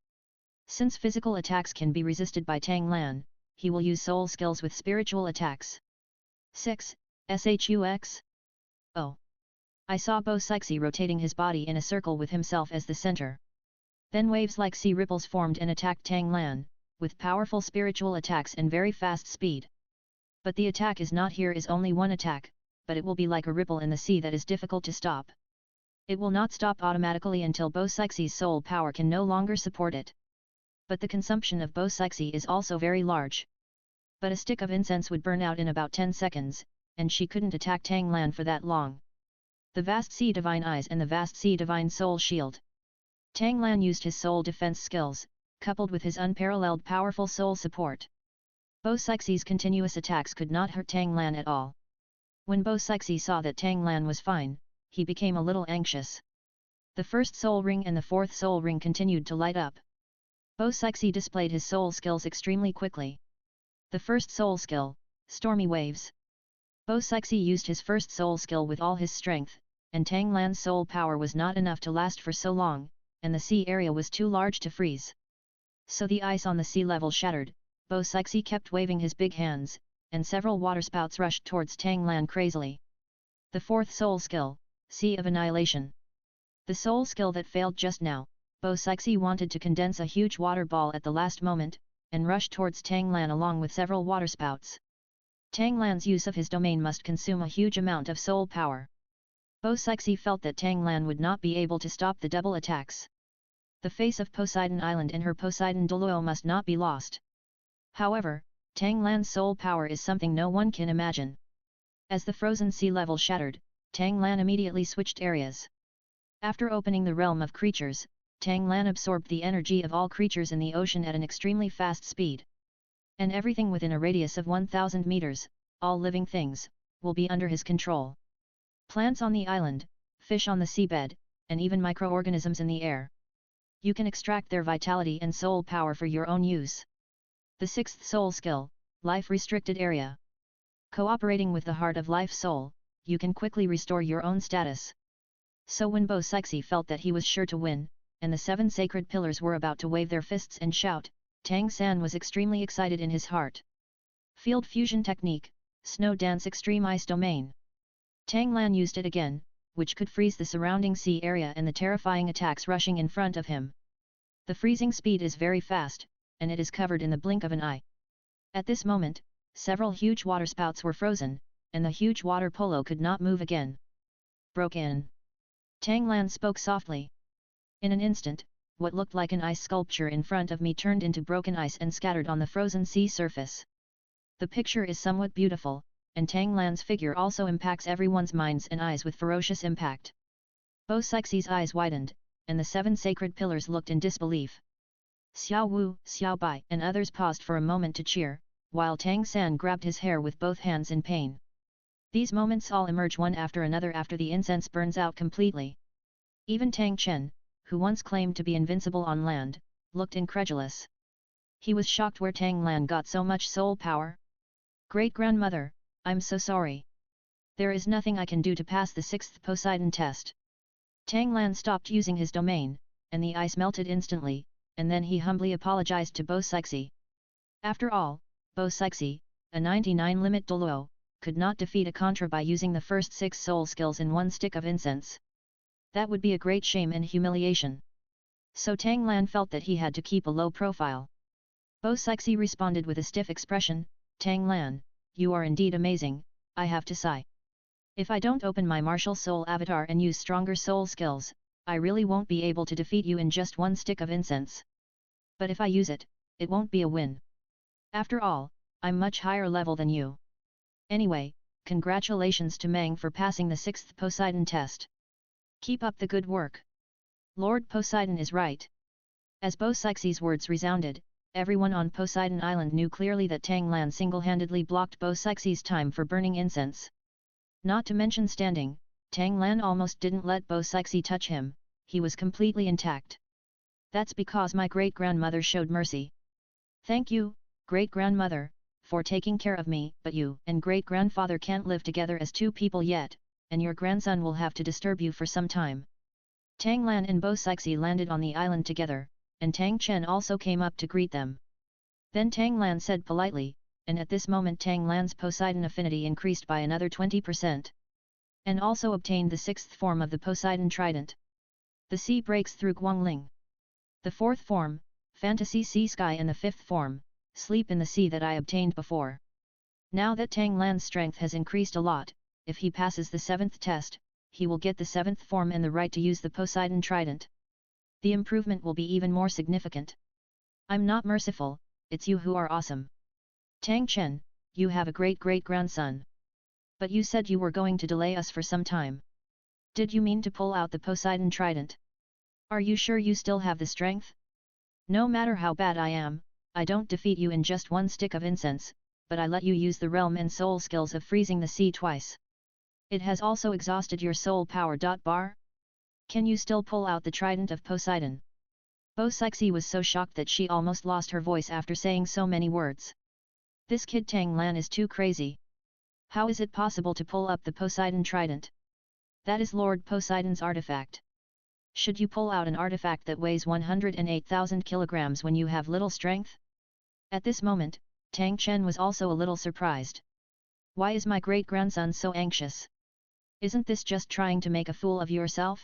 Since physical attacks can be resisted by Tang Lan, he will use soul skills with spiritual attacks. 6. Shux? Oh! I saw Bo Sixi rotating his body in a circle with himself as the center. Then waves like sea ripples formed and attacked Tang Lan, with powerful spiritual attacks and very fast speed. But the attack is not here is only one attack, but it will be like a ripple in the sea that is difficult to stop. It will not stop automatically until Bo Sixi's soul power can no longer support it. But the consumption of Bo Sixi is also very large. But a stick of incense would burn out in about 10 seconds, and she couldn't attack Tang Lan for that long. The vast sea divine eyes and the vast sea divine soul shield. Tang Lan used his soul defense skills, coupled with his unparalleled powerful soul support. Bo Sixi's continuous attacks could not hurt Tang Lan at all. When Bo Sixi saw that Tang Lan was fine, he became a little anxious. The 1st soul ring and the 4th soul ring continued to light up. Bo Sixi displayed his soul skills extremely quickly. The 1st soul skill, Stormy Waves. Bo Sixi used his 1st soul skill with all his strength, and Tang Lan's soul power was not enough to last for so long, and the sea area was too large to freeze. So the ice on the sea level shattered, Bo Sixi kept waving his big hands, and several waterspouts rushed towards Tang Lan crazily. The 4th soul skill, Sea of Annihilation. The soul skill that failed just now, Bo Sixi wanted to condense a huge water ball at the last moment, and rush towards Tang Lan along with several waterspouts. Tang Lan's use of his domain must consume a huge amount of soul power. Bo Sixi felt that Tang Lan would not be able to stop the double attacks. The face of Poseidon Island and her Poseidon Douluo must not be lost. However, Tang Lan's soul power is something no one can imagine. As the frozen sea level shattered, Tang Lan immediately switched areas. After opening the realm of creatures, Tang Lan absorbed the energy of all creatures in the ocean at an extremely fast speed. And everything within a radius of 1000 meters, all living things, will be under his control. Plants on the island, fish on the seabed, and even microorganisms in the air. You can extract their vitality and soul power for your own use. The 6th soul skill, Life Restricted Area. Cooperating with the heart of life soul, you can quickly restore your own status. So when Bo Sixi felt that he was sure to win, and the 7 sacred pillars were about to wave their fists and shout, Tang San was extremely excited in his heart. Field Fusion Technique, Snow Dance Extreme Ice Domain. Tang Lan used it again, which could freeze the surrounding sea area and the terrifying attacks rushing in front of him. The freezing speed is very fast, and it is covered in the blink of an eye. At this moment, several huge waterspouts were frozen, and the huge water polo could not move again. Broken. Tang Lan spoke softly. In an instant, what looked like an ice sculpture in front of me turned into broken ice and scattered on the frozen sea surface. The picture is somewhat beautiful, and Tang Lan's figure also impacts everyone's minds and eyes with ferocious impact. Bo Sixi's eyes widened, and the 7 sacred pillars looked in disbelief. Xiao Wu, Xiao Bai and others paused for a moment to cheer, while Tang San grabbed his hair with both hands in pain. These moments all emerge one after another after the incense burns out completely. Even Tang Chen, who once claimed to be invincible on land, looked incredulous. He was shocked where Tang Lan got so much soul power. Great-grandmother, I'm so sorry. There is nothing I can do to pass the 6th Poseidon test. Tang Lan stopped using his domain, and the ice melted instantly, and then he humbly apologized to Bo Sixi. After all, Bo Sixi, a 99 limit Douluo, could not defeat a Contra by using the first 6 soul skills in 1 stick of incense. That would be a great shame and humiliation. So Tang Lan felt that he had to keep a low profile. Bo Sixi responded with a stiff expression, Tang Lan, you are indeed amazing, I have to sigh. If I don't open my martial soul avatar and use stronger soul skills, I really won't be able to defeat you in just 1 stick of incense. But if I use it, it won't be a win. After all, I'm much higher level than you. Anyway, congratulations to Mang for passing the 6th Poseidon test. Keep up the good work. Lord Poseidon is right. As Bo Sixi's words resounded, everyone on Poseidon Island knew clearly that Tang Lan single-handedly blocked Bo Sixi's time for burning incense. Not to mention standing, Tang Lan almost didn't let Bo Sixi touch him, he was completely intact. That's because my great-grandmother showed mercy. Thank you, great-grandmother, for taking care of me, but you and great-grandfather can't live together as 2 people yet, and your grandson will have to disturb you for some time. Tang Lan and Bo Sixi landed on the island together, and Tang Chen also came up to greet them. Then Tang Lan said politely, and at this moment Tang Lan's Poseidon affinity increased by another 20%. And also obtained the 6th form of the Poseidon Trident. The sea breaks through Guangling. The 4th form, Fantasy Sea Sky, and the 5th form, Sleep in the Sea that I obtained before. Now that Tang Lan's strength has increased a lot, if he passes the 7th test, he will get the 7th form and the right to use the Poseidon Trident. The improvement will be even more significant. I'm not merciful, it's you who are awesome. Tang Chen, you have a great-great-grandson. But you said you were going to delay us for some time. Did you mean to pull out the Poseidon Trident? Are you sure you still have the strength? No matter how bad I am, I don't defeat you in just 1 stick of incense, but I let you use the realm and soul skills of freezing the sea twice. It has also exhausted your soul power. Bar? Can you still pull out the Trident of Poseidon? Bo Sixi was so shocked that she almost lost her voice after saying so many words. This kid Tang Lan is too crazy. How is it possible to pull up the Poseidon Trident? That is Lord Poseidon's artifact. Should you pull out an artifact that weighs 108,000 kilograms when you have little strength? At this moment, Tang Chen was also a little surprised. Why is my great-grandson so anxious? Isn't this just trying to make a fool of yourself?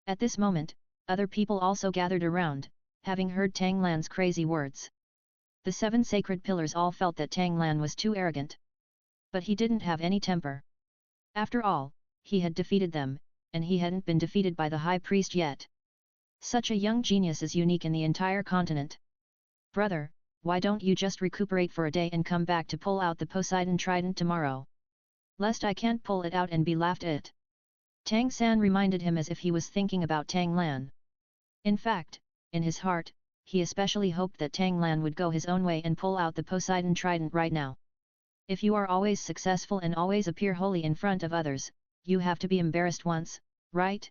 At this moment, other people also gathered around, having heard Tang Lan's crazy words. The 7 sacred pillars all felt that Tang Lan was too arrogant. But he didn't have any temper. After all, he had defeated them, and he hadn't been defeated by the high priest yet. Such a young genius is unique in the entire continent. Brother, why don't you just recuperate for a day and come back to pull out the Poseidon Trident tomorrow? Lest I can't pull it out and be laughed at. Tang San reminded him as if he was thinking about Tang Lan. In fact, in his heart, he especially hoped that Tang Lan would go his own way and pull out the Poseidon Trident right now. If you are always successful and always appear holy in front of others, you have to be embarrassed once, right?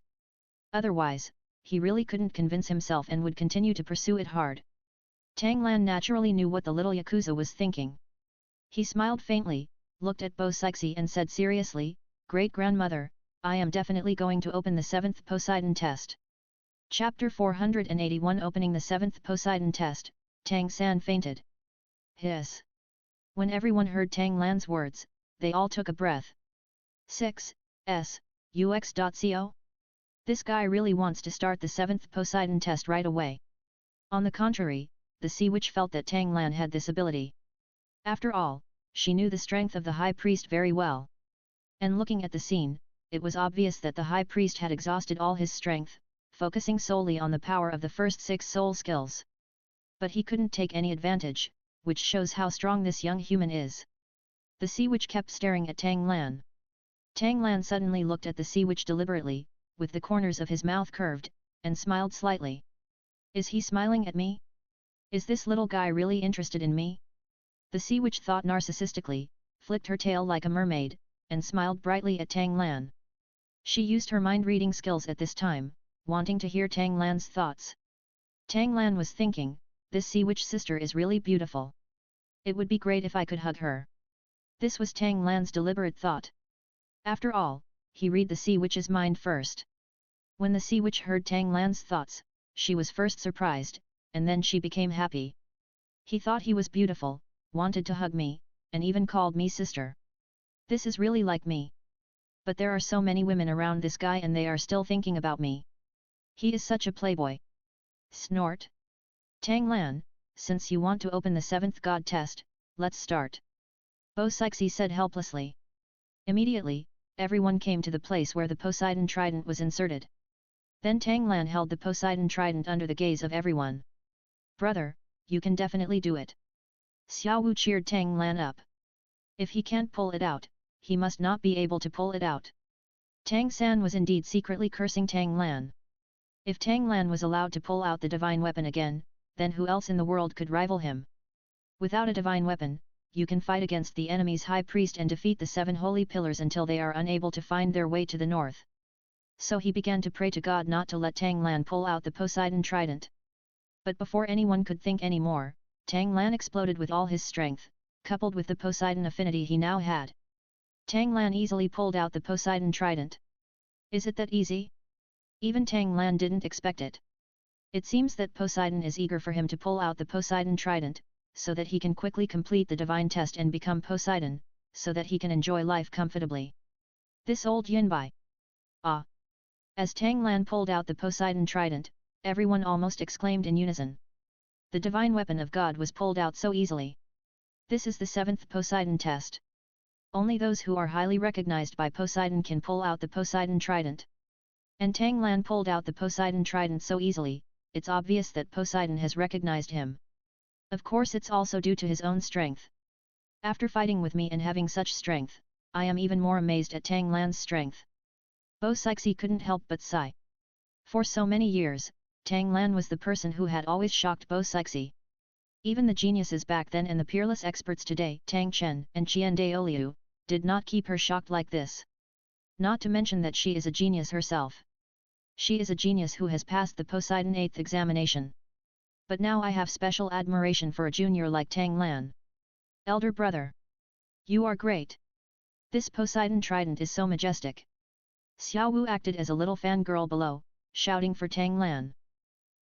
Otherwise, he really couldn't convince himself and would continue to pursue it hard. Tang Lan naturally knew what the little Yakuza was thinking. He smiled faintly, looked at Bo Sixi and said seriously, Great-grandmother, I am definitely going to open the 7th Poseidon test. Chapter 481 Opening the 7th Poseidon test, Tang San fainted. Hiss. When everyone heard Tang Lan's words, they all took a breath. 6. Ux.co? This guy really wants to start the 7th Poseidon test right away. On the contrary, the sea witch felt that Tang Lan had this ability. After all, she knew the strength of the high priest very well. And looking at the scene, it was obvious that the high priest had exhausted all his strength, focusing solely on the power of the first 6 soul skills. But he couldn't take any advantage, which shows how strong this young human is. The sea witch kept staring at Tang Lan. Tang Lan suddenly looked at the sea witch deliberately, with the corners of his mouth curved, and smiled slightly. Is he smiling at me? Is this little guy really interested in me? The sea witch thought narcissistically, flicked her tail like a mermaid, and smiled brightly at Tang Lan. She used her mind-reading skills at this time, wanting to hear Tang Lan's thoughts. Tang Lan was thinking, this sea witch sister is really beautiful. It would be great if I could hug her. This was Tang Lan's deliberate thought. After all, he read the sea witch's mind first. When the sea witch heard Tang Lan's thoughts, she was first surprised, and then she became happy. He thought he was beautiful, wanted to hug me, and even called me sister. This is really like me. But there are so many women around this guy and they are still thinking about me. He is such a playboy. Snort. Tang Lan, since you want to open the 7th god test, let's start. Bo Sixi said helplessly. Immediately, everyone came to the place where the Poseidon trident was inserted. Then Tang Lan held the Poseidon trident under the gaze of everyone. Brother, you can definitely do it. Xiao Wu cheered Tang Lan up. If he can't pull it out, he must not be able to pull it out. Tang San was indeed secretly cursing Tang Lan. If Tang Lan was allowed to pull out the divine weapon again, then who else in the world could rival him? Without a divine weapon, you can fight against the enemy's high priest and defeat the 7 holy pillars until they are unable to find their way to the north. So he began to pray to God not to let Tang Lan pull out the Poseidon trident. But before anyone could think any more, Tang Lan exploded with all his strength, coupled with the Poseidon affinity he now had. Tang Lan easily pulled out the Poseidon trident. Is it that easy? Even Tang Lan didn't expect it. It seems that Poseidon is eager for him to pull out the Poseidon trident, so that he can quickly complete the divine test and become Poseidon, so that he can enjoy life comfortably. This old Yunbai. Ah! As Tang Lan pulled out the Poseidon trident, everyone almost exclaimed in unison. The divine weapon of God was pulled out so easily. This is the 7th Poseidon test. Only those who are highly recognized by Poseidon can pull out the Poseidon trident. And Tang Lan pulled out the Poseidon trident so easily, it's obvious that Poseidon has recognized him. Of course it's also due to his own strength. After fighting with me and having such strength, I am even more amazed at Tang Lan's strength. Bo Sixi couldn't help but sigh. For so many years, Tang Lan was the person who had always shocked Bo Sixi. Even the geniuses back then and the peerless experts today, Tang Chen and Qian Daoliu, did not keep her shocked like this. Not to mention that she is a genius herself. She is a genius who has passed the Poseidon 8th examination. But now I have special admiration for a junior like Tang Lan. Elder brother. You are great. This Poseidon trident is so majestic. Xiao Wu acted as a little fangirl below, shouting for Tang Lan.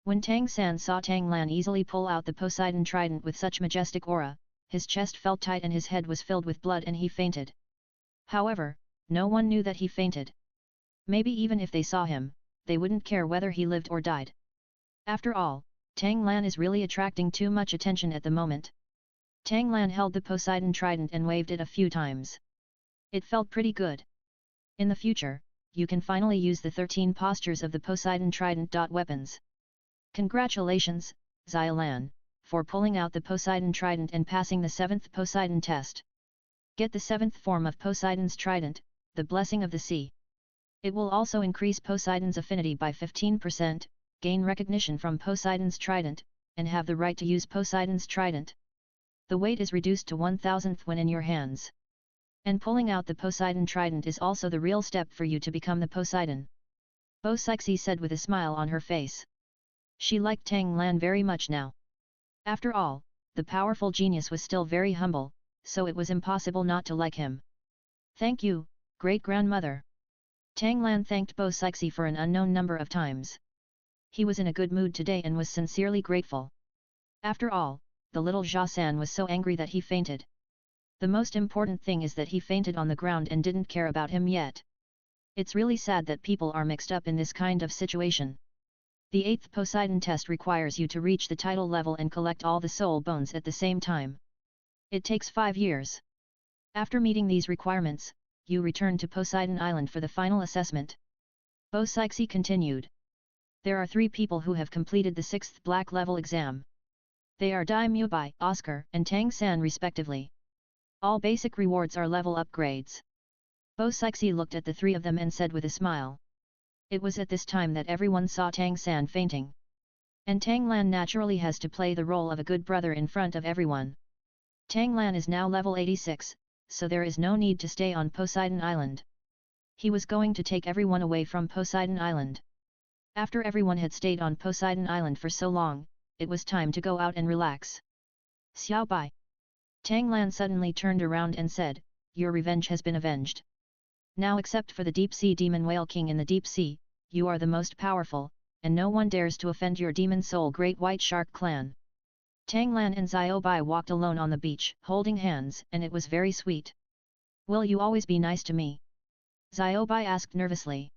When Tang San saw Tang Lan easily pull out the Poseidon trident with such majestic aura, his chest felt tight and his head was filled with blood and he fainted. However, no one knew that he fainted. Maybe even if they saw him, they wouldn't care whether he lived or died. After all, Tang Lan is really attracting too much attention at the moment. Tang Lan held the Poseidon trident and waved it a few times. It felt pretty good. In the future, you can finally use the 13 postures of the Poseidon trident. Weapons. Congratulations, Xiaolan, for pulling out the Poseidon trident and passing the 7th Poseidon test. Get the 7th form of Poseidon's trident, the blessing of the sea. It will also increase Poseidon's affinity by 15%, gain recognition from Poseidon's trident, and have the right to use Poseidon's trident. The weight is reduced to 1,000th when in your hands. And pulling out the Poseidon trident is also the real step for you to become the Poseidon. Bo Sixi said with a smile on her face. She liked Tang Lan very much now. After all, the powerful genius was still very humble, so it was impossible not to like him. Thank you, great-grandmother. Tang Lan thanked Bo Sixi for an unknown number of times. He was in a good mood today and was sincerely grateful. After all, the little Jia San was so angry that he fainted. The most important thing is that he fainted on the ground and didn't care about him yet. It's really sad that people are mixed up in this kind of situation. The 8th Poseidon test requires you to reach the title level and collect all the soul bones at the same time. It takes 5 years. After meeting these requirements, you return to Poseidon Island for the final assessment. Bosixi continued. There are 3 people who have completed the 6th black level exam. They are Dai Mubai, Oscar, and Tang San respectively. All basic rewards are level upgrades. Bosixi looked at the 3 of them and said with a smile. It was at this time that everyone saw Tang San fainting. And Tang Lan naturally has to play the role of a good brother in front of everyone. Tang Lan is now level 86, so there is no need to stay on Poseidon Island. He was going to take everyone away from Poseidon Island. After everyone had stayed on Poseidon Island for so long, it was time to go out and relax. Xiao Bai. Tang Lan suddenly turned around and said, "Your revenge has been avenged. Now except for the deep sea demon whale king in the deep sea, you are the most powerful, and no one dares to offend your demon soul great white shark clan." Tang Lan and Xiao Bai walked alone on the beach, holding hands, and it was very sweet. "Will you always be nice to me?" Xiao Bai asked nervously.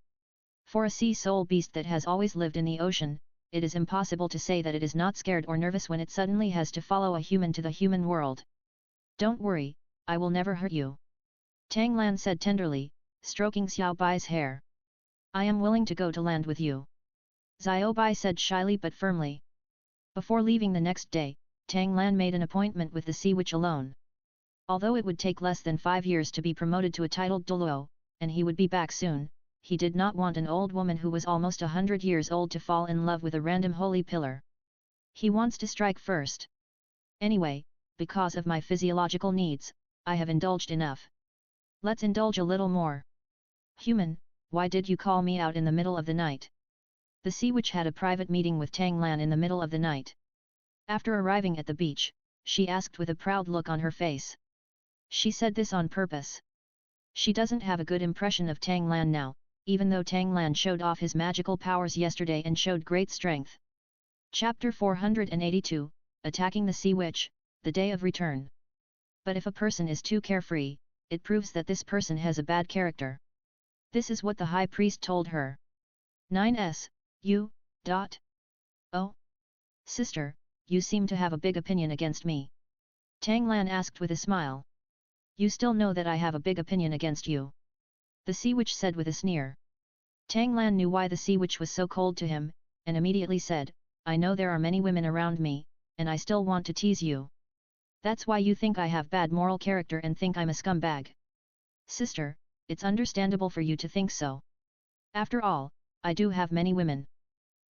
For a sea soul beast that has always lived in the ocean, it is impossible to say that it is not scared or nervous when it suddenly has to follow a human to the human world. "Don't worry, I will never hurt you," Tang Lan said tenderly, stroking Xiao Bai's hair. "I am willing to go to land with you," Xiao Bai said shyly but firmly. Before leaving the next day, Tang Lan made an appointment with the Sea Witch alone. Although it would take less than 5 years to be promoted to a titled Douluo, and he would be back soon, he did not want an old woman who was almost 100 years old to fall in love with a random holy pillar. He wants to strike first. Anyway, because of my physiological needs, I have indulged enough. Let's indulge a little more. Human, why did you call me out in the middle of the night? The Sea Witch had a private meeting with Tang Lan in the middle of the night. After arriving at the beach, she asked with a proud look on her face. She said this on purpose. She doesn't have a good impression of Tang Lan now, even though Tang Lan showed off his magical powers yesterday and showed great strength. Chapter 482, Attacking the Sea Witch, the Day of Return. But if a person is too carefree, it proves that this person has a bad character. This is what the high priest told her. 9s, you, dot. Oh? Sister, you seem to have a big opinion against me. Tang Lan asked with a smile. You still know that I have a big opinion against you. The Sea Witch said with a sneer. Tang Lan knew why the Sea Witch was so cold to him, and immediately said, I know there are many women around me, and I still want to tease you. That's why you think I have bad moral character and think I'm a scumbag. Sister, it's understandable for you to think so. After all, I do have many women.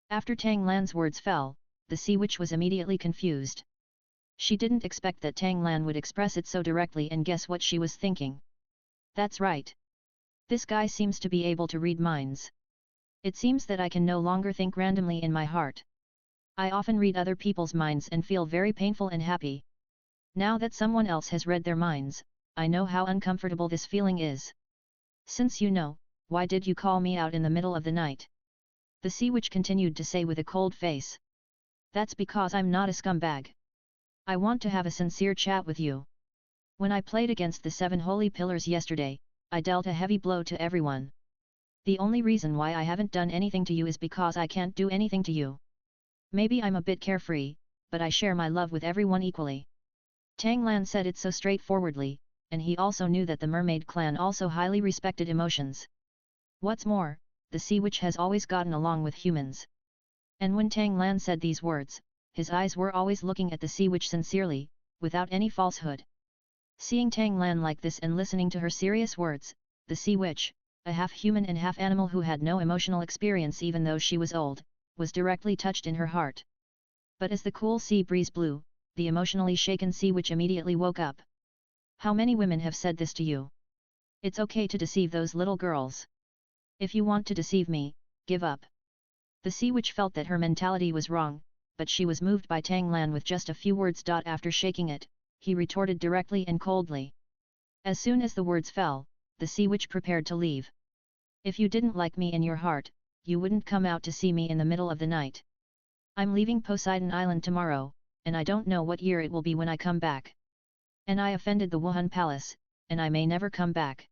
After Tang Lan's words fell, the Sea Witch was immediately confused. She didn't expect that Tang Lan would express it so directly, and guess what she was thinking? That's right. This guy seems to be able to read minds. It seems that I can no longer think randomly in my heart. I often read other people's minds and feel very painful and happy. Now that someone else has read their minds, I know how uncomfortable this feeling is. Since you know, why did you call me out in the middle of the night? The Sea Witch continued to say with a cold face. That's because I'm not a scumbag. I want to have a sincere chat with you. When I played against the 7 holy pillars yesterday, I dealt a heavy blow to everyone. The only reason why I haven't done anything to you is because I can't do anything to you. Maybe I'm a bit carefree, but I share my love with everyone equally. Tang Lan said it so straightforwardly, and he also knew that the mermaid clan also highly respected emotions. What's more, the Sea Witch has always gotten along with humans. And when Tang Lan said these words, his eyes were always looking at the Sea Witch sincerely, without any falsehood. Seeing Tang Lan like this and listening to her serious words, the Sea Witch, a half-human and half-animal who had no emotional experience even though she was old, was directly touched in her heart. But as the cool sea breeze blew, the emotionally shaken Sea Witch immediately woke up. How many women have said this to you? It's okay to deceive those little girls. If you want to deceive me, give up. The Sea Witch felt that her mentality was wrong, but she was moved by Tang Lan with just a few words. After shaking it, he retorted directly and coldly. As soon as the words fell, the Sea Witch prepared to leave. If you didn't like me in your heart, you wouldn't come out to see me in the middle of the night. I'm leaving Poseidon Island tomorrow, and I don't know what year it will be when I come back. And I offended the Wuhan Palace, and I may never come back.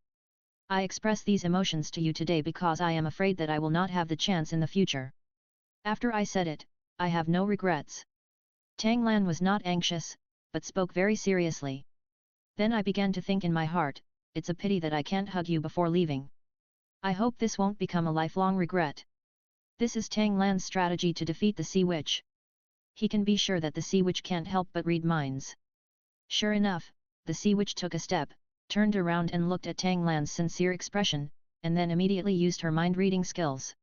I express these emotions to you today because I am afraid that I will not have the chance in the future. After I said it, I have no regrets. Tang Lan was not anxious, but spoke very seriously. Then I began to think in my heart, it's a pity that I can't hug you before leaving. I hope this won't become a lifelong regret. This is Tang Lan's strategy to defeat the Sea Witch. He can be sure that the Sea Witch can't help but read minds. Sure enough, the Sea Witch took a step, turned around and looked at Tang Lan's sincere expression, and then immediately used her mind-reading skills.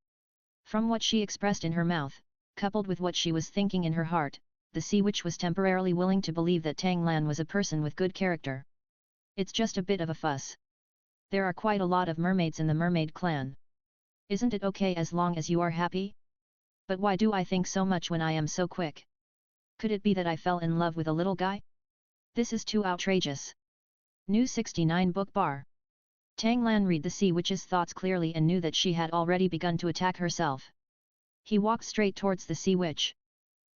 From what she expressed in her mouth, coupled with what she was thinking in her heart, the Sea Witch was temporarily willing to believe that Tang Lan was a person with good character. It's just a bit of a fuss. There are quite a lot of mermaids in the mermaid clan. Isn't it okay as long as you are happy? But why do I think so much when I am so quick? Could it be that I fell in love with a little guy? This is too outrageous. New 69 Book Bar. Tang Lan read the Sea Witch's thoughts clearly and knew that she had already begun to attack herself. He walked straight towards the Sea Witch.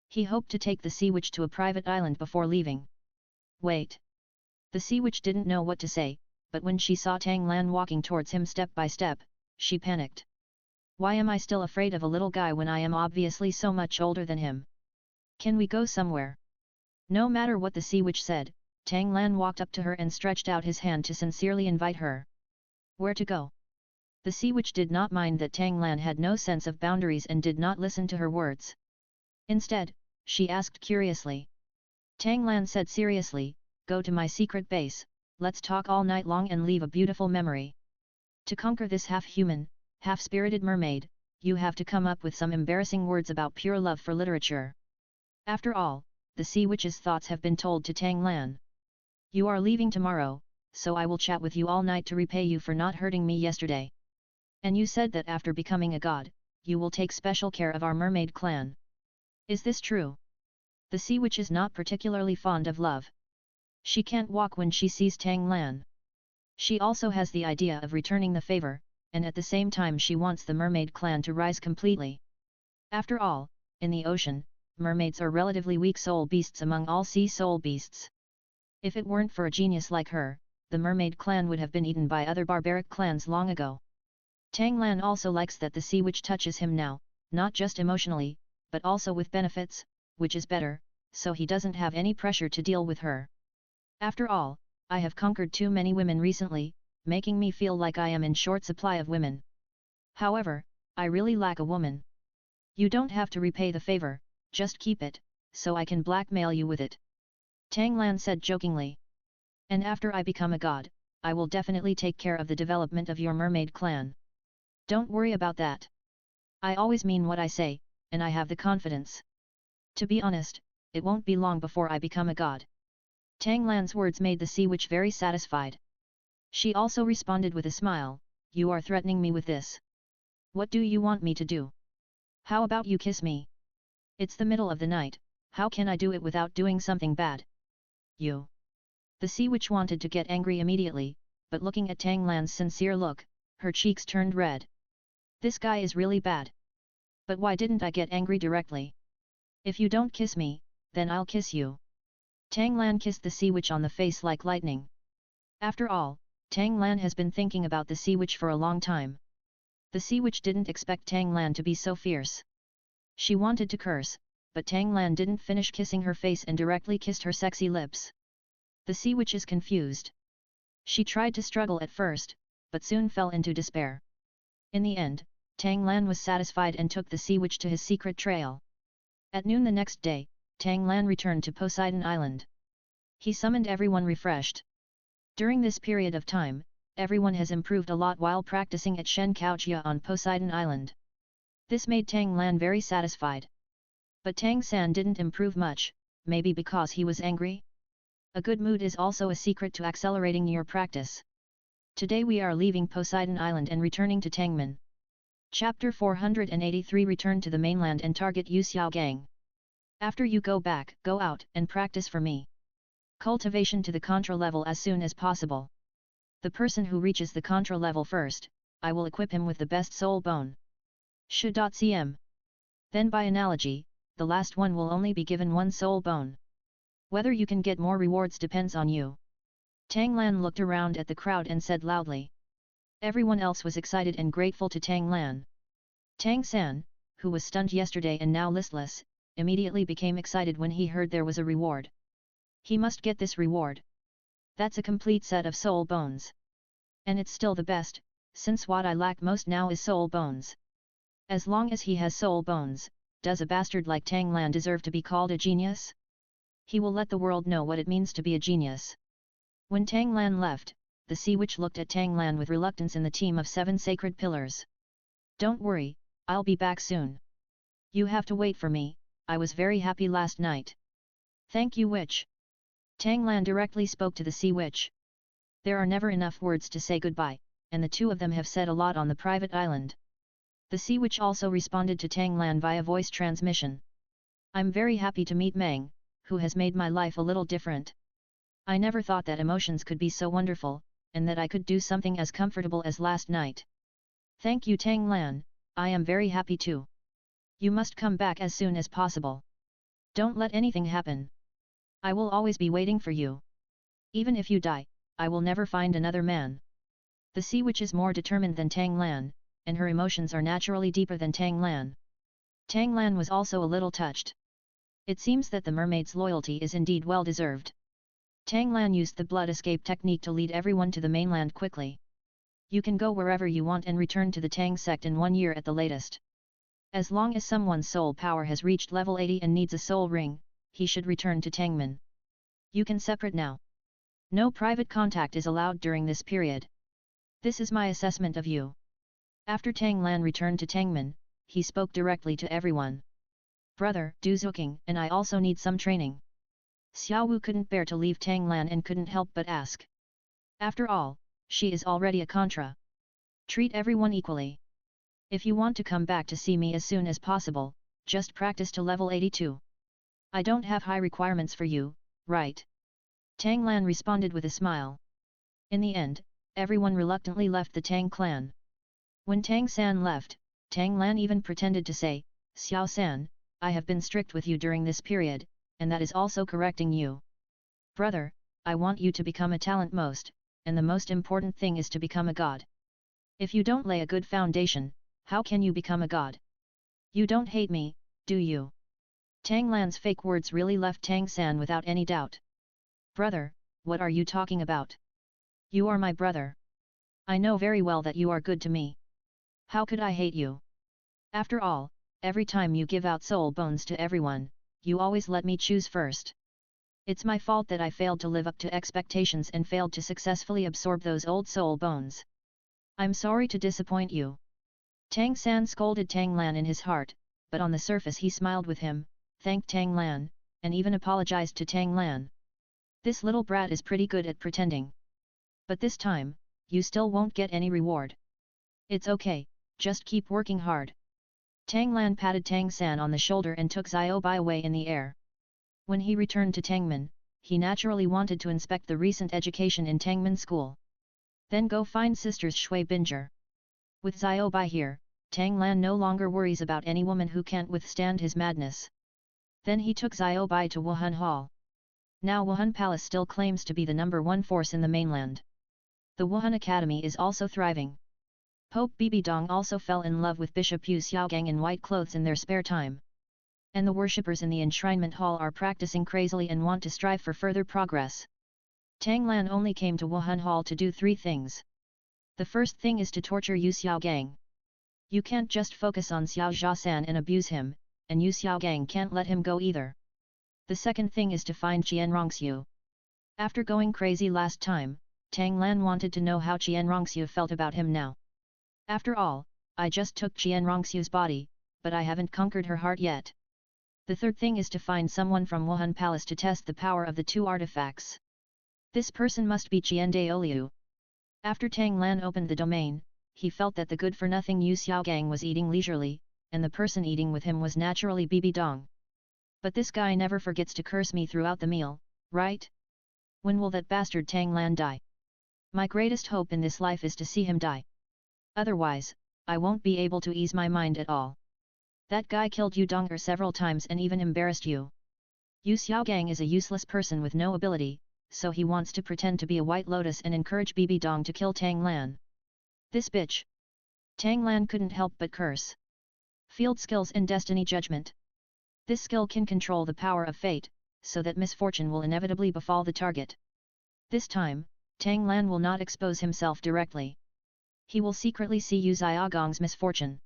He hoped to take the Sea Witch to a private island before leaving. Wait. The Sea Witch didn't know what to say, but when she saw Tang Lan walking towards him step by step, she panicked. Why am I still afraid of a little guy when I am obviously so much older than him? Can we go somewhere? No matter what the Sea Witch said, Tang Lan walked up to her and stretched out his hand to sincerely invite her. Where to go? The Sea Witch did not mind that Tang Lan had no sense of boundaries and did not listen to her words. Instead, she asked curiously. Tang Lan said seriously, go to my secret base, let's talk all night long and leave a beautiful memory. To conquer this half-human, half-spirited mermaid, you have to come up with some embarrassing words about pure love for literature. After all, the Sea Witch's thoughts have been told to Tang Lan. You are leaving tomorrow, so I will chat with you all night to repay you for not hurting me yesterday. And you said that after becoming a god, you will take special care of our mermaid clan. Is this true? The Sea Witch is not particularly fond of love. She can't walk when she sees Tang Lan. She also has the idea of returning the favor, and at the same time she wants the mermaid clan to rise completely. After all, in the ocean, mermaids are relatively weak soul beasts among all sea soul beasts. If it weren't for a genius like her, the mermaid clan would have been eaten by other barbaric clans long ago. Tang Lan also likes that the Sea Witch touches him now, not just emotionally, but also with benefits, which is better, so he doesn't have any pressure to deal with her. After all, I have conquered too many women recently, making me feel like I am in short supply of women. However, I really lack a woman. You don't have to repay the favor, just keep it, so I can blackmail you with it. Tang Lan said jokingly. And after I become a god, I will definitely take care of the development of your mermaid clan. Don't worry about that. I always mean what I say, and I have the confidence. To be honest, it won't be long before I become a god. Tang Lan's words made the Sea Witch very satisfied. She also responded with a smile, you are threatening me with this. What do you want me to do? How about you kiss me? It's the middle of the night, how can I do it without doing something bad? You. The Sea Witch wanted to get angry immediately, but looking at Tang Lan's sincere look, her cheeks turned red. This guy is really bad. But why didn't I get angry directly? If you don't kiss me, then I'll kiss you. Tang Lan kissed the Sea Witch on the face like lightning. After all, Tang Lan has been thinking about the Sea Witch for a long time. The Sea Witch didn't expect Tang Lan to be so fierce. She wanted to curse, but Tang Lan didn't finish kissing her face and directly kissed her sexy lips. The Sea Witch is confused. She tried to struggle at first, but soon fell into despair. In the end, Tang Lan was satisfied and took the Sea Witch to his secret trail. At noon the next day, Tang Lan returned to Poseidon Island. He summoned everyone refreshed. During this period of time, everyone has improved a lot while practicing at Shen Kaojia on Poseidon Island. This made Tang Lan very satisfied. But Tang San didn't improve much, maybe because he was angry? A good mood is also a secret to accelerating your practice. Today we are leaving Poseidon Island and returning to Tangmen. Chapter 483 Return to the mainland and target Yu Xiao Gang. After you go back, go out and practice for me. Cultivation to the Contra level as soon as possible. The person who reaches the Contra level first, I will equip him with the best soul bone. Shu.cm. Then by analogy, the last one will only be given one soul bone. Whether you can get more rewards depends on you. Tang Lan looked around at the crowd and said loudly. Everyone else was excited and grateful to Tang Lan. Tang San, who was stunned yesterday and now listless, immediately became excited when he heard there was a reward. He must get this reward. That's a complete set of soul bones. And it's still the best, since what I lack most now is soul bones. As long as he has soul bones, does a bastard like Tang Lan deserve to be called a genius? He will let the world know what it means to be a genius. When Tang Lan left, the sea witch looked at Tang Lan with reluctance in the team of 7 sacred pillars. Don't worry, I'll be back soon. You have to wait for me, I was very happy last night. Thank you, witch. Tang Lan directly spoke to the sea witch. There are never enough words to say goodbye, and the two of them have said a lot on the private island. The sea witch also responded to Tang Lan via voice transmission. I'm very happy to meet Meng, who has made my life a little different. I never thought that emotions could be so wonderful, and that I could do something as comfortable as last night. Thank you, Tang Lan, I am very happy too. You must come back as soon as possible. Don't let anything happen. I will always be waiting for you. Even if you die, I will never find another man. The sea witch is more determined than Tang Lan, and her emotions are naturally deeper than Tang Lan. Tang Lan was also a little touched. It seems that the mermaid's loyalty is indeed well deserved. Tang Lan used the blood escape technique to lead everyone to the mainland quickly. You can go wherever you want and return to the Tang sect in 1 year at the latest. As long as someone's soul power has reached level 80 and needs a soul ring, he should return to Tangmen. You can separate now. No private contact is allowed during this period. This is my assessment of you. After Tang Lan returned to Tangmen, he spoke directly to everyone. Brother, Du Zuking and I also need some training. Xiao Wu couldn't bear to leave Tang Lan and couldn't help but ask. After all, she is already a contra. Treat everyone equally. If you want to come back to see me as soon as possible, just practice to level 82. I don't have high requirements for you, right? Tang Lan responded with a smile. In the end, everyone reluctantly left the Tang clan. When Tang San left, Tang Lan even pretended to say, Xiao San, I have been strict with you during this period, and that is also correcting you. Brother, I want you to become a talent most, and the most important thing is to become a god. If you don't lay a good foundation, how can you become a god? You don't hate me, do you? Tang Lan's fake words really left Tang San without any doubt. Brother, what are you talking about? You are my brother. I know very well that you are good to me. How could I hate you? After all, every time you give out soul bones to everyone, you always let me choose first. It's my fault that I failed to live up to expectations and failed to successfully absorb those old soul bones. I'm sorry to disappoint you. Tang San scolded Tang Lan in his heart, but on the surface he smiled with him, thanked Tang Lan, and even apologized to Tang Lan. This little brat is pretty good at pretending. But this time, you still won't get any reward. It's okay, just keep working hard. Tang Lan patted Tang San on the shoulder and took Xiao Bai away in the air. When he returned to Tangmen, he naturally wanted to inspect the recent education in Tangmen school. Then go find sisters Shui Binger. With Xiao Bai here, Tang Lan no longer worries about any woman who can't withstand his madness. Then he took Xiao Bai to Wuhan Hall. Now Wuhan Palace still claims to be the #1 force in the mainland. The Wuhan Academy is also thriving. Pope Bibi Dong also fell in love with Bishop Yu Xiaogang in white clothes in their spare time. And the worshippers in the enshrinement hall are practicing crazily and want to strive for further progress. Tang Lan only came to Wuhan Hall to do 3 things. The first thing is to torture Yu Xiaogang. You can't just focus on Xiao Zhasan and abuse him, and Yu Xiaogang can't let him go either. The second thing is to find Qian Rongxiu. After going crazy last time, Tang Lan wanted to know how Qian Rongxiu felt about him now. After all, I just took Qian Rongxiu's body, but I haven't conquered her heart yet. The third thing is to find someone from Wuhan Palace to test the power of the 2 artifacts. This person must be Qian Douluo. After Tang Lan opened the domain, he felt that the good-for-nothing Yu Xiaogang was eating leisurely, and the person eating with him was naturally Bibi Dong. But this guy never forgets to curse me throughout the meal, right? When will that bastard Tang Lan die? My greatest hope in this life is to see him die. Otherwise, I won't be able to ease my mind at all. That guy killed Yu Donger several times and even embarrassed you. Yu Xiaogang is a useless person with no ability, so he wants to pretend to be a White Lotus and encourage Bibi Dong to kill Tang Lan. This bitch! Tang Lan couldn't help but curse. Field skills and destiny judgment. This skill can control the power of fate, so that misfortune will inevitably befall the target. This time, Tang Lan will not expose himself directly. He will secretly see Yu Xiaogong's misfortune.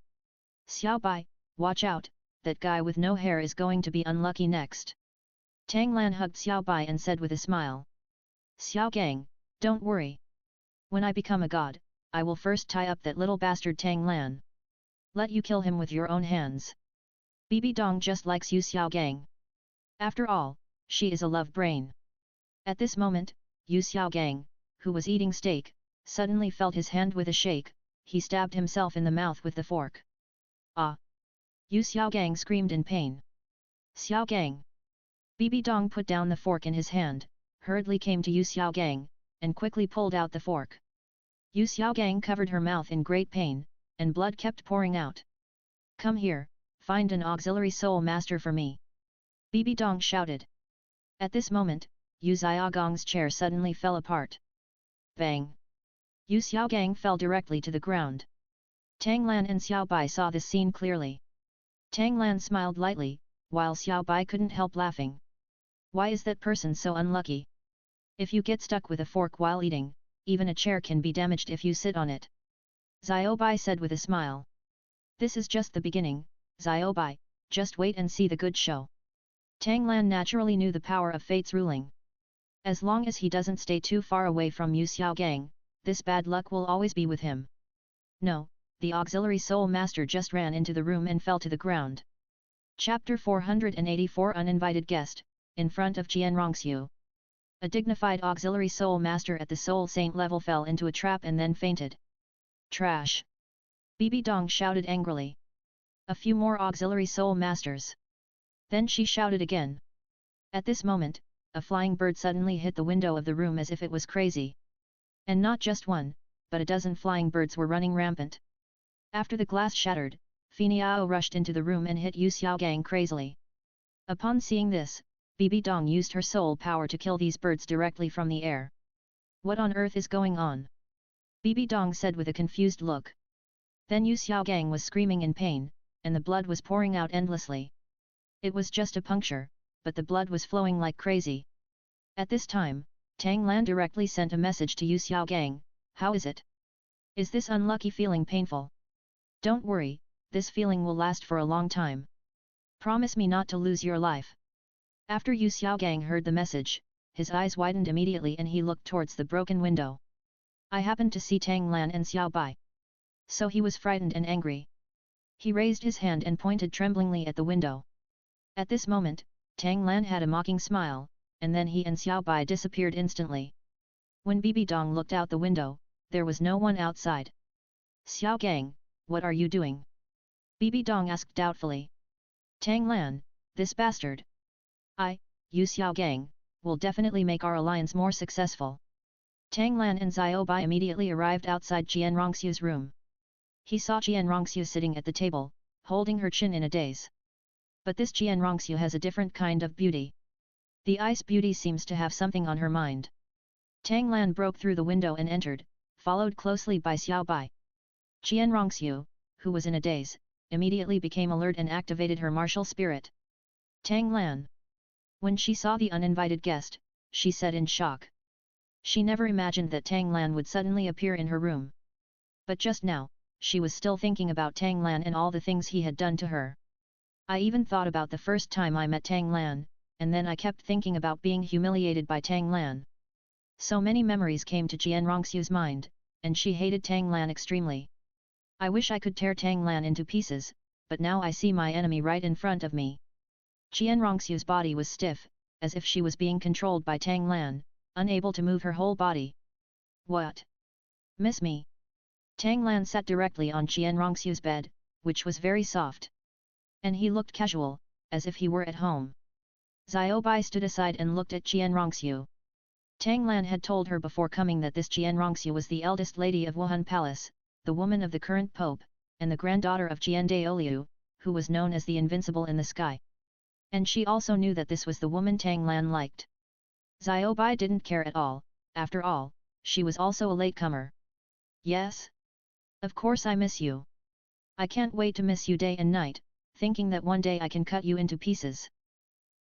Xiao Bai, watch out, that guy with no hair is going to be unlucky next. Tang Lan hugged Xiao Bai and said with a smile. Xiao Gang, don't worry. When I become a god, I will first tie up that little bastard Tang Lan. Let you kill him with your own hands. Bibi Dong just likes Yu Xiao Gang. After all, she is a love brain. At this moment, Yu Xiao Gang, who was eating steak, suddenly felt his hand with a shake. He stabbed himself in the mouth with the fork. Ah! Yu Xiao Gang screamed in pain. Xiao Gang! Bibi Dong put down the fork in his hand, hurriedly came to Yu Xiao Gang, and quickly pulled out the fork. Yu Xiao Gang covered her mouth in great pain, and blood kept pouring out. Come here, find an auxiliary soul master for me. Bibi Dong shouted. At this moment, Yu Xiaogong's chair suddenly fell apart. Bang! Yu Xiaogang fell directly to the ground. Tang Lan and Xiao Bai saw this scene clearly. Tang Lan smiled lightly, while Xiao Bai couldn't help laughing. Why is that person so unlucky? If you get stuck with a fork while eating, even a chair can be damaged if you sit on it. Xiao Bai said with a smile. This is just the beginning, Xiao Bai, just wait and see the good show. Tang Lan naturally knew the power of fate's ruling. As long as he doesn't stay too far away from Yu Xiaogang, this bad luck will always be with him. No, the auxiliary soul master just ran into the room and fell to the ground. Chapter 484 Uninvited Guest, in front of Jian Rongxiu. A dignified auxiliary soul master at the soul saint level fell into a trap and then fainted. Trash! Bibi Dong shouted angrily. A few more auxiliary soul masters. Then she shouted again. At this moment, a flying bird suddenly hit the window of the room as if it was crazy. And not just one, but a dozen flying birds were running rampant. After the glass shattered, Finiao rushed into the room and hit Yu Xiaogang crazily. Upon seeing this, Bibi Dong used her soul power to kill these birds directly from the air. What on earth is going on? Bibi Dong said with a confused look. Then Yu Xiaogang was screaming in pain, and the blood was pouring out endlessly. It was just a puncture, but the blood was flowing like crazy. At this time, Tang Lan directly sent a message to Yu Xiaogang. How is it? Is this unlucky feeling painful? Don't worry, this feeling will last for a long time. Promise me not to lose your life. After Yu Xiaogang heard the message, his eyes widened immediately and he looked towards the broken window. I happened to see Tang Lan and Xiao Bai. So he was frightened and angry. He raised his hand and pointed tremblingly at the window. At this moment, Tang Lan had a mocking smile, and then he and Xiao Bai disappeared instantly. When Bibi Dong looked out the window, there was no one outside. Xiao Gang, what are you doing? Bibi Dong asked doubtfully. Tang Lan, this bastard. Yu Xiaogang, will definitely make our alliance more successful. Tang Lan and Xiao Bai immediately arrived outside Jian Rongxiu's room. He saw Jian Rongxiu sitting at the table, holding her chin in a daze. But this Jian Rongxiu has a different kind of beauty. The ice beauty seems to have something on her mind. Tang Lan broke through the window and entered, followed closely by Xiao Bai. Jian Rongxiu, who was in a daze, immediately became alert and activated her martial spirit. Tang Lan. When she saw the uninvited guest, she said in shock. She never imagined that Tang Lan would suddenly appear in her room. But just now, she was still thinking about Tang Lan and all the things he had done to her. I even thought about the first time I met Tang Lan, and then I kept thinking about being humiliated by Tang Lan. So many memories came to Jian Rongxiu's mind, and she hated Tang Lan extremely. I wish I could tear Tang Lan into pieces, but now I see my enemy right in front of me. Jian Rongxiu's body was stiff, as if she was being controlled by Tang Lan, unable to move her whole body. What? Miss me? Tang Lan sat directly on Jian Rongxiu's bed, which was very soft. And he looked casual, as if he were at home. Xiao Bai stood aside and looked at Jian Rongxiu. Tang Lan had told her before coming that this Jian Rongxiu was the eldest lady of Wuhan Palace, the woman of the current pope, and the granddaughter of Jian Douluo, who was known as the Invincible in the Sky. And she also knew that this was the woman Tang Lan liked. Xiaobai didn't care at all, after all, she was also a latecomer. Yes? Of course I miss you. I can't wait to miss you day and night, thinking that one day I can cut you into pieces.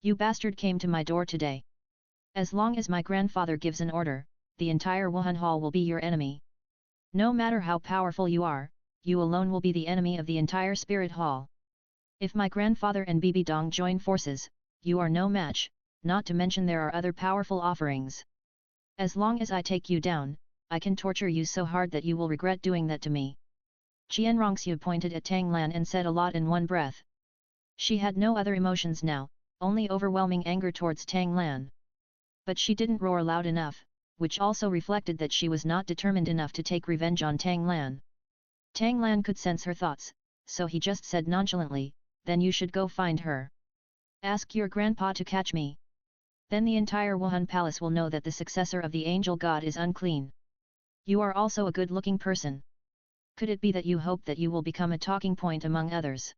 You bastard came to my door today. As long as my grandfather gives an order, the entire Wuhan Hall will be your enemy. No matter how powerful you are, you alone will be the enemy of the entire Spirit Hall. If my grandfather and Bibi Dong join forces, you are no match, not to mention there are other powerful offerings. As long as I take you down, I can torture you so hard that you will regret doing that to me. Qian Rongxiu pointed at Tang Lan and said a lot in one breath. She had no other emotions now, only overwhelming anger towards Tang Lan. But she didn't roar loud enough, which also reflected that she was not determined enough to take revenge on Tang Lan. Tang Lan could sense her thoughts, so he just said nonchalantly, then you should go find her. Ask your grandpa to catch me. Then the entire Wuhan palace will know that the successor of the angel god is unclean. You are also a good-looking person. Could it be that you hope that you will become a talking point among others?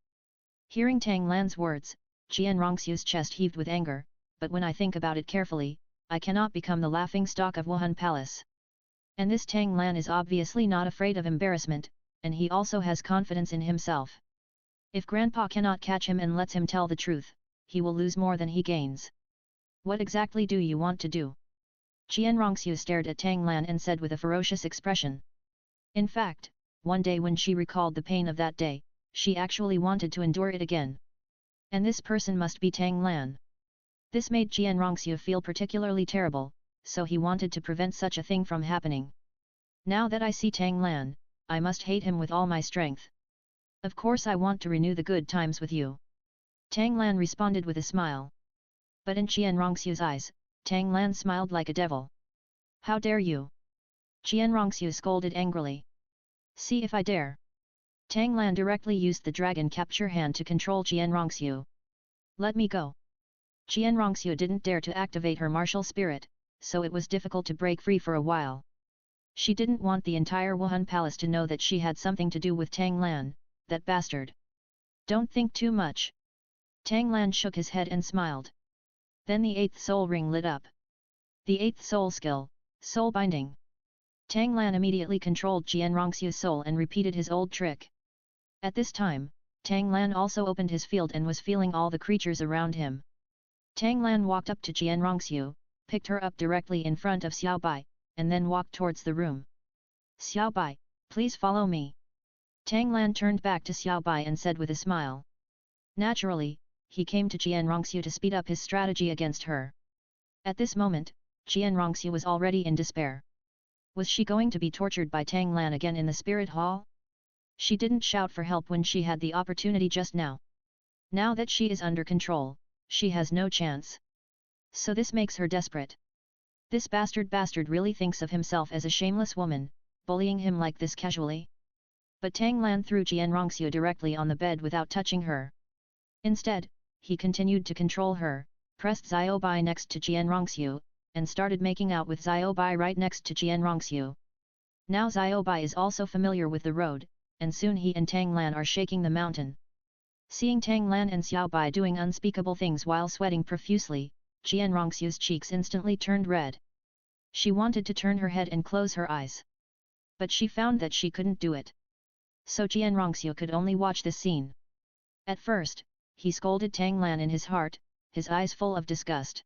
Hearing Tang Lan's words, Qian Rongxiu's chest heaved with anger, but when I think about it carefully, I cannot become the laughing stock of Wuhan Palace. And this Tang Lan is obviously not afraid of embarrassment, and he also has confidence in himself. If Grandpa cannot catch him and lets him tell the truth, he will lose more than he gains. What exactly do you want to do? Qian Rongxiu stared at Tang Lan and said with a ferocious expression. In fact, one day when she recalled the pain of that day, she actually wanted to endure it again. And this person must be Tang Lan. This made Qian Rongxiu feel particularly terrible, so he wanted to prevent such a thing from happening. Now that I see Tang Lan, I must hate him with all my strength. Of course I want to renew the good times with you. Tang Lan responded with a smile. But in Qian Rongxiu's eyes, Tang Lan smiled like a devil. How dare you? Qian Rongxiu scolded angrily. See if I dare. Tang Lan directly used the dragon capture hand to control Qian Rongxiu. Let me go. Qian Rongxiu didn't dare to activate her martial spirit, so it was difficult to break free for a while. She didn't want the entire Wuhan palace to know that she had something to do with Tang Lan, that bastard. Don't think too much. Tang Lan shook his head and smiled. Then the 8th soul ring lit up. The 8th soul skill, soul binding. Tang Lan immediately controlled Qian Rongxiu's soul and repeated his old trick. At this time, Tang Lan also opened his field and was feeling all the creatures around him. Tang Lan walked up to Qian Rongxiu, picked her up directly in front of Xiao Bai, and then walked towards the room. Xiao Bai, please follow me. Tang Lan turned back to Xiao Bai and said with a smile. Naturally, he came to Qian Rongxiu to speed up his strategy against her. At this moment, Qian Rongxiu was already in despair. Was she going to be tortured by Tang Lan again in the spirit hall? She didn't shout for help when she had the opportunity just now. Now that she is under control, she has no chance. So this makes her desperate. This bastard really thinks of himself as a shameless woman, bullying him like this casually. But Tang Lan threw Qian Rongxiu directly on the bed without touching her. Instead, he continued to control her, pressed Xiao Bai next to Qian Rongxiu, and started making out with Xiao Bai right next to Qian Rongxiu. Now Xiao Bai is also familiar with the road, and soon he and Tang Lan are shaking the mountain. Seeing Tang Lan and Xiao Bai doing unspeakable things while sweating profusely, Qian Rongxiu's cheeks instantly turned red. She wanted to turn her head and close her eyes. But she found that she couldn't do it. So Qian Rongxiu could only watch this scene. At first, he scolded Tang Lan in his heart, his eyes full of disgust.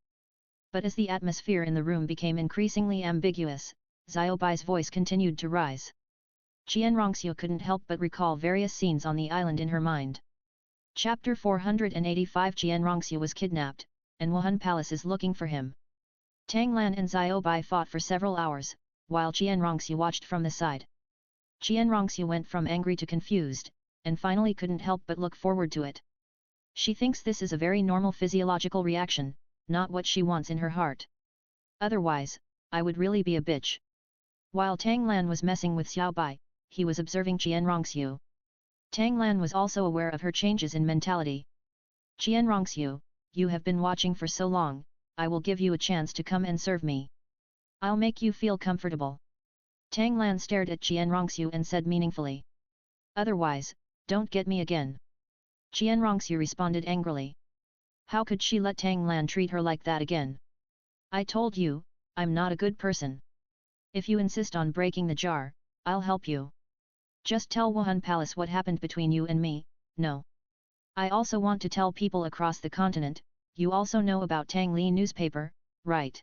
But as the atmosphere in the room became increasingly ambiguous, Xiao Bai's voice continued to rise. Qian Rongxiu couldn't help but recall various scenes on the island in her mind. Chapter 485 Qian Rongxiu was kidnapped, and Wuhan Palace is looking for him. Tang Lan and Xiao Bai fought for several hours, while Qian Rongxiu watched from the side. Qian Rongxiu went from angry to confused, and finally couldn't help but look forward to it. She thinks this is a very normal physiological reaction, not what she wants in her heart. Otherwise, I would really be a bitch. While Tang Lan was messing with Xiao Bai, he was observing Qian Rongxiu. Tang Lan was also aware of her changes in mentality. Qian Rongxiu, you have been watching for so long, I will give you a chance to come and serve me. I'll make you feel comfortable. Tang Lan stared at Qian Rongxiu and said meaningfully. Otherwise, don't get me again. Qian Rongxiu responded angrily. How could she let Tang Lan treat her like that again? I told you, I'm not a good person. If you insist on breaking the jar, I'll help you. Just tell Wuhan Palace what happened between you and me. No. I also want to tell people across the continent. You also know about Tang Li newspaper, right?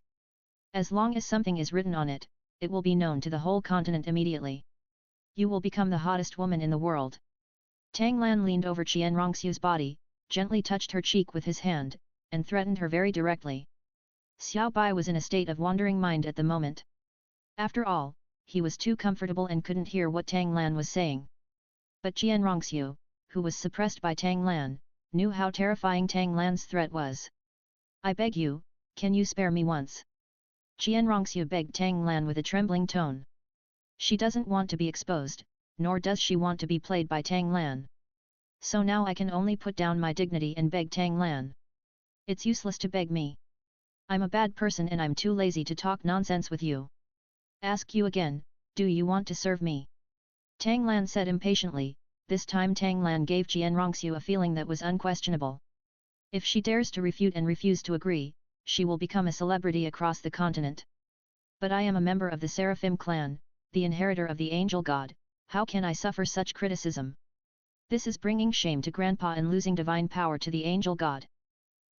As long as something is written on it, it will be known to the whole continent immediately. You will become the hottest woman in the world. Tang Lan leaned over Qian Rongxiu's body, gently touched her cheek with his hand, and threatened her very directly. Xiao Bai was in a state of wandering mind at the moment. After all, he was too comfortable and couldn't hear what Tang Lan was saying. But Qian Rongxiu, who was suppressed by Tang Lan, knew how terrifying Tang Lan's threat was. I beg you, can you spare me once? Qian Rongxiu begged Tang Lan with a trembling tone. She doesn't want to be exposed, nor does she want to be played by Tang Lan. So now I can only put down my dignity and beg Tang Lan. It's useless to beg me. I'm a bad person and I'm too lazy to talk nonsense with you. Ask you again, do you want to serve me? Tang Lan said impatiently. This time Tang Lan gave Qian Rongxiu a feeling that was unquestionable. If she dares to refute and refuse to agree, she will become a celebrity across the continent. But I am a member of the Seraphim clan, the inheritor of the angel god, how can I suffer such criticism? This is bringing shame to Grandpa and losing divine power to the angel god.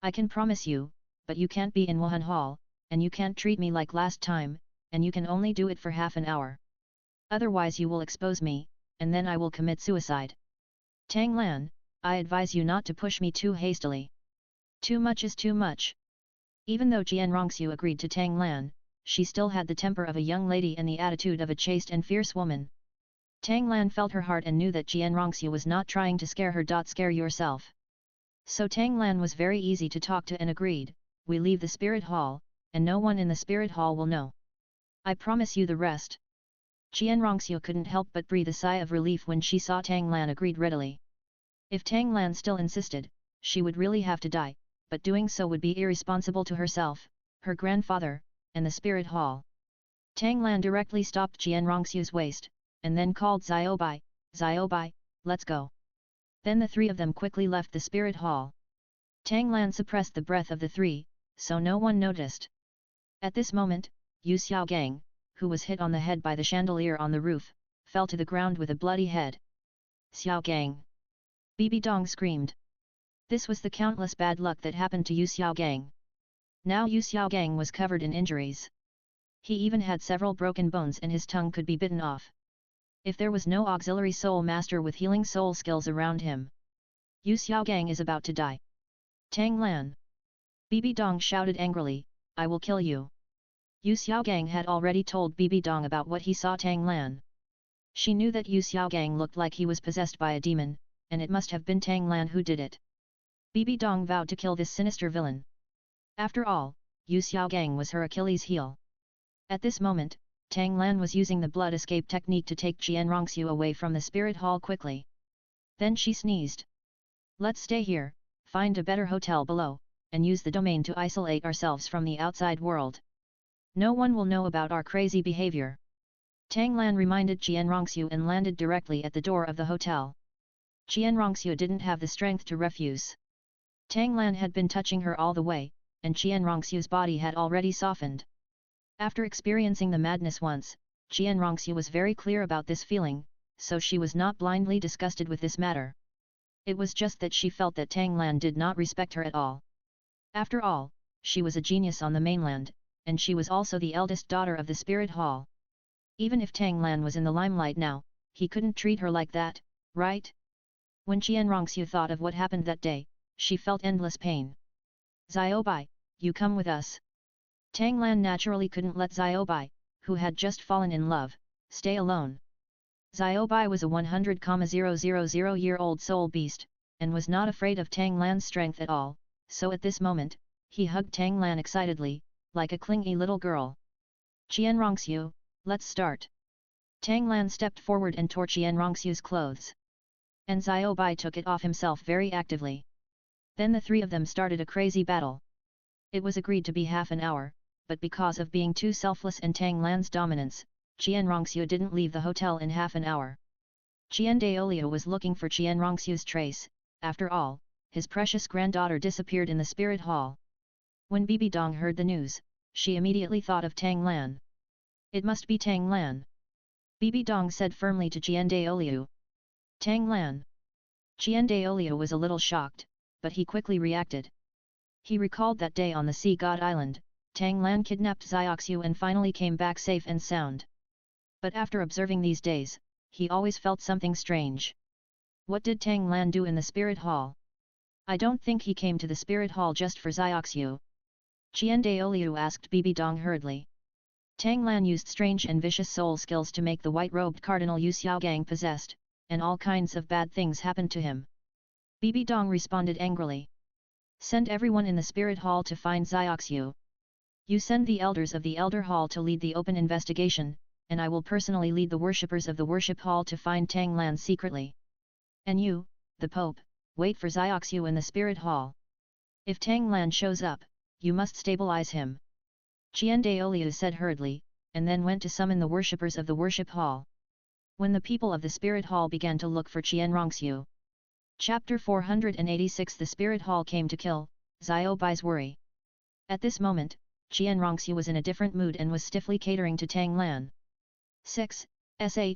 I can promise you, but you can't be in Wuhan Hall, and you can't treat me like last time, and you can only do it for half an hour. Otherwise you will expose me, and then I will commit suicide. Tang Lan, I advise you not to push me too hastily. Too much is too much. Even though Qian Rongxiu agreed to Tang Lan, she still had the temper of a young lady and the attitude of a chaste and fierce woman. Tang Lan felt her heart and knew that Qian Rongxiu was not trying to scare her. Scare yourself. So Tang Lan was very easy to talk to and agreed, we leave the spirit hall, and no one in the spirit hall will know. I promise you the rest. Qian Rongxiu couldn't help but breathe a sigh of relief when she saw Tang Lan agreed readily. If Tang Lan still insisted, she would really have to die, but doing so would be irresponsible to herself, her grandfather, and the spirit hall. Tang Lan directly stopped Qian Rongxiu's waist, and then called Xiao Bai, let's go. Then the three of them quickly left the spirit hall. Tang Lan suppressed the breath of the three, so no one noticed. At this moment, Yu Xiaogang, who was hit on the head by the chandelier on the roof, fell to the ground with a bloody head. Xiaogang! Bibi Dong screamed. This was the countless bad luck that happened to Yu Xiaogang. Now Yu Xiaogang was covered in injuries. He even had several broken bones and his tongue could be bitten off. If there was no auxiliary soul master with healing soul skills around him, Yu Xiaogang is about to die. Tang Lan! Bibi Dong shouted angrily, I will kill you. Yu Xiaogang had already told Bibi Dong about what he saw Tang Lan. She knew that Yu Xiaogang looked like he was possessed by a demon, and it must have been Tang Lan who did it. Bibi Dong vowed to kill this sinister villain. After all, Yu Xiaogang was her Achilles heel. At this moment, Tang Lan was using the blood escape technique to take Qian Rongxiu away from the spirit hall quickly. Then she sneezed. Let's stay here, find a better hotel below, and use the domain to isolate ourselves from the outside world. No one will know about our crazy behavior. Tang Lan reminded Qian Rongxiu and landed directly at the door of the hotel. Qian Rongxiu didn't have the strength to refuse. Tang Lan had been touching her all the way, and Qian Rongxiu's body had already softened. After experiencing the madness once, Qian Rongxiu was very clear about this feeling, so she was not blindly disgusted with this matter. It was just that she felt that Tang Lan did not respect her at all. After all, she was a genius on the mainland, and she was also the eldest daughter of the spirit hall. Even if Tang Lan was in the limelight now, he couldn't treat her like that, right? When Qian Rongxiu thought of what happened that day, she felt endless pain. Xiao Bai, you come with us. Tang Lan naturally couldn't let Xiao Bai, who had just fallen in love, stay alone. Xiao Bai was a 100,000-year-old soul beast, and was not afraid of Tang Lan's strength at all, so at this moment, he hugged Tang Lan excitedly, like a clingy little girl. Qian Rongxiu, let's start. Tang Lan stepped forward and tore Qian Rongxiu's clothes. And Xiao Bai took it off himself very actively. Then the three of them started a crazy battle. It was agreed to be half an hour, but because of being too selfless and Tang Lan's dominance, Qian Rongxiu didn't leave the hotel in half an hour. Qian Douluo was looking for Qian Rongxiu's trace. After all, his precious granddaughter disappeared in the spirit hall. When Bibi Dong heard the news, she immediately thought of Tang Lan. It must be Tang Lan. Bibi Dong said firmly to Jian Daoliu. Tang Lan. Jian Daoliu was a little shocked, but he quickly reacted. He recalled that day on the Sea God Island, Tang Lan kidnapped Xiaoxiu and finally came back safe and sound. But after observing these days, he always felt something strange. What did Tang Lan do in the spirit hall? I don't think he came to the spirit hall just for Xiaoxiu. Jian Daoliu asked Bibi Dong hurriedly. Tang Lan used strange and vicious soul skills to make the white-robed Cardinal Yu Xiaogang possessed, and all kinds of bad things happened to him. Bibi Dong responded angrily. Send everyone in the spirit hall to find Xiaoxiu. You send the elders of the Elder Hall to lead the open investigation, and I will personally lead the worshippers of the worship hall to find Tang Lan secretly. And you, the Pope, wait for Xiaoxiu in the spirit hall. If Tang Lan shows up, you must stabilize him. Jian Daoliu said hurriedly, and then went to summon the worshippers of the worship hall. When the people of the spirit hall began to look for Qian Rongxiu. Chapter 486 The Spirit Hall came to kill, Xiao Bai's worry. At this moment, Qian Rongxiu was in a different mood and was stiffly catering to Tang Lan. 6.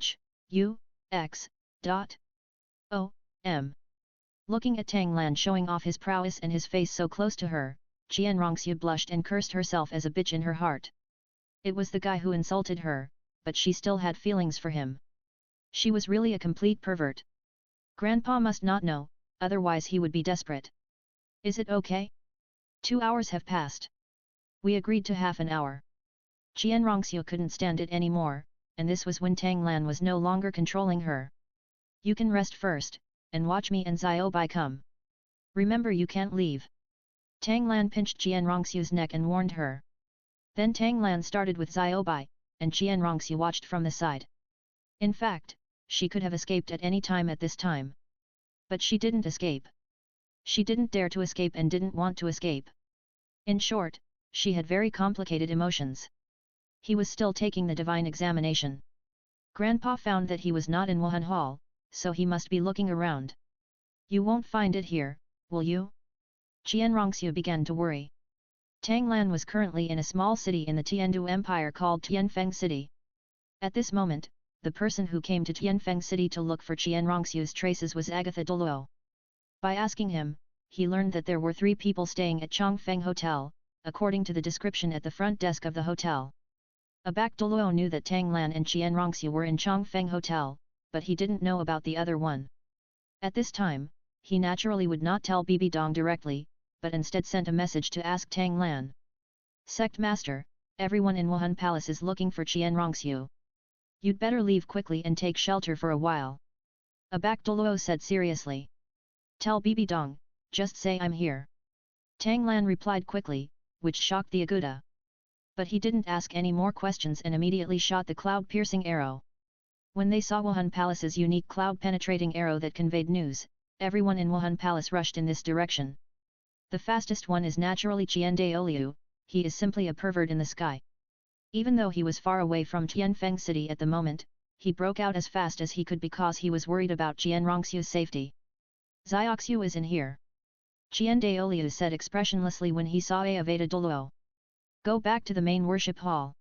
Sh. U. X. O. M. Looking at Tang Lan showing off his prowess and his face so close to her, Qian Rongxiu blushed and cursed herself as a bitch in her heart. It was the guy who insulted her, but she still had feelings for him. She was really a complete pervert. Grandpa must not know, otherwise he would be desperate. Is it okay? 2 hours have passed. We agreed to half an hour. Qian Rongxiu couldn't stand it anymore, and this was when Tang Lan was no longer controlling her. You can rest first, and watch me and Xiao Bai come. Remember you can't leave. Tang Lan pinched Qian Rongxiu's neck and warned her. Then Tang Lan started with Xiao Bai, and Qian Rongxiu watched from the side. In fact, she could have escaped at any time at this time. But she didn't escape. She didn't dare to escape and didn't want to escape. In short, she had very complicated emotions. He was still taking the divine examination. Grandpa found that he was not in Wuhan Hall, so he must be looking around. You won't find it here, will you? Qian Rongxiu began to worry. Tang Lan was currently in a small city in the Tiandu Empire called Tianfeng City. At this moment, the person who came to Tianfeng City to look for Qian Rongxiu's traces was Agatha Douluo. By asking him, he learned that there were 3 people staying at Chongfeng Hotel, according to the description at the front desk of the hotel. Abak Douluo knew that Tang Lan and Qian Rongxiu were in Chongfeng Hotel, but he didn't know about the other one. At this time, he naturally would not tell Bibi Dong directly, but instead sent a message to ask Tang Lan. Sect Master, everyone in Wuhan Palace is looking for Qian Rongxiu. You'd better leave quickly and take shelter for a while. Abak Douluo said seriously. Tell Bibi Dong, just say I'm here. Tang Lan replied quickly, which shocked the Aguda. But he didn't ask any more questions and immediately shot the cloud-piercing arrow. When they saw Wuhan Palace's unique cloud-penetrating arrow that conveyed news, everyone in Wuhan Palace rushed in this direction. The fastest one is naturally Jian Daoliu, he is simply a pervert in the sky. Even though he was far away from Tianfeng City at the moment, he broke out as fast as he could because he was worried about Qian Rongxiu's safety. Xiaoxiu is in here. Jian Daoliu said expressionlessly when he saw Avada Douluo. Go back to the main worship hall.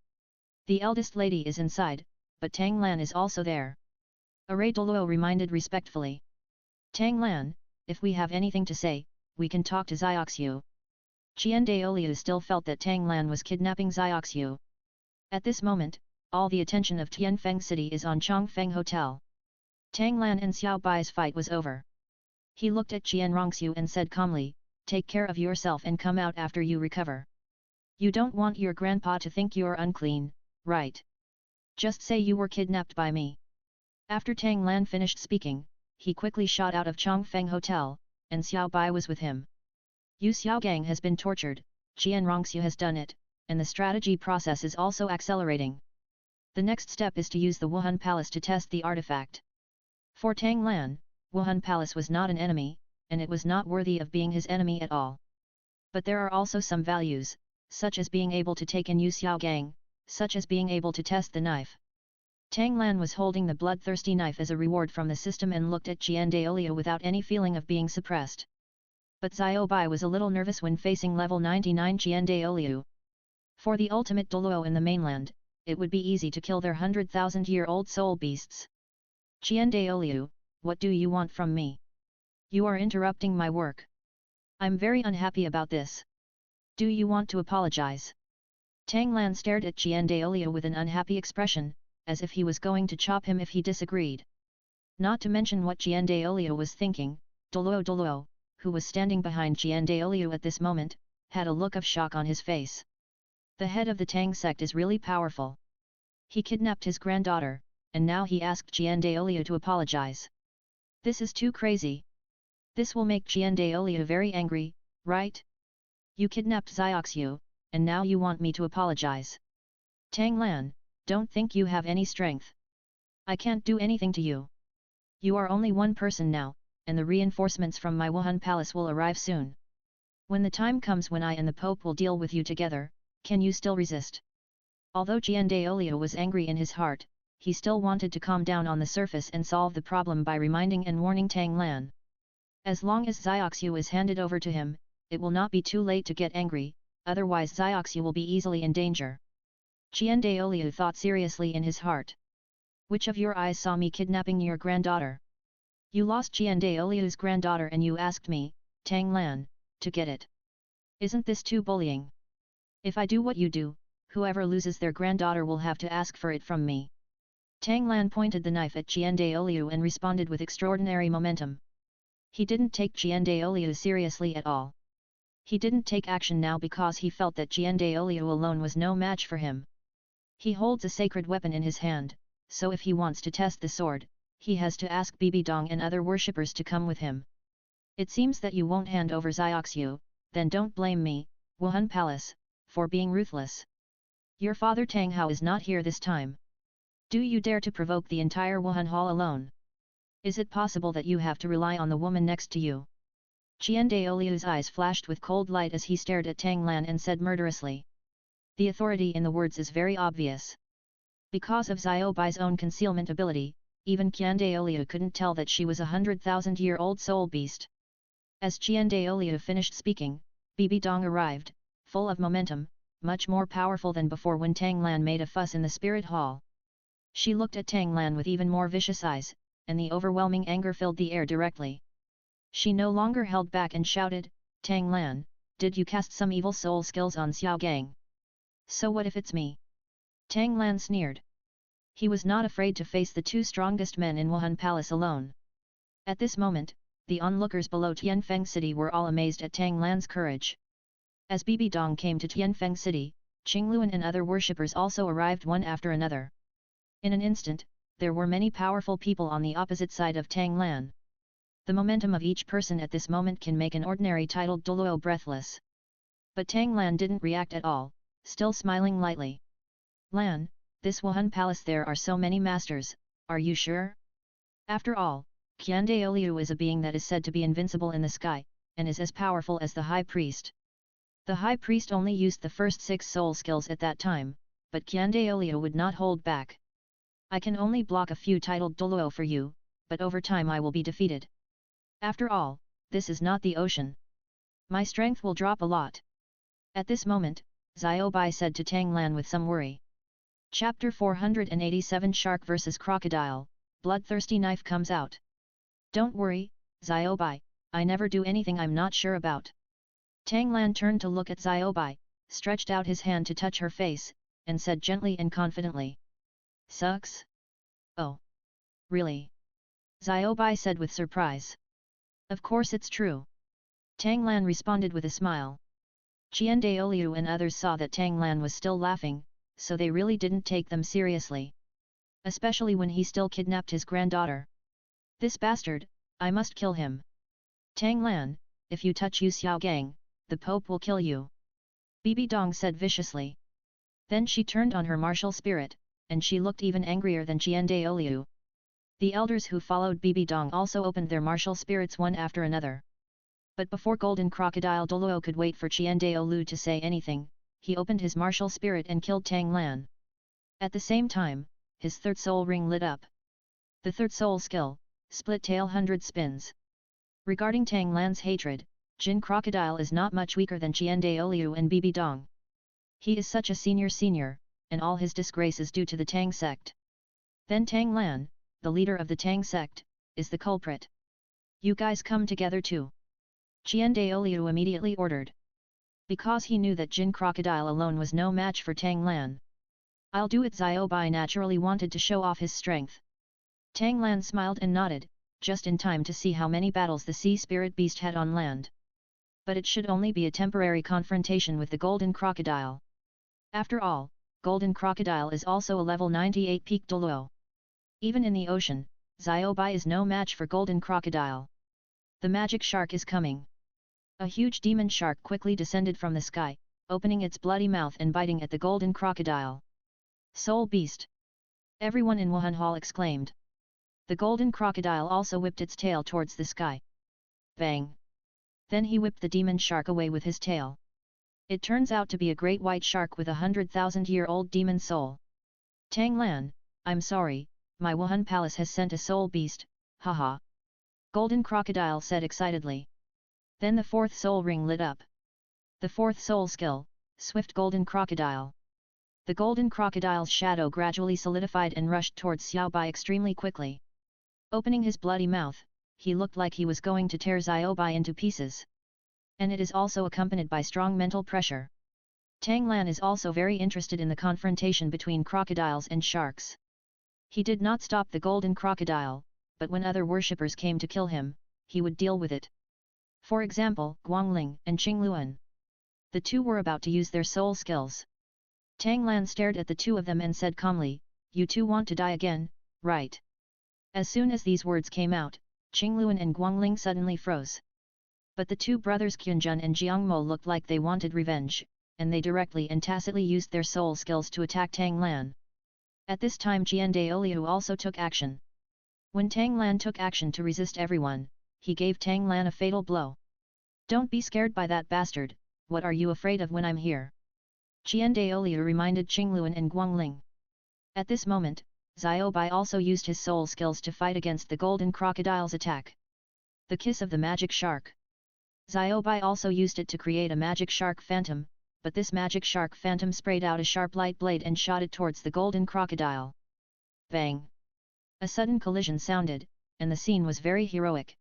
The eldest lady is inside, but Tang Lan is also there. Avada Douluo reminded respectfully. Tang Lan, if we have anything to say, we can talk to Xiaoxiu. Jian Daoliu still felt that Tang Lan was kidnapping Xiaoxiu. At this moment, all the attention of Tianfeng City is on Chongfeng Hotel. Tang Lan and Xiao Bai's fight was over. He looked at Qian Rongxiu and said calmly, take care of yourself and come out after you recover. You don't want your grandpa to think you're unclean, right? Just say you were kidnapped by me. After Tang Lan finished speaking, he quickly shot out of Chongfeng Hotel, and Xiao Bai was with him. Yu Xiaogang has been tortured, Qian Rongxiu has done it, and the strategy process is also accelerating. The next step is to use the Wuhan Palace to test the artifact. For Tang Lan, Wuhan Palace was not an enemy, and it was not worthy of being his enemy at all. But there are also some values, such as being able to take in Yu Xiaogang, such as being able to test the knife. Tang Lan was holding the bloodthirsty knife as a reward from the system and looked at Jian Daoliu without any feeling of being suppressed. But Xiao Bai was a little nervous when facing level 99 Jian Daoliu. For the ultimate Douluo in the mainland, it would be easy to kill their 100,000-year-old soul beasts. Qian Daoliu, what do you want from me? You are interrupting my work. I'm very unhappy about this. Do you want to apologize? Tang Lan stared at Qian Daoliu with an unhappy expression, as if he was going to chop him if he disagreed. Not to mention what Qian Daoliu was thinking, Douluo, who was standing behind Qian Daoliu at this moment, had a look of shock on his face. The head of the Tang sect is really powerful. He kidnapped his granddaughter, and now he asked Qian Daoliu to apologize. This is too crazy. This will make Qian Daoliu very angry, right? You kidnapped Xiaoxiu, and now you want me to apologize. Tang Lan, don't think you have any strength. I can't do anything to you. You are only one person now, and the reinforcements from my Wuhan palace will arrive soon. When the time comes when I and the Pope will deal with you together, can you still resist? Although Qian Daoliu was angry in his heart, he still wanted to calm down on the surface and solve the problem by reminding and warning Tang Lan. As long as Xiaoxiu is handed over to him, it will not be too late to get angry, otherwise Xiaoxiu will be easily in danger. Qian Daoliu thought seriously in his heart. Which of your eyes saw me kidnapping your granddaughter? You lost Qian Daoliu's granddaughter and you asked me, Tang Lan, to get it. Isn't this too bullying? If I do what you do, whoever loses their granddaughter will have to ask for it from me. Tang Lan pointed the knife at Qian Daoliu and responded with extraordinary momentum. He didn't take Qian Daoliu seriously at all. He didn't take action now because he felt that Qian Daoliu alone was no match for him. He holds a sacred weapon in his hand, so if he wants to test the sword, he has to ask Bibi Dong and other worshippers to come with him. It seems that you won't hand over Xiaoxiu, then don't blame me, Wuhan Palace, for being ruthless. Your father Tang Hao is not here this time. Do you dare to provoke the entire Wuhan Hall alone? Is it possible that you have to rely on the woman next to you? Qian Daoliu's eyes flashed with cold light as he stared at Tang Lan and said murderously. The authority in the words is very obvious. Because of Xiao Bai's own concealment ability, even Qian Daoliu couldn't tell that she was a 100,000-year-old soul beast. As Qian Daoliu finished speaking, Bibi Dong arrived, full of momentum, much more powerful than before when Tang Lan made a fuss in the spirit hall. She looked at Tang Lan with even more vicious eyes, and the overwhelming anger filled the air directly. She no longer held back and shouted, Tang Lan, did you cast some evil soul skills on Xiao Gang? So what if it's me? Tang Lan sneered. He was not afraid to face the two strongest men in Wuhan Palace alone. At this moment, the onlookers below Tianfeng City were all amazed at Tang Lan's courage. As Bibi Dong came to Tianfeng City, Qingluan and other worshippers also arrived one after another. In an instant, there were many powerful people on the opposite side of Tang Lan. The momentum of each person at this moment can make an ordinary titled Douluo breathless. But Tang Lan didn't react at all, still smiling lightly. Lan, this Wuhan Palace there are so many masters, are you sure? After all, Qian Daoliu is a being that is said to be invincible in the sky, and is as powerful as the High Priest. The High Priest only used the first 6 soul skills at that time, but Qian Daoliu would not hold back. I can only block a few titled Douluo for you, but over time I will be defeated. After all, this is not the ocean. My strength will drop a lot. At this moment, Xiao Bai said to Tang Lan with some worry. Chapter 487 Shark vs Crocodile, Bloodthirsty Knife comes out. Don't worry, Xiao Bai, I never do anything I'm not sure about. Tang Lan turned to look at Xiao Bai, stretched out his hand to touch her face, and said gently and confidently. Sucks? Oh. Really? Xiao Bai said with surprise. Of course it's true. Tang Lan responded with a smile. Qian Daoliu and others saw that Tang Lan was still laughing, so they really didn't take them seriously. Especially when he still kidnapped his granddaughter. This bastard, I must kill him. Tang Lan, if you touch Yu Xiao Gang, the Pope will kill you. Bibi Dong said viciously. Then she turned on her martial spirit, and she looked even angrier than Qian Daoliu. The elders who followed Bibi Dong also opened their martial spirits one after another. But before Golden Crocodile Douluo could wait for Qian Daoliu to say anything, he opened his martial spirit and killed Tang Lan. At the same time, his third soul ring lit up. The third soul skill, Split Tail 100 Spins. Regarding Tang Lan's hatred, Jin Crocodile is not much weaker than Qian Daoliu and Bibi Dong. He is such a senior, and all his disgrace is due to the Tang sect. Then Tang Lan, the leader of the Tang sect, is the culprit. You guys come together too. Qian Daoliu immediately ordered. Because he knew that Jin Crocodile alone was no match for Tang Lan. I'll do it. Xiao Bai naturally wanted to show off his strength. Tang Lan smiled and nodded, just in time to see how many battles the sea spirit beast had on land. But it should only be a temporary confrontation with the golden crocodile. After all, golden crocodile is also a level 98 peak Douluo. Even in the ocean, Xiao Bai is no match for golden crocodile. The magic shark is coming. A huge demon shark quickly descended from the sky, opening its bloody mouth and biting at the golden crocodile. Soul beast! Everyone in Wuhan Hall exclaimed. The golden crocodile also whipped its tail towards the sky. Bang! Then he whipped the demon shark away with his tail. It turns out to be a great white shark with 100,000-year-old demon soul. Tang Lan, I'm sorry, my Wuhan palace has sent a soul beast, haha. Golden crocodile said excitedly. Then the fourth soul ring lit up. The fourth soul skill, Swift Golden Crocodile. The golden crocodile's shadow gradually solidified and rushed towards Xiao Bai extremely quickly. Opening his bloody mouth, he looked like he was going to tear Xiao Bai into pieces. And it is also accompanied by strong mental pressure. Tang Lan is also very interested in the confrontation between crocodiles and sharks. He did not stop the golden crocodile, but when other worshippers came to kill him, he would deal with it. For example, Guangling and Qingluan. The two were about to use their soul skills. Tang Lan stared at the two of them and said calmly, "You two want to die again, right?" As soon as these words came out, Qingluan and Guangling suddenly froze. But the two brothers Qianjun and Jiangmo looked like they wanted revenge, and they directly and tacitly used their soul skills to attack Tang Lan. At this time Qian Daoliu also took action. When Tang Lan took action to resist everyone, he gave Tang Lan a fatal blow. "Don't be scared by that bastard, what are you afraid of when I'm here?" Qian Daoliu reminded Qingluan and Guangling. At this moment, Xiao Bai also used his soul skills to fight against the golden crocodile's attack. The kiss of the magic shark. Xiao Bai also used it to create a magic shark phantom, but this magic shark phantom sprayed out a sharp light blade and shot it towards the golden crocodile. Bang! A sudden collision sounded, and the scene was very heroic.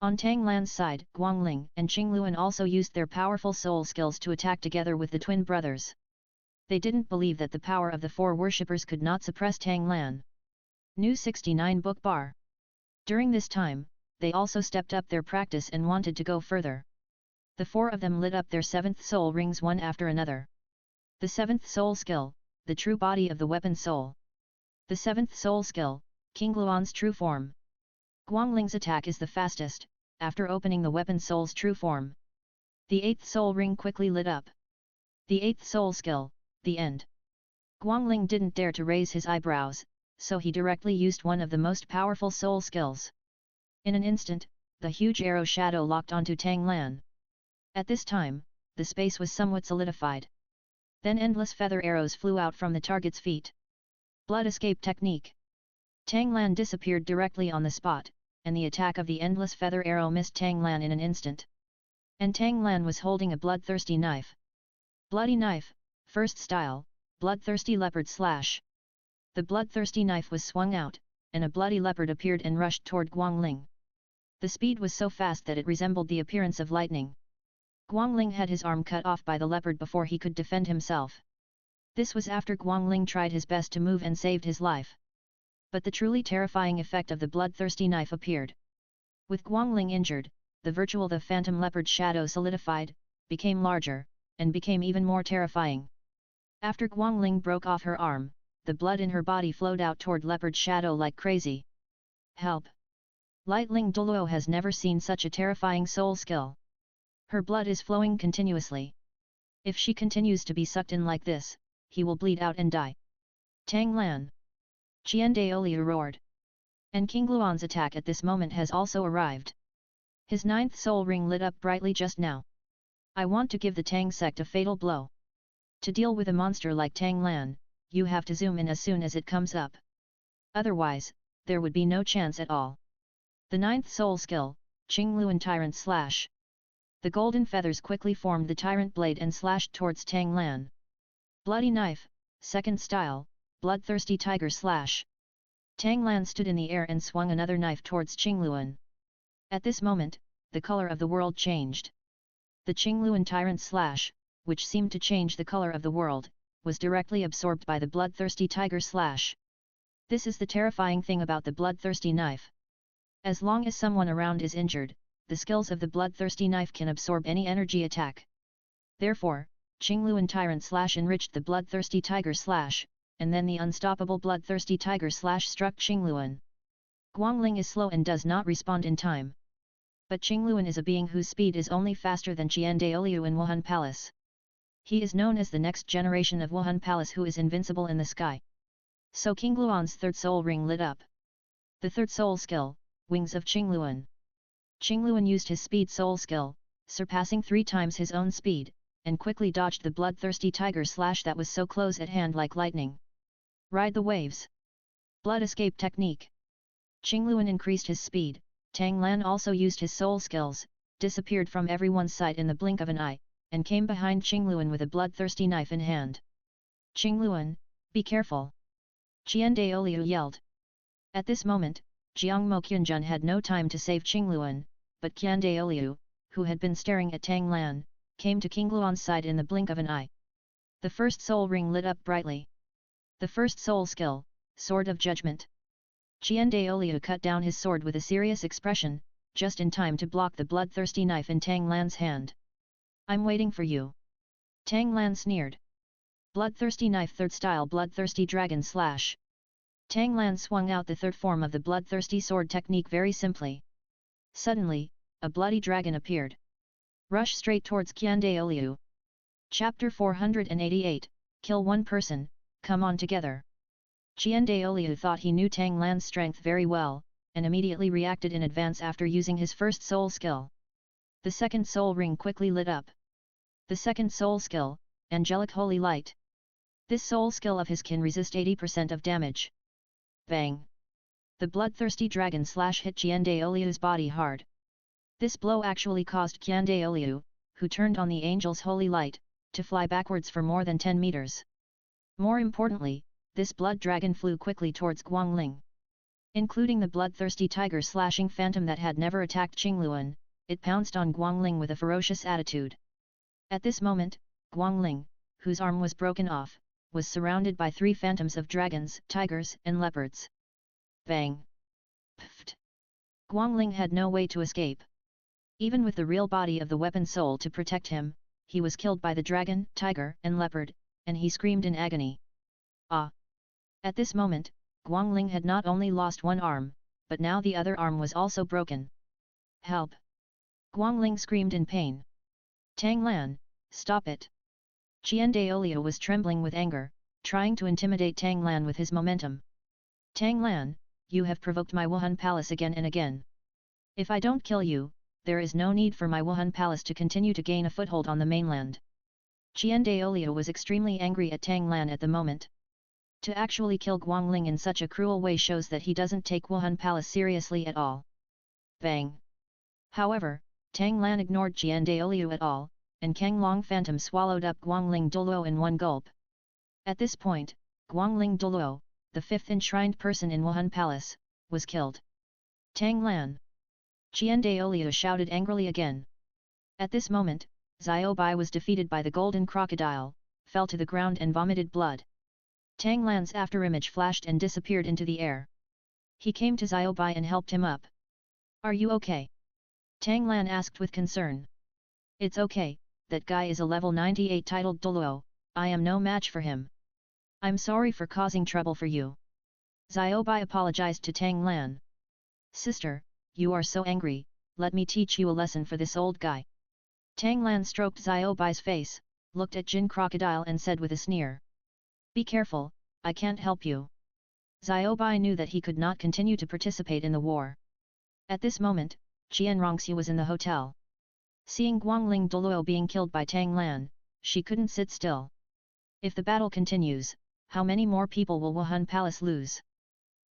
On Tang Lan's side, Guangling and Qingluan also used their powerful soul skills to attack together with the twin brothers. They didn't believe that the power of the four worshippers could not suppress Tang Lan. New 69 book bar. During this time, they also stepped up their practice and wanted to go further. The four of them lit up their seventh soul rings one after another. The seventh soul skill, the true body of the weapon soul. The seventh soul skill, Qingluan's true form. Guangling's attack is the fastest, after opening the weapon soul's true form. The eighth soul ring quickly lit up. The eighth soul skill, the end. Guangling didn't dare to raise his eyebrows, so he directly used one of the most powerful soul skills. In an instant, the huge arrow shadow locked onto Tang Lan. At this time, the space was somewhat solidified. Then endless feather arrows flew out from the target's feet. Blood escape technique. Tang Lan disappeared directly on the spot, and the attack of the endless feather arrow missed Tang Lan in an instant. And Tang Lan was holding a bloodthirsty knife. Bloody knife, first style, bloodthirsty leopard slash. The bloodthirsty knife was swung out, and a bloody leopard appeared and rushed toward Guangling. The speed was so fast that it resembled the appearance of lightning. Guangling had his arm cut off by the leopard before he could defend himself. This was after Guangling tried his best to move and saved his life. But the truly terrifying effect of the bloodthirsty knife appeared. With Guangling injured, the phantom leopard shadow solidified, became larger, and became even more terrifying. After Guangling broke off her arm, the blood in her body flowed out toward leopard shadow like crazy. Help! Lightling Douluo has never seen such a terrifying soul skill. Her blood is flowing continuously. If she continues to be sucked in like this, he will bleed out and die. Tang Lan! Qian Daoliu roared. And Qingluan's attack at this moment has also arrived. His ninth soul ring lit up brightly just now. I want to give the Tang sect a fatal blow. To deal with a monster like Tang Lan, you have to zoom in as soon as it comes up. Otherwise, there would be no chance at all. The ninth soul skill, Qingluan Tyrant Slash. The golden feathers quickly formed the tyrant blade and slashed towards Tang Lan. Bloody knife, second style, bloodthirsty tiger slash. Tang Lan stood in the air and swung another knife towards Qingluan. At this moment, the color of the world changed. The Qingluan tyrant slash, which seemed to change the color of the world, was directly absorbed by the bloodthirsty tiger slash. This is the terrifying thing about the bloodthirsty knife. As long as someone around is injured, the skills of the bloodthirsty knife can absorb any energy attack. Therefore, Qingluan tyrant slash enriched the bloodthirsty tiger slash, and then the unstoppable bloodthirsty tiger slash struck Qingluan. Guangling is slow and does not respond in time. But Qingluan is a being whose speed is only faster than Qian Daoliu in Wuhan Palace. He is known as the next generation of Wuhan Palace who is invincible in the sky. So Qingluan's third soul ring lit up. The third soul skill, Wings of Qingluan. Qingluan used his speed soul skill, surpassing 3 times his own speed, and quickly dodged the bloodthirsty tiger slash that was so close at hand like lightning. Ride the waves. Blood escape technique. Qingluan increased his speed. Tang Lan also used his soul skills, disappeared from everyone's sight in the blink of an eye, and came behind Qingluan with a bloodthirsty knife in hand. Qingluan, be careful! Qian Daoliu yelled. At this moment, Jiangmo Qianjun had no time to save Qingluan, but Qian Daoliu, who had been staring at Tang Lan, came to Qingluan's side in the blink of an eye. The first soul ring lit up brightly. The first soul skill, Sword of Judgment. Qian Daoliu cut down his sword with a serious expression, just in time to block the bloodthirsty knife in Tang Lan's hand. I'm waiting for you. Tang Lan sneered. Bloodthirsty knife third style bloodthirsty dragon slash. Tang Lan swung out the third form of the bloodthirsty sword technique very simply. Suddenly, a bloody dragon appeared. Rush straight towards Qian Daoliu. Chapter 488, Kill one person, come on together. Qian Daoliu thought he knew Tang Lan's strength very well, and immediately reacted in advance after using his first soul skill. The second soul ring quickly lit up. The second soul skill, Angelic Holy Light. This soul skill of his can resist 80% of damage. Bang! The bloodthirsty dragon slash hit Qian Daoliu's body hard. This blow actually caused Qian Daoliu, who turned on the angel's holy light, to fly backwards for more than 10 meters. More importantly, this blood dragon flew quickly towards Guangling. Including the bloodthirsty tiger slashing phantom that had never attacked Qingluan, it pounced on Guangling with a ferocious attitude. At this moment, Guangling, whose arm was broken off, was surrounded by 3 phantoms of dragons, tigers and leopards. Bang! Pfft! Guangling had no way to escape. Even with the real body of the weapon soul to protect him, he was killed by the dragon, tiger and leopard, and he screamed in agony. Ah! At this moment, Guangling had not only lost one arm, but now the other arm was also broken. Help! Guangling screamed in pain. Tang Lan, stop it! Qian Daoliu was trembling with anger, trying to intimidate Tang Lan with his momentum. Tang Lan, you have provoked my Wuhan Palace again and again. If I don't kill you, there is no need for my Wuhan Palace to continue to gain a foothold on the mainland. Qian Daoliu was extremely angry at Tang Lan at the moment. To actually kill Guangling in such a cruel way shows that he doesn't take Wuhan Palace seriously at all. Bang! However, Tang Lan ignored Qian Daoliu at all, and Kang Long Phantom swallowed up Guangling Douluo in one gulp. At this point, Guangling Douluo, the 5th enshrined person in Wuhan Palace, was killed. Tang Lan! Qian Daoliu shouted angrily again. At this moment, Xiao Bai was defeated by the golden crocodile, fell to the ground and vomited blood. Tang Lan's afterimage flashed and disappeared into the air. He came to Xiao Bai and helped him up. Are you okay? Tang Lan asked with concern. It's okay, that guy is a level 98 titled Douluo, I am no match for him. I'm sorry for causing trouble for you. Xiao Bai apologized to Tang Lan. Sister, you are so angry, let me teach you a lesson for this old guy. Tang Lan stroked Xiao Bai's face, looked at Jin Crocodile and said with a sneer. Be careful, I can't help you. Xiao Bai knew that he could not continue to participate in the war. At this moment, Qian Rongxu was in the hotel. Seeing Guangling Douluo being killed by Tang Lan, she couldn't sit still. If the battle continues, how many more people will Wuhan Palace lose?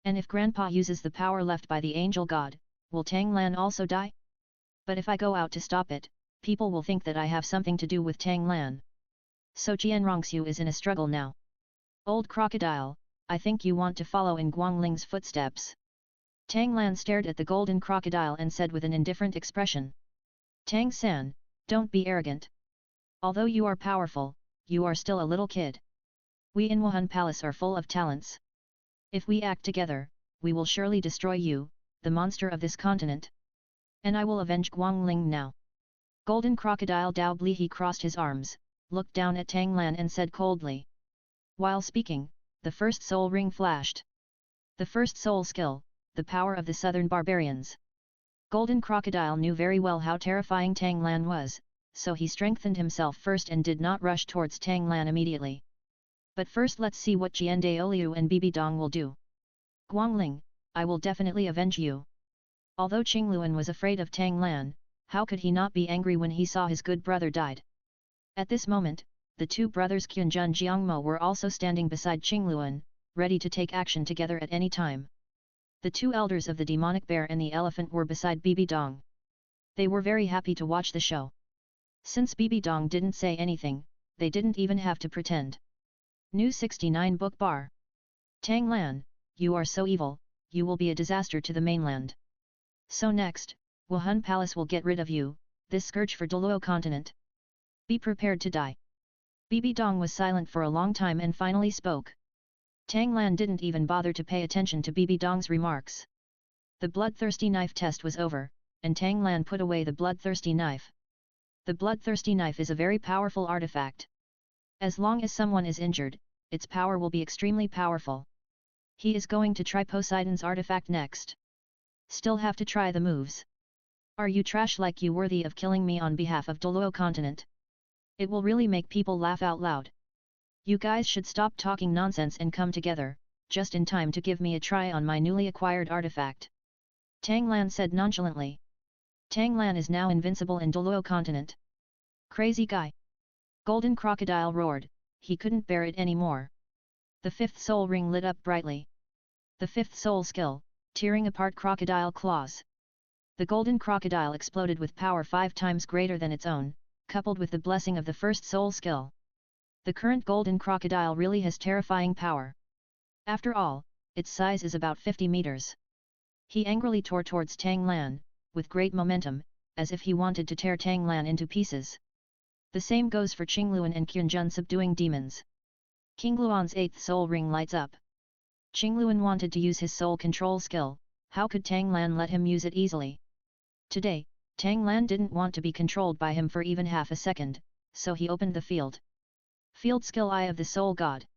And if Grandpa uses the power left by the angel god, will Tang Lan also die? But if I go out to stop it, people will think that I have something to do with Tang Lan. So Jianrongxiu is in a struggle now. Old crocodile, I think you want to follow in Guangling's footsteps. Tang Lan stared at the golden crocodile and said with an indifferent expression. Tang San, don't be arrogant. Although you are powerful, you are still a little kid. We in Wuhan Palace are full of talents. If we act together, we will surely destroy you, the monster of this continent. And I will avenge Guangling now. Golden crocodile Dao Blihe crossed his arms, looked down at Tang Lan and said coldly. While speaking, the first soul ring flashed. The first soul skill, the power of the southern barbarians. Golden crocodile knew very well how terrifying Tang Lan was, so he strengthened himself first and did not rush towards Tang Lan immediately. But first let's see what Jian Daoliu and Bibi Dong will do. Guangling, I will definitely avenge you. Although Qingluan was afraid of Tang Lan, how could he not be angry when he saw his good brother died? At this moment, the two brothers Qunjun Jiangmo were also standing beside Qingluan, ready to take action together at any time. The two elders of the demonic bear and the elephant were beside Bibi Dong. They were very happy to watch the show. Since Bibi Dong didn't say anything, they didn't even have to pretend. New 69 Book Bar. Tang Lan, you are so evil, you will be a disaster to the mainland. So next, Wuhan Palace will get rid of you, this scourge for Douluo continent. Be prepared to die. Bibi Dong was silent for a long time and finally spoke. Tang Lan didn't even bother to pay attention to Bibi Dong's remarks. The bloodthirsty knife test was over, and Tang Lan put away the bloodthirsty knife. The bloodthirsty knife is a very powerful artifact. As long as someone is injured, its power will be extremely powerful. He is going to try Poseidon's artifact next. Still have to try the moves. Are you trash like you worthy of killing me on behalf of Douluo continent? It will really make people laugh out loud. You guys should stop talking nonsense and come together, just in time to give me a try on my newly acquired artifact. Tang Lan said nonchalantly. Tang Lan is now invincible in Douluo continent. Crazy guy. Golden crocodile roared, he couldn't bear it anymore. The fifth soul ring lit up brightly. The fifth soul skill, tearing apart crocodile claws. The golden crocodile exploded with power 5 times greater than its own, coupled with the blessing of the first soul skill. The current golden crocodile really has terrifying power. After all, its size is about 50 meters. He angrily tore towards Tang Lan, with great momentum, as if he wanted to tear Tang Lan into pieces. The same goes for Qingluan and Qunjun subduing demons. Qingluan's 8th soul ring lights up. Qingluan wanted to use his soul control skill, how could Tang Lan let him use it easily? Today, Tang Lan didn't want to be controlled by him for even half a second, so he opened the field. Field skill Eye of the Soul God.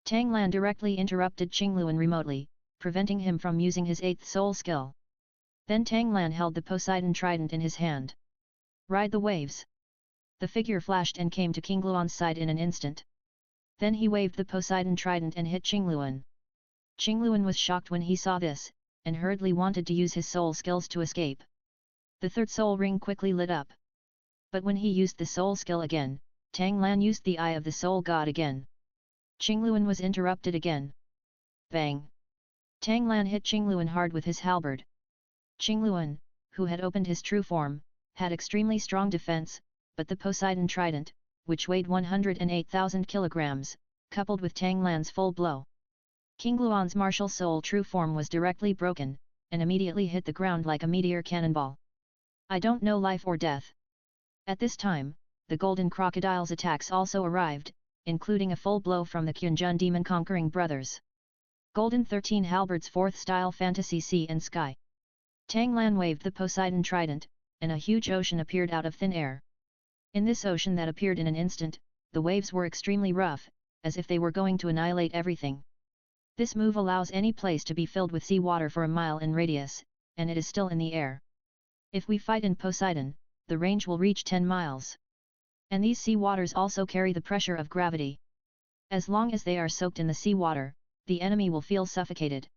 Tang Lan directly interrupted Qingluan remotely, preventing him from using his 8th soul skill. Then Tang Lan held the Poseidon trident in his hand. Ride the waves. The figure flashed and came to Qingluan's side in an instant. Then he waved the Poseidon trident and hit Qingluan. Qingluan was shocked when he saw this, and hurriedly wanted to use his soul skills to escape. The third soul ring quickly lit up. But when he used the soul skill again, Tang Lan used the Eye of the Soul God again. Qingluan was interrupted again. Bang! Tang Lan hit Qingluan hard with his halberd. Qingluan, who had opened his true form, had extremely strong defense, but the Poseidon trident, which weighed 108,000 kilograms, coupled with Tang Lan's full blow. Qingluan's martial soul true form was directly broken, and immediately hit the ground like a meteor cannonball. I don't know life or death. At this time, the golden crocodile's attacks also arrived, including a full blow from the Qunjun demon-conquering brothers. Golden 13 halberds 4th style fantasy sea and sky. Tang Lan waved the Poseidon trident, and a huge ocean appeared out of thin air. In this ocean that appeared in an instant, the waves were extremely rough, as if they were going to annihilate everything. This move allows any place to be filled with seawater for a mile in radius, and it is still in the air. If we fight in Poseidon, the range will reach 10 miles. And these sea waters also carry the pressure of gravity. As long as they are soaked in the sea water, the enemy will feel suffocated.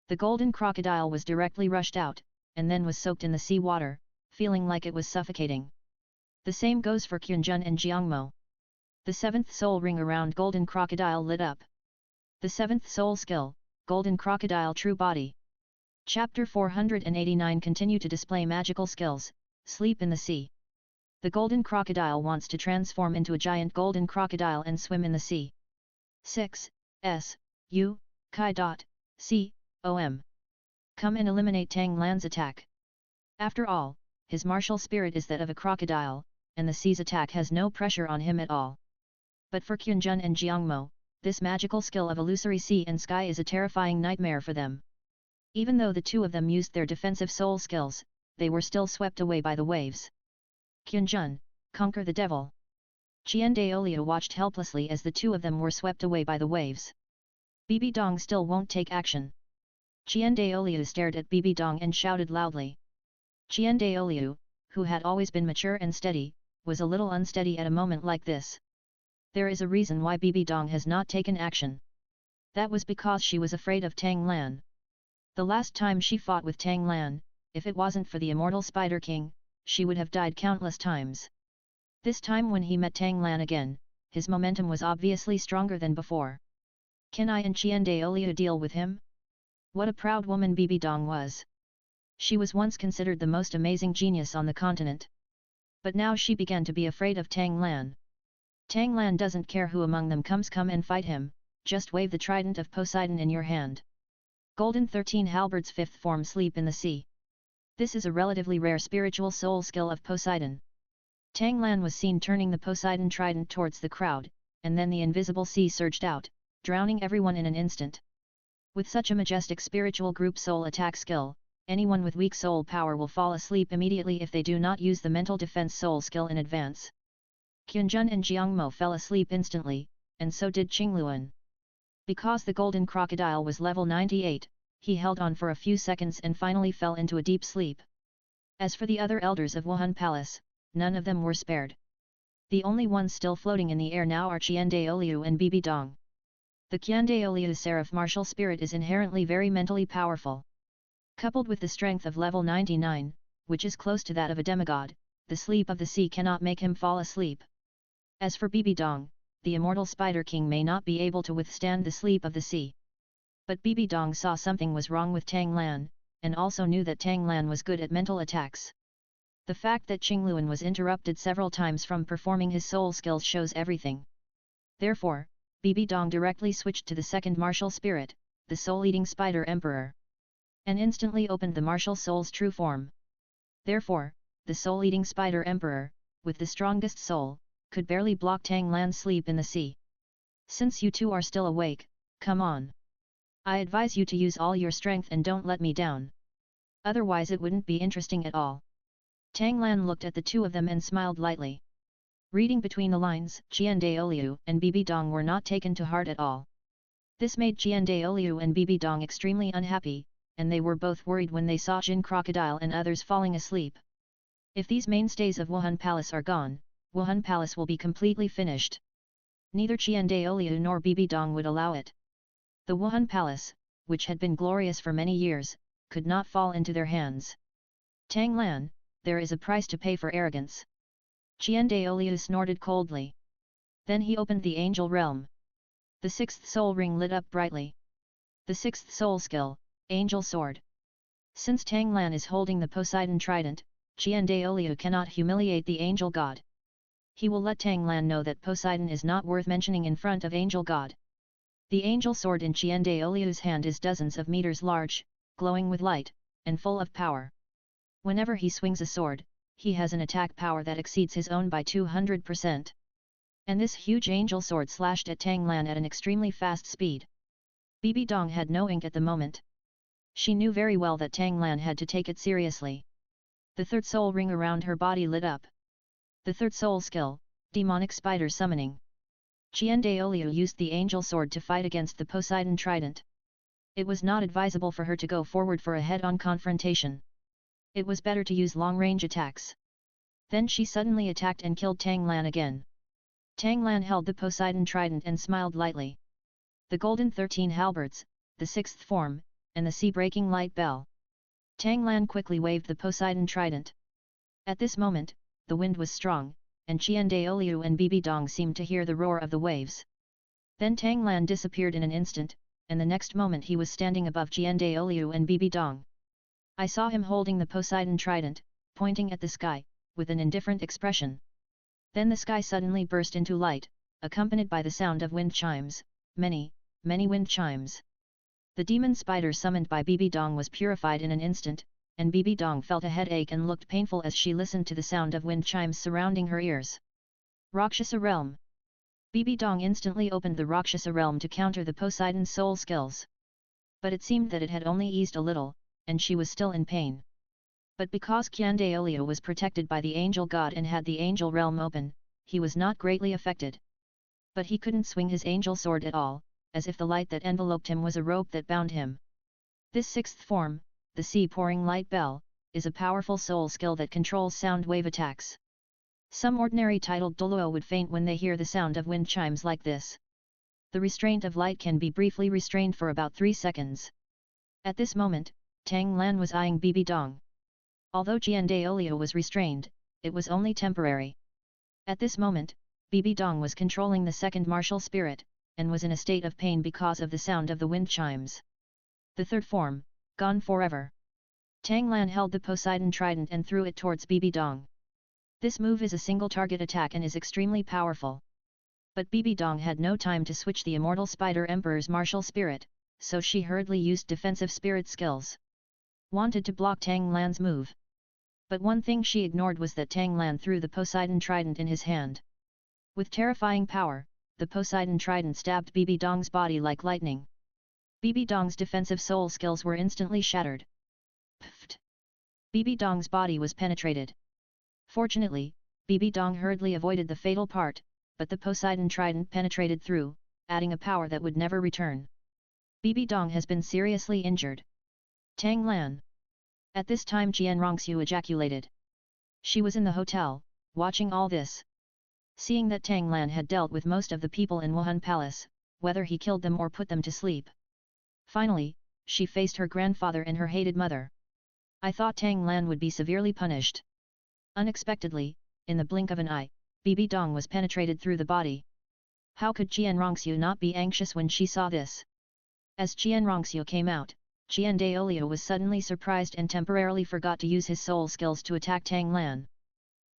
The golden crocodile was directly rushed out, and then was soaked in the sea water, feeling like it was suffocating. The same goes for Qunjun and Jiangmo. The 7th soul ring around golden crocodile lit up. The 7th soul skill, golden crocodile true body. Chapter 489 continue to display magical skills, sleep in the sea. The golden crocodile wants to transform into a giant golden crocodile and swim in the sea. 6. S. U. Kai. C. O. M. Come and eliminate Tang Lan's attack. After all, his martial spirit is that of a crocodile, and the sea's attack has no pressure on him at all. But for Qianjun and Jiangmo, this magical skill of illusory sea and sky is a terrifying nightmare for them. Even though the two of them used their defensive soul skills, they were still swept away by the waves. Qianjun, conquer the devil. Qian Daoliu watched helplessly as the two of them were swept away by the waves. Bibi Dong still won't take action. Qian Daoliu stared at Bibi Dong and shouted loudly. Qian Daoliu, who had always been mature and steady, was a little unsteady at a moment like this. There is a reason why Bibi Dong has not taken action. That was because she was afraid of Tang Lan. The last time she fought with Tang Lan, if it wasn't for the immortal Spider King, she would have died countless times. This time when he met Tang Lan again, his momentum was obviously stronger than before. Can I and Qian Daoliu deal with him? What a proud woman Bibi Dong was. She was once considered the most amazing genius on the continent. But now she began to be afraid of Tang Lan. Tang Lan doesn't care who among them come and fight him, just wave the trident of Poseidon in your hand. Golden 13 Halberds 5th form sleep in the sea. This is a relatively rare spiritual soul skill of Poseidon. Tang Lan was seen turning the Poseidon trident towards the crowd, and then the invisible sea surged out, drowning everyone in an instant. With such a majestic spiritual group soul attack skill, anyone with weak soul power will fall asleep immediately if they do not use the mental defense soul skill in advance. Qianjun and Jiangmo fell asleep instantly, and so did Qingluan. Because the golden crocodile was level 98, he held on for a few seconds and finally fell into a deep sleep. As for the other elders of Wuhan Palace, none of them were spared. The only ones still floating in the air now are Qian Daoliu and Bibi Dong. The Qian Daoliu's seraph martial spirit is inherently very mentally powerful. Coupled with the strength of level 99, which is close to that of a demigod, the sleep of the sea cannot make him fall asleep. As for Bibi Dong, the immortal Spider King may not be able to withstand the sleep of the sea. But Bibi Dong saw something was wrong with Tang Lan, and also knew that Tang Lan was good at mental attacks. The fact that Qingluan was interrupted several times from performing his soul skills shows everything. Therefore, Bibi Dong directly switched to the second martial spirit, the soul-eating Spider Emperor, and instantly opened the martial soul's true form. Therefore, the soul-eating Spider Emperor, with the strongest soul, could barely block Tang Lan's sleep in the sea. Since you two are still awake, come on. I advise you to use all your strength and don't let me down. Otherwise it wouldn't be interesting at all. Tang Lan looked at the two of them and smiled lightly. Reading between the lines, Qian Daoliu and Bibi Dong were not taken to heart at all. This made Qian Daoliu and Bibi Dong extremely unhappy, and they were both worried when they saw Jin Crocodile and others falling asleep. If these mainstays of Wuhan Palace are gone, Wuhan Palace will be completely finished. Neither Qian Daoliu nor Bibi Dong would allow it. The Wuhan Palace, which had been glorious for many years, could not fall into their hands. Tang Lan, there is a price to pay for arrogance. Qian Daoliu snorted coldly. Then he opened the angel realm. The sixth soul ring lit up brightly. The sixth soul skill, Angel Sword. Since Tang Lan is holding the Poseidon trident, Qian Daoliu cannot humiliate the angel god. He will let Tang Lan know that Poseidon is not worth mentioning in front of angel god. The angel sword in Qian Daoliu's hand is dozens of meters large, glowing with light, and full of power. Whenever he swings a sword, he has an attack power that exceeds his own by 200%. And this huge angel sword slashed at Tang Lan at an extremely fast speed. Bibi Dong had no ink at the moment. She knew very well that Tang Lan had to take it seriously. The third soul ring around her body lit up. The third soul skill, Demonic Spider Summoning. Qian Daoliu used the angel sword to fight against the Poseidon trident. It was not advisable for her to go forward for a head-on confrontation. It was better to use long-range attacks. Then she suddenly attacked and killed Tang Lan again. Tang Lan held the Poseidon trident and smiled lightly. The golden 13 halberds, the sixth form, and the sea-breaking light bell. Tang Lan quickly waved the Poseidon trident. At this moment, the wind was strong, and Qian Daoliu and Bibi Dong seemed to hear the roar of the waves. Then Tang Lan disappeared in an instant, and the next moment he was standing above Qian Daoliu and Bibi Dong. I saw him holding the Poseidon trident, pointing at the sky, with an indifferent expression. Then the sky suddenly burst into light, accompanied by the sound of wind chimes, many, many wind chimes. The demon spider summoned by Bibi Dong was purified in an instant, and Bibi Dong felt a headache and looked painful as she listened to the sound of wind chimes surrounding her ears. Rakshasa Realm. Bibi Dong instantly opened the Rakshasa Realm to counter the Poseidon's soul skills. But it seemed that it had only eased a little, and she was still in pain. But because Qiandaolio was protected by the angel god and had the angel realm open, he was not greatly affected. But he couldn't swing his angel sword at all, as if the light that enveloped him was a rope that bound him. This sixth form, the sea-pouring light bell, is a powerful soul skill that controls sound wave attacks. Some ordinary titled Douluo would faint when they hear the sound of wind chimes like this. The restraint of light can be briefly restrained for about 3 seconds. At this moment, Tang Lan was eyeing Bibi Dong. Although Qiandaolio was restrained, it was only temporary. At this moment, Bibi Dong was controlling the second martial spirit, and was in a state of pain because of the sound of the wind chimes. The third form, gone forever. Tang Lan held the Poseidon trident and threw it towards Bibi Dong. This move is a single target attack and is extremely powerful. But Bibi Dong had no time to switch the immortal Spider Emperor's martial spirit, so she hurriedly used defensive spirit skills. Wanted to block Tang Lan's move. But one thing she ignored was that Tang Lan threw the Poseidon trident in his hand. With terrifying power, the Poseidon trident stabbed Bibi Dong's body like lightning. Bibi Dong's defensive soul skills were instantly shattered. Pfft! Bibi Dong's body was penetrated. Fortunately, Bibi Dong hurriedly avoided the fatal part, but the Poseidon trident penetrated through, adding a power that would never return. Bibi Dong has been seriously injured. Tang Lan. At this time Jian Rongxiu ejaculated. She was in the hotel, watching all this. Seeing that Tang Lan had dealt with most of the people in Wuhan Palace, whether he killed them or put them to sleep. Finally, she faced her grandfather and her hated mother. I thought Tang Lan would be severely punished. Unexpectedly, in the blink of an eye, Bibi Dong was penetrated through the body. How could Jian Rongxiu not be anxious when she saw this? As Jian Rongxiu came out, Qiandaolio was suddenly surprised and temporarily forgot to use his soul skills to attack Tang Lan.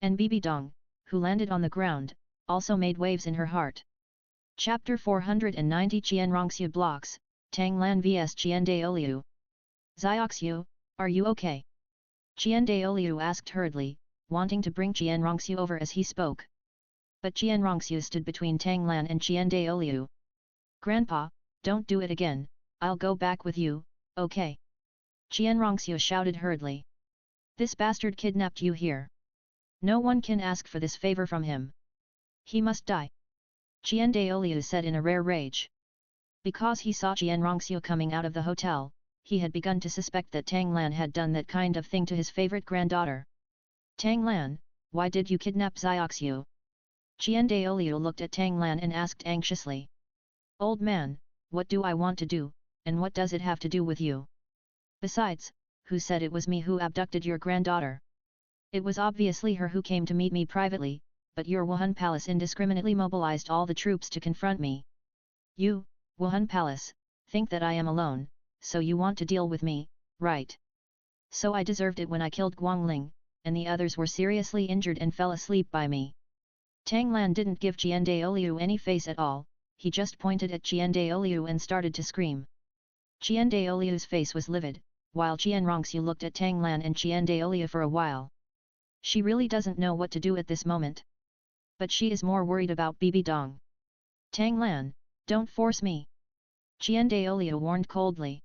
And Bibi Dong, who landed on the ground, also made waves in her heart. Chapter 490 Jian Rongxiu blocks, Tang Lan vs Qiandaolio. Zioxiu, are you okay? Qiandaolio asked hurriedly, wanting to bring Jian Rongxiu over as he spoke. But Jian Rongxiu stood between Tang Lan and Qiandaolio. Grandpa, don't do it again, I'll go back with you, okay? Jian Rongxiu shouted hurriedly. This bastard kidnapped you here. No one can ask for this favor from him. He must die. Qiandaolio said in a rare rage. Because he saw Jian Rongxiu coming out of the hotel, he had begun to suspect that Tang Lan had done that kind of thing to his favorite granddaughter. Tang Lan, why did you kidnap Zioxiu? Qiandaolio looked at Tang Lan and asked anxiously. Old man, what do I want to do, and what does it have to do with you? Besides, who said it was me who abducted your granddaughter? It was obviously her who came to meet me privately, but your Wuhan Palace indiscriminately mobilized all the troops to confront me. You, Wuhan Palace, think that I am alone, so you want to deal with me, right? So I deserved it when I killed Guangling, and the others were seriously injured and fell asleep by me. Tang Lan didn't give Qiandaolio any face at all, he just pointed at Qiandaolio and started to scream. Qiandaolio's face was livid, while Jian Rongxiu looked at Tang Lan and Qiandaolio for a while. She really doesn't know what to do at this moment. But she is more worried about Bibi Dong. Tang Lan, don't force me. Qiandaolio warned coldly.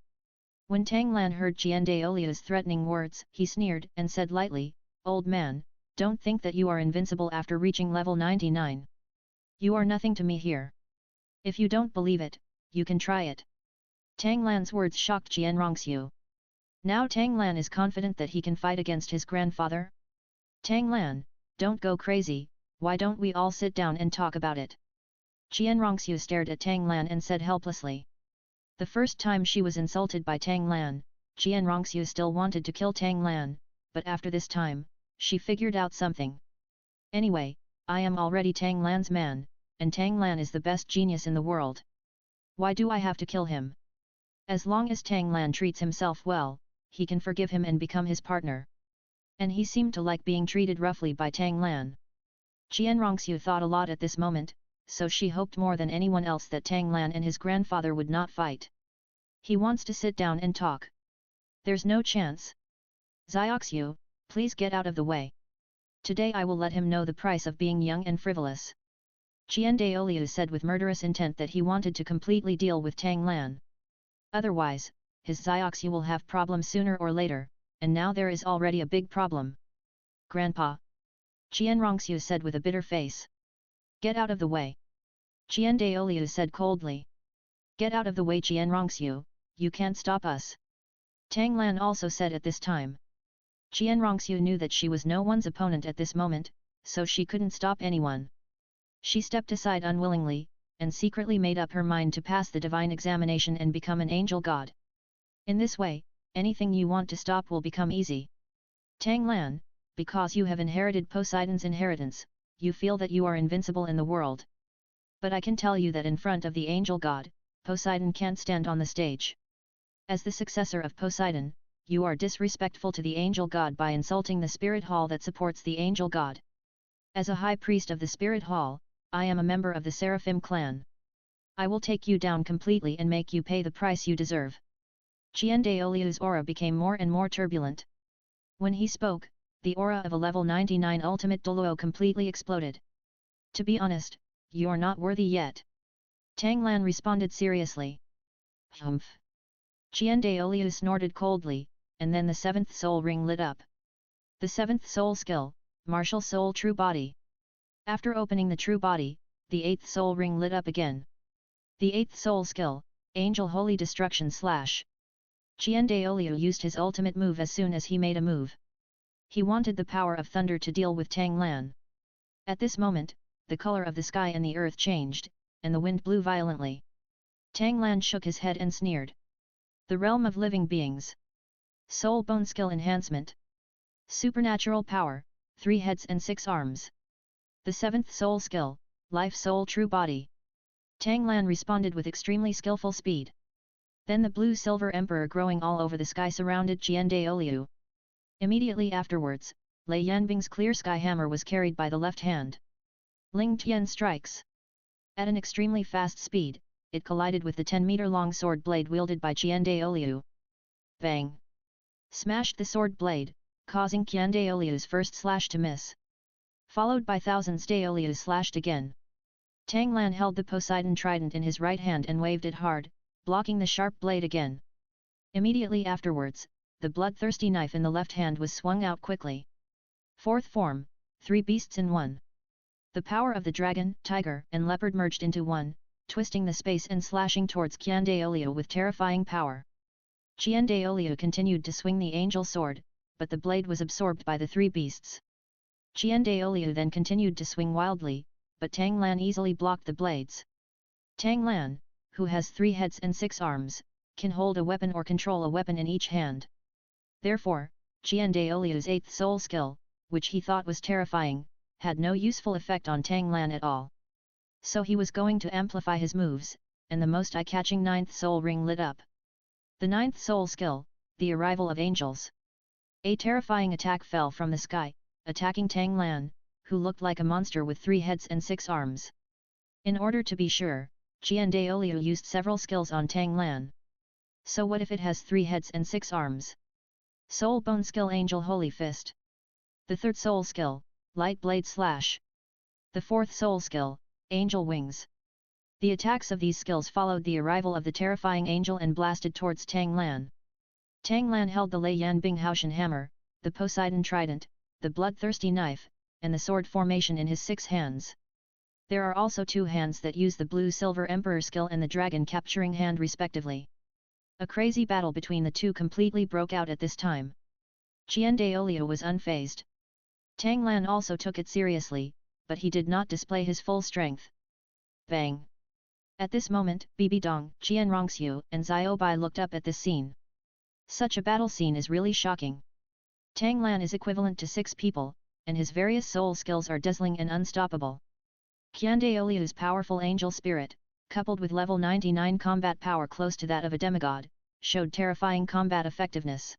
When Tang Lan heard Qiandaolio's threatening words, he sneered and said lightly, Old man, don't think that you are invincible after reaching level 99. You are nothing to me here. If you don't believe it, you can try it. Tang Lan's words shocked Jian Rongxiu. Now Tang Lan is confident that he can fight against his grandfather? Tang Lan, don't go crazy, why don't we all sit down and talk about it? Jian Rongxiu stared at Tang Lan and said helplessly. The first time she was insulted by Tang Lan, Jian Rongxiu still wanted to kill Tang Lan, but after this time, she figured out something. Anyway, I am already Tang Lan's man, and Tang Lan is the best genius in the world. Why do I have to kill him? As long as Tang Lan treats himself well, he can forgive him and become his partner. and he seemed to like being treated roughly by Tang Lan. Qian Rongxiu thought a lot at this moment, so she hoped more than anyone else that Tang Lan and his grandfather would not fight. He wants to sit down and talk. There's no chance. Zioxiu, please get out of the way. Today I will let him know the price of being young and frivolous. Qian Daoliu said with murderous intent that he wanted to completely deal with Tang Lan. Otherwise, his Zioxiu will have problems sooner or later, and now there is already a big problem. Grandpa. Qian Rongxiu said with a bitter face. Get out of the way. Qian Daoliu said coldly. Get out of the way, Qian Rongxiu, you can't stop us. Tang Lan also said at this time. Qian Rongxiu knew that she was no one's opponent at this moment, so she couldn't stop anyone. She stepped aside unwillingly, and secretly made up her mind to pass the divine examination and become an angel god. In this way, anything you want to stop will become easy. Tang Lan, because you have inherited Poseidon's inheritance, you feel that you are invincible in the world. But I can tell you that in front of the angel god, Poseidon can't stand on the stage. As the successor of Poseidon, you are disrespectful to the angel god by insulting the spirit hall that supports the angel god. As a high priest of the spirit hall, I am a member of the Seraphim clan. I will take you down completely and make you pay the price you deserve. Qian Daoliu's aura became more and more turbulent. When he spoke, the aura of a level 99 ultimate Douluo completely exploded. To be honest, you're not worthy yet. Tang Lan responded seriously. Humph. Qian Daoliu snorted coldly, and then the seventh soul ring lit up. The seventh soul skill, Martial Soul True Body. After opening the True Body, the eighth soul ring lit up again. The eighth soul skill, Angel Holy Destruction Slash. Qian Daoliu used his ultimate move as soon as he made a move. He wanted the power of thunder to deal with Tang Lan. At this moment, the color of the sky and the earth changed, and the wind blew violently. Tang Lan shook his head and sneered. The realm of living beings. Soul Bone Skill Enhancement. Supernatural Power, 3 heads and 6 arms. The seventh soul skill, Life Soul True Body. Tang Lan responded with extremely skillful speed. Then the blue-silver emperor growing all over the sky surrounded Qian Daoliu. Immediately afterwards, Lei Yanbing's clear sky hammer was carried by the left hand. Ling Tian strikes. At an extremely fast speed, it collided with the 10-meter-long sword blade wielded by Qian Daoliu. Bang! Smashed the sword blade, causing Qian Daoliu's first slash to miss. Followed by thousands Daoliu slashed again. Tang Lan held the Poseidon trident in his right hand and waved it hard, blocking the sharp blade again. Immediately afterwards, the bloodthirsty knife in the left hand was swung out quickly. Fourth form, 3 beasts in one. The power of the dragon, tiger, and leopard merged into one, twisting the space and slashing towards Qian Daoliu with terrifying power. Qian Daoliu continued to swing the angel sword, but the blade was absorbed by the 3 beasts. Qian Daoliu then continued to swing wildly, but Tang Lan easily blocked the blades. Tang Lan, who has 3 heads and 6 arms, can hold a weapon or control a weapon in each hand. Therefore, Qian Daoliu's 8th soul skill, which he thought was terrifying, had no useful effect on Tang Lan at all. So he was going to amplify his moves, and the most eye-catching 9th soul ring lit up. The 9th soul skill, the arrival of angels. A terrifying attack fell from the sky, attacking Tang Lan, who looked like a monster with 3 heads and 6 arms. In order to be sure, Qian Daoliu used several skills on Tang Lan. So what if it has 3 heads and 6 arms? Soul Bone Skill Angel Holy Fist. The 3rd soul skill, Light Blade Slash. The 4th soul skill, Angel Wings. The attacks of these skills followed the arrival of the terrifying angel and blasted towards Tang Lan. Tang Lan held the Lei Yanbing Haoshan hammer, the Poseidon trident, the bloodthirsty knife, and the sword formation in his 6 hands. There are also 2 hands that use the blue-silver emperor skill and the dragon capturing hand respectively. A crazy battle between the 2 completely broke out at this time. Qian Daoliu was unfazed. Tang Lan also took it seriously, but he did not display his full strength. Bang! At this moment, Bibi Dong, Qian Rongxiu, and Xiao Bai looked up at this scene. Such a battle scene is really shocking. Tang Lan is equivalent to 6 people, and his various soul skills are dazzling and unstoppable. Qian Daoliu's powerful angel spirit, coupled with level 99 combat power close to that of a demigod, showed terrifying combat effectiveness.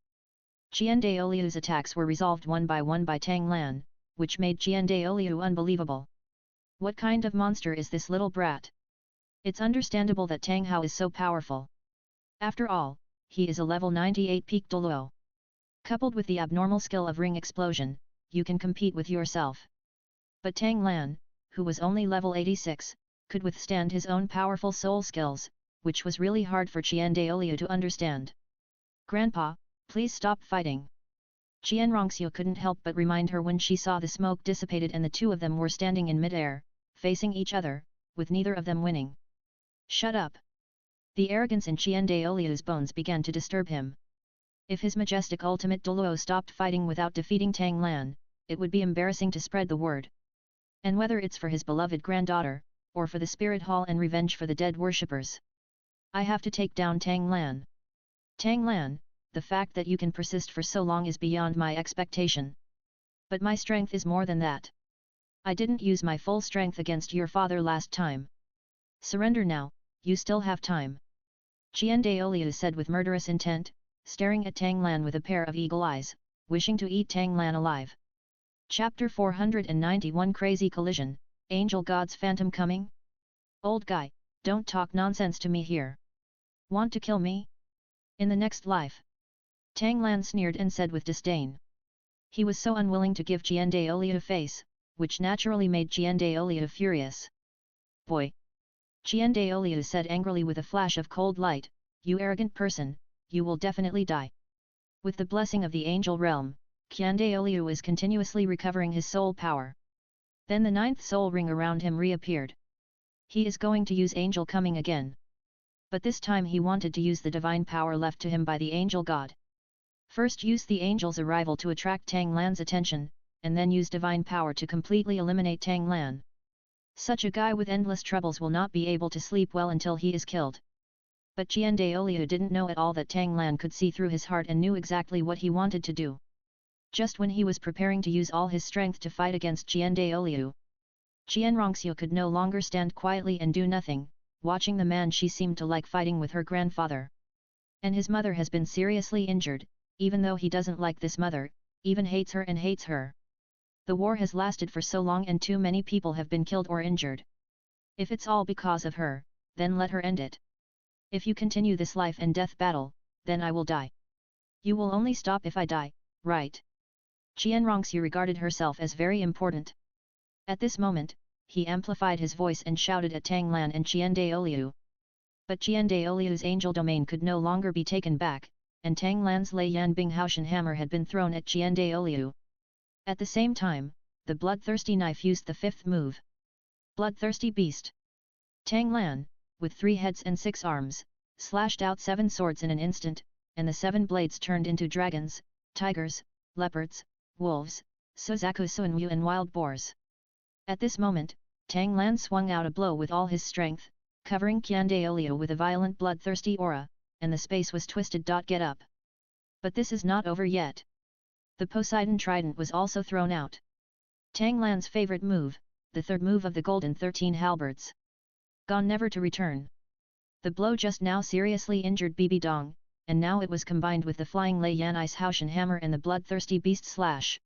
Qian Daoliu's attacks were resolved one by Tang Lan, which made Qian Daoliu unbelievable. What kind of monster is this little brat? It's understandable that Tang Hao is so powerful. After all, he is a level 98 peak Douluo. Coupled with the abnormal skill of ring explosion, you can compete with yourself. But Tang Lan, who was only level 86, could withstand his own powerful soul skills, which was really hard for Qian Daoliu to understand. Grandpa, please stop fighting. Qian Rongxiu couldn't help but remind her when she saw the smoke dissipated and the two of them were standing in mid-air, facing each other, with neither of them winning. Shut up! The arrogance in Qian Daoliu's bones began to disturb him. If his majestic ultimate Douluo stopped fighting without defeating Tang Lan, it would be embarrassing to spread the word. And whether it's for his beloved granddaughter, or for the spirit hall and revenge for the dead worshippers, I have to take down Tang Lan. Tang Lan, the fact that you can persist for so long is beyond my expectation. But my strength is more than that. I didn't use my full strength against your father last time. Surrender now, you still have time. Qian Daoliu said with murderous intent, staring at Tang Lan with a pair of eagle eyes, wishing to eat Tang Lan alive. Chapter 491 Crazy Collision, Angel God's Phantom Coming? Old guy, don't talk nonsense to me here. Want to kill me? In the next life? Tang Lan sneered and said with disdain. He was so unwilling to give Qian Daoliu face, which naturally made Qian Daoliu furious. Boy! Qian Daoliu said angrily with a flash of cold light, you arrogant person, you will definitely die. With the blessing of the angel realm, Qian Daoliu is continuously recovering his soul power. Then the ninth soul ring around him reappeared. He is going to use angel coming again. But this time he wanted to use the divine power left to him by the angel god. First use the angel's arrival to attract Tang Lan's attention, and then use divine power to completely eliminate Tang Lan. Such a guy with endless troubles will not be able to sleep well until he is killed. But Qian Daoliu didn't know at all that Tang Lan could see through his heart and knew exactly what he wanted to do. Just when he was preparing to use all his strength to fight against Qian Daoliu, Qian Rongxiu could no longer stand quietly and do nothing, watching the man she seemed to like fighting with her grandfather. And his mother has been seriously injured, even though he doesn't like this mother, even hates her and hates her. The war has lasted for so long and too many people have been killed or injured. If it's all because of her, then let her end it. If you continue this life and death battle, then I will die. You will only stop if I die, right? Qian Rongxiu regarded herself as very important. At this moment, he amplified his voice and shouted at Tang Lan and Qian Daoliu. But Qian Daoliu's angel domain could no longer be taken back, and Tang Lan's Lei Yan Binghaotian hammer had been thrown at Qian Daoliu. At the same time, the bloodthirsty knife used the fifth move. Bloodthirsty Beast. Tang Lan, with 3 heads and 6 arms, slashed out 7 swords in an instant, and the 7 blades turned into dragons, tigers, leopards, wolves, Suzaku Suanwu and wild boars. At this moment, Tang Lan swung out a blow with all his strength, covering Qian Daoliu with a violent bloodthirsty aura, and the space was twisted. Get up! But this is not over yet. The Poseidon Trident was also thrown out. Tang Lan's favorite move, the third move of the Golden 13 Halberds. Gone never to return. The blow just now seriously injured Bibi Dong, and now it was combined with the flying Lei Yan Ice Haotian hammer and the bloodthirsty beast slash.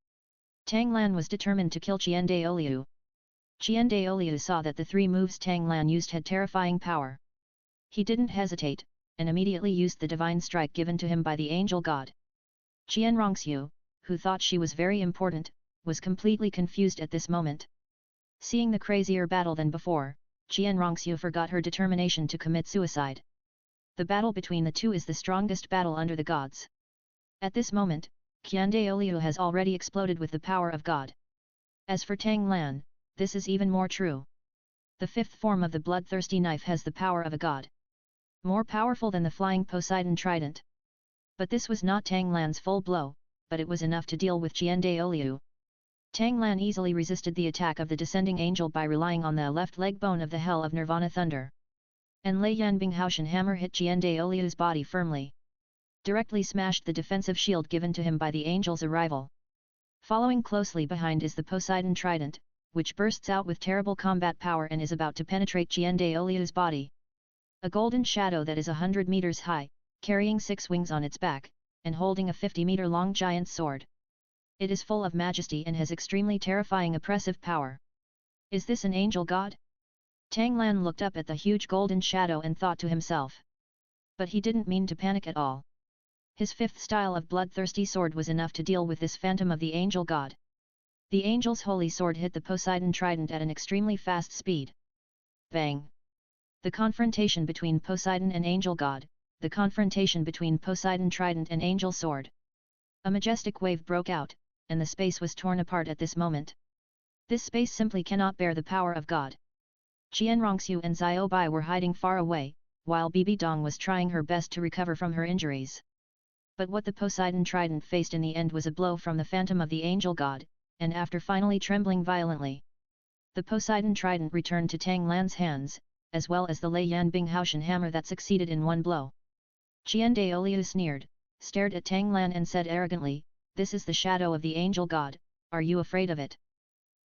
Tang Lan was determined to kill Qian Daoliu. Qian Daoliu saw that the 3 moves Tang Lan used had terrifying power. He didn't hesitate, and immediately used the divine strike given to him by the angel god. Qian Rongxiu, who thought she was very important, was completely confused at this moment. Seeing the crazier battle than before, Qian Rongxiu forgot her determination to commit suicide. The battle between the two is the strongest battle under the gods. At this moment, Qian Daoliu has already exploded with the power of God. As for Tang Lan, this is even more true. The 5th form of the bloodthirsty knife has the power of a god. More powerful than the flying Poseidon Trident. But this was not Tang Lan's full blow, but it was enough to deal with Qian Daoliu. Tang Lan easily resisted the attack of the descending angel by relying on the left leg bone of the Hell of Nirvana Thunder. And Lei Yan Binghaotian hammer hit Qian Daoliu's body firmly. Directly smashed the defensive shield given to him by the angel's arrival. Following closely behind is the Poseidon Trident, which bursts out with terrible combat power and is about to penetrate Qian Daoliu's body. A golden shadow that is 100 meters high, carrying 6 wings on its back, and holding a 50-meter-long giant sword. It is full of majesty and has extremely terrifying oppressive power. Is this an angel god? Tang Lan looked up at the huge golden shadow and thought to himself. But he didn't mean to panic at all. His fifth style of bloodthirsty sword was enough to deal with this phantom of the angel god. The angel's holy sword hit the Poseidon trident at an extremely fast speed. Bang! The confrontation between Poseidon and angel god, the confrontation between Poseidon trident and angel sword. A majestic wave broke out, and the space was torn apart at this moment. This space simply cannot bear the power of God. Qianrongxiu and Xiaobai were hiding far away, while Bibi Dong was trying her best to recover from her injuries. But what the Poseidon trident faced in the end was a blow from the phantom of the angel god, and after finally trembling violently, the Poseidon trident returned to Tang Lan's hands, as well as the Lei Yanbing Haoshan hammer that succeeded in one blow. Qian Daoliu sneered, stared at Tang Lan and said arrogantly, "This is the shadow of the angel god, are you afraid of it?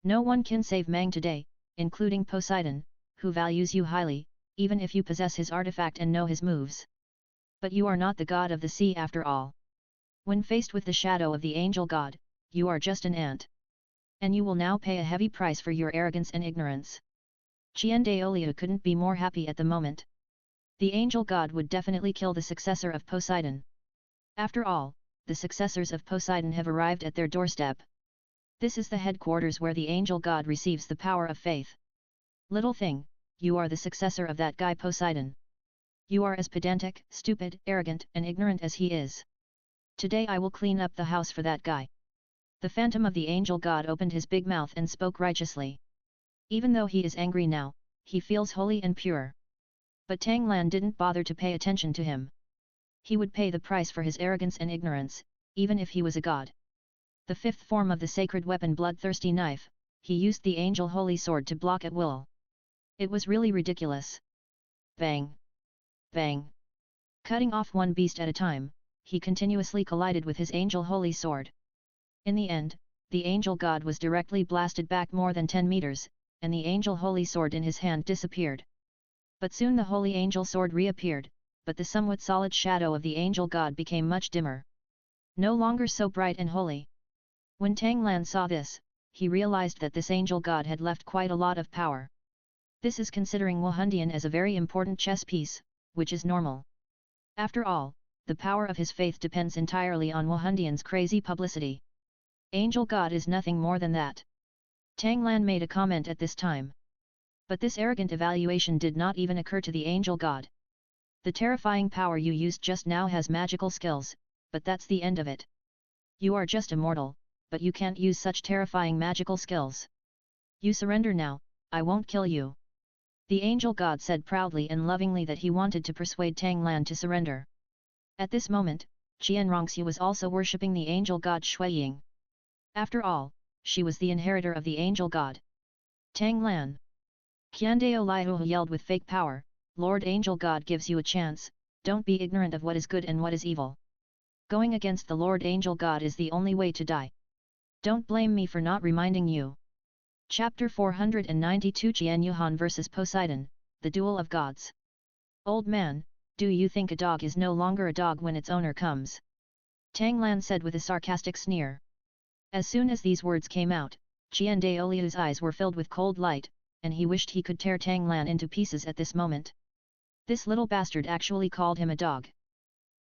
No one can save Mang today, including Poseidon, who values you highly, even if you possess his artifact and know his moves. But you are not the god of the sea after all. When faced with the shadow of the angel god, you are just an ant. And you will now pay a heavy price for your arrogance and ignorance." Qian Daoliu couldn't be more happy at the moment. The angel god would definitely kill the successor of Poseidon. After all, the successors of Poseidon have arrived at their doorstep. This is the headquarters where the angel god receives the power of faith. Little thing, you are the successor of that guy Poseidon. You are as pedantic, stupid, arrogant and ignorant as he is. Today I will clean up the house for that guy. The phantom of the angel god opened his big mouth and spoke righteously. Even though he is angry now, he feels holy and pure. But Tang Lan didn't bother to pay attention to him. He would pay the price for his arrogance and ignorance, even if he was a god. The fifth form of the sacred weapon bloodthirsty knife, he used the angel holy sword to block at will. It was really ridiculous. Bang! Bang! Cutting off one beast at a time, he continuously collided with his angel holy sword. In the end, the angel god was directly blasted back more than 10 meters, and the angel holy sword in his hand disappeared. But soon the holy angel sword reappeared, but the somewhat solid shadow of the angel god became much dimmer. No longer so bright and holy. When Tang Lan saw this, he realized that this angel god had left quite a lot of power. This is considering Wuhundian as a very important chess piece, which is normal. After all, the power of his faith depends entirely on Wuhundian's crazy publicity. Angel god is nothing more than that. Tang Lan made a comment at this time. But this arrogant evaluation did not even occur to the angel god. The terrifying power you used just now has magical skills, but that's the end of it. You are just a mortal, but you can't use such terrifying magical skills. You surrender now, I won't kill you. The angel god said proudly and lovingly that he wanted to persuade Tang Lan to surrender. At this moment, Qianrongxiu was also worshipping the angel god Shuiying. After all, she was the inheritor of the angel god. Tang Lan. Qiandao Liu yelled with fake power, "Lord Angel God gives you a chance, don't be ignorant of what is good and what is evil. Going against the Lord Angel God is the only way to die. Don't blame me for not reminding you." Chapter 492 Qian Yuhan vs Poseidon, the Duel of Gods. "Old man, do you think a dog is no longer a dog when its owner comes?" Tang Lan said with a sarcastic sneer. As soon as these words came out, Qian Daoliu's eyes were filled with cold light, and he wished he could tear Tang Lan into pieces at this moment. This little bastard actually called him a dog.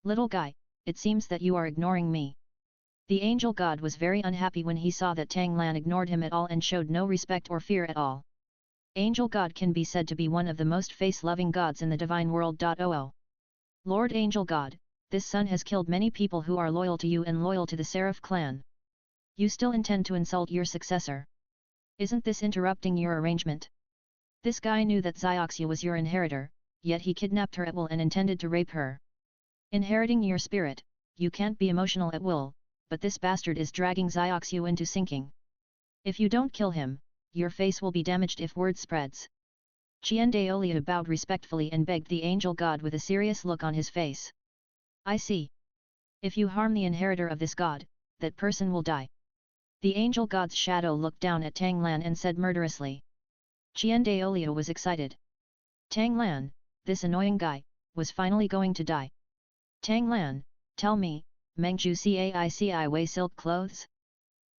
"Little guy, it seems that you are ignoring me." The angel god was very unhappy when he saw that Tang Lan ignored him at all and showed no respect or fear at all. Angel god can be said to be one of the most face-loving gods in the divine world. Lord Angel God, this son has killed many people who are loyal to you and loyal to the Seraph clan. You still intend to insult your successor? Isn't this interrupting your arrangement? This guy knew that Xiaoxia was your inheritor, yet he kidnapped her at will and intended to rape her. Inheriting your spirit, you can't be emotional at will, but this bastard is dragging Xiaoxia into sinking. If you don't kill him, your face will be damaged if word spreads. Qian Daoliu bowed respectfully and begged the angel god with a serious look on his face. "I see. If you harm the inheritor of this god, that person will die." The angel god's shadow looked down at Tang Lan and said murderously. Qian Daoliu was excited. Tang Lan, this annoying guy, was finally going to die. "Tang Lan, tell me, Mengju Caici Wei silk clothes?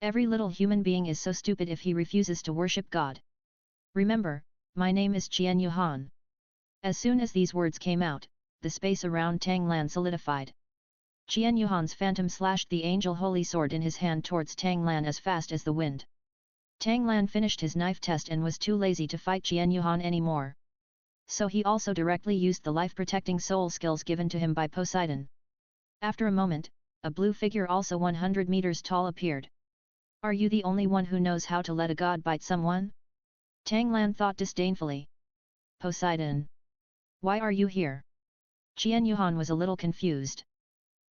Every little human being is so stupid if he refuses to worship God. Remember, my name is Qian Yuhan. As soon as these words came out, the space around Tang Lan solidified. Qian Yuhan's phantom slashed the angel holy sword in his hand towards Tang Lan as fast as the wind. Tang Lan finished his knife test and was too lazy to fight Qian Yuhan anymore. So he also directly used the life-protecting soul skills given to him by Poseidon. After a moment, a blue figure also 100 meters tall appeared. Are you the only one who knows how to let a god bite someone? Tang Lan thought disdainfully. Poseidon. Why are you here? Qian Yuhan was a little confused.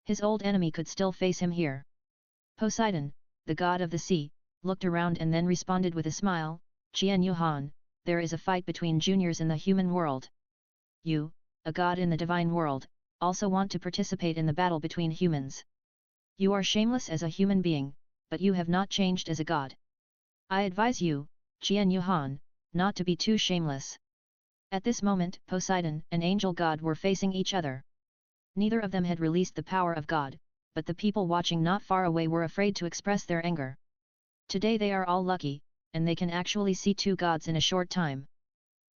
His old enemy could still face him here. Poseidon, the god of the sea, looked around and then responded with a smile, Qian Yuhan, there is a fight between juniors in the human world. You, a god in the divine world, also want to participate in the battle between humans. You are shameless as a human being, but you have not changed as a god. I advise you, Qian Yuhan, not to be too shameless. At this moment, Poseidon and angel god were facing each other. Neither of them had released the power of God, but the people watching not far away were afraid to express their anger. Today they are all lucky, and they can actually see two gods in a short time.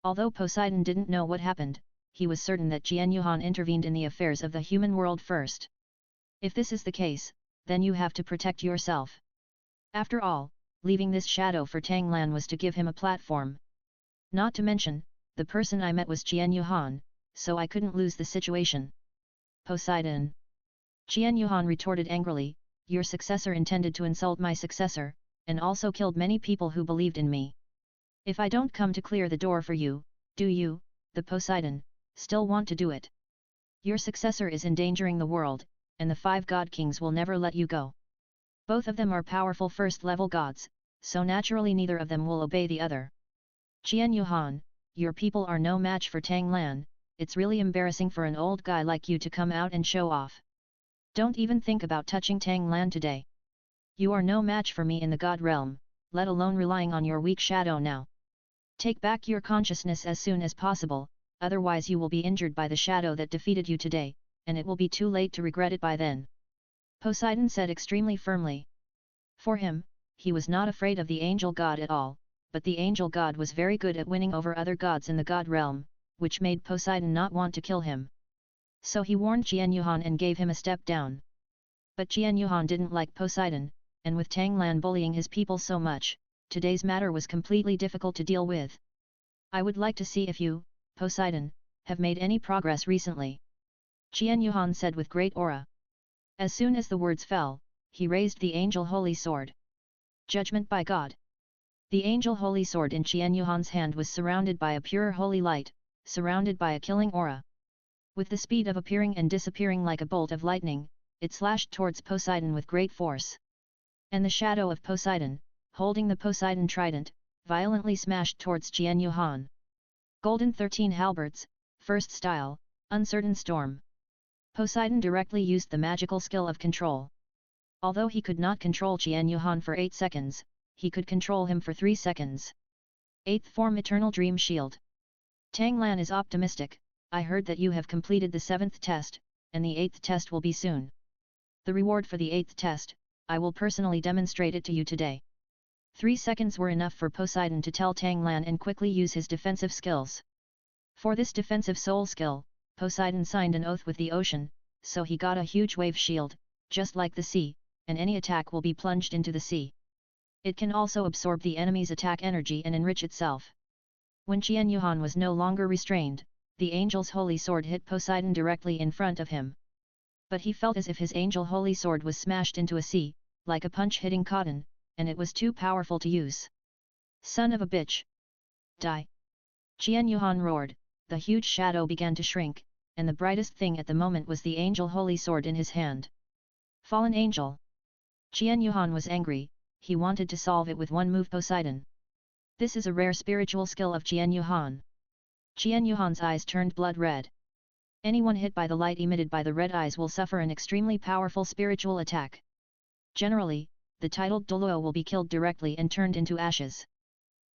Although Poseidon didn't know what happened, he was certain that Qian Yuhan intervened in the affairs of the human world first. If this is the case, then you have to protect yourself. After all, leaving this shadow for Tang Lan was to give him a platform. Not to mention, the person I met was Qian Yuhan, so I couldn't lose the situation. Poseidon. Qian Yuhan retorted angrily, your successor intended to insult my successor, and also killed many people who believed in me. If I don't come to clear the door for you, do you, the Poseidon, still want to do it? Your successor is endangering the world, and the 5 god kings will never let you go. Both of them are powerful first-level gods, so naturally neither of them will obey the other. Qian Yuhan, your people are no match for Tang Lan. It's really embarrassing for an old guy like you to come out and show off. Don't even think about touching Tang Lan today. You are no match for me in the god realm, let alone relying on your weak shadow now. Take back your consciousness as soon as possible, otherwise you will be injured by the shadow that defeated you today, and it will be too late to regret it by then. Poseidon said extremely firmly. For him, he was not afraid of the angel god at all, but the angel god was very good at winning over other gods in the god realm, which made Poseidon not want to kill him. So he warned Qian Yuhan and gave him a step down. But Qian Yuhan didn't like Poseidon, and with Tang Lan bullying his people so much, today's matter was completely difficult to deal with. I would like to see if you, Poseidon, have made any progress recently. Qian Yuhan said with great aura. As soon as the words fell, he raised the angel holy sword. Judgment by God. The angel holy sword in Qian Yuhan's hand was surrounded by a pure holy light, surrounded by a killing aura. With the speed of appearing and disappearing like a bolt of lightning, it slashed towards Poseidon with great force. And the shadow of Poseidon, holding the Poseidon trident, violently smashed towards Qian Yuhan. Golden 13 halberds, first style, uncertain storm. Poseidon directly used the magical skill of control. Although he could not control Qian Yuhan for 8 seconds, he could control him for 3 seconds. 8th form Eternal Dream Shield. Tang Lan is optimistic, I heard that you have completed the 7th test, and the 8th test will be soon. The reward for the 8th test, I will personally demonstrate it to you today. 3 seconds were enough for Poseidon to tell Tang Lan and quickly use his defensive skills. For this defensive soul skill, Poseidon signed an oath with the ocean, so he got a huge wave shield, just like the sea, and any attack will be plunged into the sea. It can also absorb the enemy's attack energy and enrich itself. When Qian Yuhan was no longer restrained, the angel's holy sword hit Poseidon directly in front of him. But he felt as if his angel holy sword was smashed into a sea, like a punch hitting cotton, and it was too powerful to use. Son of a bitch! Die! Qian Yuhan roared, the huge shadow began to shrink, and the brightest thing at the moment was the angel holy sword in his hand. Fallen angel! Qian Yuhan was angry, he wanted to solve it with one move Poseidon. This is a rare spiritual skill of Qian Yuhan. Qian Yuhan's eyes turned blood red. Anyone hit by the light emitted by the red eyes will suffer an extremely powerful spiritual attack. Generally, the titled Douluo will be killed directly and turned into ashes.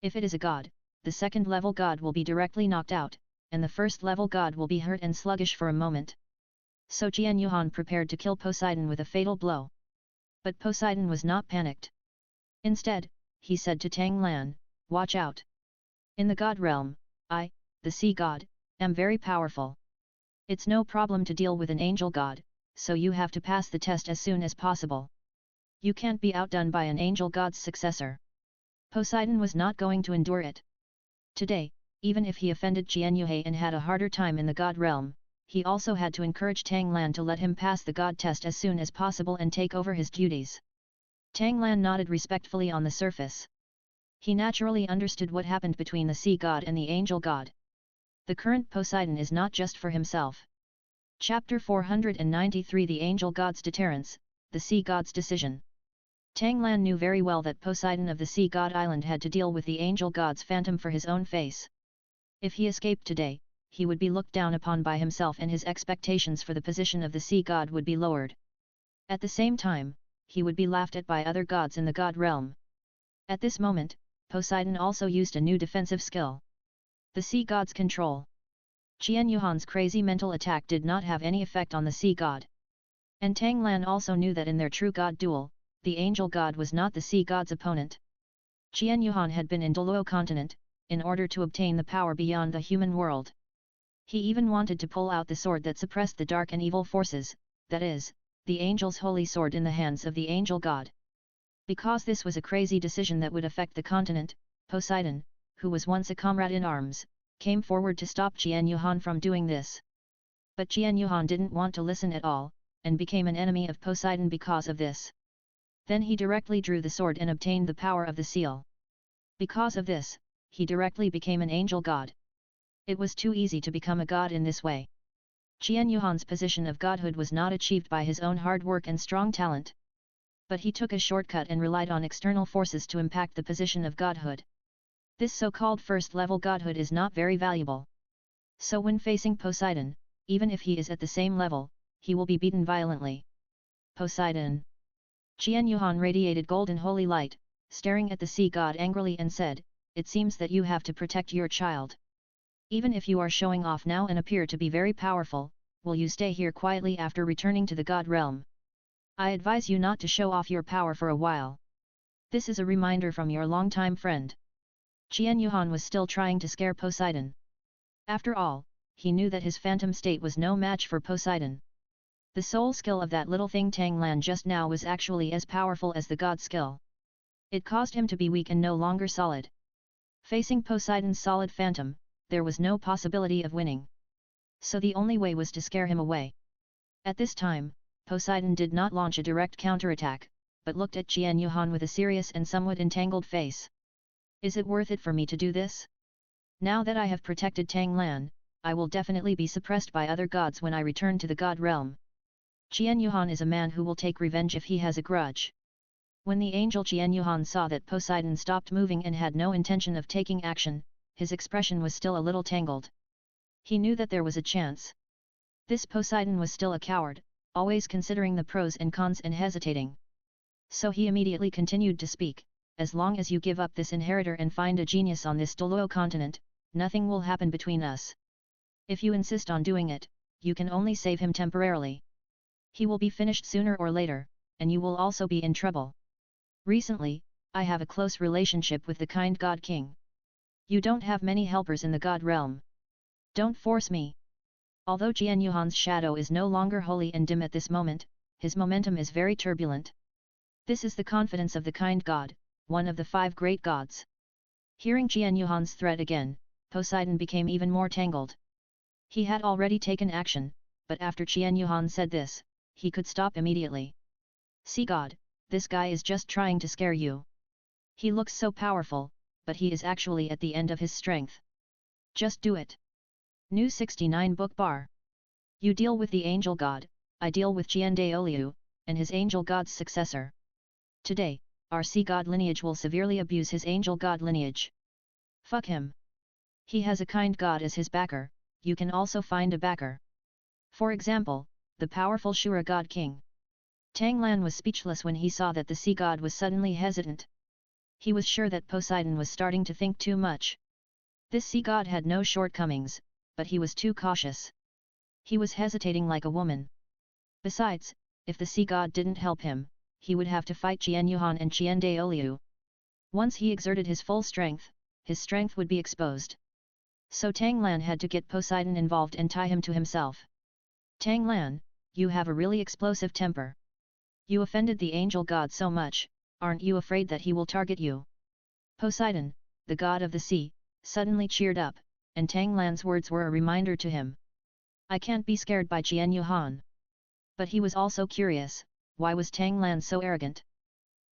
If it is a god, the second-level god will be directly knocked out, and the first-level god will be hurt and sluggish for a moment. So Jian Yuhan prepared to kill Poseidon with a fatal blow. But Poseidon was not panicked. Instead, he said to Tang Lan, "Watch out. In the god realm, I, the sea god, am very powerful. It's no problem to deal with an angel god, so you have to pass the test as soon as possible. You can't be outdone by an angel god's successor." Poseidon was not going to endure it. Today, even if he offended Jian Yuhei and had a harder time in the god realm, he also had to encourage Tang Lan to let him pass the god test as soon as possible and take over his duties. Tang Lan nodded respectfully on the surface. He naturally understood what happened between the sea god and the angel god. The current Poseidon is not just for himself. Chapter 493 The Angel God's Deterrence, the Sea God's Decision. Tang Lan knew very well that Poseidon of the Sea God Island had to deal with the angel god's phantom for his own face. If he escaped today, he would be looked down upon by himself and his expectations for the position of the sea god would be lowered. At the same time, he would be laughed at by other gods in the god realm. At this moment, Poseidon also used a new defensive skill. The sea god's control. Jian Yuhan's crazy mental attack did not have any effect on the sea god. And Tang Lan also knew that in their true god duel, the angel god was not the sea god's opponent. Jian Yuhan had been in Douluo continent, in order to obtain the power beyond the human world. He even wanted to pull out the sword that suppressed the dark and evil forces, that is, the angel's holy sword in the hands of the angel god. Because this was a crazy decision that would affect the continent, Poseidon, who was once a comrade in arms, came forward to stop Jian Yuhan from doing this. But Jian Yuhan didn't want to listen at all, and became an enemy of Poseidon because of this. Then he directly drew the sword and obtained the power of the seal. Because of this, he directly became an angel god. It was too easy to become a god in this way. Jian Yuhan's position of godhood was not achieved by his own hard work and strong talent. But he took a shortcut and relied on external forces to impact the position of godhood. This so-called first-level godhood is not very valuable. So when facing Poseidon, even if he is at the same level, he will be beaten violently. Poseidon. Jian Yuhan radiated golden holy light, staring at the sea god angrily and said, "It seems that you have to protect your child. Even if you are showing off now and appear to be very powerful, will you stay here quietly after returning to the god realm? I advise you not to show off your power for a while. This is a reminder from your longtime friend." Jian Yuhan was still trying to scare Poseidon. After all, he knew that his phantom state was no match for Poseidon. The soul skill of that little thing Tang Lan just now was actually as powerful as the god skill. It caused him to be weak and no longer solid. Facing Poseidon's solid phantom, there was no possibility of winning. So the only way was to scare him away. At this time, Poseidon did not launch a direct counterattack, but looked at Jian Yuhan with a serious and somewhat entangled face. "Is it worth it for me to do this? Now that I have protected Tang Lan, I will definitely be suppressed by other gods when I return to the god realm." Jian Yuhan is a man who will take revenge if he has a grudge. When the angel Jian Yuhan saw that Poseidon stopped moving and had no intention of taking action, his expression was still a little tangled. He knew that there was a chance. This Poseidon was still a coward, always considering the pros and cons and hesitating. So he immediately continued to speak, "As long as you give up this inheritor and find a genius on this Douluo continent, nothing will happen between us. If you insist on doing it, you can only save him temporarily. He will be finished sooner or later, and you will also be in trouble. Recently, I have a close relationship with the kind God King. You don't have many helpers in the God realm. Don't force me." Although Jian Yuhan's shadow is no longer holy and dim at this moment, his momentum is very turbulent. This is the confidence of the kind God, one of the 5 great gods. Hearing Jian Yuhan's threat again, Poseidon became even more tangled. He had already taken action, but after Jian Yuhan said this, he could stop immediately. "See God, this guy is just trying to scare you. He looks so powerful, but he is actually at the end of his strength. Just do it." New 69 Book Bar. You deal with the angel god, I deal with Douluo, and his angel god's successor. Today, our sea god lineage will severely abuse his angel god lineage. Fuck him. He has a kind god as his backer, you can also find a backer. For example, the powerful Shura god king. Tang Lan was speechless when he saw that the sea god was suddenly hesitant. He was sure that Poseidon was starting to think too much. This sea god had no shortcomings, but he was too cautious. He was hesitating like a woman. Besides, if the sea god didn't help him, he would have to fight Jian Yuhan and Qian Daoliu. Once he exerted his full strength, his strength would be exposed. So Tang Lan had to get Poseidon involved and tie him to himself. Tang Lan, you have a really explosive temper. You offended the angel god so much, aren't you afraid that he will target you? Poseidon, the god of the sea, suddenly cheered up, and Tang Lan's words were a reminder to him. I can't be scared by Jian Yuhan. But he was also curious, why was Tang Lan so arrogant?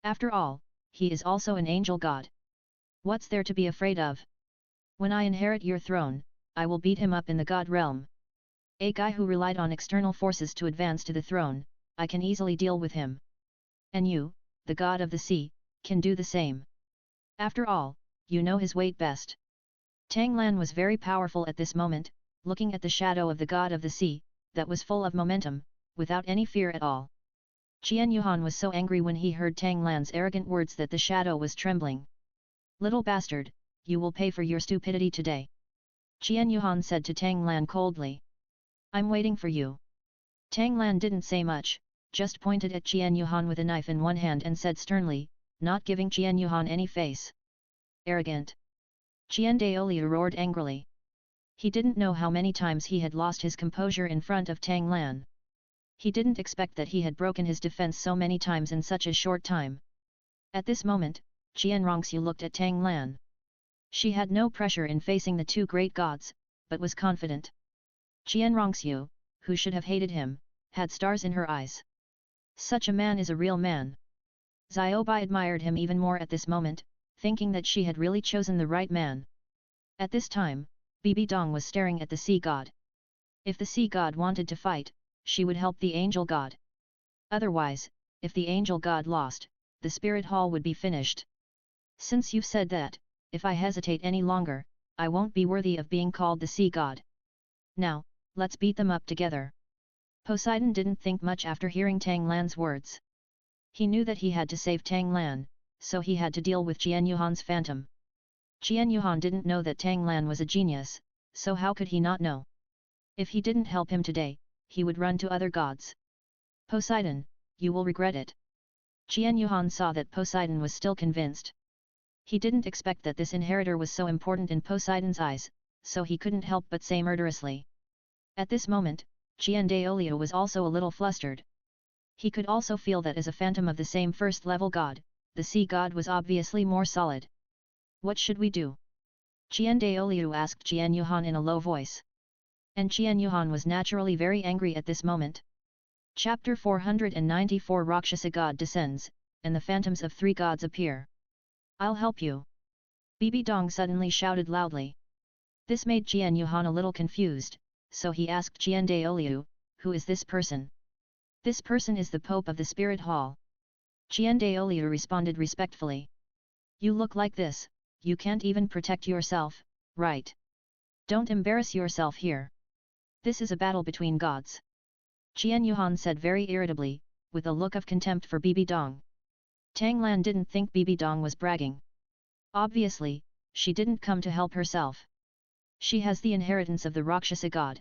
After all, he is also an angel god. What's there to be afraid of? When I inherit your throne, I will beat him up in the god realm. A guy who relied on external forces to advance to the throne, I can easily deal with him. And you, the god of the sea, can do the same. After all, you know his weight best. Tang Lan was very powerful at this moment, looking at the shadow of the god of the sea, that was full of momentum, without any fear at all. Qian Yuhan was so angry when he heard Tang Lan's arrogant words that the shadow was trembling. Little bastard, you will pay for your stupidity today. Qian Yuhan said to Tang Lan coldly. I'm waiting for you. Tang Lan didn't say much, just pointed at Qian Yuhan with a knife in one hand and said sternly, not giving Qian Yuhan any face. Arrogant. Qian Daoliu roared angrily. He didn't know how many times he had lost his composure in front of Tang Lan. He didn't expect that he had broken his defense so many times in such a short time. At this moment, Qian Rongxiu looked at Tang Lan. She had no pressure in facing the two great gods, but was confident. Qian Rongxiu, who should have hated him, had stars in her eyes. Such a man is a real man. Xiaobai admired him even more at this moment, thinking that she had really chosen the right man. At this time, Bibi Dong was staring at the sea god. If the sea god wanted to fight, she would help the angel god. Otherwise, if the angel god lost, the spirit hall would be finished. Since you've said that, if I hesitate any longer, I won't be worthy of being called the sea god. Now, let's beat them up together. Poseidon didn't think much after hearing Tang Lan's words. He knew that he had to save Tang Lan, so he had to deal with Qian Yuhan's phantom. Qian Yuhan didn't know that Tang Lan was a genius, so how could he not know? If he didn't help him today, he would run to other gods. Poseidon, you will regret it. Qian Yuhan saw that Poseidon was still convinced. He didn't expect that this inheritor was so important in Poseidon's eyes, so he couldn't help but say murderously. At this moment, Qian Daoliu was also a little flustered. He could also feel that as a phantom of the same first-level god, the sea god was obviously more solid. What should we do? Qian Daoliu asked Qian Yuhan in a low voice. And Qian Yuhan was naturally very angry at this moment. Chapter 494 Rakshasa God descends, and the phantoms of three gods appear. I'll help you. Bibi Dong suddenly shouted loudly. This made Qian Yuhan a little confused, so he asked Qian Daoliu, who is this person? This person is the Pope of the Spirit Hall. Qian Daoliu responded respectfully. You look like this, you can't even protect yourself, right? Don't embarrass yourself here. This is a battle between gods. Qian Yuhan said very irritably, with a look of contempt for Bibi Dong. Tang Lan didn't think Bibi Dong was bragging. Obviously, she didn't come to help herself. She has the inheritance of the Rakshasa god.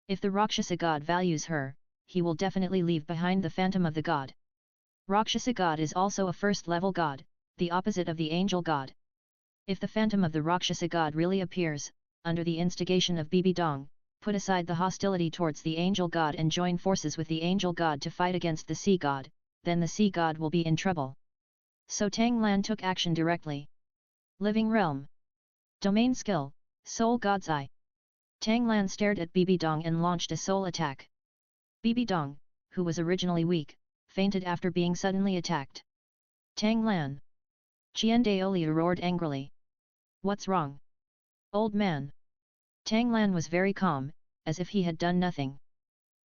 If the Rakshasa god values her, he will definitely leave behind the phantom of the god. Rakshasa god is also a first-level god, the opposite of the angel god. If the phantom of the Rakshasa god really appears, under the instigation of Bibi Dong, put aside the hostility towards the angel god and join forces with the angel god to fight against the sea god, then the sea god will be in trouble. So Tang Lan took action directly. Living Realm. Domain Skill, Soul God's Eye. Tang Lan stared at Bibi Dong and launched a soul attack. Bibi Dong, who was originally weak, fainted after being suddenly attacked. Tang Lan. Qian Daoliu roared angrily. What's wrong? Old man. Tang Lan was very calm, as if he had done nothing.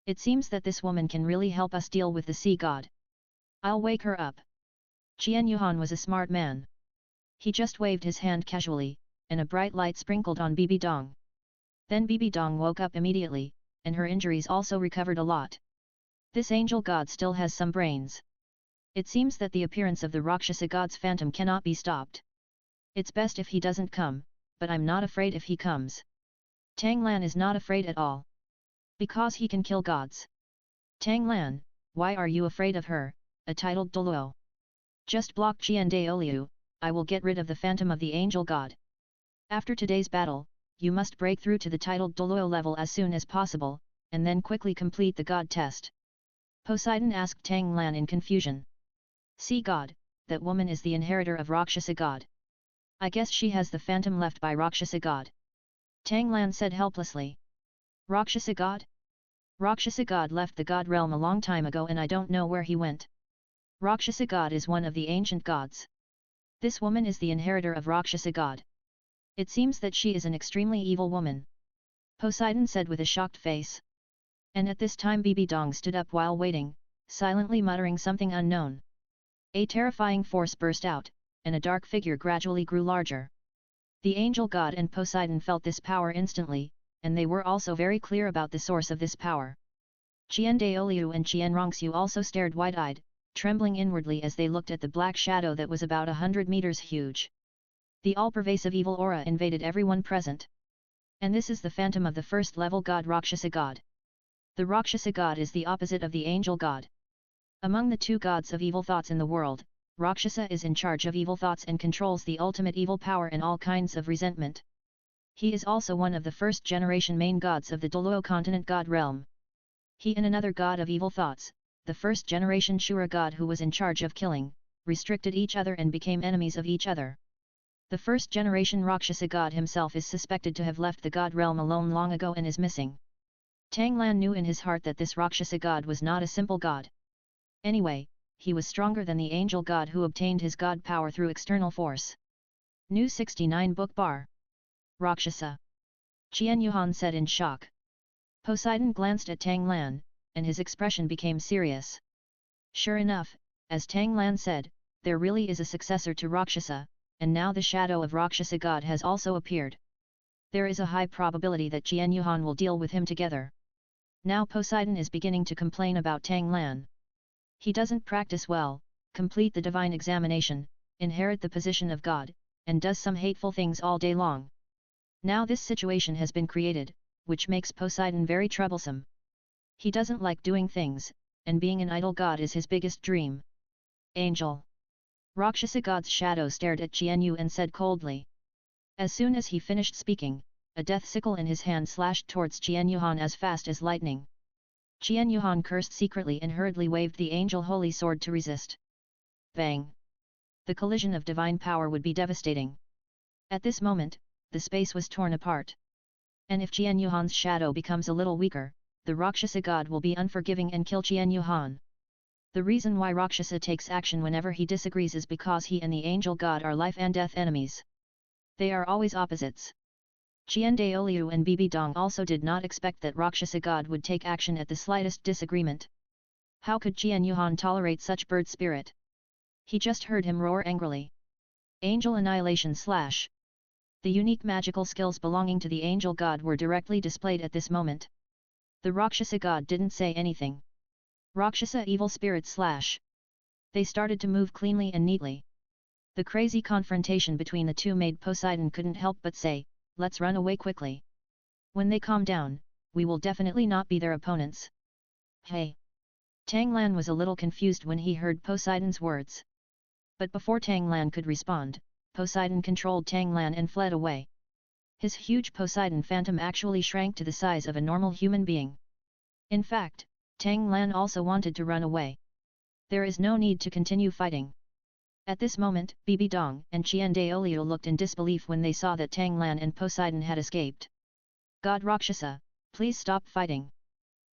It seems that this woman can really help us deal with the sea god. I'll wake her up. Qian Yuhan was a smart man. He just waved his hand casually, and a bright light sprinkled on Bibi Dong. Then Bibi Dong woke up immediately, and her injuries also recovered a lot. This angel god still has some brains. It seems that the appearance of the Rakshasa god's phantom cannot be stopped. It's best if he doesn't come, but I'm not afraid if he comes. Tang Lan is not afraid at all. Because he can kill gods. Tang Lan, why are you afraid of her, a titled Douluo? Just block Jiandaoliu, I will get rid of the phantom of the angel god. After today's battle, you must break through to the titled Douluo level as soon as possible, and then quickly complete the god test. Poseidon asked Tang Lan in confusion. See god, that woman is the inheritor of Rakshasa god. I guess she has the phantom left by Rakshasa god. Tang Lan said helplessly. Rakshasa god? Rakshasa god left the god realm a long time ago and I don't know where he went. Rakshasa god is one of the ancient gods. This woman is the inheritor of Rakshasa god. It seems that she is an extremely evil woman. Poseidon said with a shocked face. And at this time Bibi Dong stood up while waiting, silently muttering something unknown. A terrifying force burst out, and a dark figure gradually grew larger. The angel god and Poseidon felt this power instantly, and they were also very clear about the source of this power. Jiandaoliu and Qianrongxiu also stared wide-eyed, trembling inwardly as they looked at the black shadow that was about 100 meters huge. The all-pervasive evil aura invaded everyone present. And this is the phantom of the first-level god Rakshasa god. The Rakshasa god is the opposite of the angel god. Among the two gods of evil thoughts in the world, Rakshasa is in charge of evil thoughts and controls the ultimate evil power and all kinds of resentment. He is also one of the first-generation main gods of the Douluo continent god realm. He and another god of evil thoughts, the first-generation Shura god who was in charge of killing, restricted each other and became enemies of each other. The first-generation Rakshasa god himself is suspected to have left the god realm alone long ago and is missing. Tang Lan knew in his heart that this Rakshasa god was not a simple god. Anyway, he was stronger than the angel god who obtained his god power through external force. New 69 Book Bar. Rakshasa. Qian Yuhan said in shock. Poseidon glanced at Tang Lan, and his expression became serious. Sure enough, as Tang Lan said, there really is a successor to Rakshasa, and now the shadow of Rakshasa god has also appeared. There is a high probability that Qian Yuhan will deal with him together. Now Poseidon is beginning to complain about Tang Lan. He doesn't practice well, complete the divine examination, inherit the position of God, and does some hateful things all day long. Now this situation has been created, which makes Poseidon very troublesome. He doesn't like doing things, and being an idol god is his biggest dream. Angel. Rakshasa god's shadow stared at Qian Yu and said coldly. As soon as he finished speaking, a death sickle in his hand slashed towards Qian Yuhan as fast as lightning. Qian Yuhan cursed secretly and hurriedly waved the angel holy sword to resist. Bang! The collision of divine power would be devastating. At this moment, the space was torn apart. And if Qian Yuhan's shadow becomes a little weaker, the Rakshasa god will be unforgiving and kill Qian Yuhan. The reason why Rakshasa takes action whenever he disagrees is because he and the angel god are life and death enemies. They are always opposites. Jiandaoliu and Bibi Dong also did not expect that Rakshasa god would take action at the slightest disagreement. How could Qian Yuhan tolerate such bird spirit? He just heard him roar angrily. Angel Annihilation / The unique magical skills belonging to the angel god were directly displayed at this moment. The Rakshasa god didn't say anything. Rakshasa evil spirit / They started to move cleanly and neatly. The crazy confrontation between the two made Poseidon couldn't help but say, let's run away quickly. When they calm down, we will definitely not be their opponents. Hey! Tang Lan was a little confused when he heard Poseidon's words. But before Tang Lan could respond, Poseidon controlled Tang Lan and fled away. His huge Poseidon phantom actually shrank to the size of a normal human being. In fact, Tang Lan also wanted to run away. There is no need to continue fighting. At this moment, Bibi Dong and Jiandaoliu looked in disbelief when they saw that Tang Lan and Poseidon had escaped. God Rakshasa, please stop fighting.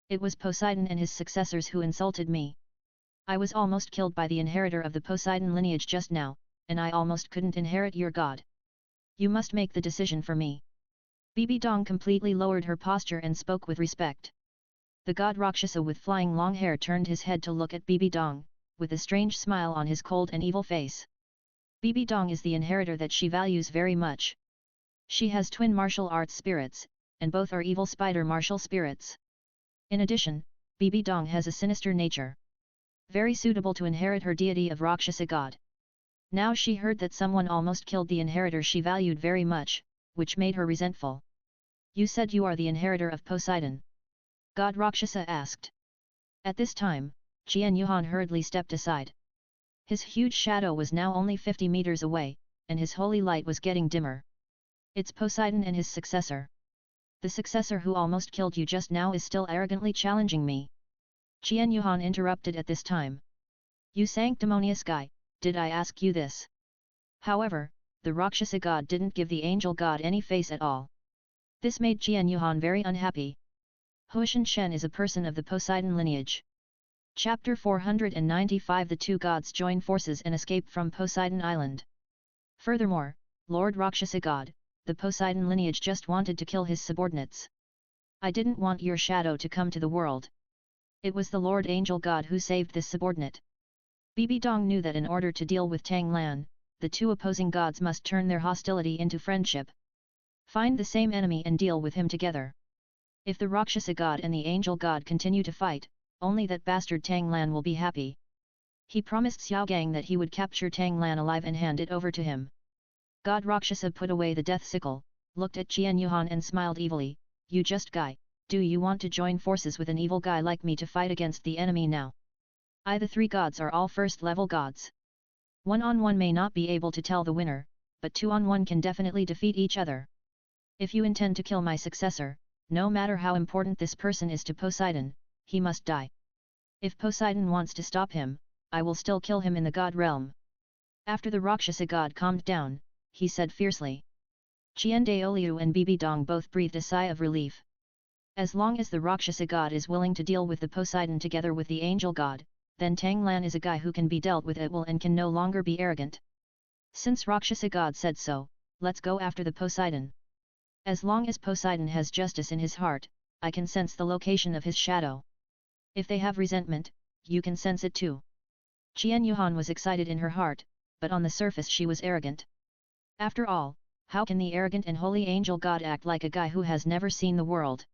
It was Poseidon and his successors who insulted me. I was almost killed by the inheritor of the Poseidon lineage just now, and I almost couldn't inherit your god. You must make the decision for me. Bibi Dong completely lowered her posture and spoke with respect. The god Rakshasa with flying long hair turned his head to look at Bibi Dong, with a strange smile on his cold and evil face. Bibi Dong is the inheritor that she values very much. She has twin martial arts spirits, and both are evil spider martial spirits. In addition, Bibi Dong has a sinister nature. Very suitable to inherit her deity of Rakshasa god. Now she heard that someone almost killed the inheritor she valued very much, which made her resentful. You said you are the inheritor of Poseidon? God Rakshasa asked. At this time, Qian Yuhan hurriedly stepped aside. His huge shadow was now only 50 meters away, and his holy light was getting dimmer. It's Poseidon and his successor. The successor who almost killed you just now is still arrogantly challenging me. Qian Yuhan interrupted at this time. You sanctimonious guy, did I ask you this? However, the Rakshasa god didn't give the angel god any face at all. This made Qian Yuhan very unhappy. Huishan Shen is a person of the Poseidon lineage. Chapter 495 The two gods join forces and escape from Poseidon Island. Furthermore, Lord Rakshasa god, the Poseidon lineage just wanted to kill his subordinates. I didn't want your shadow to come to the world. It was the Lord Angel God who saved this subordinate. Bibi Dong knew that in order to deal with Tang Lan, the two opposing gods must turn their hostility into friendship. Find the same enemy and deal with him together. If the Rakshasa god and the Angel God continue to fight, only that bastard Tang Lan will be happy. He promised Xiao Gang that he would capture Tang Lan alive and hand it over to him. God Rakshasa put away the death sickle, looked at Qian Yuhan and smiled evilly. You just guy, do you want to join forces with an evil guy like me to fight against the enemy now? The three gods are all first-level gods. One-on-one may not be able to tell the winner, but two-on-one can definitely defeat each other. If you intend to kill my successor, no matter how important this person is to Poseidon, he must die. If Poseidon wants to stop him, I will still kill him in the god realm. After the Rakshasa god calmed down, he said fiercely. Qian Daoliu and Bibi Dong both breathed a sigh of relief. As long as the Rakshasa god is willing to deal with the Poseidon together with the Angel God, then Tang Lan is a guy who can be dealt with at will and can no longer be arrogant. Since Rakshasa god said so, let's go after the Poseidon. As long as Poseidon has justice in his heart, I can sense the location of his shadow. If they have resentment, you can sense it too. Qian Yuhan was excited in her heart, but on the surface she was arrogant. After all, how can the arrogant and holy angel god act like a guy who has never seen the world?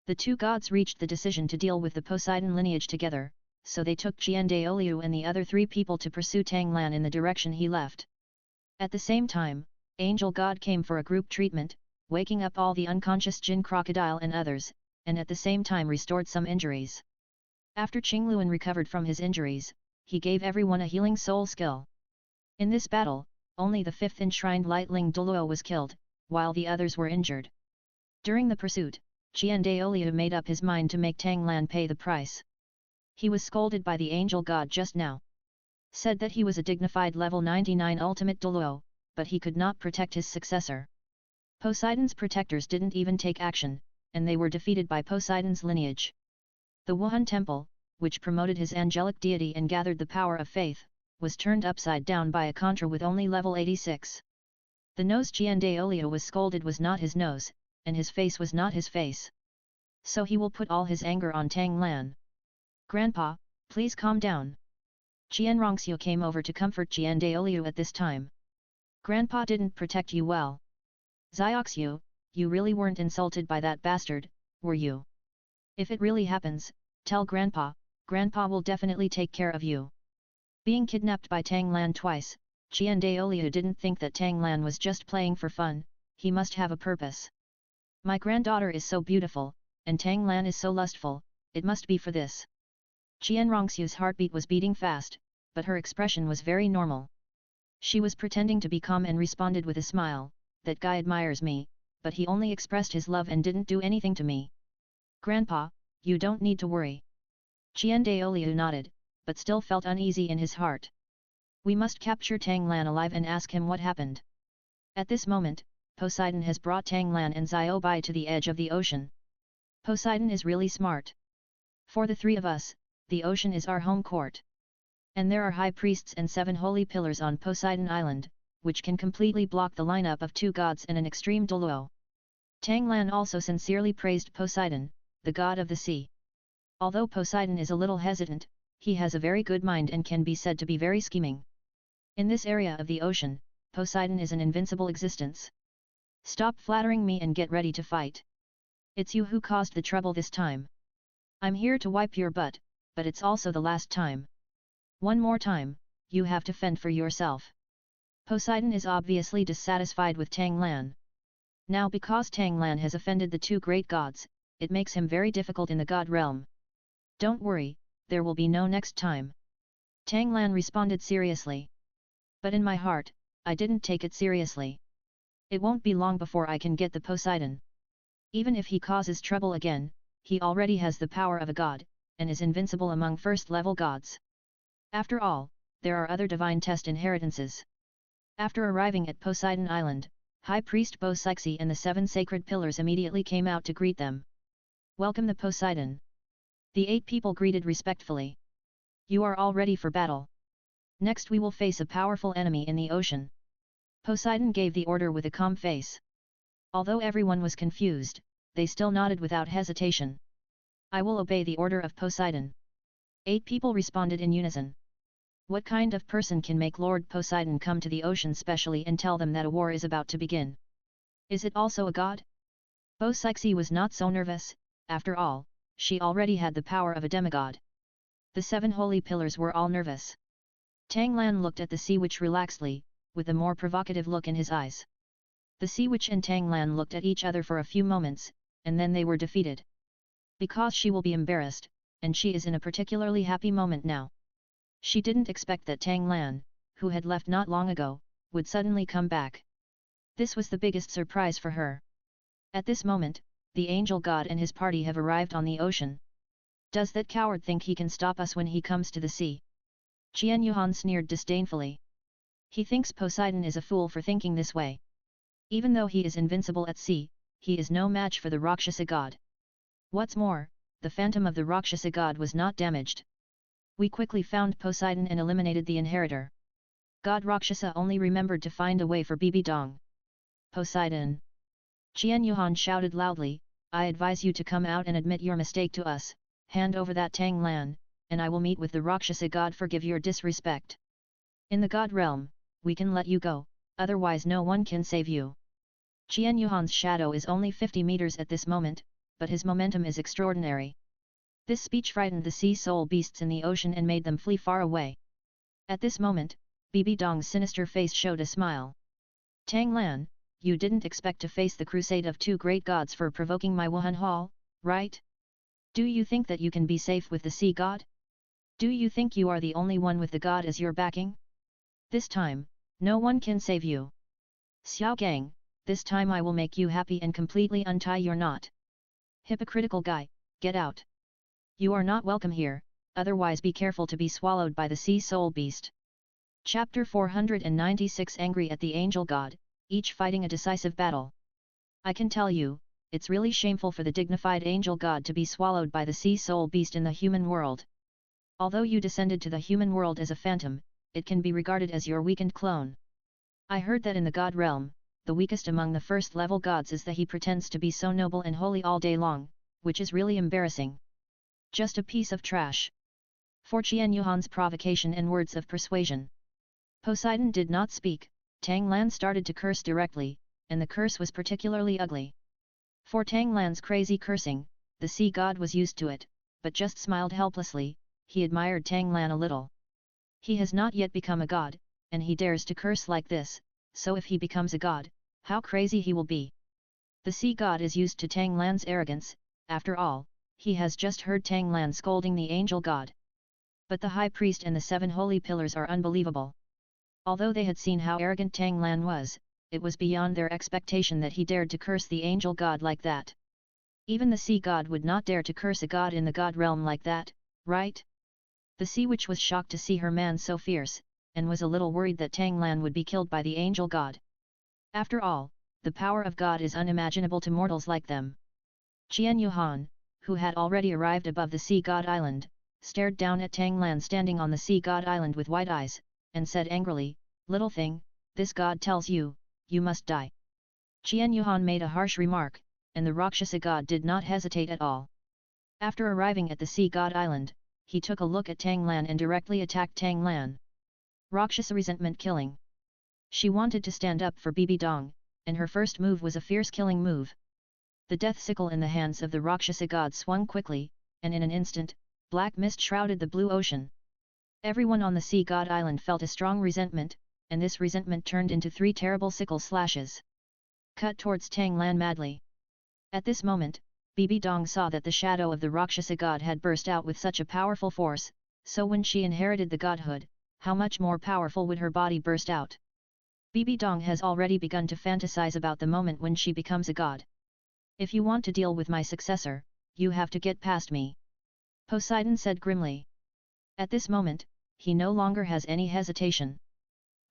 The two gods reached the decision to deal with the Poseidon lineage together, so they took Qian Daoliu and the other three people to pursue Tang Lan in the direction he left. At the same time, Angel God came for a group treatment, waking up all the unconscious Jin Crocodile and others, and at the same time restored some injuries. After Qingluan recovered from his injuries, he gave everyone a healing soul skill. In this battle, only the fifth enshrined lightling Douluo was killed, while the others were injured. During the pursuit, Qian Daoliu made up his mind to make Tang Lan pay the price. He was scolded by the Angel God just now. Said that he was a dignified level 99 ultimate Douluo, but he could not protect his successor. Poseidon's protectors didn't even take action, and they were defeated by Poseidon's lineage. The Wuhan Temple, which promoted his angelic deity and gathered the power of faith, was turned upside down by a contra with only level 86. The nose Qian Daoliu was scolded was not his nose, and his face was not his face. So he will put all his anger on Tang Lan. Grandpa, please calm down. Qian Rongxiu came over to comfort Qian Daoliu at this time. Grandpa didn't protect you well. Zioxiu, you really weren't insulted by that bastard, were you? If it really happens, tell Grandpa, Grandpa will definitely take care of you. Being kidnapped by Tang Lan twice, Qian Daoliu didn't think that Tang Lan was just playing for fun, he must have a purpose. My granddaughter is so beautiful, and Tang Lan is so lustful, it must be for this. Qian Rongxiu's heartbeat was beating fast, but her expression was very normal. She was pretending to be calm and responded with a smile, that guy admires me, but he only expressed his love and didn't do anything to me. Grandpa, you don't need to worry. Qian Daoliu nodded, but still felt uneasy in his heart. We must capture Tang Lan alive and ask him what happened. At this moment, Poseidon has brought Tang Lan and Bai to the edge of the ocean. Poseidon is really smart. For the three of us, the ocean is our home court. And there are high priests and 7 holy pillars on Poseidon Island, which can completely block the lineup of 2 gods and an extreme Douluo. Tang Lan also sincerely praised Poseidon, the god of the sea. Although Poseidon is a little hesitant, he has a very good mind and can be said to be very scheming. In this area of the ocean, Poseidon is an invincible existence. Stop flattering me and get ready to fight. It's you who caused the trouble this time. I'm here to wipe your butt, but it's also the last time. One more time, you have to fend for yourself. Poseidon is obviously dissatisfied with Tang Lan. Now because Tang Lan has offended the 2 great gods, it makes him very difficult in the god realm. Don't worry, there will be no next time. Tang Lan responded seriously. But in my heart, I didn't take it seriously. It won't be long before I can get the Poseidon. Even if he causes trouble again, he already has the power of a god, and is invincible among first-level gods. After all, there are other divine test inheritances. After arriving at Poseidon Island, High Priest Bo-Sixi and the 7 sacred pillars immediately came out to greet them. Welcome the Poseidon. The 8 people greeted respectfully. You are all ready for battle. Next we will face a powerful enemy in the ocean. Poseidon gave the order with a calm face. Although everyone was confused, they still nodded without hesitation. I will obey the order of Poseidon. 8 people responded in unison. What kind of person can make Lord Poseidon come to the ocean specially and tell them that a war is about to begin? Is it also a god? Bo-Sixi was not so nervous, after all, she already had the power of a demigod. The 7 holy pillars were all nervous. Tang Lan looked at the sea witch relaxedly, with a more provocative look in his eyes. The sea witch and Tang Lan looked at each other for a few moments, and then they were defeated. Because she will be embarrassed, and she is in a particularly happy moment now. She didn't expect that Tang Lan, who had left not long ago, would suddenly come back. This was the biggest surprise for her. At this moment, the angel god and his party have arrived on the ocean. Does that coward think he can stop us when he comes to the sea? Qian Yuhan sneered disdainfully. He thinks Poseidon is a fool for thinking this way. Even though he is invincible at sea, he is no match for the Rakshasa god. What's more, the phantom of the Rakshasa god was not damaged. We quickly found Poseidon and eliminated the inheritor. God Rakshasa only remembered to find a way for Bibi Dong. Poseidon! Qian Yuhan shouted loudly, I advise you to come out and admit your mistake to us, hand over that Tang Lan, and I will meet with the Rakshasa god forgive your disrespect. In the god realm, we can let you go, otherwise no one can save you. Qian Yuhan's shadow is only 50 meters at this moment, but his momentum is extraordinary. This speech frightened the sea soul beasts in the ocean and made them flee far away. At this moment, Bibi Dong's sinister face showed a smile. Tang Lan, you didn't expect to face the crusade of 2 great gods for provoking my Wuhan Hall, right? Do you think that you can be safe with the sea god? Do you think you are the only one with the god as your backing? This time, no one can save you. Xiao Gang, this time I will make you happy and completely untie your knot. Hypocritical guy, get out. You are not welcome here, otherwise be careful to be swallowed by the sea soul beast. Chapter 496 Angry at the Angel God, each fighting a decisive battle. I can tell you, it's really shameful for the dignified angel god to be swallowed by the sea soul beast in the human world. Although you descended to the human world as a phantom, it can be regarded as your weakened clone. I heard that in the god realm, the weakest among the first-level gods is that he pretends to be so noble and holy all day long, which is really embarrassing. Just a piece of trash. For Qian Yuhan's provocation and words of persuasion, Poseidon did not speak. Tang Lan started to curse directly, and the curse was particularly ugly. For Tang Lan's crazy cursing, the sea god was used to it, but just smiled helplessly. He admired Tang Lan a little. He has not yet become a god, and he dares to curse like this, so if he becomes a god, how crazy he will be. The sea god is used to Tang Lan's arrogance, after all, he has just heard Tang Lan scolding the angel god. But the high priest and the 7 holy pillars are unbelievable. Although they had seen how arrogant Tang Lan was, it was beyond their expectation that he dared to curse the angel god like that. Even the sea god would not dare to curse a god in the god realm like that, right? The sea witch was shocked to see her man so fierce, and was a little worried that Tang Lan would be killed by the angel god. After all, the power of God is unimaginable to mortals like them. Qian Yuhan, who had already arrived above the sea god island, stared down at Tang Lan standing on the sea god island with wide eyes, and said angrily, "Little thing, this god tells you, you must die." Qian Yuhan made a harsh remark, and the Rakshasa god did not hesitate at all. After arriving at the sea god island, he took a look at Tang Lan and directly attacked Tang Lan. Rakshasa resentment killing. She wanted to stand up for Bibi Dong, and her first move was a fierce killing move. The death sickle in the hands of the Rakshasa god swung quickly, and in an instant, black mist shrouded the blue ocean. Everyone on the sea god island felt a strong resentment, and this resentment turned into 3 terrible sickle slashes. Cut towards Tang Lan madly. At this moment, Bibi Dong saw that the shadow of the Rakshasa god had burst out with such a powerful force, so when she inherited the godhood, how much more powerful would her body burst out? Bibi Dong has already begun to fantasize about the moment when she becomes a god. If you want to deal with my successor, you have to get past me. Poseidon said grimly. At this moment, he no longer has any hesitation.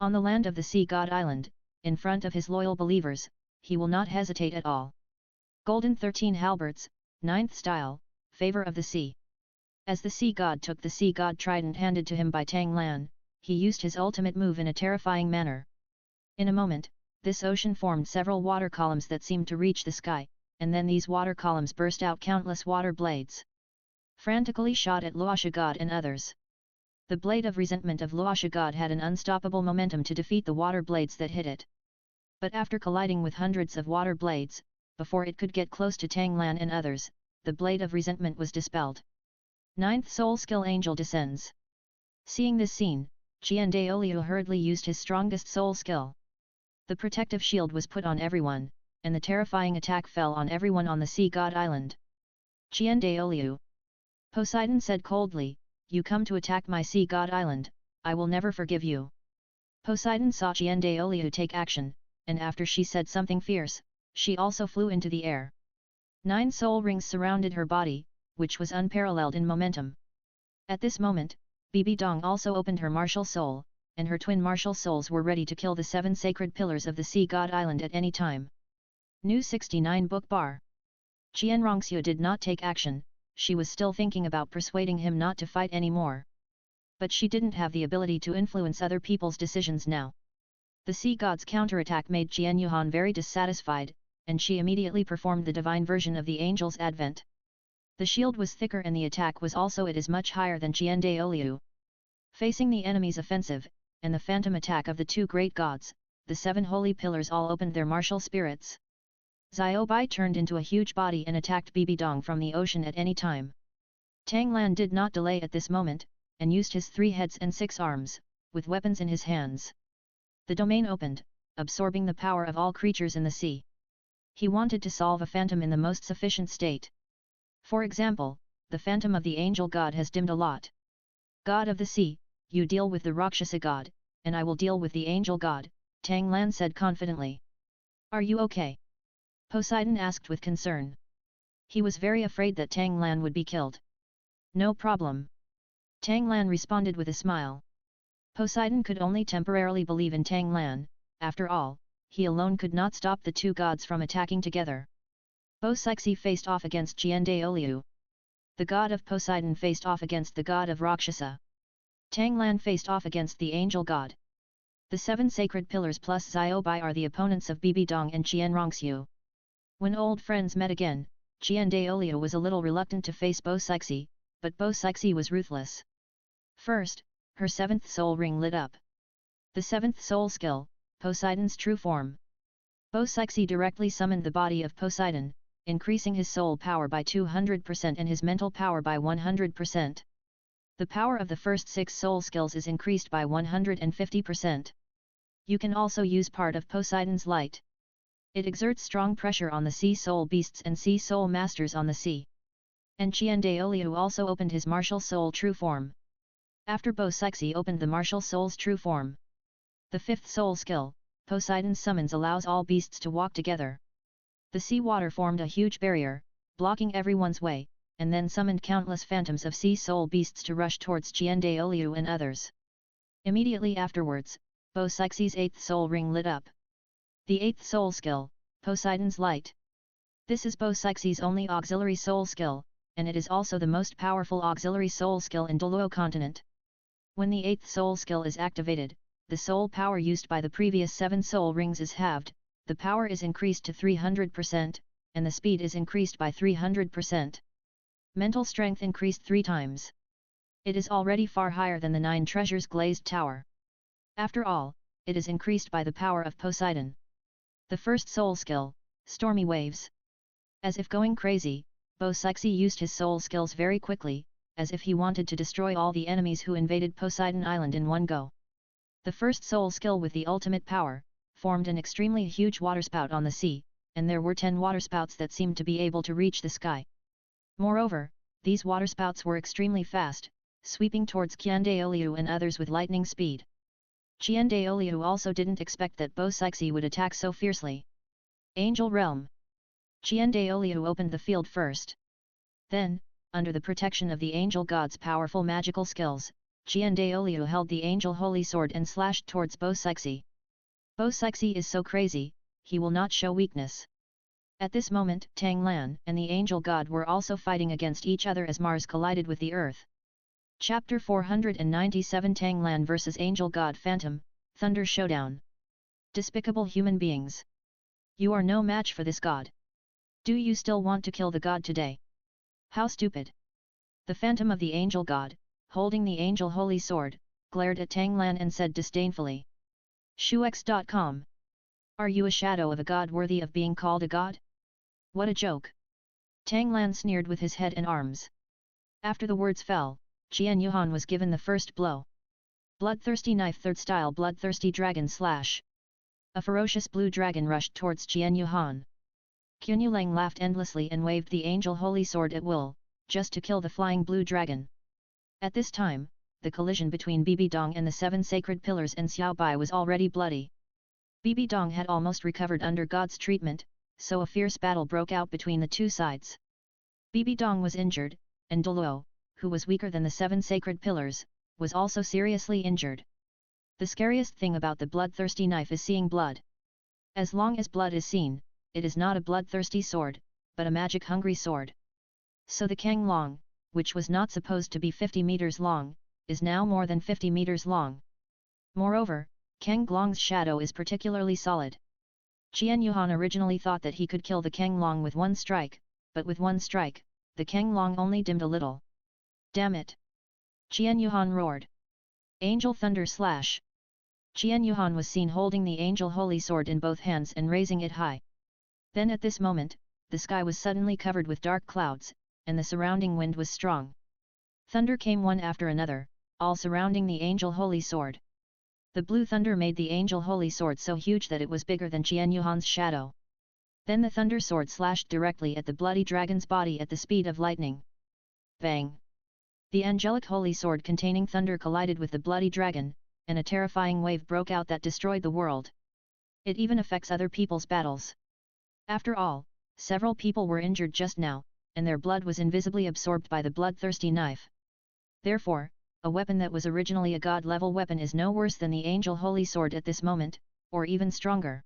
On the land of the sea god island, in front of his loyal believers, he will not hesitate at all. Golden 13 halberds, 9th style, favor of the sea. As the sea god took the sea god trident handed to him by Tang Lan, he used his ultimate move in a terrifying manner. In a moment, this ocean formed several water columns that seemed to reach the sky, and then these water columns burst out countless water blades. Frantically shot at Luosha god and others. The blade of resentment of Luosha god had an unstoppable momentum to defeat the water blades that hit it. But after colliding with hundreds of water blades, before it could get close to Tang Lan and others, the blade of resentment was dispelled. 9th soul skill angel descends. Seeing this scene, Qian Daoliu hurriedly used his strongest soul skill. The protective shield was put on everyone, and the terrifying attack fell on everyone on the sea god island. Qian Daoliu. Poseidon said coldly, "You come to attack my sea god island, I will never forgive you." Poseidon saw Qian Daoliu take action, and after she said something fierce, she also flew into the air. 9 soul rings surrounded her body, which was unparalleled in momentum. At this moment, Bibi Dong also opened her martial soul, and her twin martial souls were ready to kill the 7 sacred pillars of the sea god island at any time. New 69 book bar. Qian Rongxiu did not take action, she was still thinking about persuading him not to fight anymore. But she didn't have the ability to influence other people's decisions now. The sea god's counterattack made Qian Yuhan very dissatisfied, and she immediately performed the divine version of the angel's advent. The shield was thicker and the attack was also much higher than Qian Daoliu. Facing the enemy's offensive, and the phantom attack of the 2 great gods, the 7 holy pillars all opened their martial spirits. Xiaobai turned into a huge body and attacked Bibi Dong from the ocean at any time. Tang Lan did not delay at this moment, and used his 3 heads and 6 arms, with weapons in his hands. The domain opened, absorbing the power of all creatures in the sea. He wanted to solve a phantom in the most sufficient state. For example, the phantom of the angel god has dimmed a lot. God of the sea, you deal with the Rakshasa god, and I will deal with the angel god, Tang Lan said confidently. Are you okay? Poseidon asked with concern. He was very afraid that Tang Lan would be killed. No problem. Tang Lan responded with a smile. Poseidon could only temporarily believe in Tang Lan, after all, he alone could not stop the 2 gods from attacking together. Bo Sixi faced off against Qian Daoliu. The god of Poseidon faced off against the god of Rakshasa. Tang Lan faced off against the angel god. The 7 sacred pillars plus Xiaobai are the opponents of Bibi Dong and Qian Rongxiu. When old friends met again, Qian Daoliu was a little reluctant to face Bo Sixi, but Bo Sixi was ruthless. First, her 7th soul ring lit up. The 7th soul skill, Poseidon's true form. Bo Sixi directly summoned the body of Poseidon, increasing his soul power by 200% and his mental power by 100%. The power of the first 6 soul skills is increased by 150%. You can also use part of Poseidon's light. It exerts strong pressure on the sea soul beasts and sea soul masters on the sea. And Qian Daoliu also opened his martial soul true form. After Bo Sixi opened the martial soul's true form. The 5th soul skill, Poseidon's summons allows all beasts to walk together. The sea water formed a huge barrier, blocking everyone's way, and then summoned countless phantoms of sea soul beasts to rush towards Qian Daoliu and others. Immediately afterwards, Bo Sixi's 8th soul ring lit up. The 8th soul skill, Poseidon's light. This is Bo Sixi's only auxiliary soul skill, and it is also the most powerful auxiliary soul skill in Douluo continent. When the 8th soul skill is activated, the soul power used by the previous 7 soul rings is halved, the power is increased to 300%, and the speed is increased by 300%. Mental strength increased 3 times. It is already far higher than the 9 treasures glazed tower. After all, it is increased by the power of Poseidon. The first soul skill, Stormy Waves. As if going crazy, Bo Sixi used his soul skills very quickly, as if he wanted to destroy all the enemies who invaded Poseidon Island in one go. The first soul skill with the ultimate power, formed an extremely huge waterspout on the sea, and there were 10 waterspouts that seemed to be able to reach the sky. Moreover, these waterspouts were extremely fast, sweeping towards Qian Daoliu and others with lightning speed. Qian Daoliu also didn't expect that Bo Sixi would attack so fiercely. Angel Realm. Qian Daoliu opened the field first. Then, under the protection of the angel god's powerful magical skills, Qian Daoliu held the angel holy sword and slashed towards Bo Sixi. Bo Sixi is so crazy, he will not show weakness. At this moment, Tang Lan and the angel god were also fighting against each other as Mars collided with the earth. Chapter 497 Tang Lan vs Angel God Phantom, Thunder Showdown. Despicable human beings. You are no match for this god. Do you still want to kill the god today? How stupid! The phantom of the angel god, holding the angel holy sword, glared at Tang Lan and said disdainfully. Shux.com. Are you a shadow of a god worthy of being called a god? What a joke! Tang Lan sneered with his head and arms. After the words fell, Qian Yuhan was given the first blow. Bloodthirsty knife 3rd style bloodthirsty dragon slash. A ferocious blue dragon rushed towards Qian Yuhan. Qian Yulang laughed endlessly and waved the angel holy sword at will, just to kill the flying blue dragon. At this time, the collision between Bibi Dong and the 7 sacred pillars and Xiao Bai was already bloody. Bibi Dong had almost recovered under God's treatment, so a fierce battle broke out between the two sides. Bibi Dong was injured, and Douluo, who was weaker than the 7 sacred pillars, was also seriously injured. The scariest thing about the bloodthirsty knife is seeing blood. As long as blood is seen, it is not a bloodthirsty sword, but a magic-hungry sword. So the Kang Long, which was not supposed to be 50 meters long, is now more than 50 meters long. Moreover, Kang Long's shadow is particularly solid. Qian Yuhan originally thought that he could kill the Kang Long with one strike, but with one strike, the Kang Long only dimmed a little. Damn it! Qian Yuhan roared. Angel Thunder Slash! Qian Yuhan was seen holding the angel holy sword in both hands and raising it high. Then at this moment, the sky was suddenly covered with dark clouds, and the surrounding wind was strong. Thunder came one after another, all surrounding the angel holy sword. The blue thunder made the angel holy sword so huge that it was bigger than Qian Yuhan's shadow. Then the thunder sword slashed directly at the bloody dragon's body at the speed of lightning. Bang! The angelic holy sword containing thunder collided with the bloody dragon, and a terrifying wave broke out that destroyed the world. It even affects other people's battles. After all, several people were injured just now, and their blood was invisibly absorbed by the bloodthirsty knife. Therefore, a weapon that was originally a god-level weapon is no worse than the angel holy sword at this moment, or even stronger.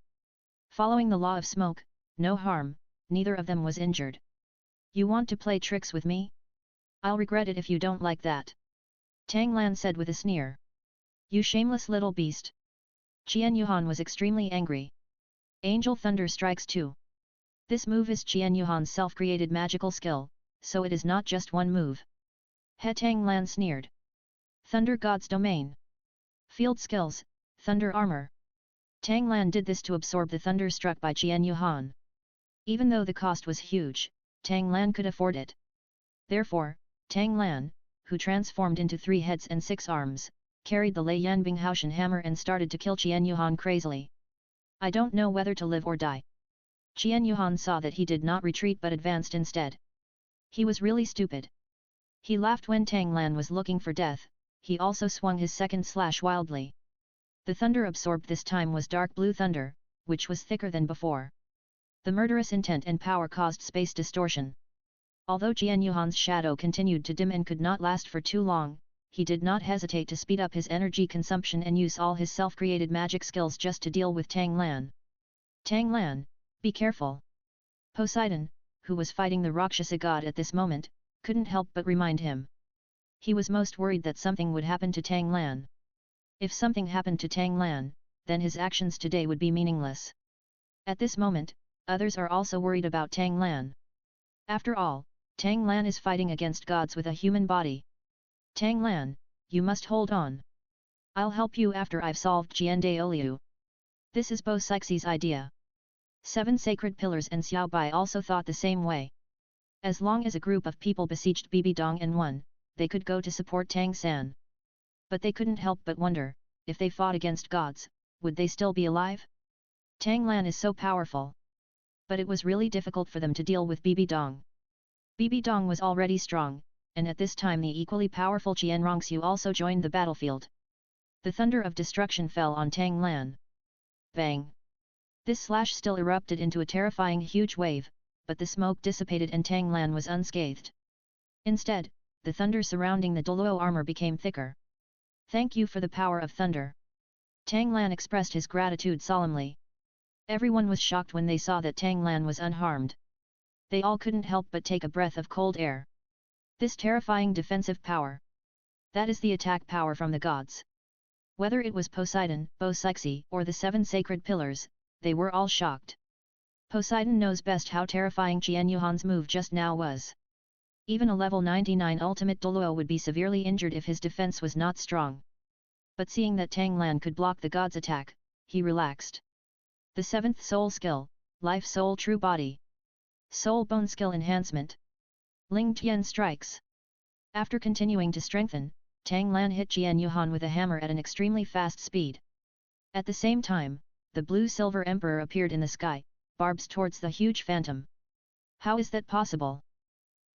Following the law of smoke, no harm, neither of them was injured. You want to play tricks with me? I'll regret it if you don't like that. Tang Lan said with a sneer. You shameless little beast. Qian Yuhan was extremely angry. Angel Thunder strikes too. This move is Qian Yuhan's self-created magical skill, so it is not just one move. He Tang Lan sneered. Thunder God's domain. Field skills, Thunder armor. Tang Lan did this to absorb the thunder struck by Qian Yuhan. Even though the cost was huge, Tang Lan could afford it. Therefore, Tang Lan, who transformed into 3 heads and 6 arms, carried the Lei Yanbing Haoshan hammer and started to kill Qian Yuhan crazily. I don't know whether to live or die. Qian Yuhan saw that he did not retreat but advanced instead. He was really stupid. He laughed when Tang Lan was looking for death. He also swung his second slash wildly. The thunder absorbed this time was dark blue thunder, which was thicker than before. The murderous intent and power caused space distortion. Although Qian Yuhan's shadow continued to dim and could not last for too long, he did not hesitate to speed up his energy consumption and use all his self-created magic skills just to deal with Tang Lan. Tang Lan, be careful. Poseidon, who was fighting the Rakshasa god at this moment, couldn't help but remind him. He was most worried that something would happen to Tang Lan. If something happened to Tang Lan, then his actions today would be meaningless. At this moment, others are also worried about Tang Lan. After all, Tang Lan is fighting against gods with a human body. Tang Lan, you must hold on. I'll help you after I've solved Qian Daoliu. This is Bo Sixi's idea. 7 sacred pillars and Xiao Bai also thought the same way. As long as a group of people besieged Bibi Dong and won, they could go to support Tang San. But they couldn't help but wonder, if they fought against gods, would they still be alive? Tang Lan is so powerful. But it was really difficult for them to deal with Bibi Dong. Bibi Dong was already strong, and at this time the equally powerful Qian Rongxiu also joined the battlefield. The thunder of destruction fell on Tang Lan. Bang! This slash still erupted into a terrifying huge wave, but the smoke dissipated and Tang Lan was unscathed. Instead, the thunder surrounding the Douluo armor became thicker. Thank you for the power of thunder. Tang Lan expressed his gratitude solemnly. Everyone was shocked when they saw that Tang Lan was unharmed. They all couldn't help but take a breath of cold air. This terrifying defensive power. That is the attack power from the gods. Whether it was Poseidon, Bo-Sixi, or the 7 sacred pillars, they were all shocked. Poseidon knows best how terrifying Qian Yuhan's move just now was. Even a level 99 ultimate Douluo would be severely injured if his defense was not strong. But seeing that Tang Lan could block the god's attack, he relaxed. The 7th soul skill, Life Soul True Body. Soul Bone Skill Enhancement. Ling Tian Strikes. After continuing to strengthen, Tang Lan hit Qian Yuhan with a hammer at an extremely fast speed. At the same time, the blue-silver emperor appeared in the sky, barbs towards the huge phantom. How is that possible?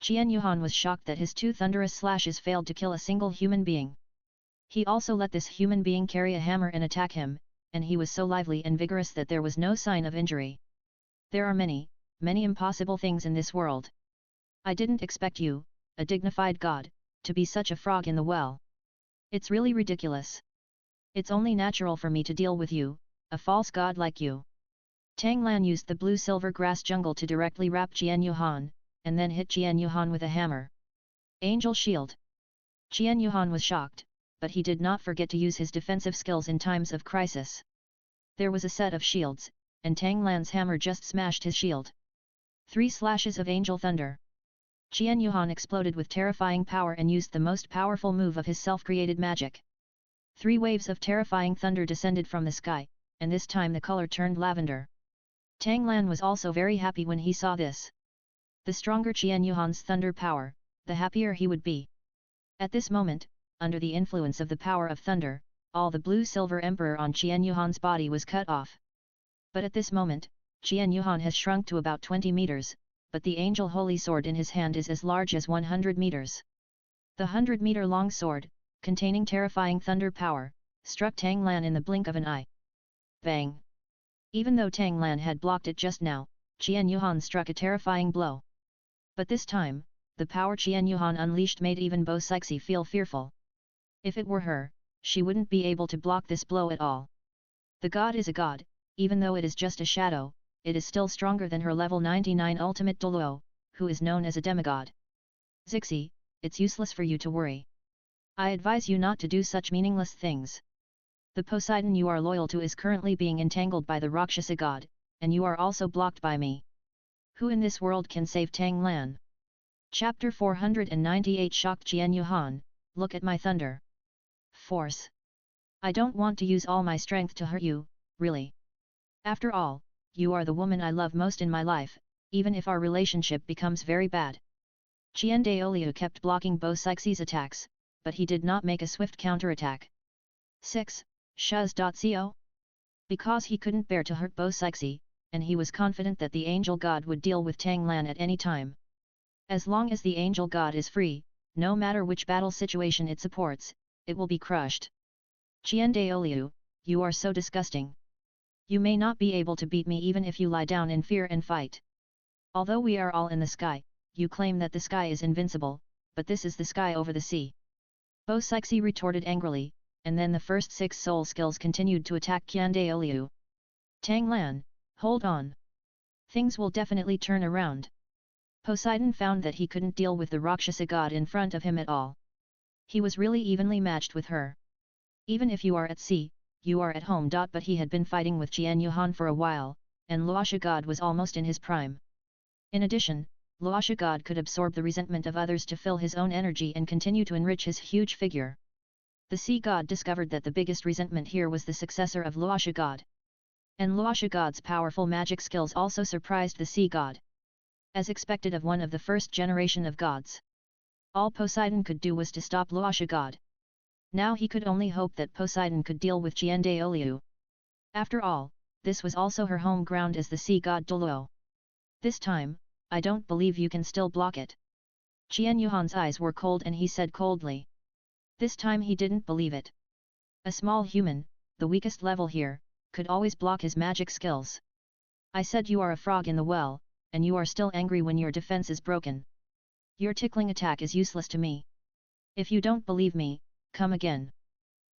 Qian Yuhan was shocked that his 2 thunderous slashes failed to kill a single human being. He also let this human being carry a hammer and attack him, and he was so lively and vigorous that there was no sign of injury. There are many, many impossible things in this world. I didn't expect you, a dignified god, to be such a frog in the well. It's really ridiculous. It's only natural for me to deal with you, a false god like you. Tang Lan used the blue-silver grass jungle to directly wrap Qian Yuhan, and then hit Qian Yuhan with a hammer. Angel Shield. Qian Yuhan was shocked, but he did not forget to use his defensive skills in times of crisis. There was a set of shields, and Tang Lan's hammer just smashed his shield. 3 slashes of Angel Thunder. Qian Yuhan exploded with terrifying power and used the most powerful move of his self-created magic. 3 waves of terrifying thunder descended from the sky, and this time the color turned lavender. Tang Lan was also very happy when he saw this. The stronger Qian Yuhan's thunder power, the happier he would be. At this moment, under the influence of the power of thunder, all the blue-silver emperor on Qian Yuhan's body was cut off. But at this moment, Qian Yuhan has shrunk to about 20 meters, but the angel holy sword in his hand is as large as 100 meters. The 100-meter-long sword, containing terrifying thunder power, struck Tang Lan in the blink of an eye. Bang! Even though Tang Lan had blocked it just now, Qian Yuhan struck a terrifying blow. But this time, the power Qian Yuhan unleashed made even Bo-Sixi feel fearful. If it were her, she wouldn't be able to block this blow at all. The god is a god, even though it is just a shadow, it is still stronger than her level 99 ultimate Douluo, who is known as a demigod. Zixi, it's useless for you to worry. I advise you not to do such meaningless things. The Poseidon you are loyal to is currently being entangled by the Rakshasa god, and you are also blocked by me. Who in this world can save Tang Lan? Chapter 498 Shocked Qian Yuhan, look at my thunder. Force. I don't want to use all my strength to hurt you, really. After all, you are the woman I love most in my life, even if our relationship becomes very bad. Qian Douluo kept blocking Bo-Sixi's attacks, but he did not make a swift counterattack. 6. Shuz.co? Because he couldn't bear to hurt Bo-Sixi, and he was confident that the angel god would deal with Tang Lan at any time. As long as the angel god is free, no matter which battle situation it supports, it will be crushed. Qian Douluo, you are so disgusting. You may not be able to beat me even if you lie down in fear and fight. Although we are all in the sky, you claim that the sky is invincible, but this is the sky over the sea. Bo-Sixi retorted angrily, and then the first 6 soul skills continued to attack Qian Douluo. Tang Lan, hold on. Things will definitely turn around. Poseidon found that he couldn't deal with the Rakshasa god in front of him at all. He was really evenly matched with her. Even if you are at sea, you are at home. But he had been fighting with Qian Yuhan for a while, and Luosha god was almost in his prime. In addition, Luosha god could absorb the resentment of others to fill his own energy and continue to enrich his huge figure. The sea god discovered that the biggest resentment here was the successor of Luosha god. And Luosha god's powerful magic skills also surprised the sea god. As expected of one of the first generation of gods. All Poseidon could do was to stop Luosha god. Now he could only hope that Poseidon could deal with Qian Douluo. After all, this was also her home ground as the sea god Douluo. This time, I don't believe you can still block it. Qian Yuhan's eyes were cold and he said coldly. This time he didn't believe it. A small human, the weakest level here, could always block his magic skills. I said you are a frog in the well, and you are still angry when your defense is broken. Your tickling attack is useless to me. If you don't believe me, come again.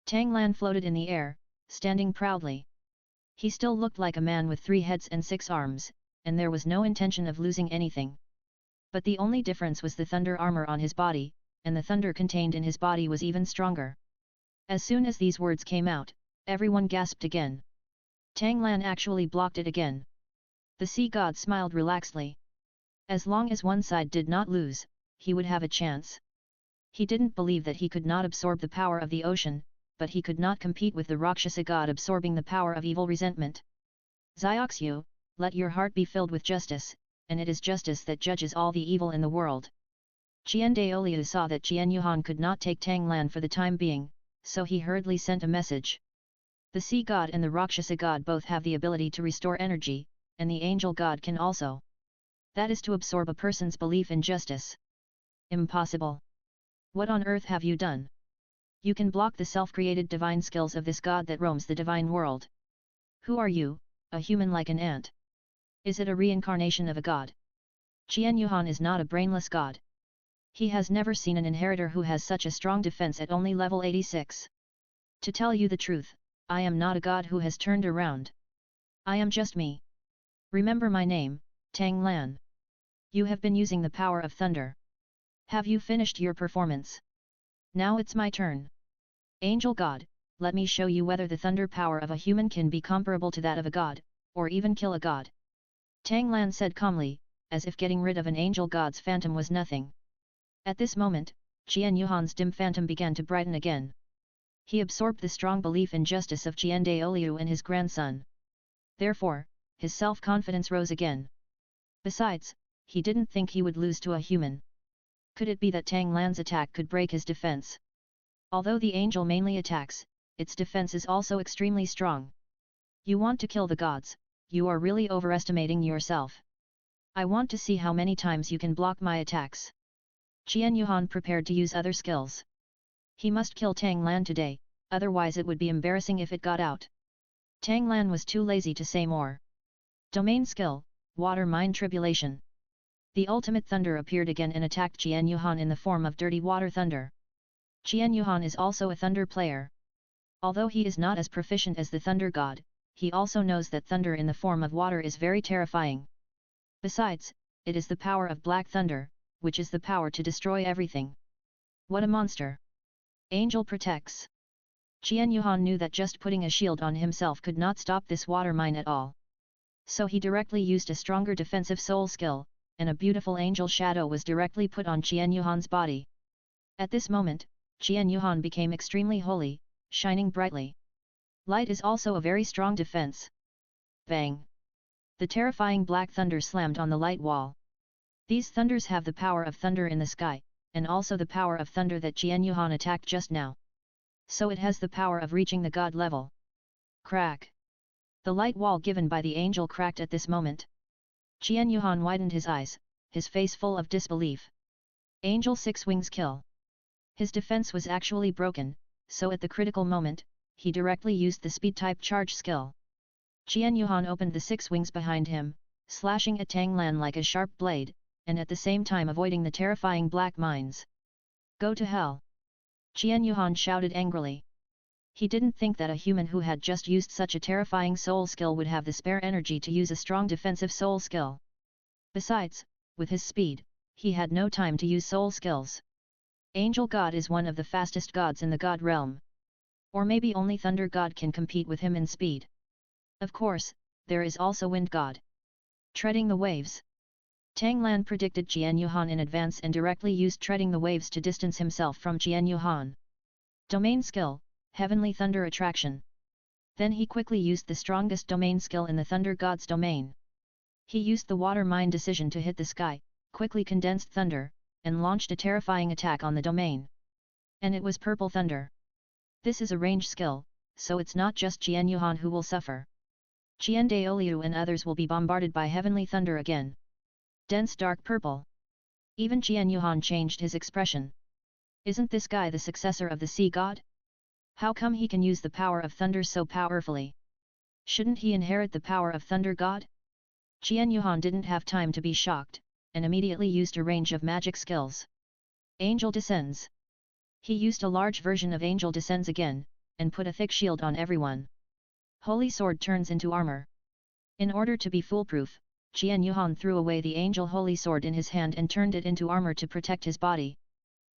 Tang Lan floated in the air, standing proudly. He still looked like a man with 3 heads and 6 arms, and there was no intention of losing anything. But the only difference was the thunder armor on his body, and the thunder contained in his body was even stronger. As soon as these words came out, everyone gasped again. Tang Lan actually blocked it again. The sea god smiled relaxedly. As long as one side did not lose, he would have a chance. He didn't believe that he could not absorb the power of the ocean, but he could not compete with the Rakshasa god absorbing the power of evil resentment. Zioxu, let your heart be filled with justice, and it is justice that judges all the evil in the world. Qian Daoliu saw that Qian Yuhan could not take Tang Lan for the time being, so he hurriedly sent a message. The sea god and the Rakshasa god both have the ability to restore energy, and the angel god can also. That is to absorb a person's belief in justice. Impossible. What on earth have you done? You can block the self-created divine skills of this god that roams the divine world. Who are you, a human like an ant? Is it a reincarnation of a god? Qian Yuhan is not a brainless god. He has never seen an inheritor who has such a strong defense at only level 86. To tell you the truth, I am not a god who has turned around. I am just me. Remember my name, Tang Lan. You have been using the power of thunder. Have you finished your performance? Now it's my turn. Angel God, let me show you whether the thunder power of a human can be comparable to that of a god, or even kill a god. Tang Lan said calmly, as if getting rid of an angel god's phantom was nothing. At this moment, Qian Yuhan's dim phantom began to brighten again. He absorbed the strong belief in justice of Qian Daoliu and his grandson. Therefore, his self-confidence rose again. Besides, he didn't think he would lose to a human. Could it be that Tang Lan's attack could break his defense? Although the angel mainly attacks, its defense is also extremely strong. You want to kill the gods, you are really overestimating yourself. I want to see how many times you can block my attacks. Qian Yuhan prepared to use other skills. He must kill Tang Lan today, otherwise it would be embarrassing if it got out. Tang Lan was too lazy to say more. Domain skill, Water Mine Tribulation. The ultimate thunder appeared again and attacked Qian Yuhan in the form of dirty water thunder. Qian Yuhan is also a thunder player. Although he is not as proficient as the thunder god, he also knows that thunder in the form of water is very terrifying. Besides, it is the power of black thunder, which is the power to destroy everything. What a monster! Angel protects. Qian Yuhan knew that just putting a shield on himself could not stop this water mine at all. So he directly used a stronger defensive soul skill, and a beautiful angel shadow was directly put on Qian Yuhan's body. At this moment, Qian Yuhan became extremely holy, shining brightly. Light is also a very strong defense. Bang! The terrifying black thunder slammed on the light wall. These thunders have the power of thunder in the sky, and also the power of thunder that Qian Yuhan attacked just now. So it has the power of reaching the god level. Crack! The light wall given by the angel cracked at this moment. Qian Yuhan widened his eyes, his face full of disbelief. Angel 6 Wings kill. His defense was actually broken, so at the critical moment, he directly used the speed-type charge skill. Qian Yuhan opened the 6 wings behind him, slashing at Tang Lan like a sharp blade, and at the same time avoiding the terrifying black mines. Go to hell! Qian Yuhan shouted angrily. He didn't think that a human who had just used such a terrifying soul skill would have the spare energy to use a strong defensive soul skill. Besides, with his speed, he had no time to use soul skills. Angel God is one of the fastest gods in the god realm. Or maybe only Thunder God can compete with him in speed. Of course, there is also Wind God. Treading the waves. Tang Lan predicted Qian Yuhan in advance and directly used treading the waves to distance himself from Qian Yuhan. Domain skill, Heavenly Thunder Attraction. Then he quickly used the strongest domain skill in the Thunder God's domain. He used the Water Mine Decision to hit the sky, quickly condensed thunder, and launched a terrifying attack on the domain. And it was Purple Thunder. This is a range skill, so it's not just Qian Yuhan who will suffer. Qian Daoliu and others will be bombarded by Heavenly Thunder again. Dense dark purple. Even Qian Yuhan changed his expression. Isn't this guy the successor of the sea god? How come he can use the power of thunder so powerfully? Shouldn't he inherit the power of thunder god? Qian Yuhan didn't have time to be shocked, and immediately used a range of magic skills. Angel Descends. He used a large version of Angel Descends again, and put a thick shield on everyone. Holy Sword turns into armor. In order to be foolproof, Qian Yuhan threw away the Angel Holy Sword in his hand and turned it into armor to protect his body.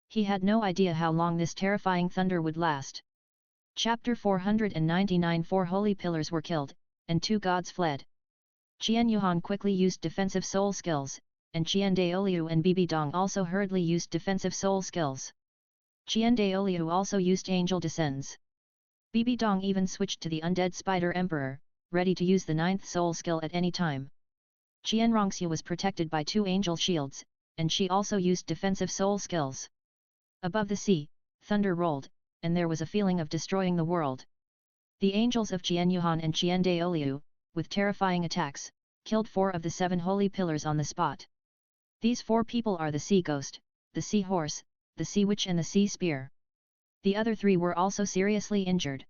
He had no idea how long this terrifying thunder would last. Chapter 499. 4 holy pillars were killed, and 2 gods fled. Qian Yuhan quickly used defensive soul skills, and Qian Daoliu and Bibi Dong also hurriedly used defensive soul skills. Qian Daoliu also used Angel Descends. Bibi Dong even switched to the Undead Spider Emperor, ready to use the 9th soul skill at any time. Qian Rongxiu was protected by 2 angel shields, and she also used defensive soul skills. Above the sea, thunder rolled, and there was a feeling of destroying the world. The angels of Qian Yuhan and Qian Daoliu, with terrifying attacks, killed 4 of the 7 holy pillars on the spot. These 4 people are the Sea Ghost, the Sea Horse, the Sea Witch and the Sea Spear. The other 3 were also seriously injured.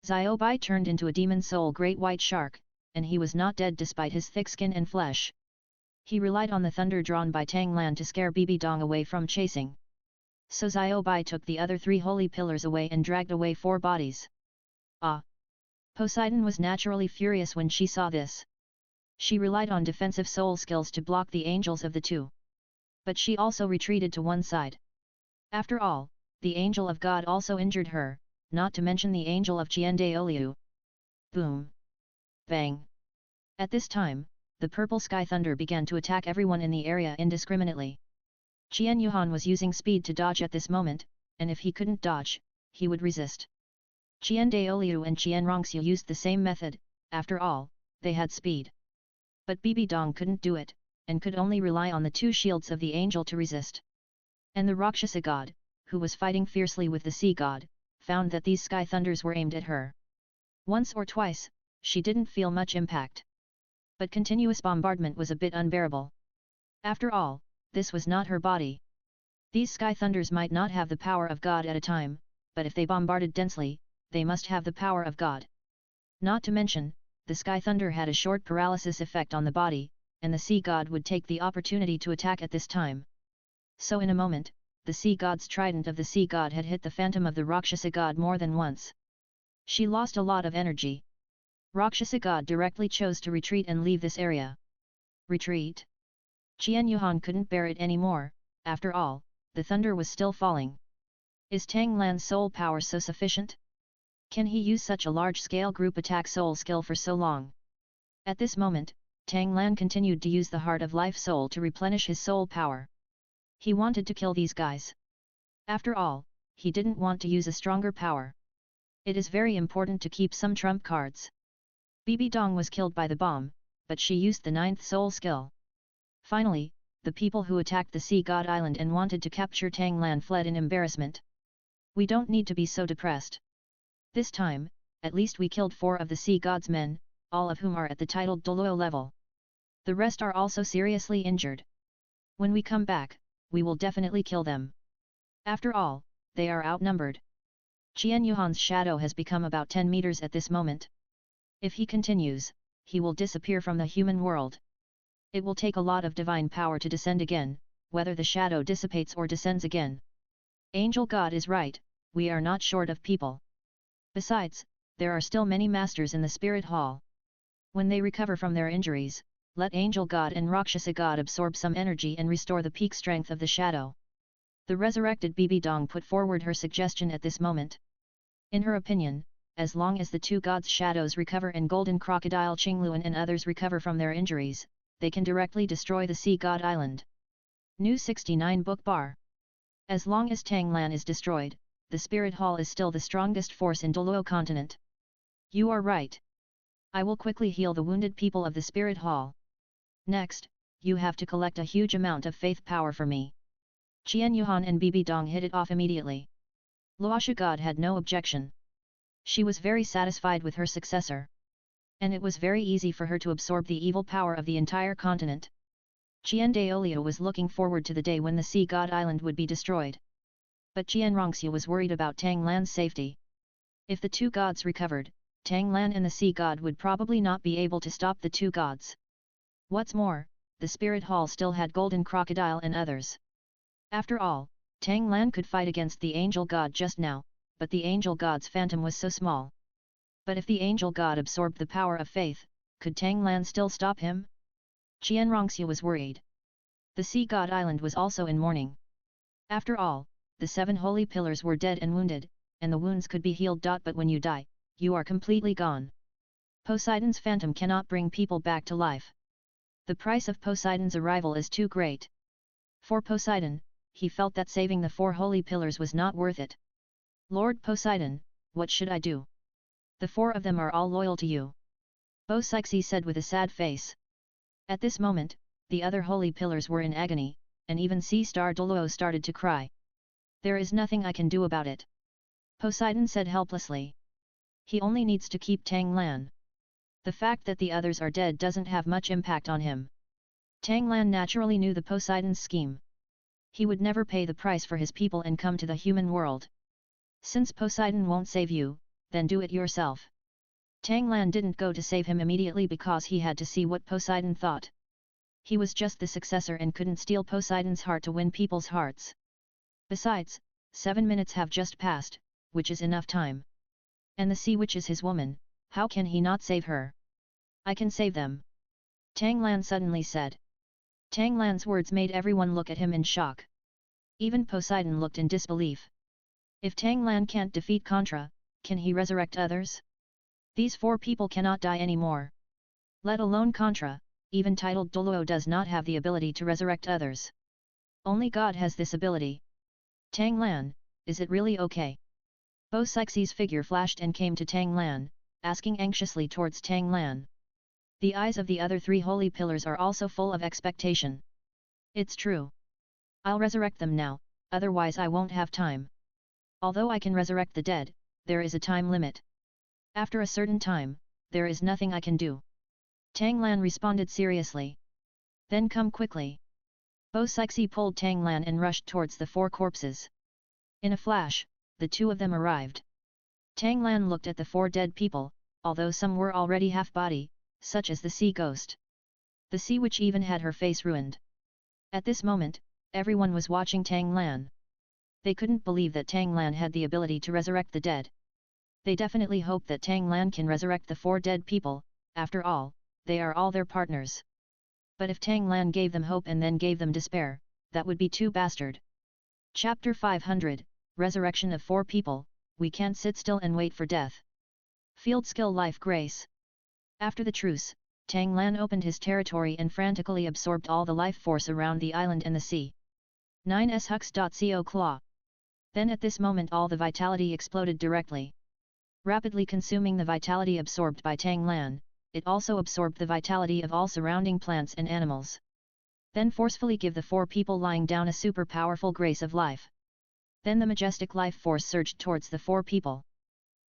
Xiaobai turned into a demon soul great white shark, and he was not dead despite his thick skin and flesh. He relied on the thunder drawn by Tang Lan to scare Bibi Dong away from chasing. So Xiaobai took the other 3 holy pillars away and dragged away 4 bodies. Ah! Poseidon was naturally furious when she saw this. She relied on defensive soul skills to block the angels of the 2. But she also retreated to one side. After all, the angel of God also injured her, not to mention the angel of Qian Daoliu. Boom! Bang! At this time, the purple sky thunder began to attack everyone in the area indiscriminately. Qian Yuhan was using speed to dodge at this moment, and if he couldn't dodge, he would resist. Qian Daoliu and Qian Rongxiu used the same method, after all, they had speed. But Bibi Dong couldn't do it, and could only rely on the 2 shields of the angel to resist. And the Rakshasa god, who was fighting fiercely with the sea god, found that these sky thunders were aimed at her. Once or twice, she didn't feel much impact. But continuous bombardment was a bit unbearable. After all, this was not her body. These sky thunders might not have the power of God at a time, but if they bombarded densely, they must have the power of God. Not to mention, the sky thunder had a short paralysis effect on the body, and the sea god would take the opportunity to attack at this time. So in a moment, the sea god's trident of the sea god had hit the phantom of the Rakshasa god more than once. She lost a lot of energy. Rakshasa god directly chose to retreat and leave this area. Retreat? Qian Yuhan couldn't bear it anymore. After all, the thunder was still falling. Is Tang Lan's soul power so sufficient? Can he use such a large-scale group attack soul skill for so long? At this moment, Tang Lan continued to use the Heart of Life soul to replenish his soul power. He wanted to kill these guys. After all, he didn't want to use a stronger power. It is very important to keep some trump cards. Bibi Dong was killed by the bomb, but she used the 9th soul skill. Finally, the people who attacked the Sea God Island and wanted to capture Tang Lan fled in embarrassment. We don't need to be so depressed. This time, at least we killed 4 of the Sea God's men, all of whom are at the titled Douluo level. The rest are also seriously injured. When we come back, we will definitely kill them. After all, they are outnumbered. Qian Yuhan's shadow has become about 10 meters at this moment. If he continues, he will disappear from the human world. It will take a lot of divine power to descend again, whether the shadow dissipates or descends again. Angel God is right, we are not short of people. Besides, there are still many masters in the spirit hall. When they recover from their injuries, let Angel God and Rakshasa God absorb some energy and restore the peak strength of the shadow. The resurrected Bibi Dong put forward her suggestion at this moment. In her opinion, as long as the 2 gods' shadows recover and Golden Crocodile Qingluan and others recover from their injuries, they can directly destroy the Sea God Island. New 69 Book Bar. As long as Tang Lan is destroyed, the Spirit Hall is still the strongest force in Douluo continent. You are right. I will quickly heal the wounded people of the Spirit Hall. Next, you have to collect a huge amount of faith power for me. Qian Yuhan and Bibi Dong hit it off immediately. Luosha God had no objection. She was very satisfied with her successor. And it was very easy for her to absorb the evil power of the entire continent. Daoluo was looking forward to the day when the sea god island would be destroyed. But Rongxue was worried about Tang Lan's safety. If the two gods recovered, Tang Lan and the sea god would probably not be able to stop the two gods. What's more, the spirit hall still had Golden Crocodile and others. After all, Tang Lan could fight against the angel god just now, but the angel god's phantom was so small. But if the angel god absorbed the power of faith, could Tang Lan still stop him? Rongxue was worried. The sea god island was also in mourning. After all, the 7 holy pillars were dead and wounded, and the wounds could be healed. But when you die, you are completely gone. Poseidon's phantom cannot bring people back to life. The price of Poseidon's arrival is too great. For Poseidon, he felt that saving the 4 holy pillars was not worth it. Lord Poseidon, what should I do? The 4 of them are all loyal to you. Bosaixi said with a sad face. At this moment, the other holy pillars were in agony, and even Sea Star Douluo started to cry. There is nothing I can do about it. Poseidon said helplessly. He only needs to keep Tang Lan. The fact that the others are dead doesn't have much impact on him. Tang Lan naturally knew the Poseidon's scheme. He would never pay the price for his people and come to the human world. Since Poseidon won't save you, then do it yourself. Tang Lan didn't go to save him immediately because he had to see what Poseidon thought. He was just the successor and couldn't steal Poseidon's heart to win people's hearts. Besides, 7 minutes have just passed, which is enough time. And the sea witch is his woman, how can he not save her? I can save them. Tang Lan suddenly said. Tang Lan's words made everyone look at him in shock. Even Poseidon looked in disbelief. If Tang Lan can't defeat Contra, can he resurrect others? These 4 people cannot die anymore. Let alone Contra, even titled Douluo does not have the ability to resurrect others. Only God has this ability. Tang Lan, is it really okay? Bosaixi's figure flashed and came to Tang Lan, asking anxiously towards Tang Lan. The eyes of the other 3 holy pillars are also full of expectation. It's true. I'll resurrect them now, otherwise I won't have time. Although I can resurrect the dead, there is a time limit. After a certain time, there is nothing I can do. Tang Lan responded seriously. Then come quickly. Bosaixi pulled Tang Lan and rushed towards the 4 corpses. In a flash, the 2 of them arrived. Tang Lan looked at the 4 dead people, although some were already half-body, such as the sea ghost. The sea witch even had her face ruined. At this moment, everyone was watching Tang Lan. They couldn't believe that Tang Lan had the ability to resurrect the dead. They definitely hope that Tang Lan can resurrect the 4 dead people, after all, they are all their partners. But if Tang Lan gave them hope and then gave them despair, that would be too bastard. Chapter 500, Resurrection of 4 People, We Can't Sit Still and Wait for Death. Field Skill Life Grace. After the truce, Tang Lan opened his territory and frantically absorbed all the life force around the island and the sea. 9shux.co claw. Then at this moment all the vitality exploded directly. Rapidly consuming the vitality absorbed by Tang Lan, it also absorbed the vitality of all surrounding plants and animals. Then forcefully give the 4 people lying down a super powerful grace of life. Then the majestic life force surged towards the 4 people.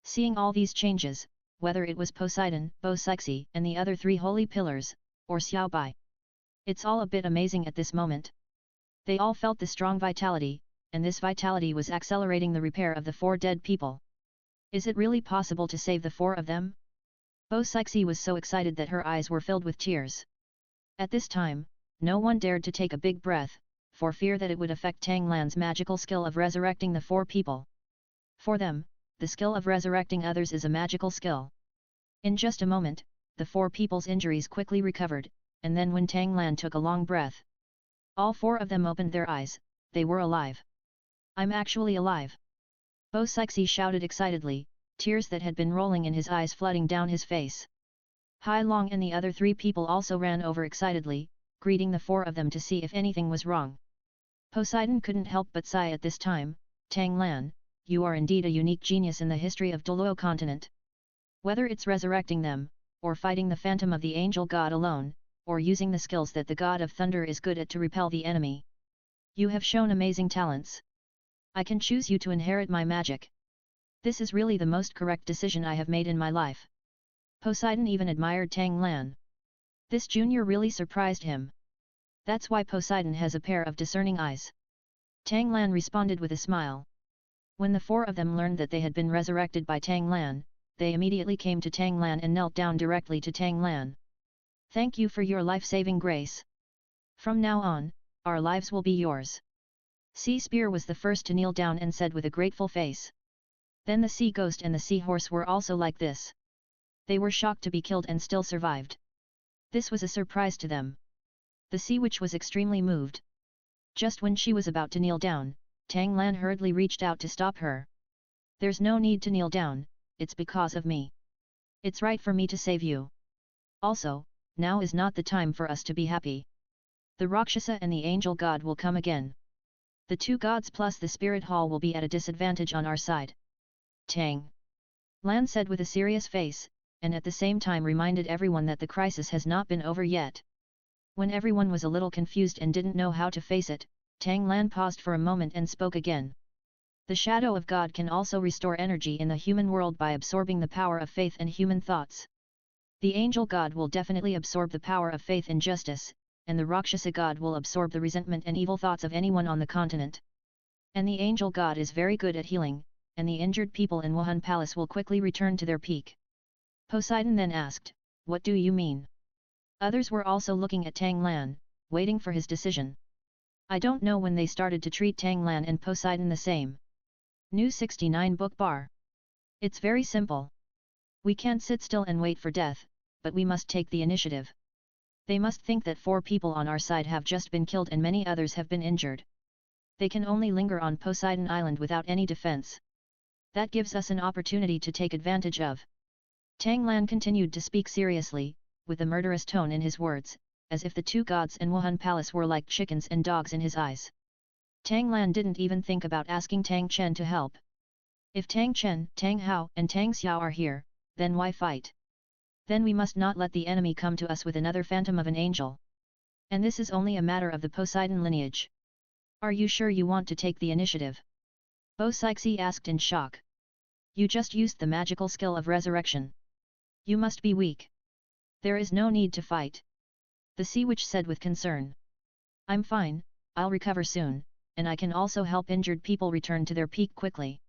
Seeing all these changes, whether it was Poseidon, Bosaixi and the other 3 holy pillars, or Xiaobai. It's all a bit amazing at this moment. They all felt the strong vitality, and this vitality was accelerating the repair of the 4 dead people. Is it really possible to save the 4 of them? Bosaixi was so excited that her eyes were filled with tears. At this time, no one dared to take a big breath, for fear that it would affect Tang Lan's magical skill of resurrecting the 4 people. For them, the skill of resurrecting others is a magical skill. In just a moment, the 4 people's injuries quickly recovered, and then when Tang Lan took a long breath, all 4 of them opened their eyes, they were alive. I'm actually alive! Bosaixi shouted excitedly, tears that had been rolling in his eyes flooding down his face. Hai Long and the other 3 people also ran over excitedly, greeting the 4 of them to see if anything was wrong. Poseidon couldn't help but sigh at this time. Tang Lan, you are indeed a unique genius in the history of Douluo continent. Whether it's resurrecting them, or fighting the phantom of the angel god alone, or using the skills that the god of thunder is good at to repel the enemy. You have shown amazing talents. I can choose you to inherit my magic. This is really the most correct decision I have made in my life. Poseidon even admired Tang Lan. This junior really surprised him. That's why Poseidon has a pair of discerning eyes. Tang Lan responded with a smile. When the four of them learned that they had been resurrected by Tang Lan, they immediately came to Tang Lan and knelt down directly to Tang Lan. Thank you for your life-saving grace. From now on, our lives will be yours. Sea Spear was the first to kneel down and said with a grateful face. Then the Sea Ghost and the Sea Horse were also like this. They were shocked to be killed and still survived. This was a surprise to them. The Sea Witch was extremely moved. Just when she was about to kneel down, Tang Lan hurriedly reached out to stop her. There's no need to kneel down, it's because of me. It's right for me to save you. Also, now is not the time for us to be happy. The Rakshasa and the Angel God will come again. The two gods plus the Spirit Hall will be at a disadvantage on our side. Tang Lan said with a serious face, and at the same time reminded everyone that the crisis has not been over yet. When everyone was a little confused and didn't know how to face it, Tang Lan paused for a moment and spoke again. The shadow of God can also restore energy in the human world by absorbing the power of faith and human thoughts. The Angel God will definitely absorb the power of faith and justice, and the Rakshasa God will absorb the resentment and evil thoughts of anyone on the continent. And the Angel God is very good at healing, and the injured people in Wuhan Palace will quickly return to their peak. Poseidon then asked, "What do you mean?" Others were also looking at Tang Lan, waiting for his decision. I don't know when they started to treat Tang Lan and Poseidon the same. New 69 Book Bar. It's very simple. We can't sit still and wait for death, but we must take the initiative. They must think that 4 people on our side have just been killed and many others have been injured. They can only linger on Poseidon Island without any defense. That gives us an opportunity to take advantage of. Tang Lan continued to speak seriously, with a murderous tone in his words, as if the two gods in Wuhan Palace were like chickens and dogs in his eyes. Tang Lan didn't even think about asking Tang Chen to help. If Tang Chen, Tang Hao and Tang Xiao are here, then why fight? Then we must not let the enemy come to us with another phantom of an angel. And this is only a matter of the Poseidon lineage. Are you sure you want to take the initiative? Bo Sixi asked in shock. You just used the magical skill of resurrection. You must be weak. There is no need to fight. The Sea Witch said with concern. I'm fine, I'll recover soon, and I can also help injured people return to their peak quickly.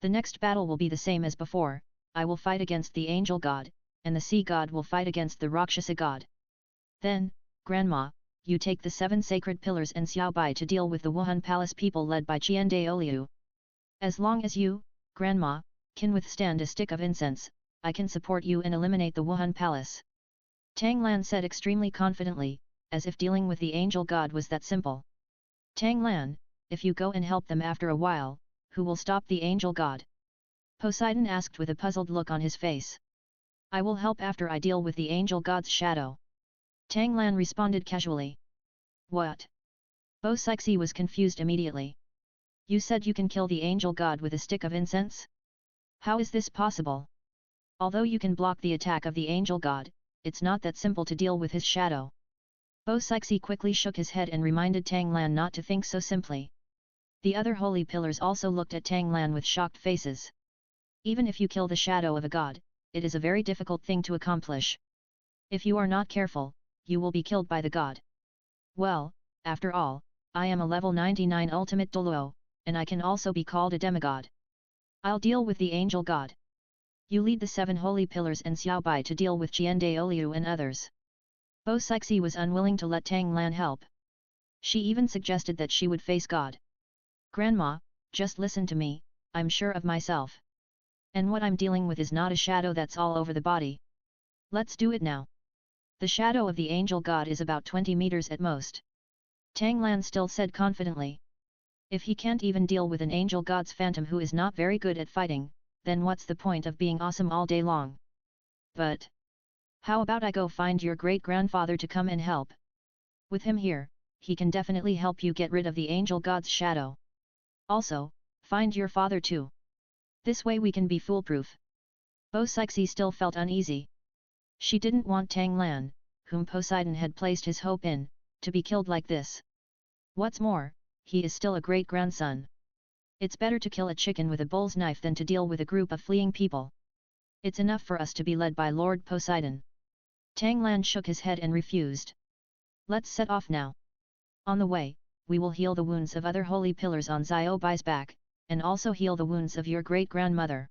The next battle will be the same as before, I will fight against the Angel God, and the Sea God will fight against the Rakshasa God. Then, Grandma, you take the 7 sacred pillars and Xiao Bai to deal with the Wuhan Palace people led by Qian Douluo. As long as you, Grandma, can withstand a stick of incense, I can support you and eliminate the Wuhan Palace. Tang Lan said extremely confidently, as if dealing with the Angel God was that simple. Tang Lan, if you go and help them after a while, who will stop the Angel God? Poseidon asked with a puzzled look on his face. I will help after I deal with the Angel God's shadow. Tang Lan responded casually. What? Bo Sixi was confused immediately. You said you can kill the Angel God with a stick of incense? How is this possible? Although you can block the attack of the Angel God, it's not that simple to deal with his shadow. Bo Sixi quickly shook his head and reminded Tang Lan not to think so simply. The other holy pillars also looked at Tang Lan with shocked faces. Even if you kill the shadow of a god, it is a very difficult thing to accomplish. If you are not careful, you will be killed by the god. Well, after all, I am a level 99 ultimate Douluo, and I can also be called a demigod. I'll deal with the Angel God. You lead the 7 holy pillars and Xiao Bai to deal with Qian Douluo and others. Bo Sixi was unwilling to let Tang Lan help. She even suggested that she would face God. Grandma, just listen to me, I'm sure of myself. And what I'm dealing with is not a shadow that's all over the body. Let's do it now. The shadow of the Angel God is about 20 meters at most. Tang Lan still said confidently. If he can't even deal with an Angel God's phantom who is not very good at fighting, then what's the point of being awesome all day long? But how about I go find your great-grandfather to come and help? With him here, he can definitely help you get rid of the Angel God's shadow. Also, find your father too. This way we can be foolproof. Bo Sixi still felt uneasy. She didn't want Tang Lan, whom Poseidon had placed his hope in, to be killed like this. What's more, he is still a great-grandson. It's better to kill a chicken with a bull's knife than to deal with a group of fleeing people. It's enough for us to be led by Lord Poseidon. Tang Lan shook his head and refused. Let's set off now. On the way, we will heal the wounds of other holy pillars on Xiaobai's back, and also heal the wounds of your great-grandmother.